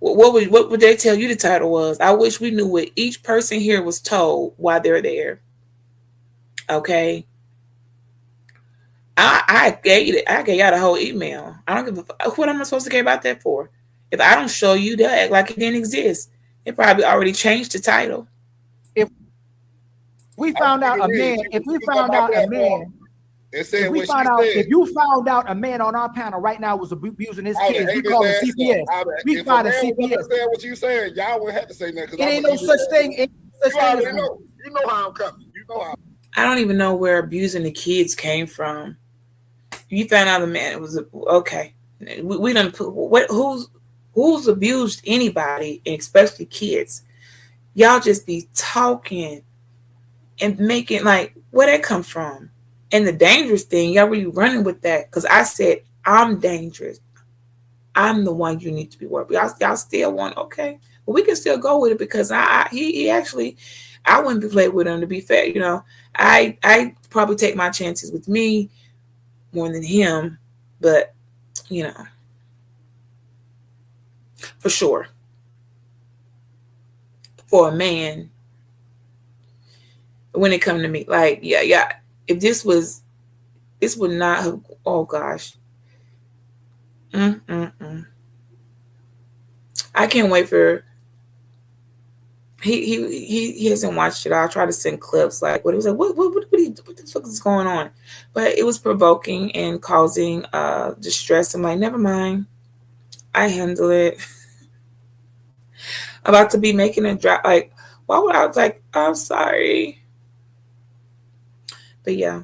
What would they tell you the title was? I wish we knew what each person here was told while they're there. Okay. I gave y'all the whole email. I don't give a fuck. What am I supposed to care about that for? If I don't show you, they'll act like it didn't exist. It probably already changed the title. If we found out a man, if you found out a man on our panel right now was abusing his kids, we call it CPS. We find a CPS. What you saying? Y'all wouldn't have to say that. It ain't no such thing. You know how I'm coming. You know how. I don't even know where abusing the kids came from. You found out the man it was okay. We don't put who's abused anybody, and especially kids. Y'all just be talking and making like where that come from. And the dangerous thing, y'all really running with that because I said I'm dangerous. I'm the one you need to be worried about. Y'all still want okay, but we can still go with it because he actually I wouldn't be played with him to be fair. I probably take my chances with me more than him, but for sure for a man when it come to me like yeah if this would not have oh gosh I can't wait for he hasn't watched it. I'll try to send clips like what he was like what he what the fuck is going on? But it was provoking and causing distress. I'm like, never mind. I handle it. About to be making a drop. Like, why would I was like, I'm sorry. But yeah,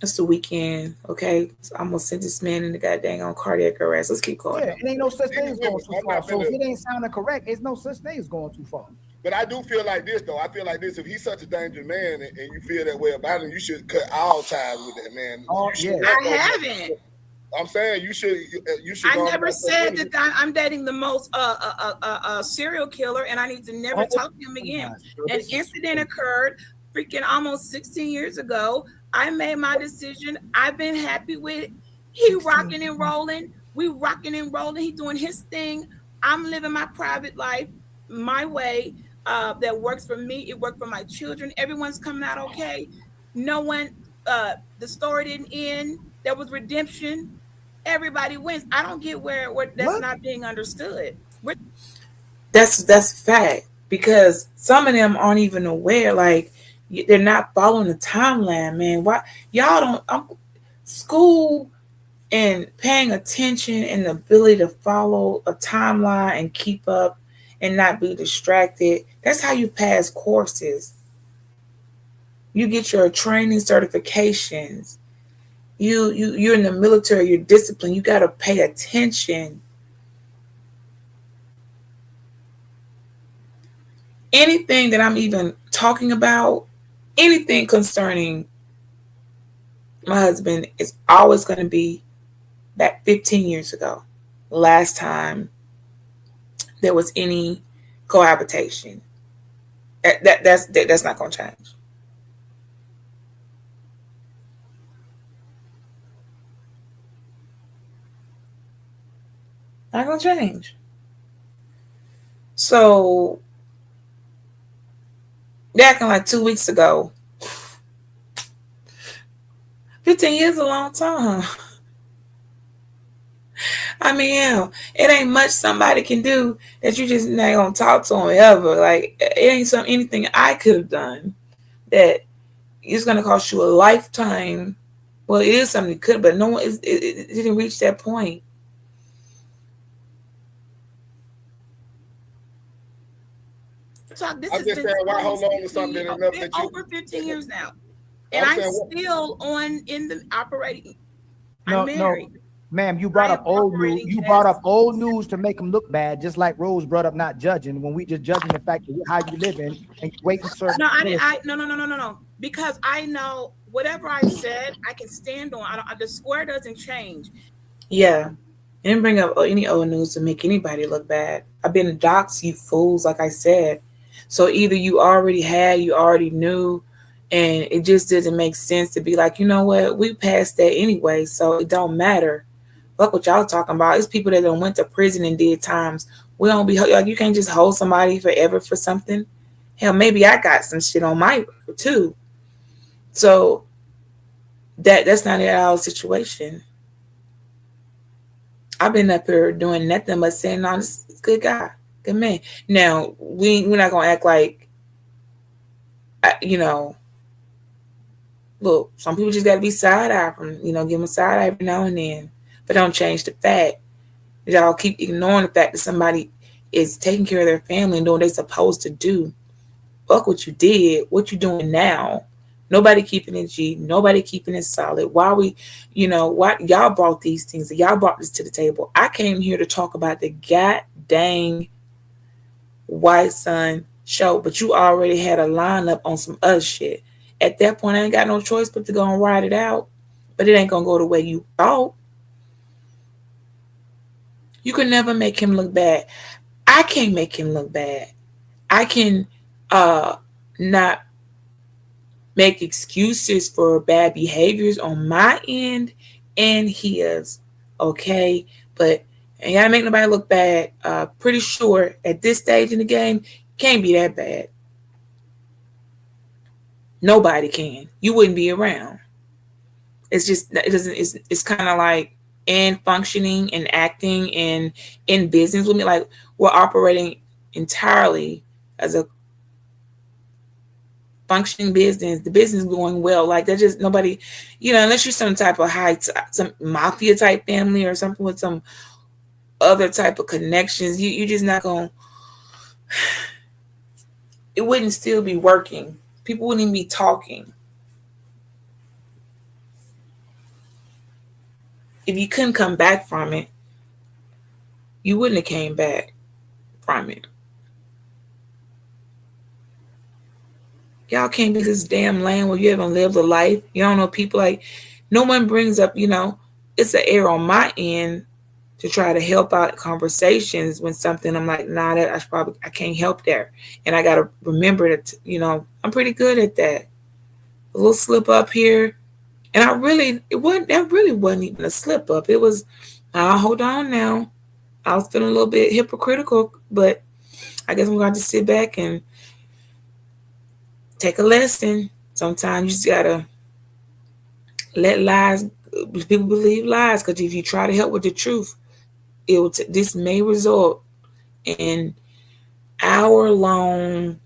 it's the weekend. Okay, so I'm gonna send this man in the goddamn on cardiac arrest. Let's keep going. Yeah, it ain't no such thing as These going women, too I'm far. not So if finna. it ain't sounding correct, it's no such thing as going too far. But I do feel like this though. I feel like this. If he's such a dangerous man and you feel that way about him, you should cut all ties with that man. Oh, You should yeah. let I go. haven't. I'm saying you should I go on never about that said finish. that I'm dating the most serial killer, and I need to never Oh, talk to him again. An incident occurred freaking almost 16 years ago. I made my decision. I've been happy with it. He rocking and rolling. We rocking and rolling. He doing his thing. I'm living my private life my way. That works for me. It worked for my children. Everyone's coming out okay. No one. The story didn't end. There was redemption. Everybody wins. I don't get where that's What? not being understood. That's a fact because some of them aren't even aware. Like they're not following the timeline, man. Why y'all don't? School and paying attention and the ability to follow a timeline and keep up and not be distracted. That's how you pass courses. You get your training certifications. You're in the military. You're disciplined. You got to pay attention. Anything that I'm even talking about, anything concerning my husband is always going to be back 15 years ago. Last time there was any cohabitation. That's not going to change. Not going to change. So, back in like 2 weeks ago, 15 years is a long time. I mean, yeah, it ain't much somebody can do that you just not gonna talk to them ever. Like it ain't anything I could have done that it's gonna cost you a lifetime. Well, it is something you could, but no one it didn't reach that point. Talk. This I'm has just been saying, why hold almost on to something enough that you? over 15 years now, and I'm I'm saying, still on in the operating. No, I'm no, married. ma'am, you brought I up am old news. operating You brought as up old news to make them look bad, just like Rose brought up not judging. When we just judging the fact of how you living and you waiting certain. no. No. Because I know whatever I've said, I can stand on. The square doesn't change. Yeah, I didn't bring up any old news to make anybody look bad. I've been doxxed, you fools, like I said. So either you already had, you already knew, and it just didn't make sense to be like, you know what, we passed that anyway, so it don't matter. Fuck what y'all talking about. It's people that done went to prison and did times. We don't be like you can't just hold somebody forever for something. Hell, maybe I got some shit on my record too. So that's not at our situation. I've been up here doing nothing but saying, "No, this is a good guy, good man." Now we're not gonna act like, you know. Look, some people just gotta be side eye from, give them a side eye every now and then, but don't change the fact that y'all keep ignoring the fact that somebody is taking care of their family and doing what they supposed to do. Fuck what you did, what you doing now. Nobody keeping it G. Nobody keeping it solid. Why we, why y'all brought these things? Y'all brought this to the table. I came here to talk about the god dang White Son show, but you already had a lineup on some other shit. At that point, I ain't got no choice but to go and ride it out. But it ain't gonna go the way you thought. You can never make him look bad. I can't make him look bad. I can not make excuses for bad behaviors on my end and his. Okay, but ain't gotta make nobody look bad. Pretty sure at this stage in the game, can't be that bad. Nobody can. You wouldn't be around. It's just it doesn't. It's kind of like in functioning and acting and in business with me. Like we're operating entirely as a functioning business. The business is going well. Like there's just nobody, unless you're some type of some mafia type family or something with some other type of connections. You're just not going. It wouldn't still be working. People wouldn't even be talking. If you couldn't come back from it, you wouldn't have came back from it. Y'all can't be this damn land where you haven't lived a life. You don't know people. Like no one brings up, it's an error on my end to try to help out conversations when something I'm like, nah, that I can't help there. And I gotta remember that, I'm pretty good at that. A little slip up here. And that really wasn't even a slip up. It was, hold on now. I was feeling a little bit hypocritical, but I guess I'm going to sit back and take a lesson. Sometimes you just got to let people believe lies, because if you try to help with the truth, this may result in hour-long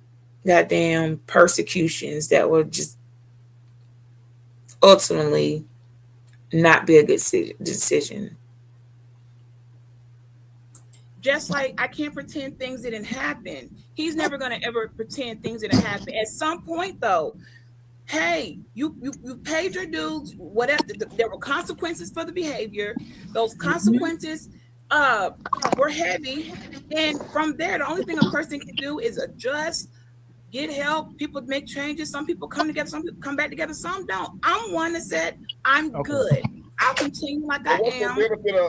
goddamn persecutions that will just ultimately not be a good decision. Just like I can't pretend things didn't happen. He's never going to ever pretend things didn't happen. At some point, though, hey, you paid your dues. Whatever, there were consequences for the behavior. Those consequences were heavy, and from there, the only thing a person can do is adjust, get help. People make changes. Some people come together. Some people come back together. Some don't. I'm one that said I'm good. I'll continue like I am.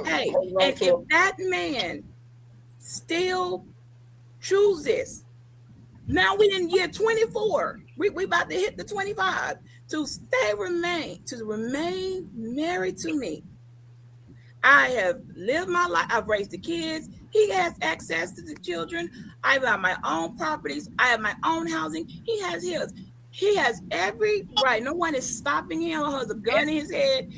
Hey, and if that man still chooses, now we in year 24, we about to hit the 25, to remain married to me. I have lived my life. I've raised the kids. He has access to the children. I have my own properties. I have my own housing. He has his. He has every right. No one is stopping him or has a gun in his head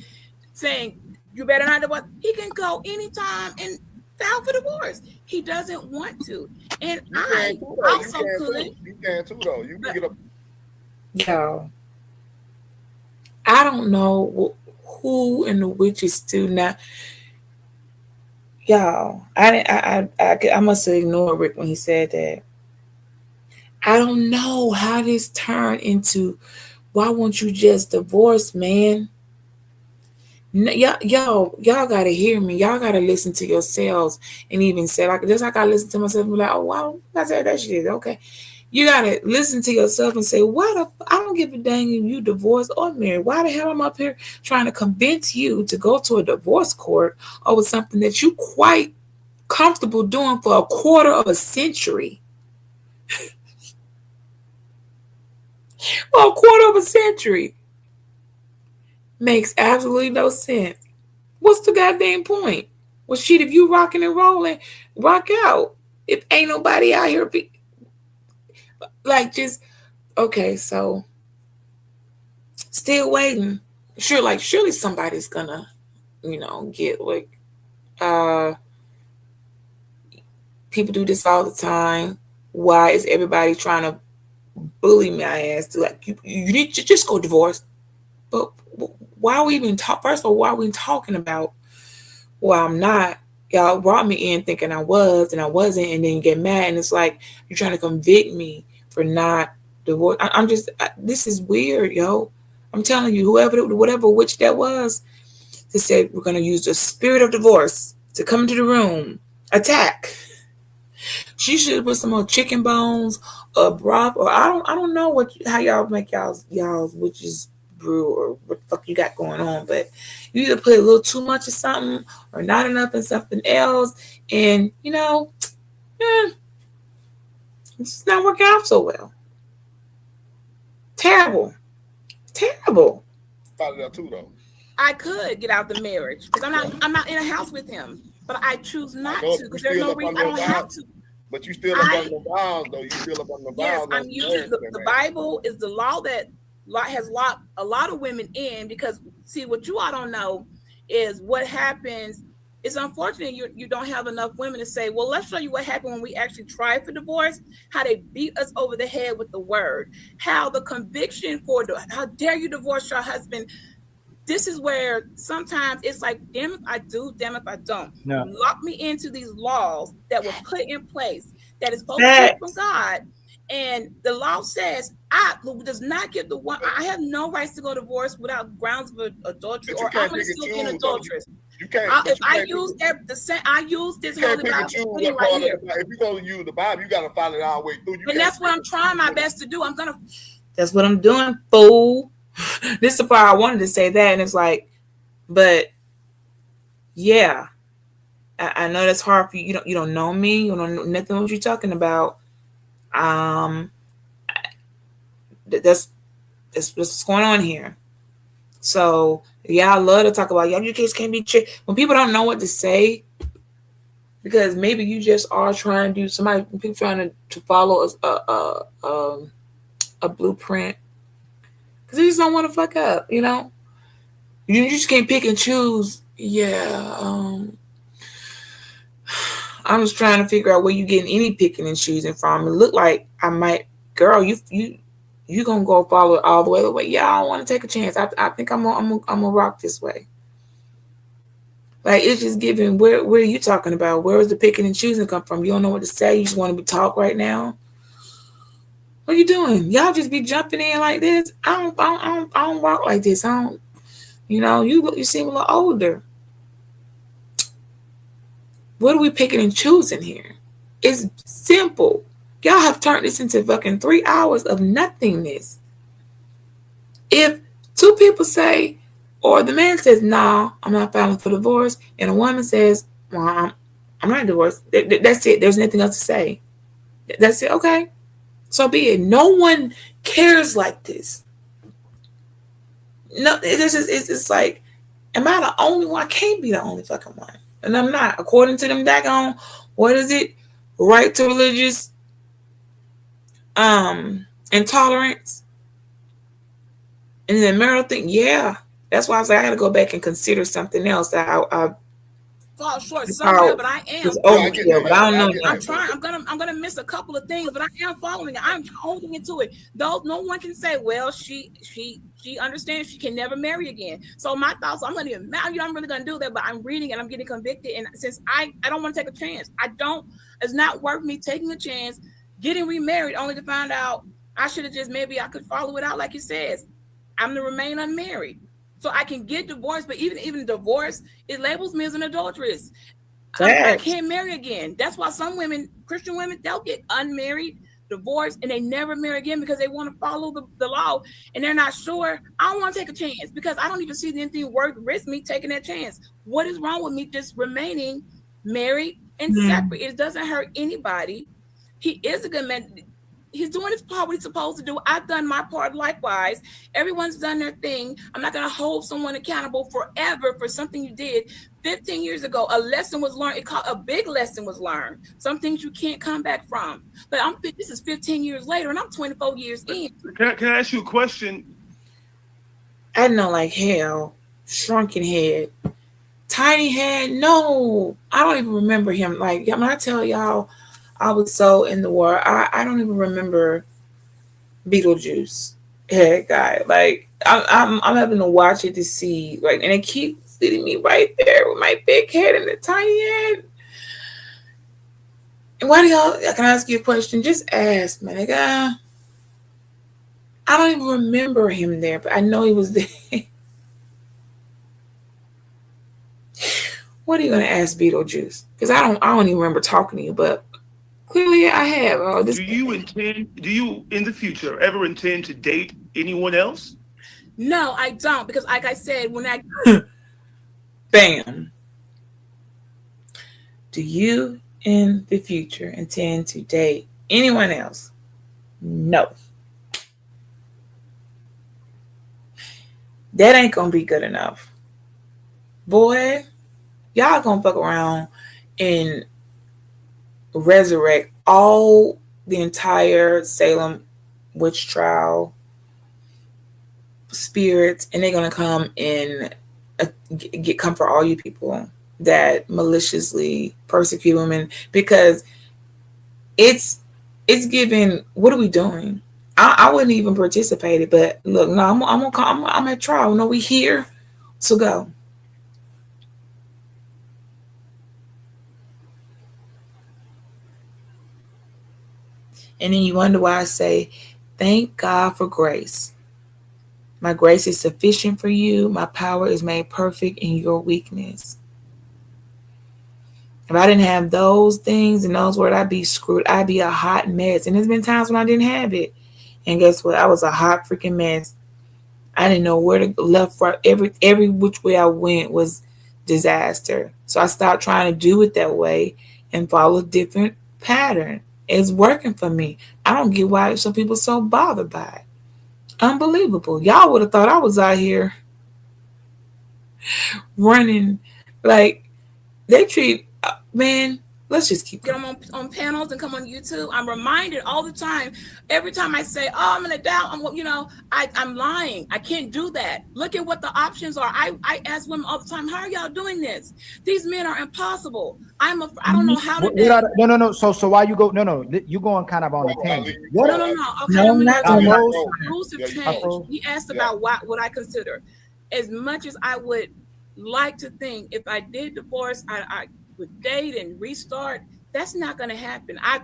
saying, you better not divorce. He can go anytime and file for divorce. He doesn't want to. And I also could. You can too, though. You can get up. Yo, I don't know who in the witches do not. Y'all, I must have ignored Rick when he said that. I don't know how this turned into, why won't you just divorce, man? Y'all gotta hear me. Y'all gotta listen to yourselves and even say, like, just like I listen to myself and be like, oh, wow, I said that shit. Okay. You gotta listen to yourself and say, I don't give a dang if you divorced or married. Why the hell am I up here trying to convince you to go to a divorce court over something that you quite comfortable doing for a quarter of a century? For a quarter of a century. Makes absolutely no sense. What's the goddamn point? Well, shit, if you rocking and rolling, rock out. If ain't nobody out here, just, okay, so still waiting. Surely somebody's gonna, get like, people do this all the time. Why is everybody trying to bully my ass to, like, you need to just go divorce? But why are we even first of all, why are we talking about, well, I'm not, y'all brought me in thinking I was and I wasn't, and then you get mad and it's like you're trying to convict me for not divorce. This is weird, yo. I'm telling you, whatever witch that was, they said we're gonna use the spirit of divorce to come into the room, attack. She should have put some more chicken bones or broth, or I don't know how y'all make y'all's witches brew or what the fuck you got going on, but you either put a little too much of something or not enough in something else, and it's not working out so well. Terrible. Too, though. I could get out the marriage because I'm not in a house with him, but I choose not to because there's no reason. I don't have to. But you still up on the bounds, though. You still up on the bounds. Yes, I'm using the Bible is the law that has locked a lot of women in, because see, what you all don't know is what happens it's unfortunate you don't have enough women to say, well, let's show you what happened when we actually tried for divorce, how they beat us over the head with the word, how the conviction for how dare you divorce your husband. This is where sometimes it's like, damn if I do, damn if I don't. No. Lock me into these laws that were put in place that is supposed to be Facts. from God. And the law says, I does not give the one, I have no rights to go divorce without grounds of adultery, But you or I'm can't going to pick and still be an choose though. adulteress. You can't. If But you I can't. use I use this You can't holy pick and Bible choose sitting what right part of here, the Bible. If you're gonna use the Bible, you gotta follow it all the way through. You and can't that's what pick I'm and trying my choose. best to do. That's what I'm doing, fool. This is the part I wanted to say that, and it's like, but yeah, I know that's hard for you. You don't know me. You don't know nothing what you're talking about. Um, that's what's going on here. So yeah, I love to talk about y'all. Your kids can't be when people don't know what to say because maybe you just are trying to do people trying to follow a blueprint because they just don't want to fuck up. You just can't pick and choose. Yeah, I'm just trying to figure out where you getting any picking and choosing from. It look like I might, girl, you gonna go follow it all the way the way. Yeah, I don't want to take a chance. I think I'm gonna rock this way. Like it's just giving. Where are you talking about? Where is the picking and choosing come from? You don't know what to say. You just want to be talk right now. What are you doing? Y'all just be jumping in like this. I don't walk like this. I don't. You seem a little older. What are we picking and choosing here? It's simple. Y'all have turned this into fucking 3 hours of nothingness. If two people say, or the man says, "Nah, I'm not filing for divorce," and a woman says, "Well, I'm not divorced." That's it. There's nothing else to say. That's it. Okay, so be it. No one cares like this. No, it's like, am I the only one? I can't be the only fucking one, and I'm not. According to them, daggone, what is it? Right to religious intolerance, and then marital thing. Yeah, that's why I was like, I got to go back and consider something else that I fall short somewhere, how but I was am Yeah, I get following overkill, that. but it. I Yeah, don't I know. get I'm that. trying. I'm gonna miss a couple of things, but I am following it. I'm holding into it. Though no one can say, well, she understands she can never marry again. So my thoughts, I'm gonna even I'm really gonna do that, but I'm reading and I'm getting convicted. And since I don't want to take a chance, I don't. It's not worth me taking a chance, getting remarried, only to find out I should have just maybe I could follow it out like it says. I'm to remain unmarried. So I can get divorced, but even divorce, it labels me as an adulteress. I Facts. can't marry again. That's why some women, Christian women, they'll get unmarried, divorced, and they never marry again because they want to follow the law and they're not sure. I don't want to take a chance because I don't even see anything worth risk me taking that chance. What is wrong with me just remaining married and Hmm. separate? It doesn't hurt anybody. He is a good man. He's doing his part, what he's supposed to do. I've done my part likewise. Everyone's done their thing. I'm not going to hold someone accountable forever for something you did 15 years ago. A lesson was learned. A big lesson was learned. Some things you can't come back from. But this is 15 years later, and I'm 24 years in. Can I ask you a question? I know like hell. Shrunken head. Tiny head. No. I don't even remember him. Like when I tell y'all I was so in the war, I don't even remember Beetlejuice head guy. Like I'm having to watch it to see like, and it keeps sitting me right there with my big head and the tiny head. And why do y'all? Can I ask you a question? Just ask, man. Like, I don't even remember him there, but I know he was there. What are you gonna ask Beetlejuice? Because I don't even remember talking to you, but clearly I have. Oh, this Do you in the future ever intend to date anyone else? No, I don't, because like I said, when I bam. Do you in the future intend to date anyone else? No. That ain't gonna be good enough. Boy, y'all gonna fuck around and resurrect all the entire Salem witch trial spirits, and they're gonna come and come for all you people. that maliciously persecute women because it's it's giving. What are we doing? I wouldn't even participate it, but look, no, I'm at trial. No, we here to go. And then you wonder why I say, thank God for grace. My grace is sufficient for you. My power is made perfect in your weakness. If I didn't have those things and those words, I'd be screwed. I'd be a hot mess. And there's been times when I didn't have it. And guess what? I was a hot freaking mess. I didn't know where to left, right, every which way I went was disaster. So I stopped trying to do it that way and follow a different pattern. It's working for me. I don't get why some people are so bothered by it. Unbelievable. Y'all would have thought I was out here running like they treat man. Let's just keep get going. them on panels and come on YouTube. I'm reminded all the time. Every time I say, "Oh, I'm gonna doubt," I'm lying. I can't do that. Look at what the options are. I ask women all the time, "How are y'all doing this? These men are impossible. I don't know how to What are date." no. So why you go? No. You going kind of on a tangent. What? No, no, no. Okay, No, let I'm me not tell doing you. Froze? Rules have Yeah, I changed. froze. He asked about what I consider. As much as I would like to think, if I did divorce, I would date and restart. That's not going to happen. I've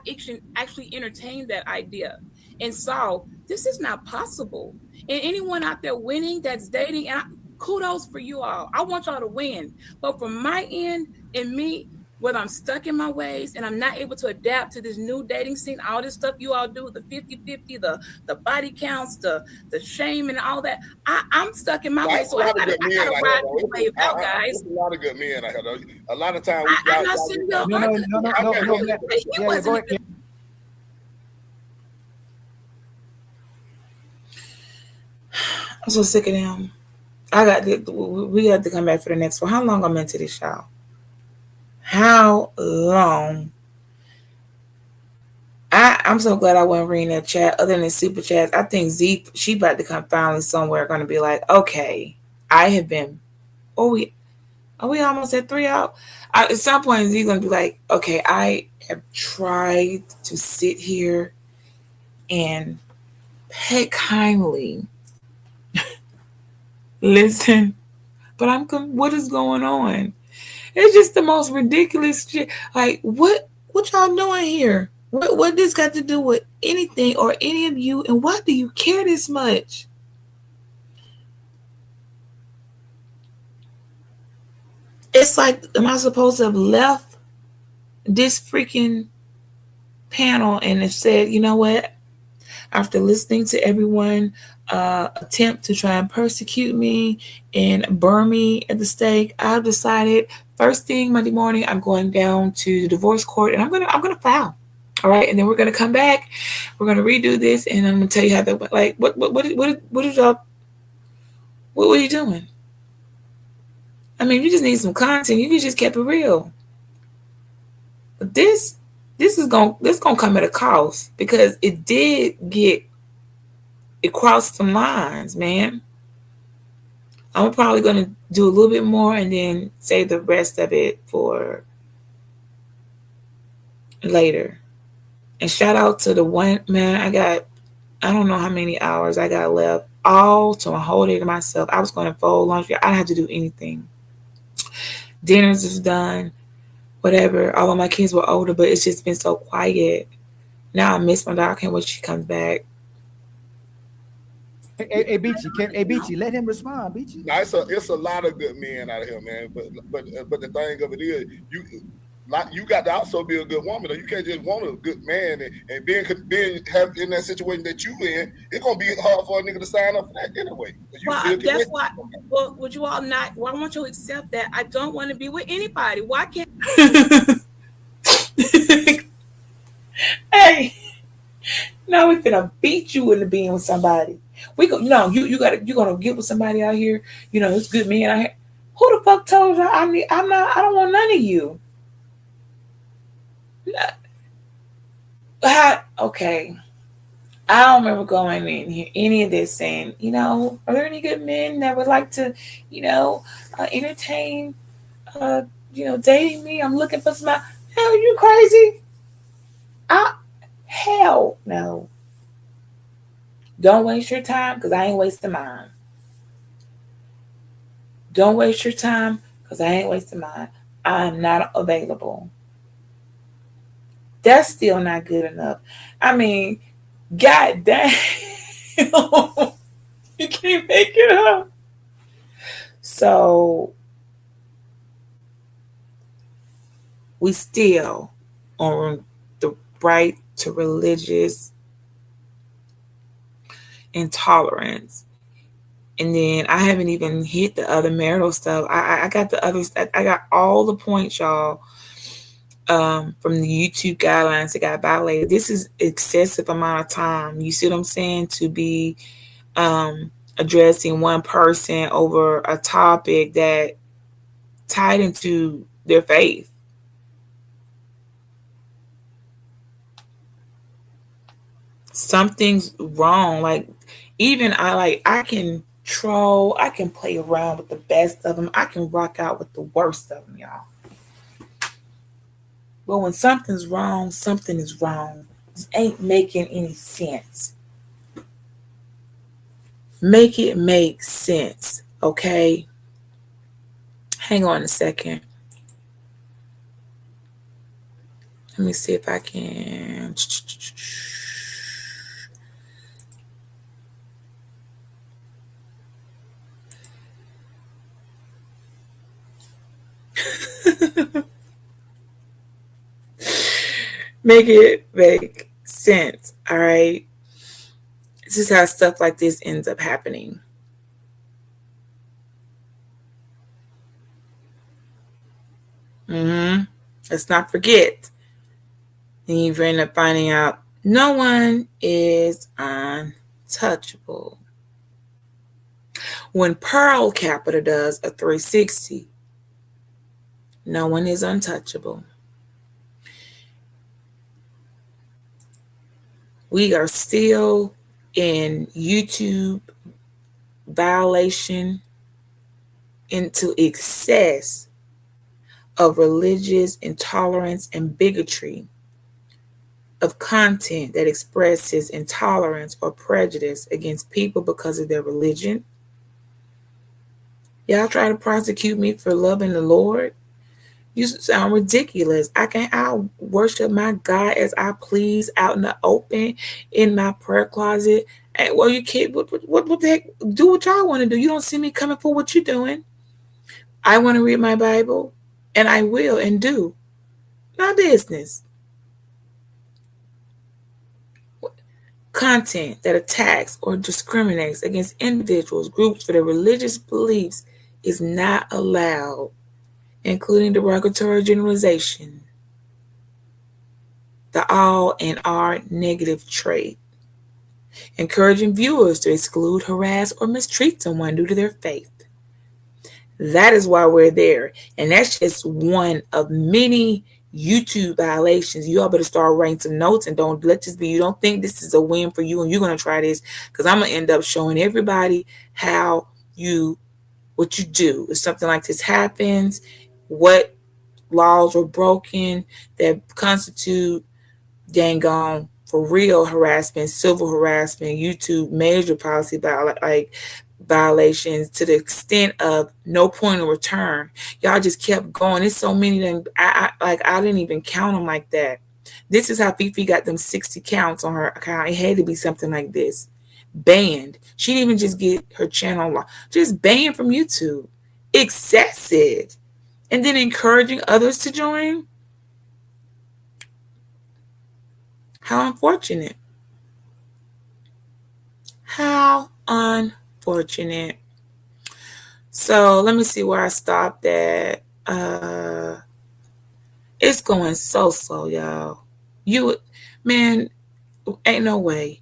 actually entertained that idea and saw this is not possible. And anyone out there winning that's dating, kudos for you all. I want y'all to win. But from my end and me, whether I'm stuck in my ways and I'm not able to adapt to this new dating scene, all this stuff you all do, the 50-50, the body counts, the shame and all that, I'm stuck in my Nah, way. it's a So I lot of gotta good men out here, ride though. this wave out, guys. It's a lot of good men out here, though. A lot of time, I'm not y'all saying get y'all No, aren't no, good. no, no, no, okay, no, go man. He Yeah, go wasn't a ahead. good. I'm so sick of them. We got to come back for the next one. How long I'm into this, y'all? How long? I'm so glad I wasn't reading that chat. Other than super chats, I think Z she about to come finally somewhere. Going to be like, okay, I have been. Oh, we almost at 3 out. At some point, Z going to be like, okay, I have tried to sit here and pay kindly listen, but what is going on? It's just the most ridiculous shit. Like what y'all doing here? What this got to do with anything or any of you? And why do you care this much? It's like, am I supposed to have left this freaking panel and have said, you know what? After listening to everyone attempt to try and persecute me and burn me at the stake, I've decided first thing Monday morning I'm going down to the divorce court and I'm gonna file. All right, and then we're gonna come back. We're gonna redo this, and I'm gonna tell you how to like what is y'all what are you doing? I mean, you just need some content. You can just keep it real. But this gonna come at a cost because it crossed some lines, man. I'm probably gonna do a little bit more and then save the rest of it for later. And shout out to the one man I don't know how many hours I got left. All to a whole day to myself. I was gonna fold laundry. I didn't have to do anything. Dinners is done, whatever. All of my kids were older, but it's just been so quiet. Now I miss my daughter. I can't wait till she comes back. Hey, Beachy, let him respond, Beachy. Now it's a lot of good men out here, man. But the thing of it is, you got to also be a good woman. Though. You can't just want a good man and being have in that situation that you in. It's gonna be hard for a nigga to sign up for that anyway. You Well, still that's connected. why. Well, would you all not? Why won't you accept that? I don't want to be with anybody. Why can't? Hey, now we finna beat you into being with somebody. We go no, you gonna get with somebody out here. You know, it's good men out here. Who the fuck told you I'm not? I don't want none of you. Okay. I don't remember going in here any of this saying, are there any good men that would like to, entertain, uh, dating me. I'm looking for some. Hell, you crazy? I hell no. Don't waste your time because I ain't wasting mine. Don't waste your time because I ain't wasting mine. I'm not available. That's still not good enough. I mean, god damn. You can't make it up. So we still on the right to religious intolerance. And then I haven't even hit the other marital stuff. I got the others. I got all the points, y'all, from the YouTube guidelines that got violated. This is excessive amount of time. You see what I'm saying? To be addressing one person over a topic that tied into their faith. Something's wrong. Like even I can troll, I can play around with the best of them, I can rock out with the worst of them, y'all. But when something's wrong, something is wrong. It ain't making any sense. Make it make sense, okay? Hang on a second. Let me see if I can. Make it make sense, all right? This is how stuff like this ends up happening. Let's not forget. And you end up finding out no one is untouchable. When Pearl Capita does a 360, no one is untouchable. We are still in YouTube violation into excess of religious intolerance and bigotry, of content that expresses intolerance or prejudice against people because of their religion. Y'all try to prosecute me for loving the Lord? You sound ridiculous. I'll worship my God as I please out in the open in my prayer closet. And well, you can't. What the heck? Do what y'all want to do. You don't see me coming for what you're doing. I want to read my Bible, and I will and do. My business. Content that attacks or discriminates against individuals, groups for their religious beliefs is not allowed, including derogatory generalization, the all and are negative trait, encouraging viewers to exclude, harass, or mistreat someone due to their faith. That is why we're there. And that's just one of many YouTube violations. You all better start writing some notes and don't let this be. You don't think this is a win for you and you're going to try this, because I'm going to end up showing everybody how what you do. If something like this happens, what laws were broken that constitute dang on for real harassment, civil harassment, YouTube major policy violations to the extent of no point of return. Y'all just kept going. It's so many that I didn't even count them like that. This is how Fifi got them 60 counts on her account. It had to be something like this. Banned. She didn't even just get her channel just banned from YouTube. Excessive. And then encouraging others to join. How unfortunate. How unfortunate. So let me see where I stopped at. It's going so slow, y'all. Man, ain't no way.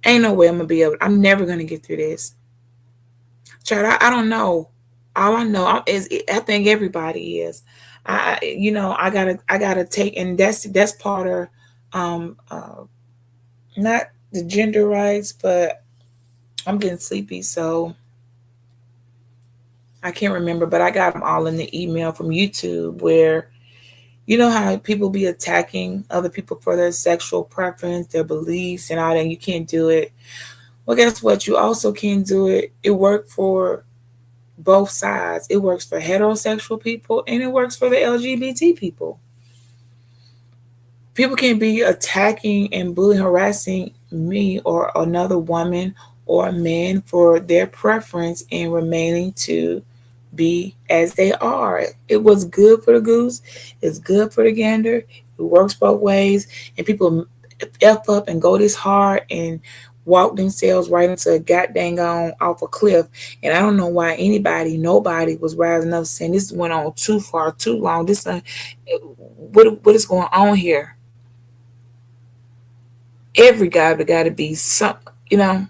Ain't no way I'm gonna be able. I'm never gonna get through this. Child, I don't know. All I know is I think everybody is. I gotta take, and that's part of not the gender rights, but I'm getting sleepy, so I can't remember, but I got them all in the email from YouTube where you know how people be attacking other people for their sexual preference, their beliefs, and all that. And you can't do it. Well, guess what? You also can't do it. It worked for both sides. It works for heterosexual people and it works for the LGBT people. People can be attacking and bullying, harassing me or another woman or a man for their preference and remaining to be as they are. It was good for the goose. It's good for the gander. It works both ways. And people F up and go this hard and walk themselves right into a goddamn on off a cliff. And I don't know why nobody was rising up saying this went on too far, too long. What is going on here? Every guy got to be some, you know.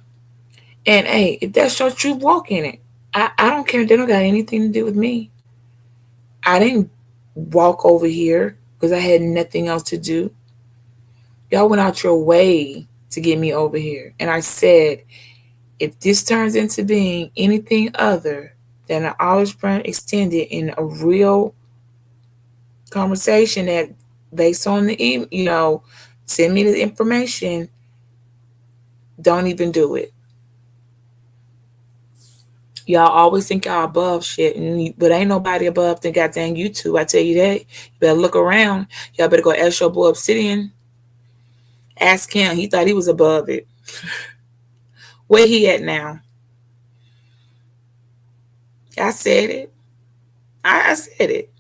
And hey, if that's your truth, walk in it. I don't care. They don't got anything to do with me. I didn't walk over here because I had nothing else to do. Y'all went out your way to get me over here. And I said, if this turns into being anything other than an olive sprint extended in a real conversation that based on the send me the information, don't even do it. Y'all always think y'all above shit, but ain't nobody above the goddamn YouTube. I tell you that. You better look around. Y'all better go ask your boy Obsidian. Ask him. He thought he was above it. Where he at now? I said it. I said it.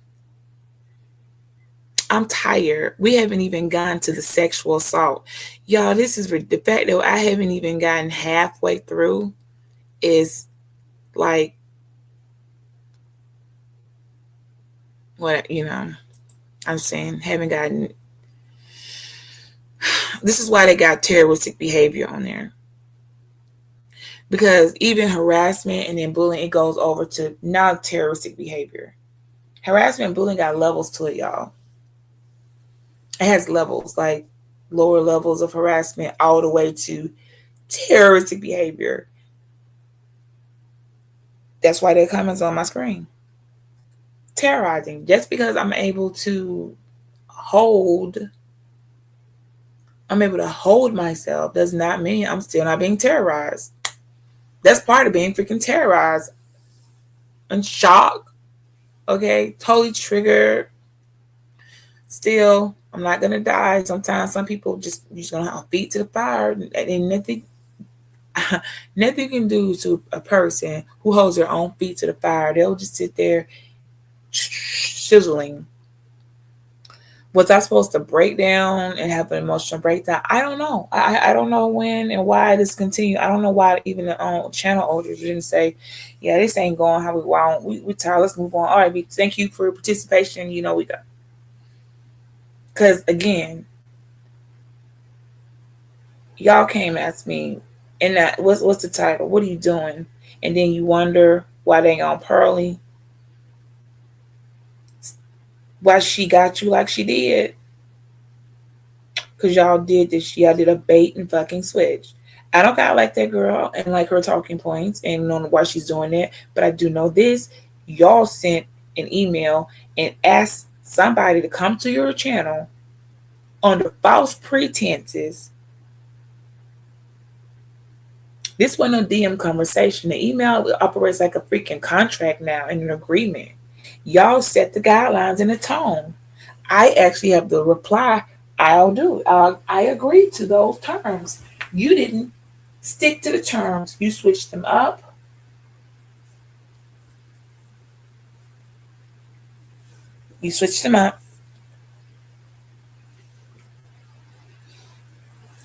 I'm tired. We haven't even gone to the sexual assault. Y'all, this is the fact that I haven't even gotten halfway through is like what, I'm saying, haven't gotten. This is why they got terroristic behavior on there. Because even harassment and then bullying, it goes over to non terroristic behavior. Harassment and bullying got levels to it, y'all. It has levels, like lower levels of harassment all the way to terroristic behavior. That's why their comments on my screen. Terrorizing. Just because hold I'm able to hold myself does not mean I'm still not being terrorized. That's part of being freaking terrorized. And shocked. Okay, totally triggered. Still, I'm not gonna die. Sometimes some people you're just gonna have feet to the fire, and nothing, nothing you can do to a person who holds their own feet to the fire. They'll just sit there sizzling. Was I supposed to break down and have an emotional breakdown? I don't know. I don't know when and why this continued. I don't know why even the channel owners didn't say, yeah, this ain't going how we want. We tired. Let's move on. All right, thank you for your participation. We got. Because again, y'all came ask me, and that what's the title? What are you doing? And then you wonder why they on Pearly, why she got you like she did. Because y'all did this. Y'all did a bait and fucking switch. I don't gotta like that girl and like her talking points and know why she's doing that. But I do know this. Y'all sent an email and asked somebody to come to your channel under false pretenses. This wasn't a DM conversation. The email operates like a freaking contract now and an agreement. Y'all set the guidelines and the tone. I actually have the reply. I'll do it. I agree to those terms. You didn't stick to the terms. You switched them up. You switched them up.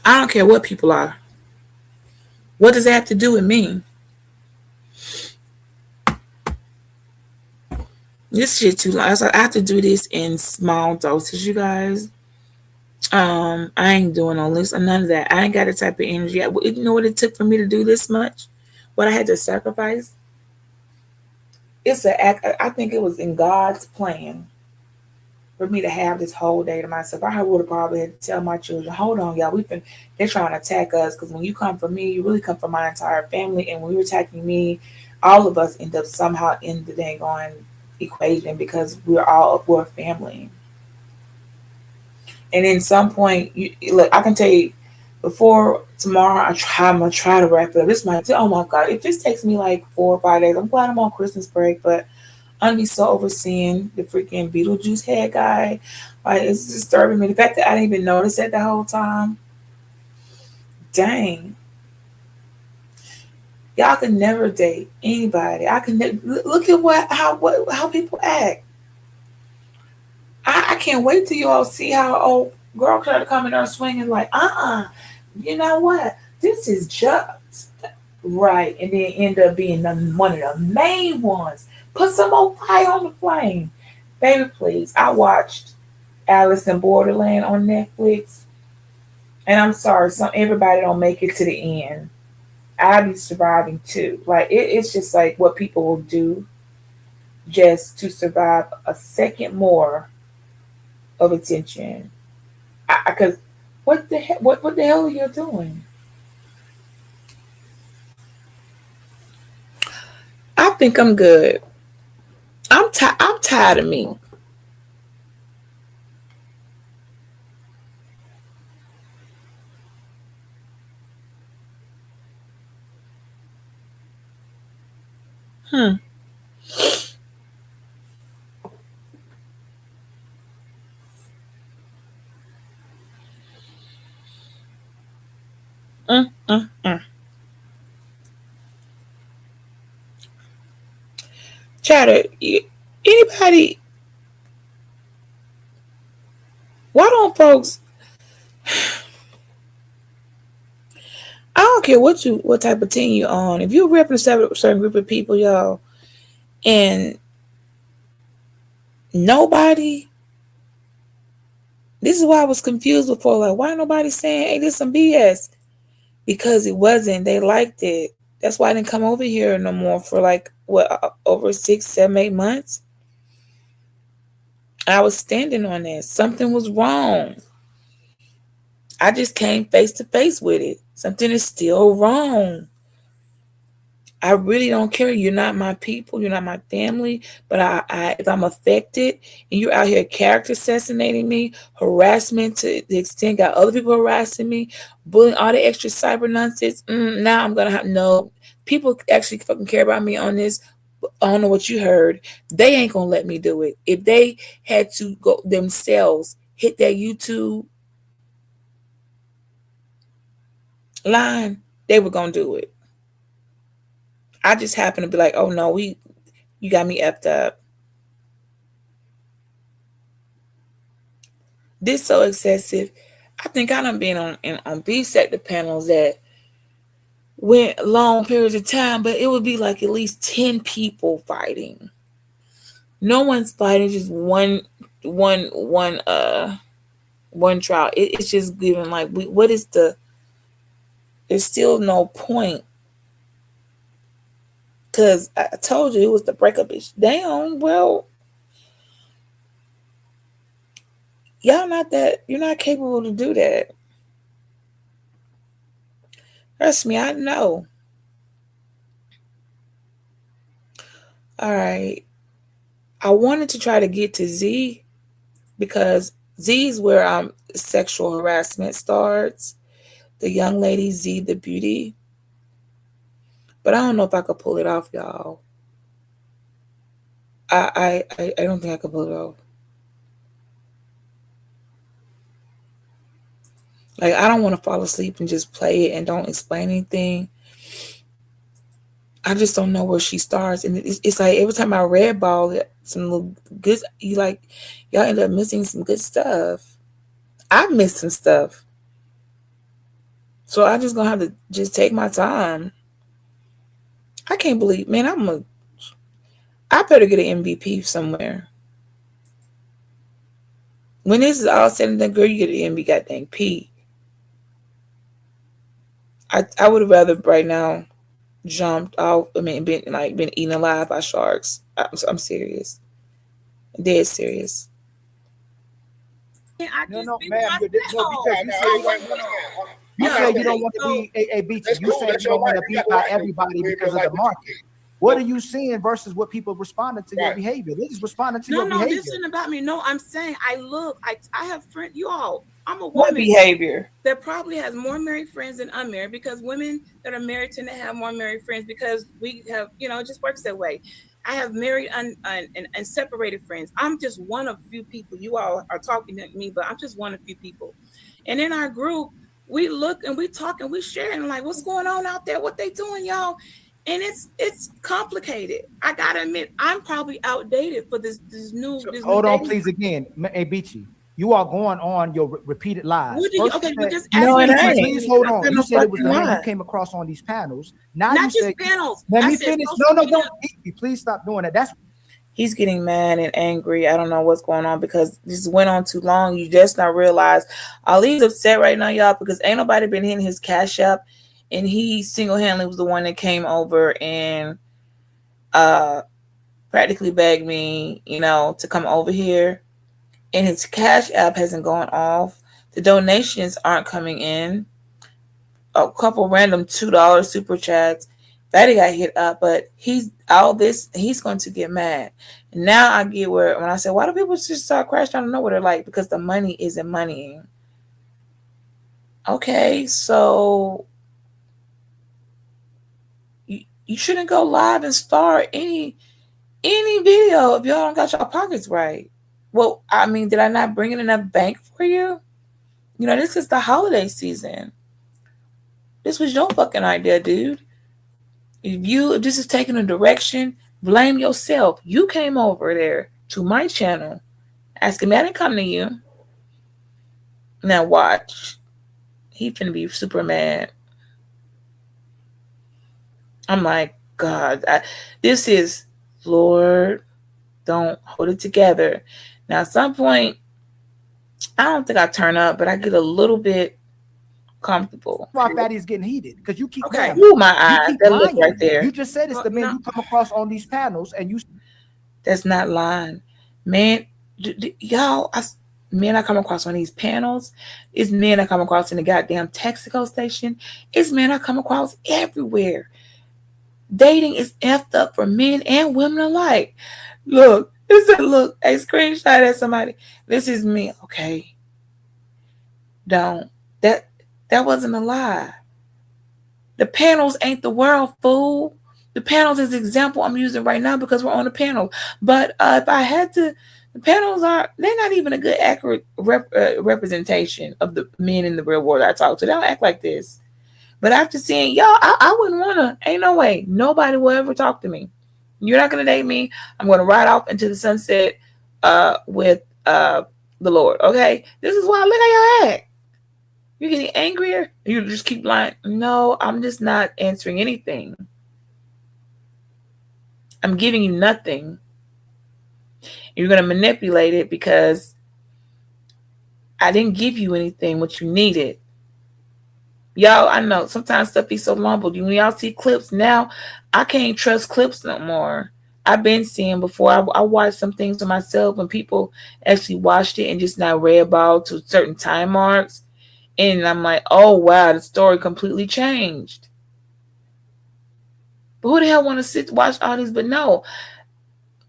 I don't care what people are. What does that have to do with me? This shit too long. I have to do this in small doses, you guys. I ain't doing no list or none of that. I ain't got the type of energy. You know what it took for me to do this much? What I had to sacrifice? It's an act. I think it was in God's plan for me to have this whole day to myself. I would have probably had to tell my children, hold on, y'all, they're trying to attack us because when you come for me, you really come for my entire family. And when you're attacking me, all of us end up somehow in the dang on equation because we're family. And in some point, look, I can tell you before tomorrow, I'm gonna try to wrap it up. This might, oh my god, if this takes me like 4 or 5 days, I'm glad I'm on Christmas break, but I'm gonna be so overseeing the freaking Beetlejuice head guy. Like it's disturbing me. The fact that I didn't even notice that the whole time. Dang, y'all can never date anybody. I can look at how people act. I can't wait till you all see how old girl try to come in there swinging like, you know what? This is just right, and then end up being one of the main ones. Put some more fire on the flame, baby. Please, I watched Alice in Borderland on Netflix, and I'm sorry, some everybody don't make it to the end. I'll be surviving too. Like it's just like what people will do just to survive a second more of attention. Because what the hell are you doing? I think I'm good. I'm tired of me. Hmm. Mm. Chatter. Anybody? Why don't folks? I don't care what type of team you on. If you represent a certain group of people, y'all, and nobody. This is why I was confused before. Like, why nobody saying, "Hey, this some BS"? Because it wasn't. They liked it. That's why I didn't come over here no more for like what over 6, 7, 8 months. I was standing on that. Something was wrong. I just came face to face with it. Something is still wrong. I really don't care. You're not my people. You're not my family. But if I'm affected and you're out here character assassinating me, harassment to the extent got other people harassing me, bullying, all the extra cyber nonsense. Now I'm gonna have no people actually fucking care about me on this. I don't know what you heard. They ain't gonna let me do it. If they had to go themselves hit that YouTube line, they were gonna do it. I just happened to be like, oh no, you got me effed up. This so excessive. I think I done been on B sector panels that went long periods of time, but it would be like at least 10 people fighting. No one's fighting, just one trial. It's just given like what is there's still no point. Cause I told you it was to break a bitch down. Well, you're not capable to do that. Trust me, I know. All right. I wanted to try to get to Z because Z is where sexual harassment starts. The young lady Z the beauty. But I don't know if I could pull it off, y'all. I don't think I could pull it off. Like I don't want to fall asleep and just play it and don't explain anything. I just don't know where she starts, and it's like every time I red ball some little good, y'all end up missing some good stuff. I missed some stuff, so I just gonna have to just take my time. I can't believe, man. I better get an MVP somewhere. When this is all said and done, girl, you get an MVP, goddamn P. I would have rather right now jumped off. I mean, been eaten alive by sharks. I'm serious, dead serious. I No, just no, be ma'am. myself. Because you said you don't want to be a beach. You said you don't want to be by everybody because of the market. What are you seeing versus what people responding to your Right. behavior? They're just responding to No, your no, behavior. this isn't about me. No, I'm saying I have friends. You all, I'm a What woman behavior? that probably has more married friends than unmarried, because women that are married tend to have more married friends because we have, it just works that way. I have married and separated friends. I'm just one of few people. You all are talking to me, but I'm just one of few people. And in our group, we look and we talk and we share and like, what's going on out there? What they doing, y'all? And it's complicated. I gotta admit, I'm probably outdated for this new Hold on, dating. please. Again, hey, Beachy, you are going on your repeated lies. What do you? First, you Okay, well, said, just ask No, me it the Beachy, question. ain't. please Let me hold That's on. finish. You no said it was fucking the men you lie. came across on these panels. Now you Not just said, panels. let I me said finish. social No, no, media. don't. Beachy, please stop doing that. That's He's getting mad and angry. I don't know what's going on because this went on too long. You just not realize Ali's upset right now, y'all, because ain't nobody been hitting his cash app, and he single handedly was the one that came over and uh practically begged me, to come over here. And his cash app hasn't gone off. The donations aren't coming in. A couple random $2 super chats. Fatty got hit up, but he's going to get mad. And now I get where when I say, why do people just start crashing out of nowhere? They're like, because the money isn't money. Okay, so you shouldn't go live and start any video if y'all don't got your pockets right. Well, I mean, did I not bring in enough bank for you? This is the holiday season. This was your fucking idea, dude. If this is taking a direction, blame yourself. You came over there to my channel asking me. I didn't come to you. Now watch. He finna be super mad. I'm like, God, this is Lord. Don't hold it together. Now, at some point, I don't think I turn up, but I get a little bit comfortable. why Fatty is getting heated because you keep Okay. lying. Ooh, my You eyes. keep That look right lying. there. You just said it's Well, the men no. you come across on these panels, and you That's not lying. Man, y'all, men I come across on these panels. It's men I come across in the goddamn Texaco station. It's men I come across everywhere. Dating is effed up for men and women alike. Look, look, a screenshot at somebody. This is me. Okay. Don't. That that wasn't a lie. The panels ain't the world, fool. The panels is the example I'm using right now because we're on the panel. But if I had to, the panels they're not even a good accurate representation of the men in the real world I talk to. They don't act like this. But after seeing y'all, I wouldn't want to. Ain't no way. Nobody will ever talk to me. You're not going to date me. I'm going to ride off into the sunset with the Lord. Okay? This is why I look at y'all act. You're getting angrier. You just keep lying. No, I'm just not answering anything. I'm giving you nothing. You're going to manipulate it because I didn't give you anything what you needed. Y'all, I know sometimes stuff be so long, but when y'all see clips now, I can't trust clips no more. I've been seeing before. I watched some things for myself when people actually watched it and just not read about to certain time marks. And I'm like, oh, wow, the story completely changed. But who the hell want to watch all these? But no,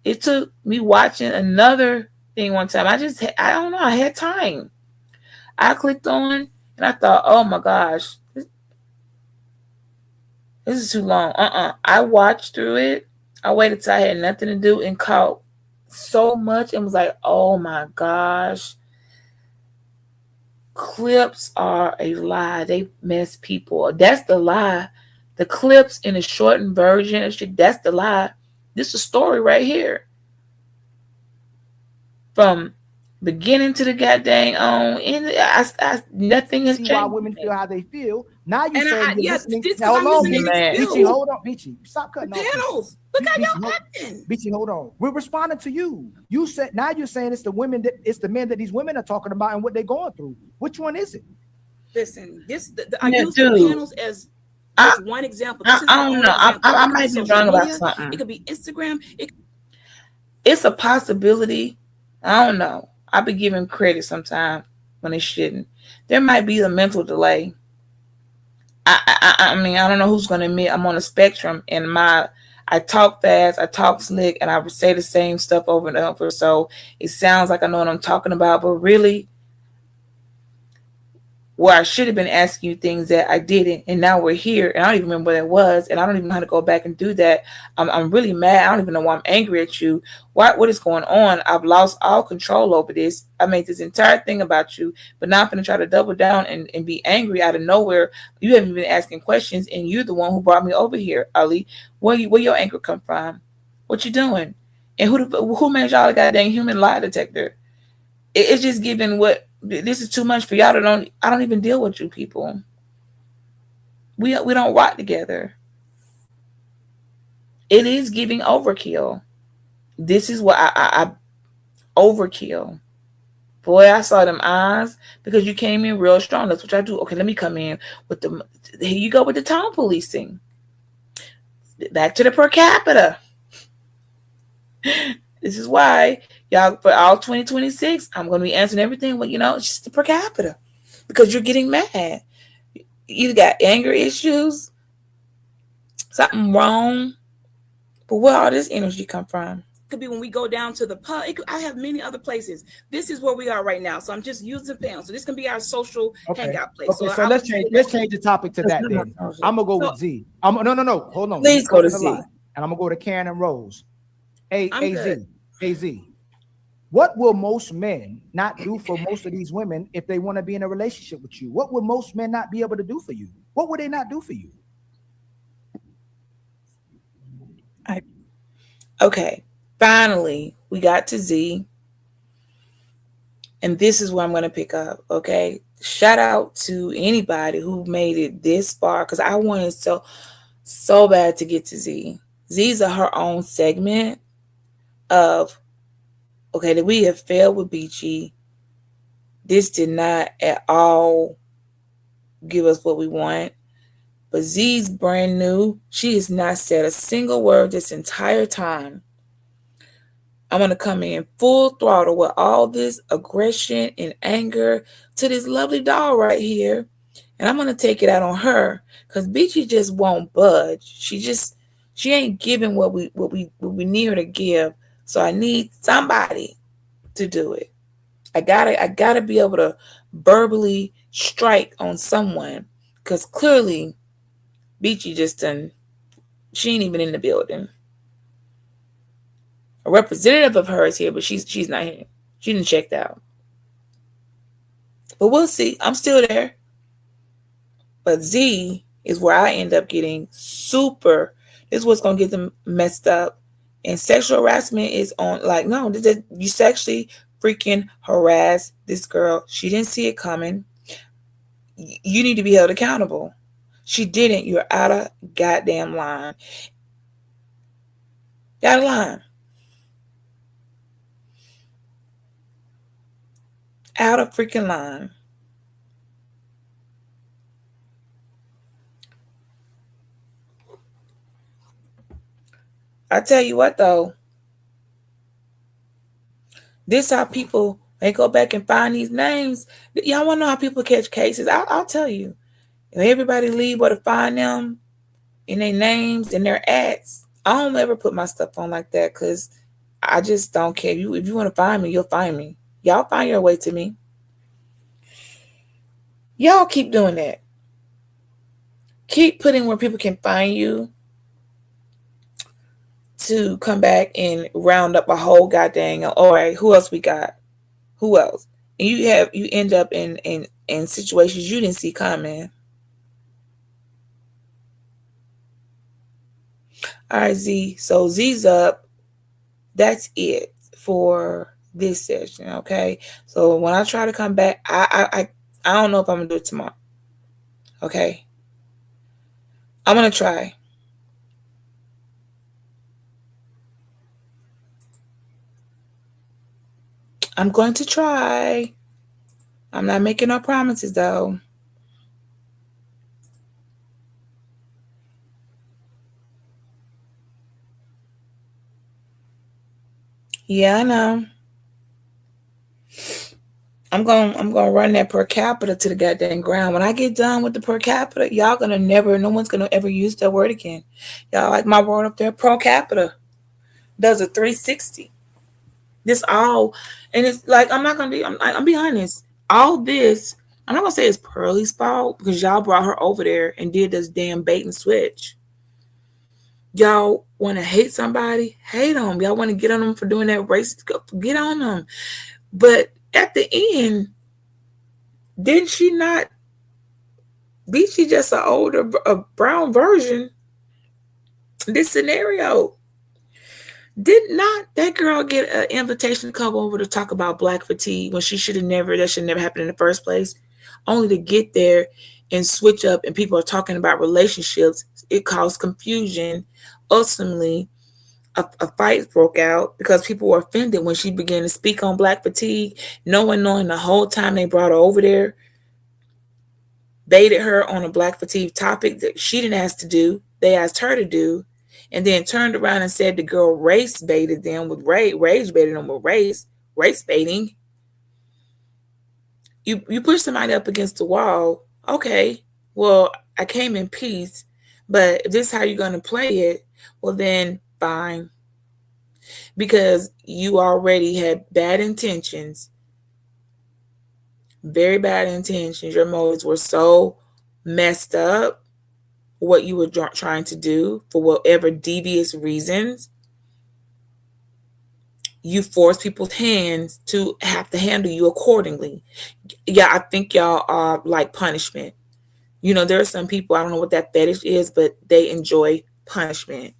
it took me watching another thing one time. I don't know, I had time. I clicked on and I thought, oh my gosh, this is too long. I watched through it. I waited till I had nothing to do and caught so much and was like, oh my gosh. Clips are a lie. They mess people. That's the lie. The clips in a shortened version of shit, that's the lie. This is a story right here. From beginning to the goddamn on, and nothing has see why changed. women feel how they feel. Now you And saying you're yeah, listening. just because Hold I'm on, listening to Man. Beachy, you, hold on, Beachy. Stop the cutting off, Beachy. panels. Look how Beachy, y'all acting. Beachy, hold on. We're responding to you. You said now you're saying it's the women that it's the men that these women are talking about and what they're going through. Which one is it? Listen, I Yeah, use the dude. panels as I, just one example. This isn't I the don't only know. example. I It could be might be social wrong about media. It something. could be Instagram. It's a possibility. I don't know. I be giving credit sometimes when it shouldn't. There might be a mental delay. I mean, I don't know who's going to admit I'm on a spectrum, and I talk fast, I talk slick, and I say the same stuff over and over. So it sounds like I know what I'm talking about, but really, where I should have been asking you things that I didn't, and now we're here, and I don't even remember what that was, and I don't even know how to go back and do that. I'm really mad. I don't even know why I'm angry at you. What is going on? I've lost all control over this. I made this entire thing about you, but now I'm gonna try to double down and be angry out of nowhere. You haven't been asking questions, and you're the one who brought me over here, Ali. Where your anger come from? What you doing? And who made y'all a goddamn human lie detector? It's just giving what this is too much for y'all to don't. I don't even deal with you people. We don't rock together. It is giving overkill. This is what I overkill. Boy, I saw them eyes because you came in real strong. That's what I do. Okay, let me come in with the. Here you go with the town policing. Back to the per capita. This is why y'all for all 2026. I'm going to be answering everything. Well, it's just the per capita because you're getting mad. You got anger issues, something wrong. But where all this energy come from? Could be when we go down to the pub. I have many other places. This is where we are right now. So I'm just using the panel. So this can be our social hangout place. Okay, so let's change the topic to that then. I'm gonna go with Z. No. Hold on. Please go to Z. And I'm gonna go to Karen and Rose. AZ. What will most men not do for most of these women if they want to be in a relationship with you? What would most men not be able to do for you? What would they not do for you? Okay, finally, we got to Z. And this is where I'm going to pick up, okay? Shout out to anybody who made it this far because I wanted so bad to get to Z. Z's are her own segment of, okay, that we have failed with Beachy. This did not at all give us what we want. But Z's brand new. She has not said a single word this entire time. I'm going to come in full throttle with all this aggression and anger to this lovely doll right here. And I'm going to take it out on her because Beachy just won't budge. She ain't giving what we need her to give. So I need somebody to do it. I gotta be able to verbally strike on someone because clearly Beachy she ain't even in the building. A representative of her is here, but she's not here. She didn't checked out. But we'll see. I'm still there. But Z is where I end up getting super. This is what's gonna get them messed up. And sexual harassment is on no, you sexually freaking harass this girl. She didn't see it coming. You need to be held accountable. She didn't. You're out of goddamn line. Out of line. Out of freaking line. I tell you what though, this how people they go back and find these names. Y'all want to know how people catch cases? I'll tell you. If everybody leave where to find them in their names and their ads, I don't ever put my stuff on like that because I just don't care. If you want to find me, you'll find me. Y'all find your way to me. Y'all keep doing that. Keep putting where people can find you to come back and round up a whole goddamn. All right, who else we got? Who else? And you end up in situations you didn't see coming. All right, Z. So Z's up. That's it for this session. Okay. So when I try to come back, I don't know if I'm gonna do it tomorrow. Okay. I'm gonna try. I'm going to try. I'm not making no promises though. Yeah, I know. I'm gonna run that per capita to the goddamn ground. When I get done with the per capita, y'all gonna never, no one's gonna ever use that word again. Y'all like my word up there, per capita does a 360. This all, and it's like I'm not gonna be. I'm be honest. All this, I'm not gonna say it's Pearlie's fault because y'all brought her over there and did this damn bait and switch. Y'all want to hate somebody, hate them. Y'all want to get on them for doing that race, get on them. But at the end, didn't she not? Be she just an older, a brown version? This scenario. Did not that girl get an invitation to come over to talk about black fatigue when she should have never, that should never happen in the first place? Only to get there and switch up and people are talking about relationships. It caused confusion. Ultimately, a fight broke out because people were offended when she began to speak on black fatigue. No one knowing the whole time they brought her over there, baited her on a black fatigue topic that she didn't ask to do. They asked her to do, and then turned around and said the girl race baited them with rage baited them with race baiting. You push somebody up against the wall. Okay, well I came in peace, but if this is how you're gonna play it, well then fine, because you already had bad intentions, very bad intentions. Your motives were so messed up, what you were trying to do for whatever devious reasons. You force people's hands to have to handle you accordingly. Yeah, I think y'all are like punishment. You know, there are some people, I don't know what that fetish is, but they enjoy punishment.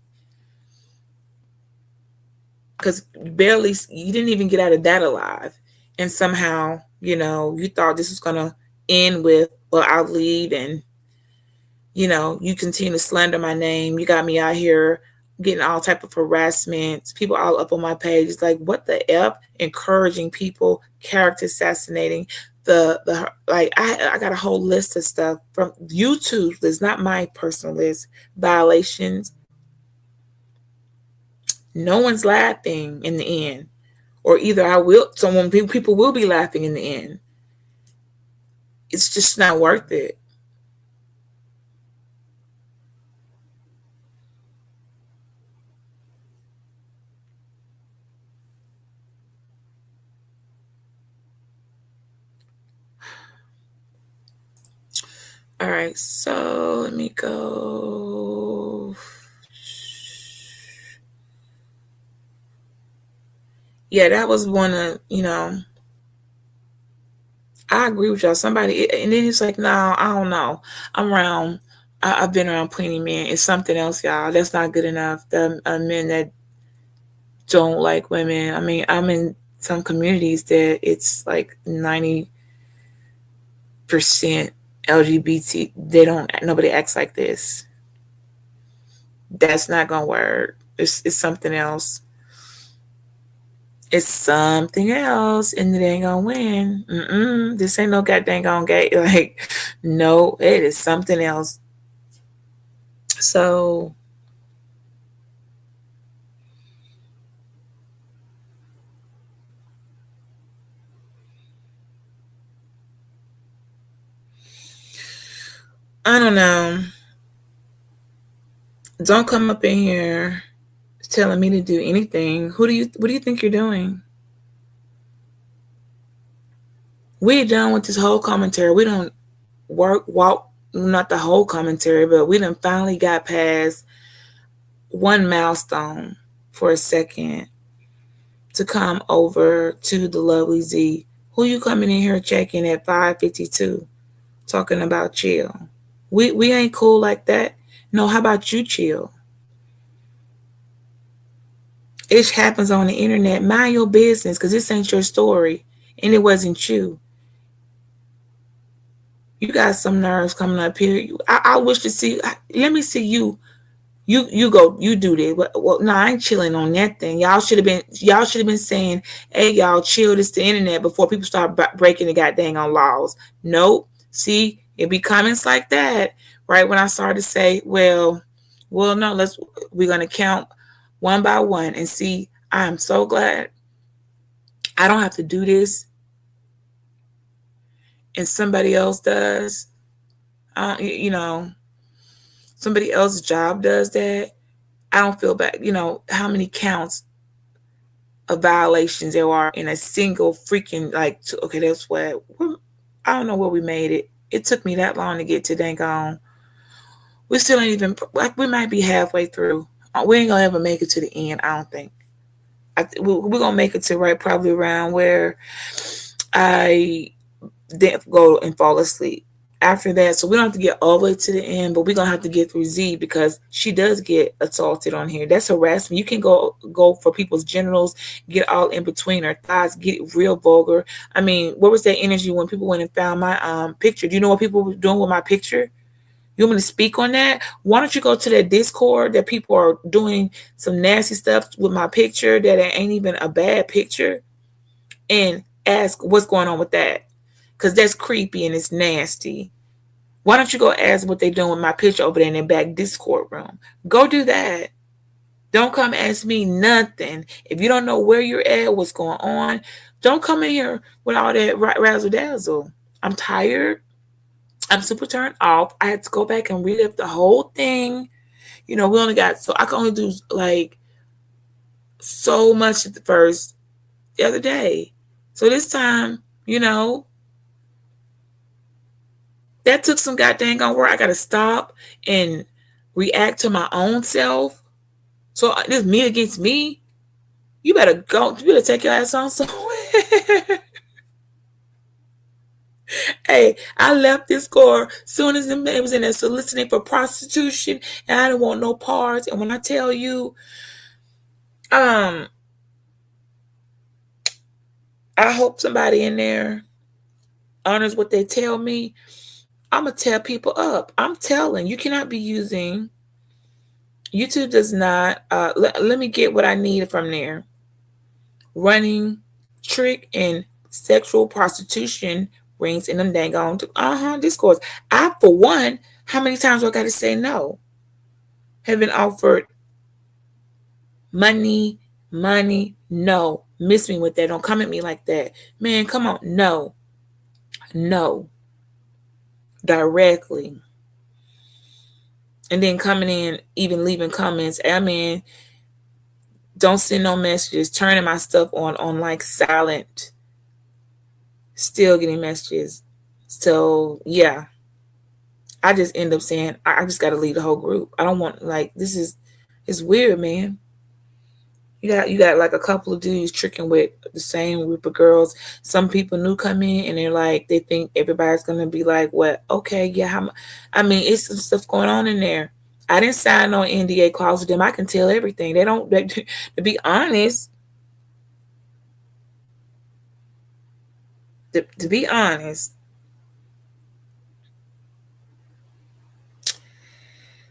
Because you didn't even get out of that alive. And somehow, you thought this was going to end with, well, I'll leave, and you continue to slander my name. You got me out here getting all type of harassment. People all up on my page. It's like, what the F? Encouraging people, character assassinating. The like I got a whole list of stuff from YouTube list, not my personal list. Violations. No one's laughing in the end. Or either people will be laughing in the end. It's just not worth it. All right, so let me go. Yeah, that was one of, I agree with y'all. Somebody, and then it's like, no, I don't know. I've been around plenty men. It's something else, y'all. That's not good enough. The men that don't like women. I mean, I'm in some communities that it's like 90% LGBT. Nobody acts like this. That's not gonna work. It's something else. It's something else, and it ain't gonna win. This ain't no goddamn gonna get like, no, it is something else. So I don't know. Don't come up in here telling me to do anything. What do you think you're doing? We done with this whole commentary. We don't walk, not the whole commentary, but we done finally got past one milestone for a second to come over to the lovely Z. Who you coming in here checking at 5:52 talking about chill? We ain't cool like that. No, how about you chill? It happens on the internet. Mind your business, because this ain't your story and it wasn't you. You got some nerves coming up here. I wish to see. Let me see you. You go. You do that. Well, no, I ain't chilling on that thing. Y'all should have been. Y'all should have been saying, "Hey, y'all, chill. This the internet," before people start breaking the goddamn on laws. Nope. See, it be comments like that, right? When I started to say, well, no, we're gonna count one by one and see. I am so glad I don't have to do this and somebody else does, somebody else's job does that, I don't feel bad. How many counts of violations there are in a single freaking, like, okay, that's what, I don't know where we made it. It took me that long to get to dang on. We still ain't even, like, we might be halfway through. We ain't gonna ever make it to the end, I don't think. We're gonna make it to right probably around where I then go and fall asleep. After that, so we don't have to get all the way to the end, but we're gonna have to get through Z because she does get assaulted on here. That's harassment. You can go for people's genitals, get all in between her thighs, get real vulgar. I mean, what was that energy when people went and found my picture? Do you know what people were doing with my picture? You want me to speak on that? Why don't you go to that Discord that people are doing some nasty stuff with my picture that ain't even a bad picture, and ask what's going on with that? Because that's creepy and it's nasty. Why don't you go ask what they're doing with my picture over there in their back Discord room? Go do that. Don't come ask me nothing. If you don't know where you're at, what's going on, don't come in here with all that razzle dazzle. I'm tired. I'm super turned off. I had to go back and relive the whole thing. We only got, so I can only do like so much at the first the other day. So this time, that took some goddamn on work. I gotta stop and react to my own self. So this me against me. You better go. You better take your ass on somewhere. Hey, I left this car soon as it was in there soliciting for prostitution, and I didn't want no parts. And when I tell you, I hope somebody in there honors what they tell me. I'm gonna tell people up. I'm telling you cannot be using. YouTube does not. Let me get what I need from there. Running, trick, and sexual prostitution rings in them dang on discourse. I, for one, how many times do I got to say no? Have been offered money, no. Miss me with that. Don't come at me like that. Man, come on. No. Directly. And then coming in, even leaving comments. I mean, don't send no messages. Turning my stuff on like silent. Still getting messages. So, yeah. I just end up saying, I just got to leave the whole group. I don't want, like, it's weird, man. You got like a couple of dudes tricking with the same group of girls. Some people new come in and they're like, they think everybody's gonna be like, what? Okay, yeah. I mean, it's some stuff going on in there. I didn't sign no NDA clause with them. I can tell everything. They don't. To be honest, to be honest,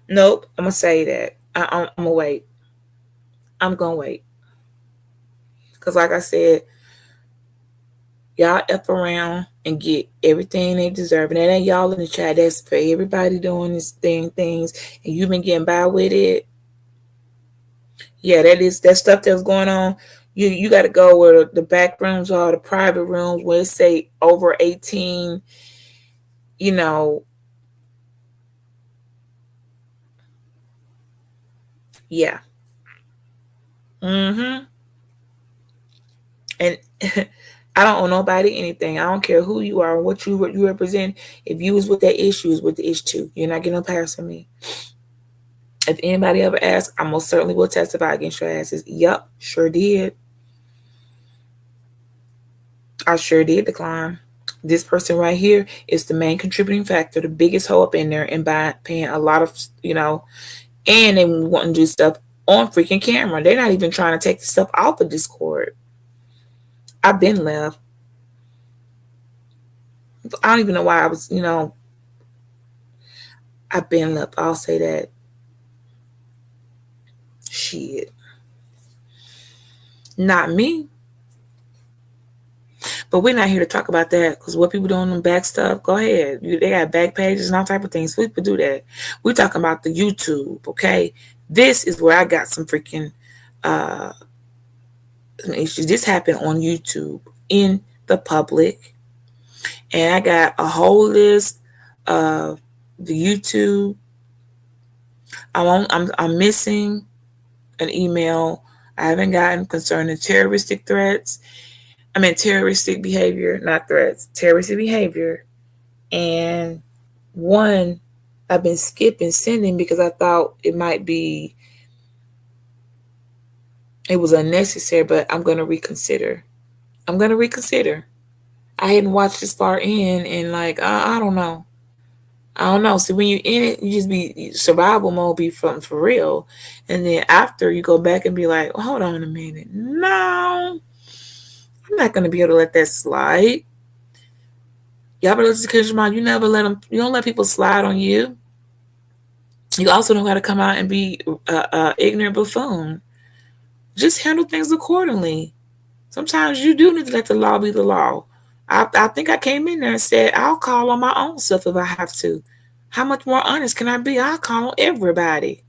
nope. I'm gonna say that. I'm gonna wait. I'm gonna wait. Cause like I said, y'all F around and get everything they deserve. And that ain't y'all in the chat. That's for everybody doing this things. And you've been getting by with it. Yeah, that stuff that's going on. You got to go where the back rooms are, the private rooms where it say over 18. You know, yeah. Mm-hmm. And I don't owe nobody anything. I don't care who you are, what you represent. If you was with that issue, is with the issue too. You're not getting no pass from me. If anybody ever asks, I most certainly will testify against your asses. Yup, sure did. I sure did decline. This person right here is the main contributing factor, the biggest hoe up in there, and by paying a lot of, and they want to do stuff on freaking camera. They're not even trying to take the stuff off of Discord. I've been left. I don't even know why I was, I've been left. I'll say that. Shit. Not me. But we're not here to talk about that because what people doing on back stuff, go ahead. They got back pages and all type of things. People do that. We're talking about the YouTube, okay? This is where I got some freaking some issues. This happened on YouTube in the public. And I got a whole list of the YouTube. I'm missing an email I haven't gotten concerning terroristic threats. I mean terroristic behavior, not threats, terroristic behavior. And one I've been skipping sending because I thought it was unnecessary, but I'm gonna reconsider. I'm gonna reconsider. I hadn't watched this far in, and like I don't know. I don't know. See, when you're in it, you just be survival mode, be for real, and then after you go back and be like, oh, hold on a minute, no, I'm not gonna be able to let that slide. Y'all better listen to Kendrick Lamar. You never let them. You don't let people slide on you. You also know how to come out and be ignorant buffoon. Just handle things accordingly. Sometimes you do need to let the law be the law. I think I came in there and said I'll call on my own stuff if I have to. How much more honest can I be? I'll call on everybody.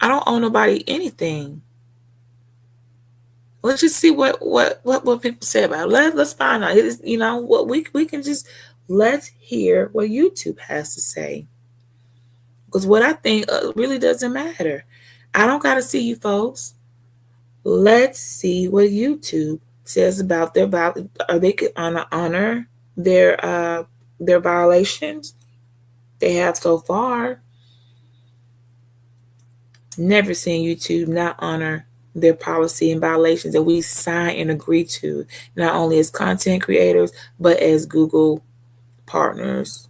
I don't owe nobody anything. Let's just see what people say about it. Let's find out. It is, what we can just let's hear what YouTube has to say. Because what I think really doesn't matter. I don't gotta see you folks. Let's see what YouTube says about are they could honor their violations they have so far. Never seen YouTube not honor their policy and violations that we sign and agree to, not only as content creators, but as Google partners.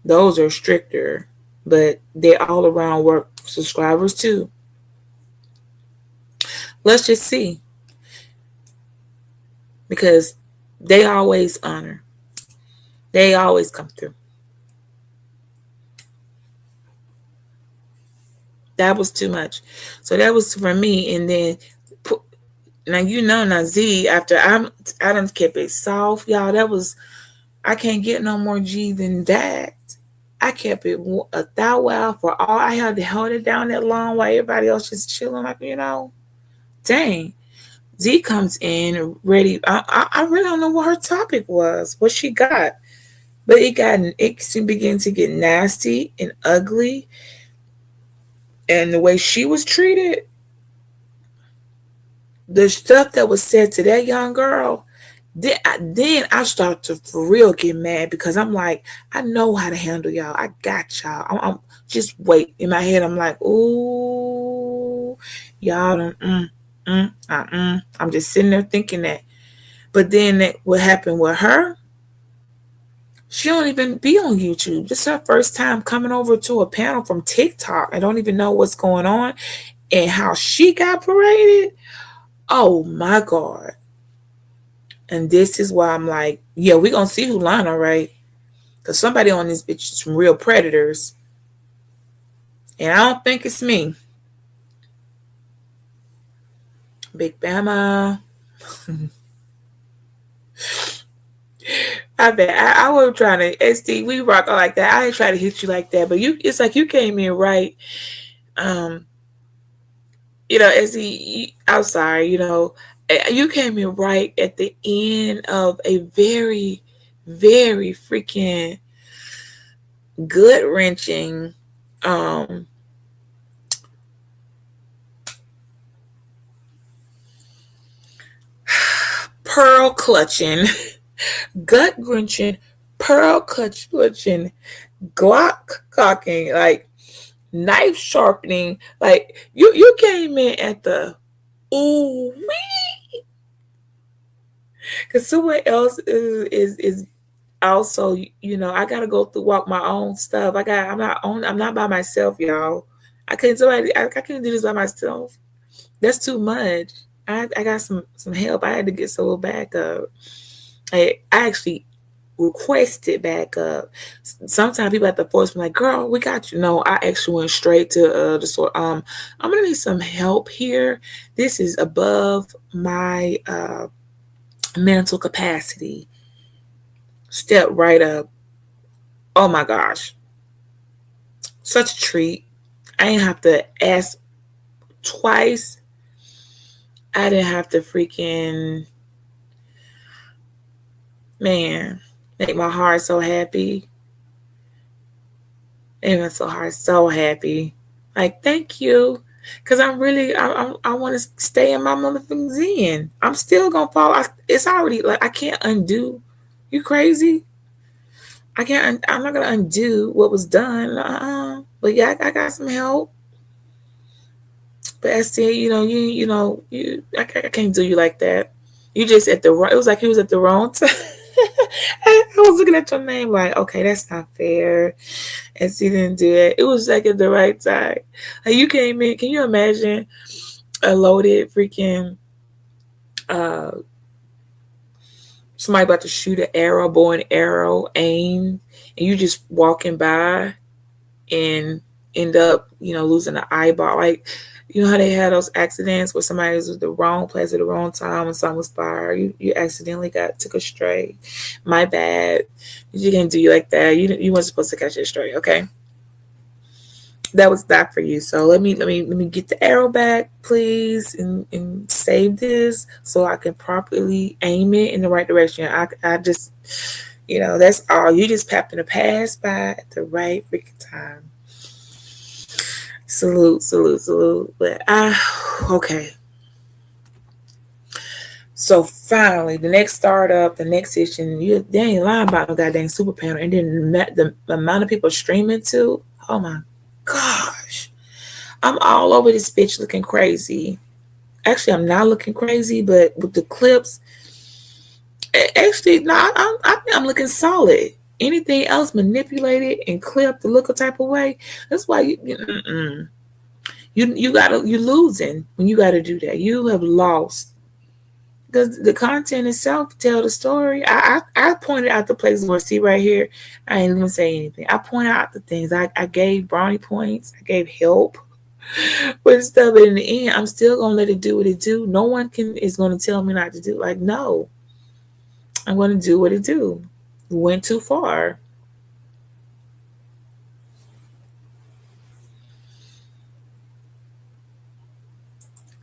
Those are stricter, but they're all around work subscribers too. Let's just see. Because they always honor. They always come through. That was too much. So that was for me. And then now Z, after I done kept it soft, y'all. That was I can't get no more G than that. I kept it a thou wow for all. I had to hold it down that long while everybody else just chilling, like dang. Z comes in ready. I really don't know what her topic was, what she got, but it began to get nasty and ugly, and the way she was treated, the stuff that was said to that young girl, then I start to for real get mad because I'm like, I know how to handle y'all. I got y'all. I'm just wait. In my head, I'm like, ooh, y'all don't. I'm just sitting there thinking that. But then what happened with her? She don't even be on YouTube. This is her first time coming over to a panel from TikTok. I don't even know what's going on and how she got paraded. Oh my God. And this is why I'm like, yeah, we're going to see who lying, all right? Because somebody on this bitch is some real predators. And I don't think it's me. Big Bama. I bet I was trying to SD. We rock like that. I ain't trying to hit you like that, but it's like you came in right. Um, SD. I'm sorry. You came in right at the end of a very, very freaking gut wrenching, pearl clutching, gut wrenching, pearl clutching, Glock cocking, like knife sharpening. Like you came in at the ooh wee, because someone else is also I gotta go through walk my own stuff. I'm not by myself, y'all. I couldn't do this by myself. That's too much. I got some help. I had to get some backup. I actually requested backup. Sometimes people have to force me, like, girl, we got you. No, I actually went straight to the sort. I'm gonna need some help here. This is above my mental capacity. Step right up. Oh my gosh, such a treat. I didn't have to ask twice. I didn't have to freaking Man, make my heart so happy. It makes my heart so happy. Like, thank you. Cause I'm really, I want to stay in my motherfucking zen. I'm still gonna fall. It's already like I can't undo. You crazy? I can't. I'm not gonna undo what was done. But yeah, I got some help. But still, I can't do you like that. You just at the wrong. It was like he was at the wrong time. I was looking at your name like, okay, that's not fair. And she didn't do it. It was like at the right time. Like you came in. Can you imagine a loaded freaking uh somebody about to shoot an arrow, bow and arrow, aim, and you just walking by and end up, losing an eyeball. Like, you know how they had those accidents where somebody was at the wrong place at the wrong time and someone was fired. You accidentally took a stray. My bad. You didn't do you like that. You weren't supposed to catch it straight. Okay, that was that for you. So let me get the arrow back, please, and save this so I can properly aim it in the right direction. I just, that's all. You just happened to pass by at the right freaking time. Salute, salute, salute. But okay. So finally, the next startup, the next session, they ain't lying about no goddamn super panel. And then the amount of people streaming too. Oh my gosh. I'm all over this bitch looking crazy. Actually, I'm not looking crazy, but with the clips, actually, no, I think I'm looking solid. Anything else manipulated and clipped to look a type of way, that's why you're losing when you gotta do that. You have lost because the content itself tell the story. I pointed out the places where see right here. I ain't even say anything. I pointed out the things. I gave brownie points. I gave help with stuff. But in the end, I'm still gonna let it do what it do. No one is gonna tell me not to do. Like no, I'm gonna do what it do. Went too far.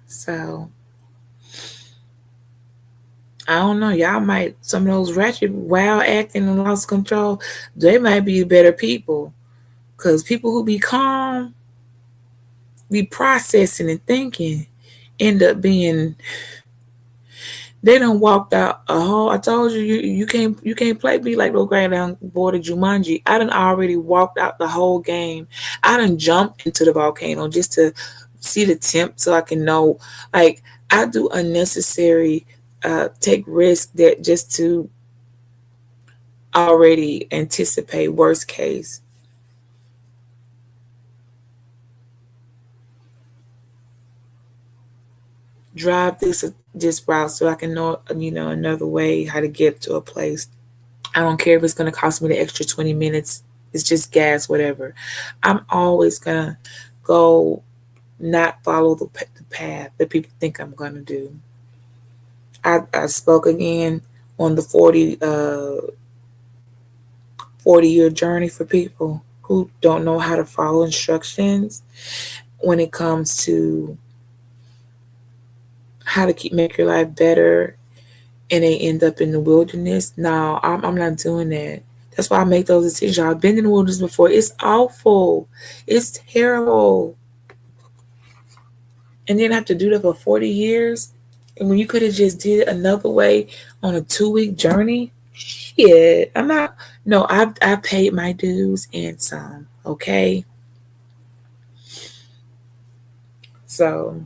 So I don't know. Y'all might some of those ratchet, wild acting and lost control. They might be better people. Cause people who be calm, be processing and thinking, end up being. They done walked out a whole. I told you, you can't play me like no grand down board of Jumanji. I done already walked out the whole game. I done jumped into the volcano just to see the temp so I can know. Like I do unnecessary, take risk that just to already anticipate worst case. Drive this route so I can know another way how to get to a place. I don't care if it's gonna cost me the extra 20 minutes. It's just gas, whatever. I'm always gonna go not follow the path that people think I'm gonna do. I spoke again on the 40-year journey for people who don't know how to follow instructions when it comes to how to make your life better and they end up in the wilderness. No, I'm not doing that. That's why I make those decisions. I've been in the wilderness before. It's awful. It's terrible. And then I have to do that for 40 years. And when you could have just did it another way on a 2-week journey, shit. I'm not. No, I paid my dues and some. Okay. So,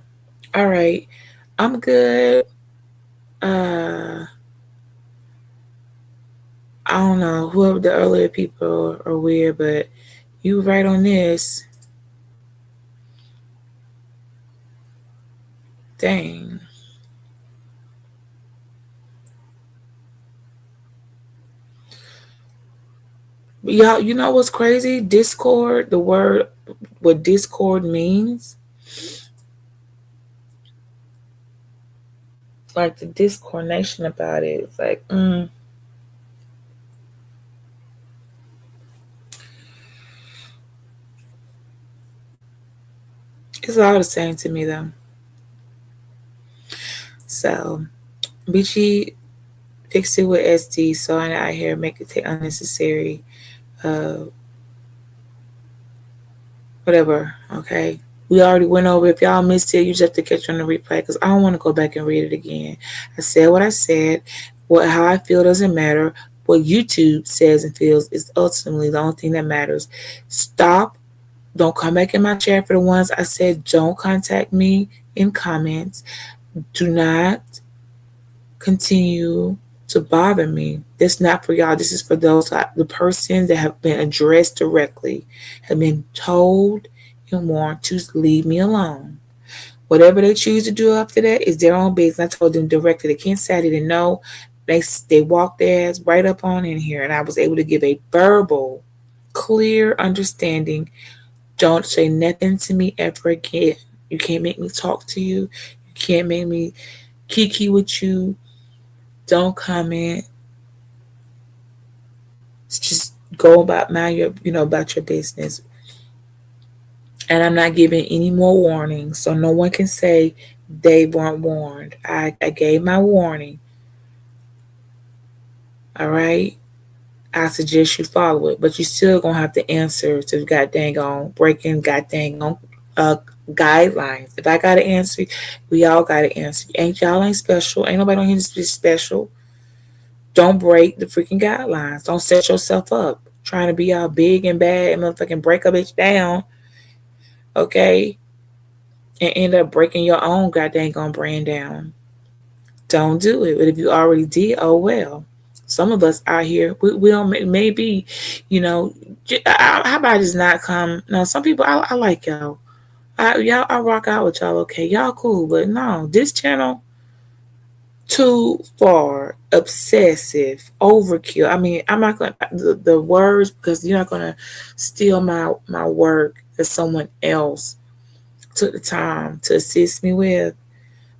all right. I'm good. Uh, I don't know. Whoever the earlier people are weird, but you right on this. Dang. But y'all, you know what's crazy? Discord, the word, what Discord means, like the discoordination about it. It's like, it's all the same to me though. So, bitchy, Fix it with SD so I out here make it take unnecessary whatever. Okay. We already went over. If y'all missed it, you just have to catch on the replay because I don't want to go back and read it again. I said what I said. What how I feel doesn't matter. What YouTube says and feels is ultimately the only thing that matters. Stop. Don't come back in my chat for the ones I said don't contact me in comments. Do not continue to bother me. This not for y'all. This is for those the persons that have been addressed directly, have been told and warned to leave me alone. Whatever they choose to do after that is their own business. I told them directly. They can't say I didn't know. They walked their ass right up on in here, and I was able to give a verbal, clear understanding. Don't say nothing to me ever again. You can't make me talk to you. You can't make me kiki with you. Don't comment. Just go about mind your about your business. And I'm not giving any more warnings, so no one can say they weren't warned. I gave my warning. All right. I suggest you follow it, but you still gonna have to answer to god dang on breaking god dang on uh guidelines. If I gotta answer, we all gotta answer. Ain't y'all ain't special. Ain't nobody on here to be special. Don't break the freaking guidelines. Don't set yourself up trying to be all big and bad and motherfucking break a bitch down, okay? And end up breaking your own goddamn on brand down. Don't do it. But if you already did, oh well. Some of us out here, we don't maybe, you know, how about I just not come? No, some people I like y'all. Y'all I rock out with y'all. Okay, y'all cool, but no, this channel too far obsessive overkill. I mean, I'm not gonna the words because you're not gonna steal my work that someone else took the time to assist me with.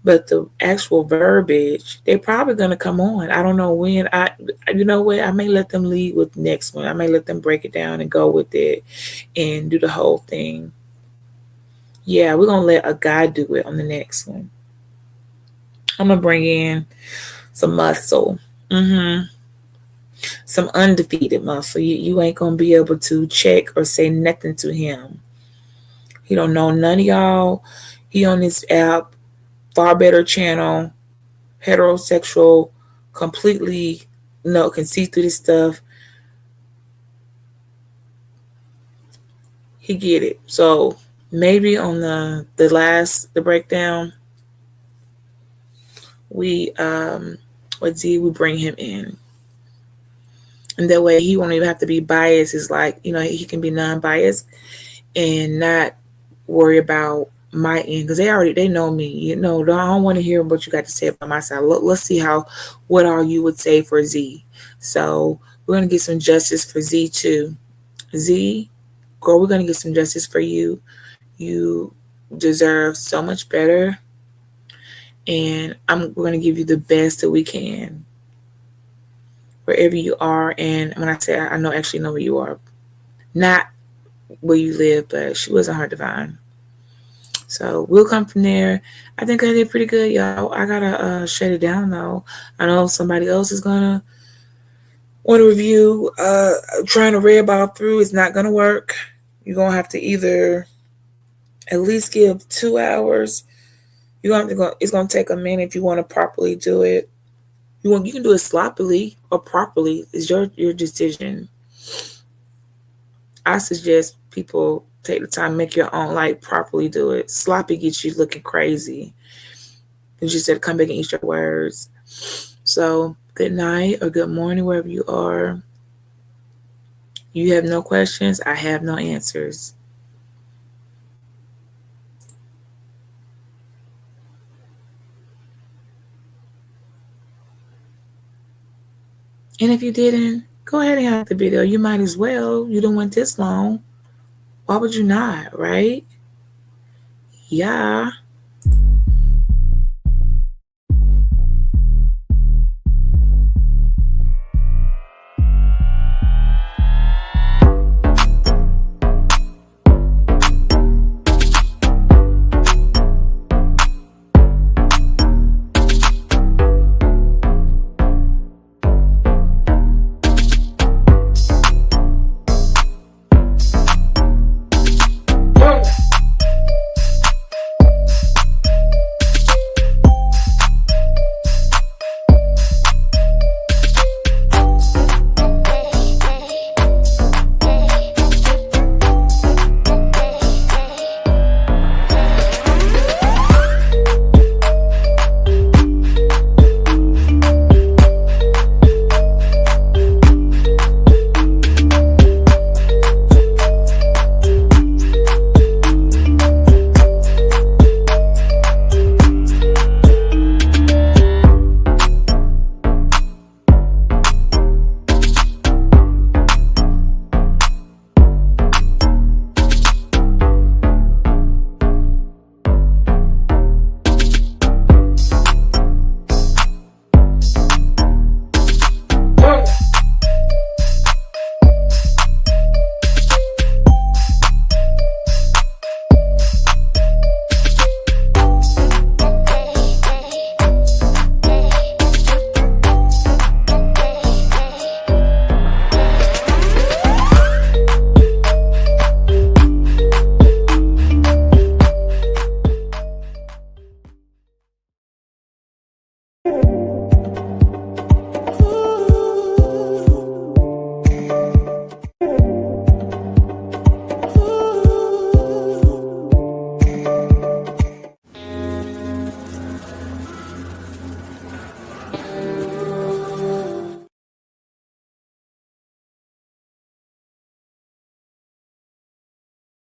But the actual verbiage, they're probably gonna come on. I don't know when. You know what? I may let them lead with the next one. I may let them break it down and go with it and do the whole thing. Yeah, we're gonna let a guy do it on the next one. I'm gonna bring in some muscle. Some undefeated muscle. You ain't gonna be able to check or say nothing to him. He don't know none of y'all. He on this app, far better channel, heterosexual, completely can see through this stuff. He get it. So maybe on the breakdown, we we bring him in. And that way he won't even have to be biased. It's like, he can be non-biased and not worry about my end because they know me. I don't want to hear what you got to say about my side. Let's see what all you would say for Z. So we're gonna get some justice for Z too. Z, girl, we're gonna get some justice for you. You deserve so much better, and we're gonna give you the best that we can wherever you are. And when I say I actually know where you are, not where you live, but she wasn't hard to find. So we'll come from there. I think I did pretty good, y'all. I gotta shut it down though. I know somebody else is gonna want to review. Trying to red ball through is not gonna work. You're gonna have to either at least give 2 hours. You have to go. It's gonna take a minute if you want to properly do it. You can do it sloppily or properly. It's your decision. I suggest people take the time, make your own, like properly do it. Sloppy gets you looking crazy. You just said come back and eat your words. So good night or good morning wherever you are. You have no questions. I have no answers. And if you didn't, go ahead and have the video. You might as well. You don't went this long. Why would you not, right? Yeah.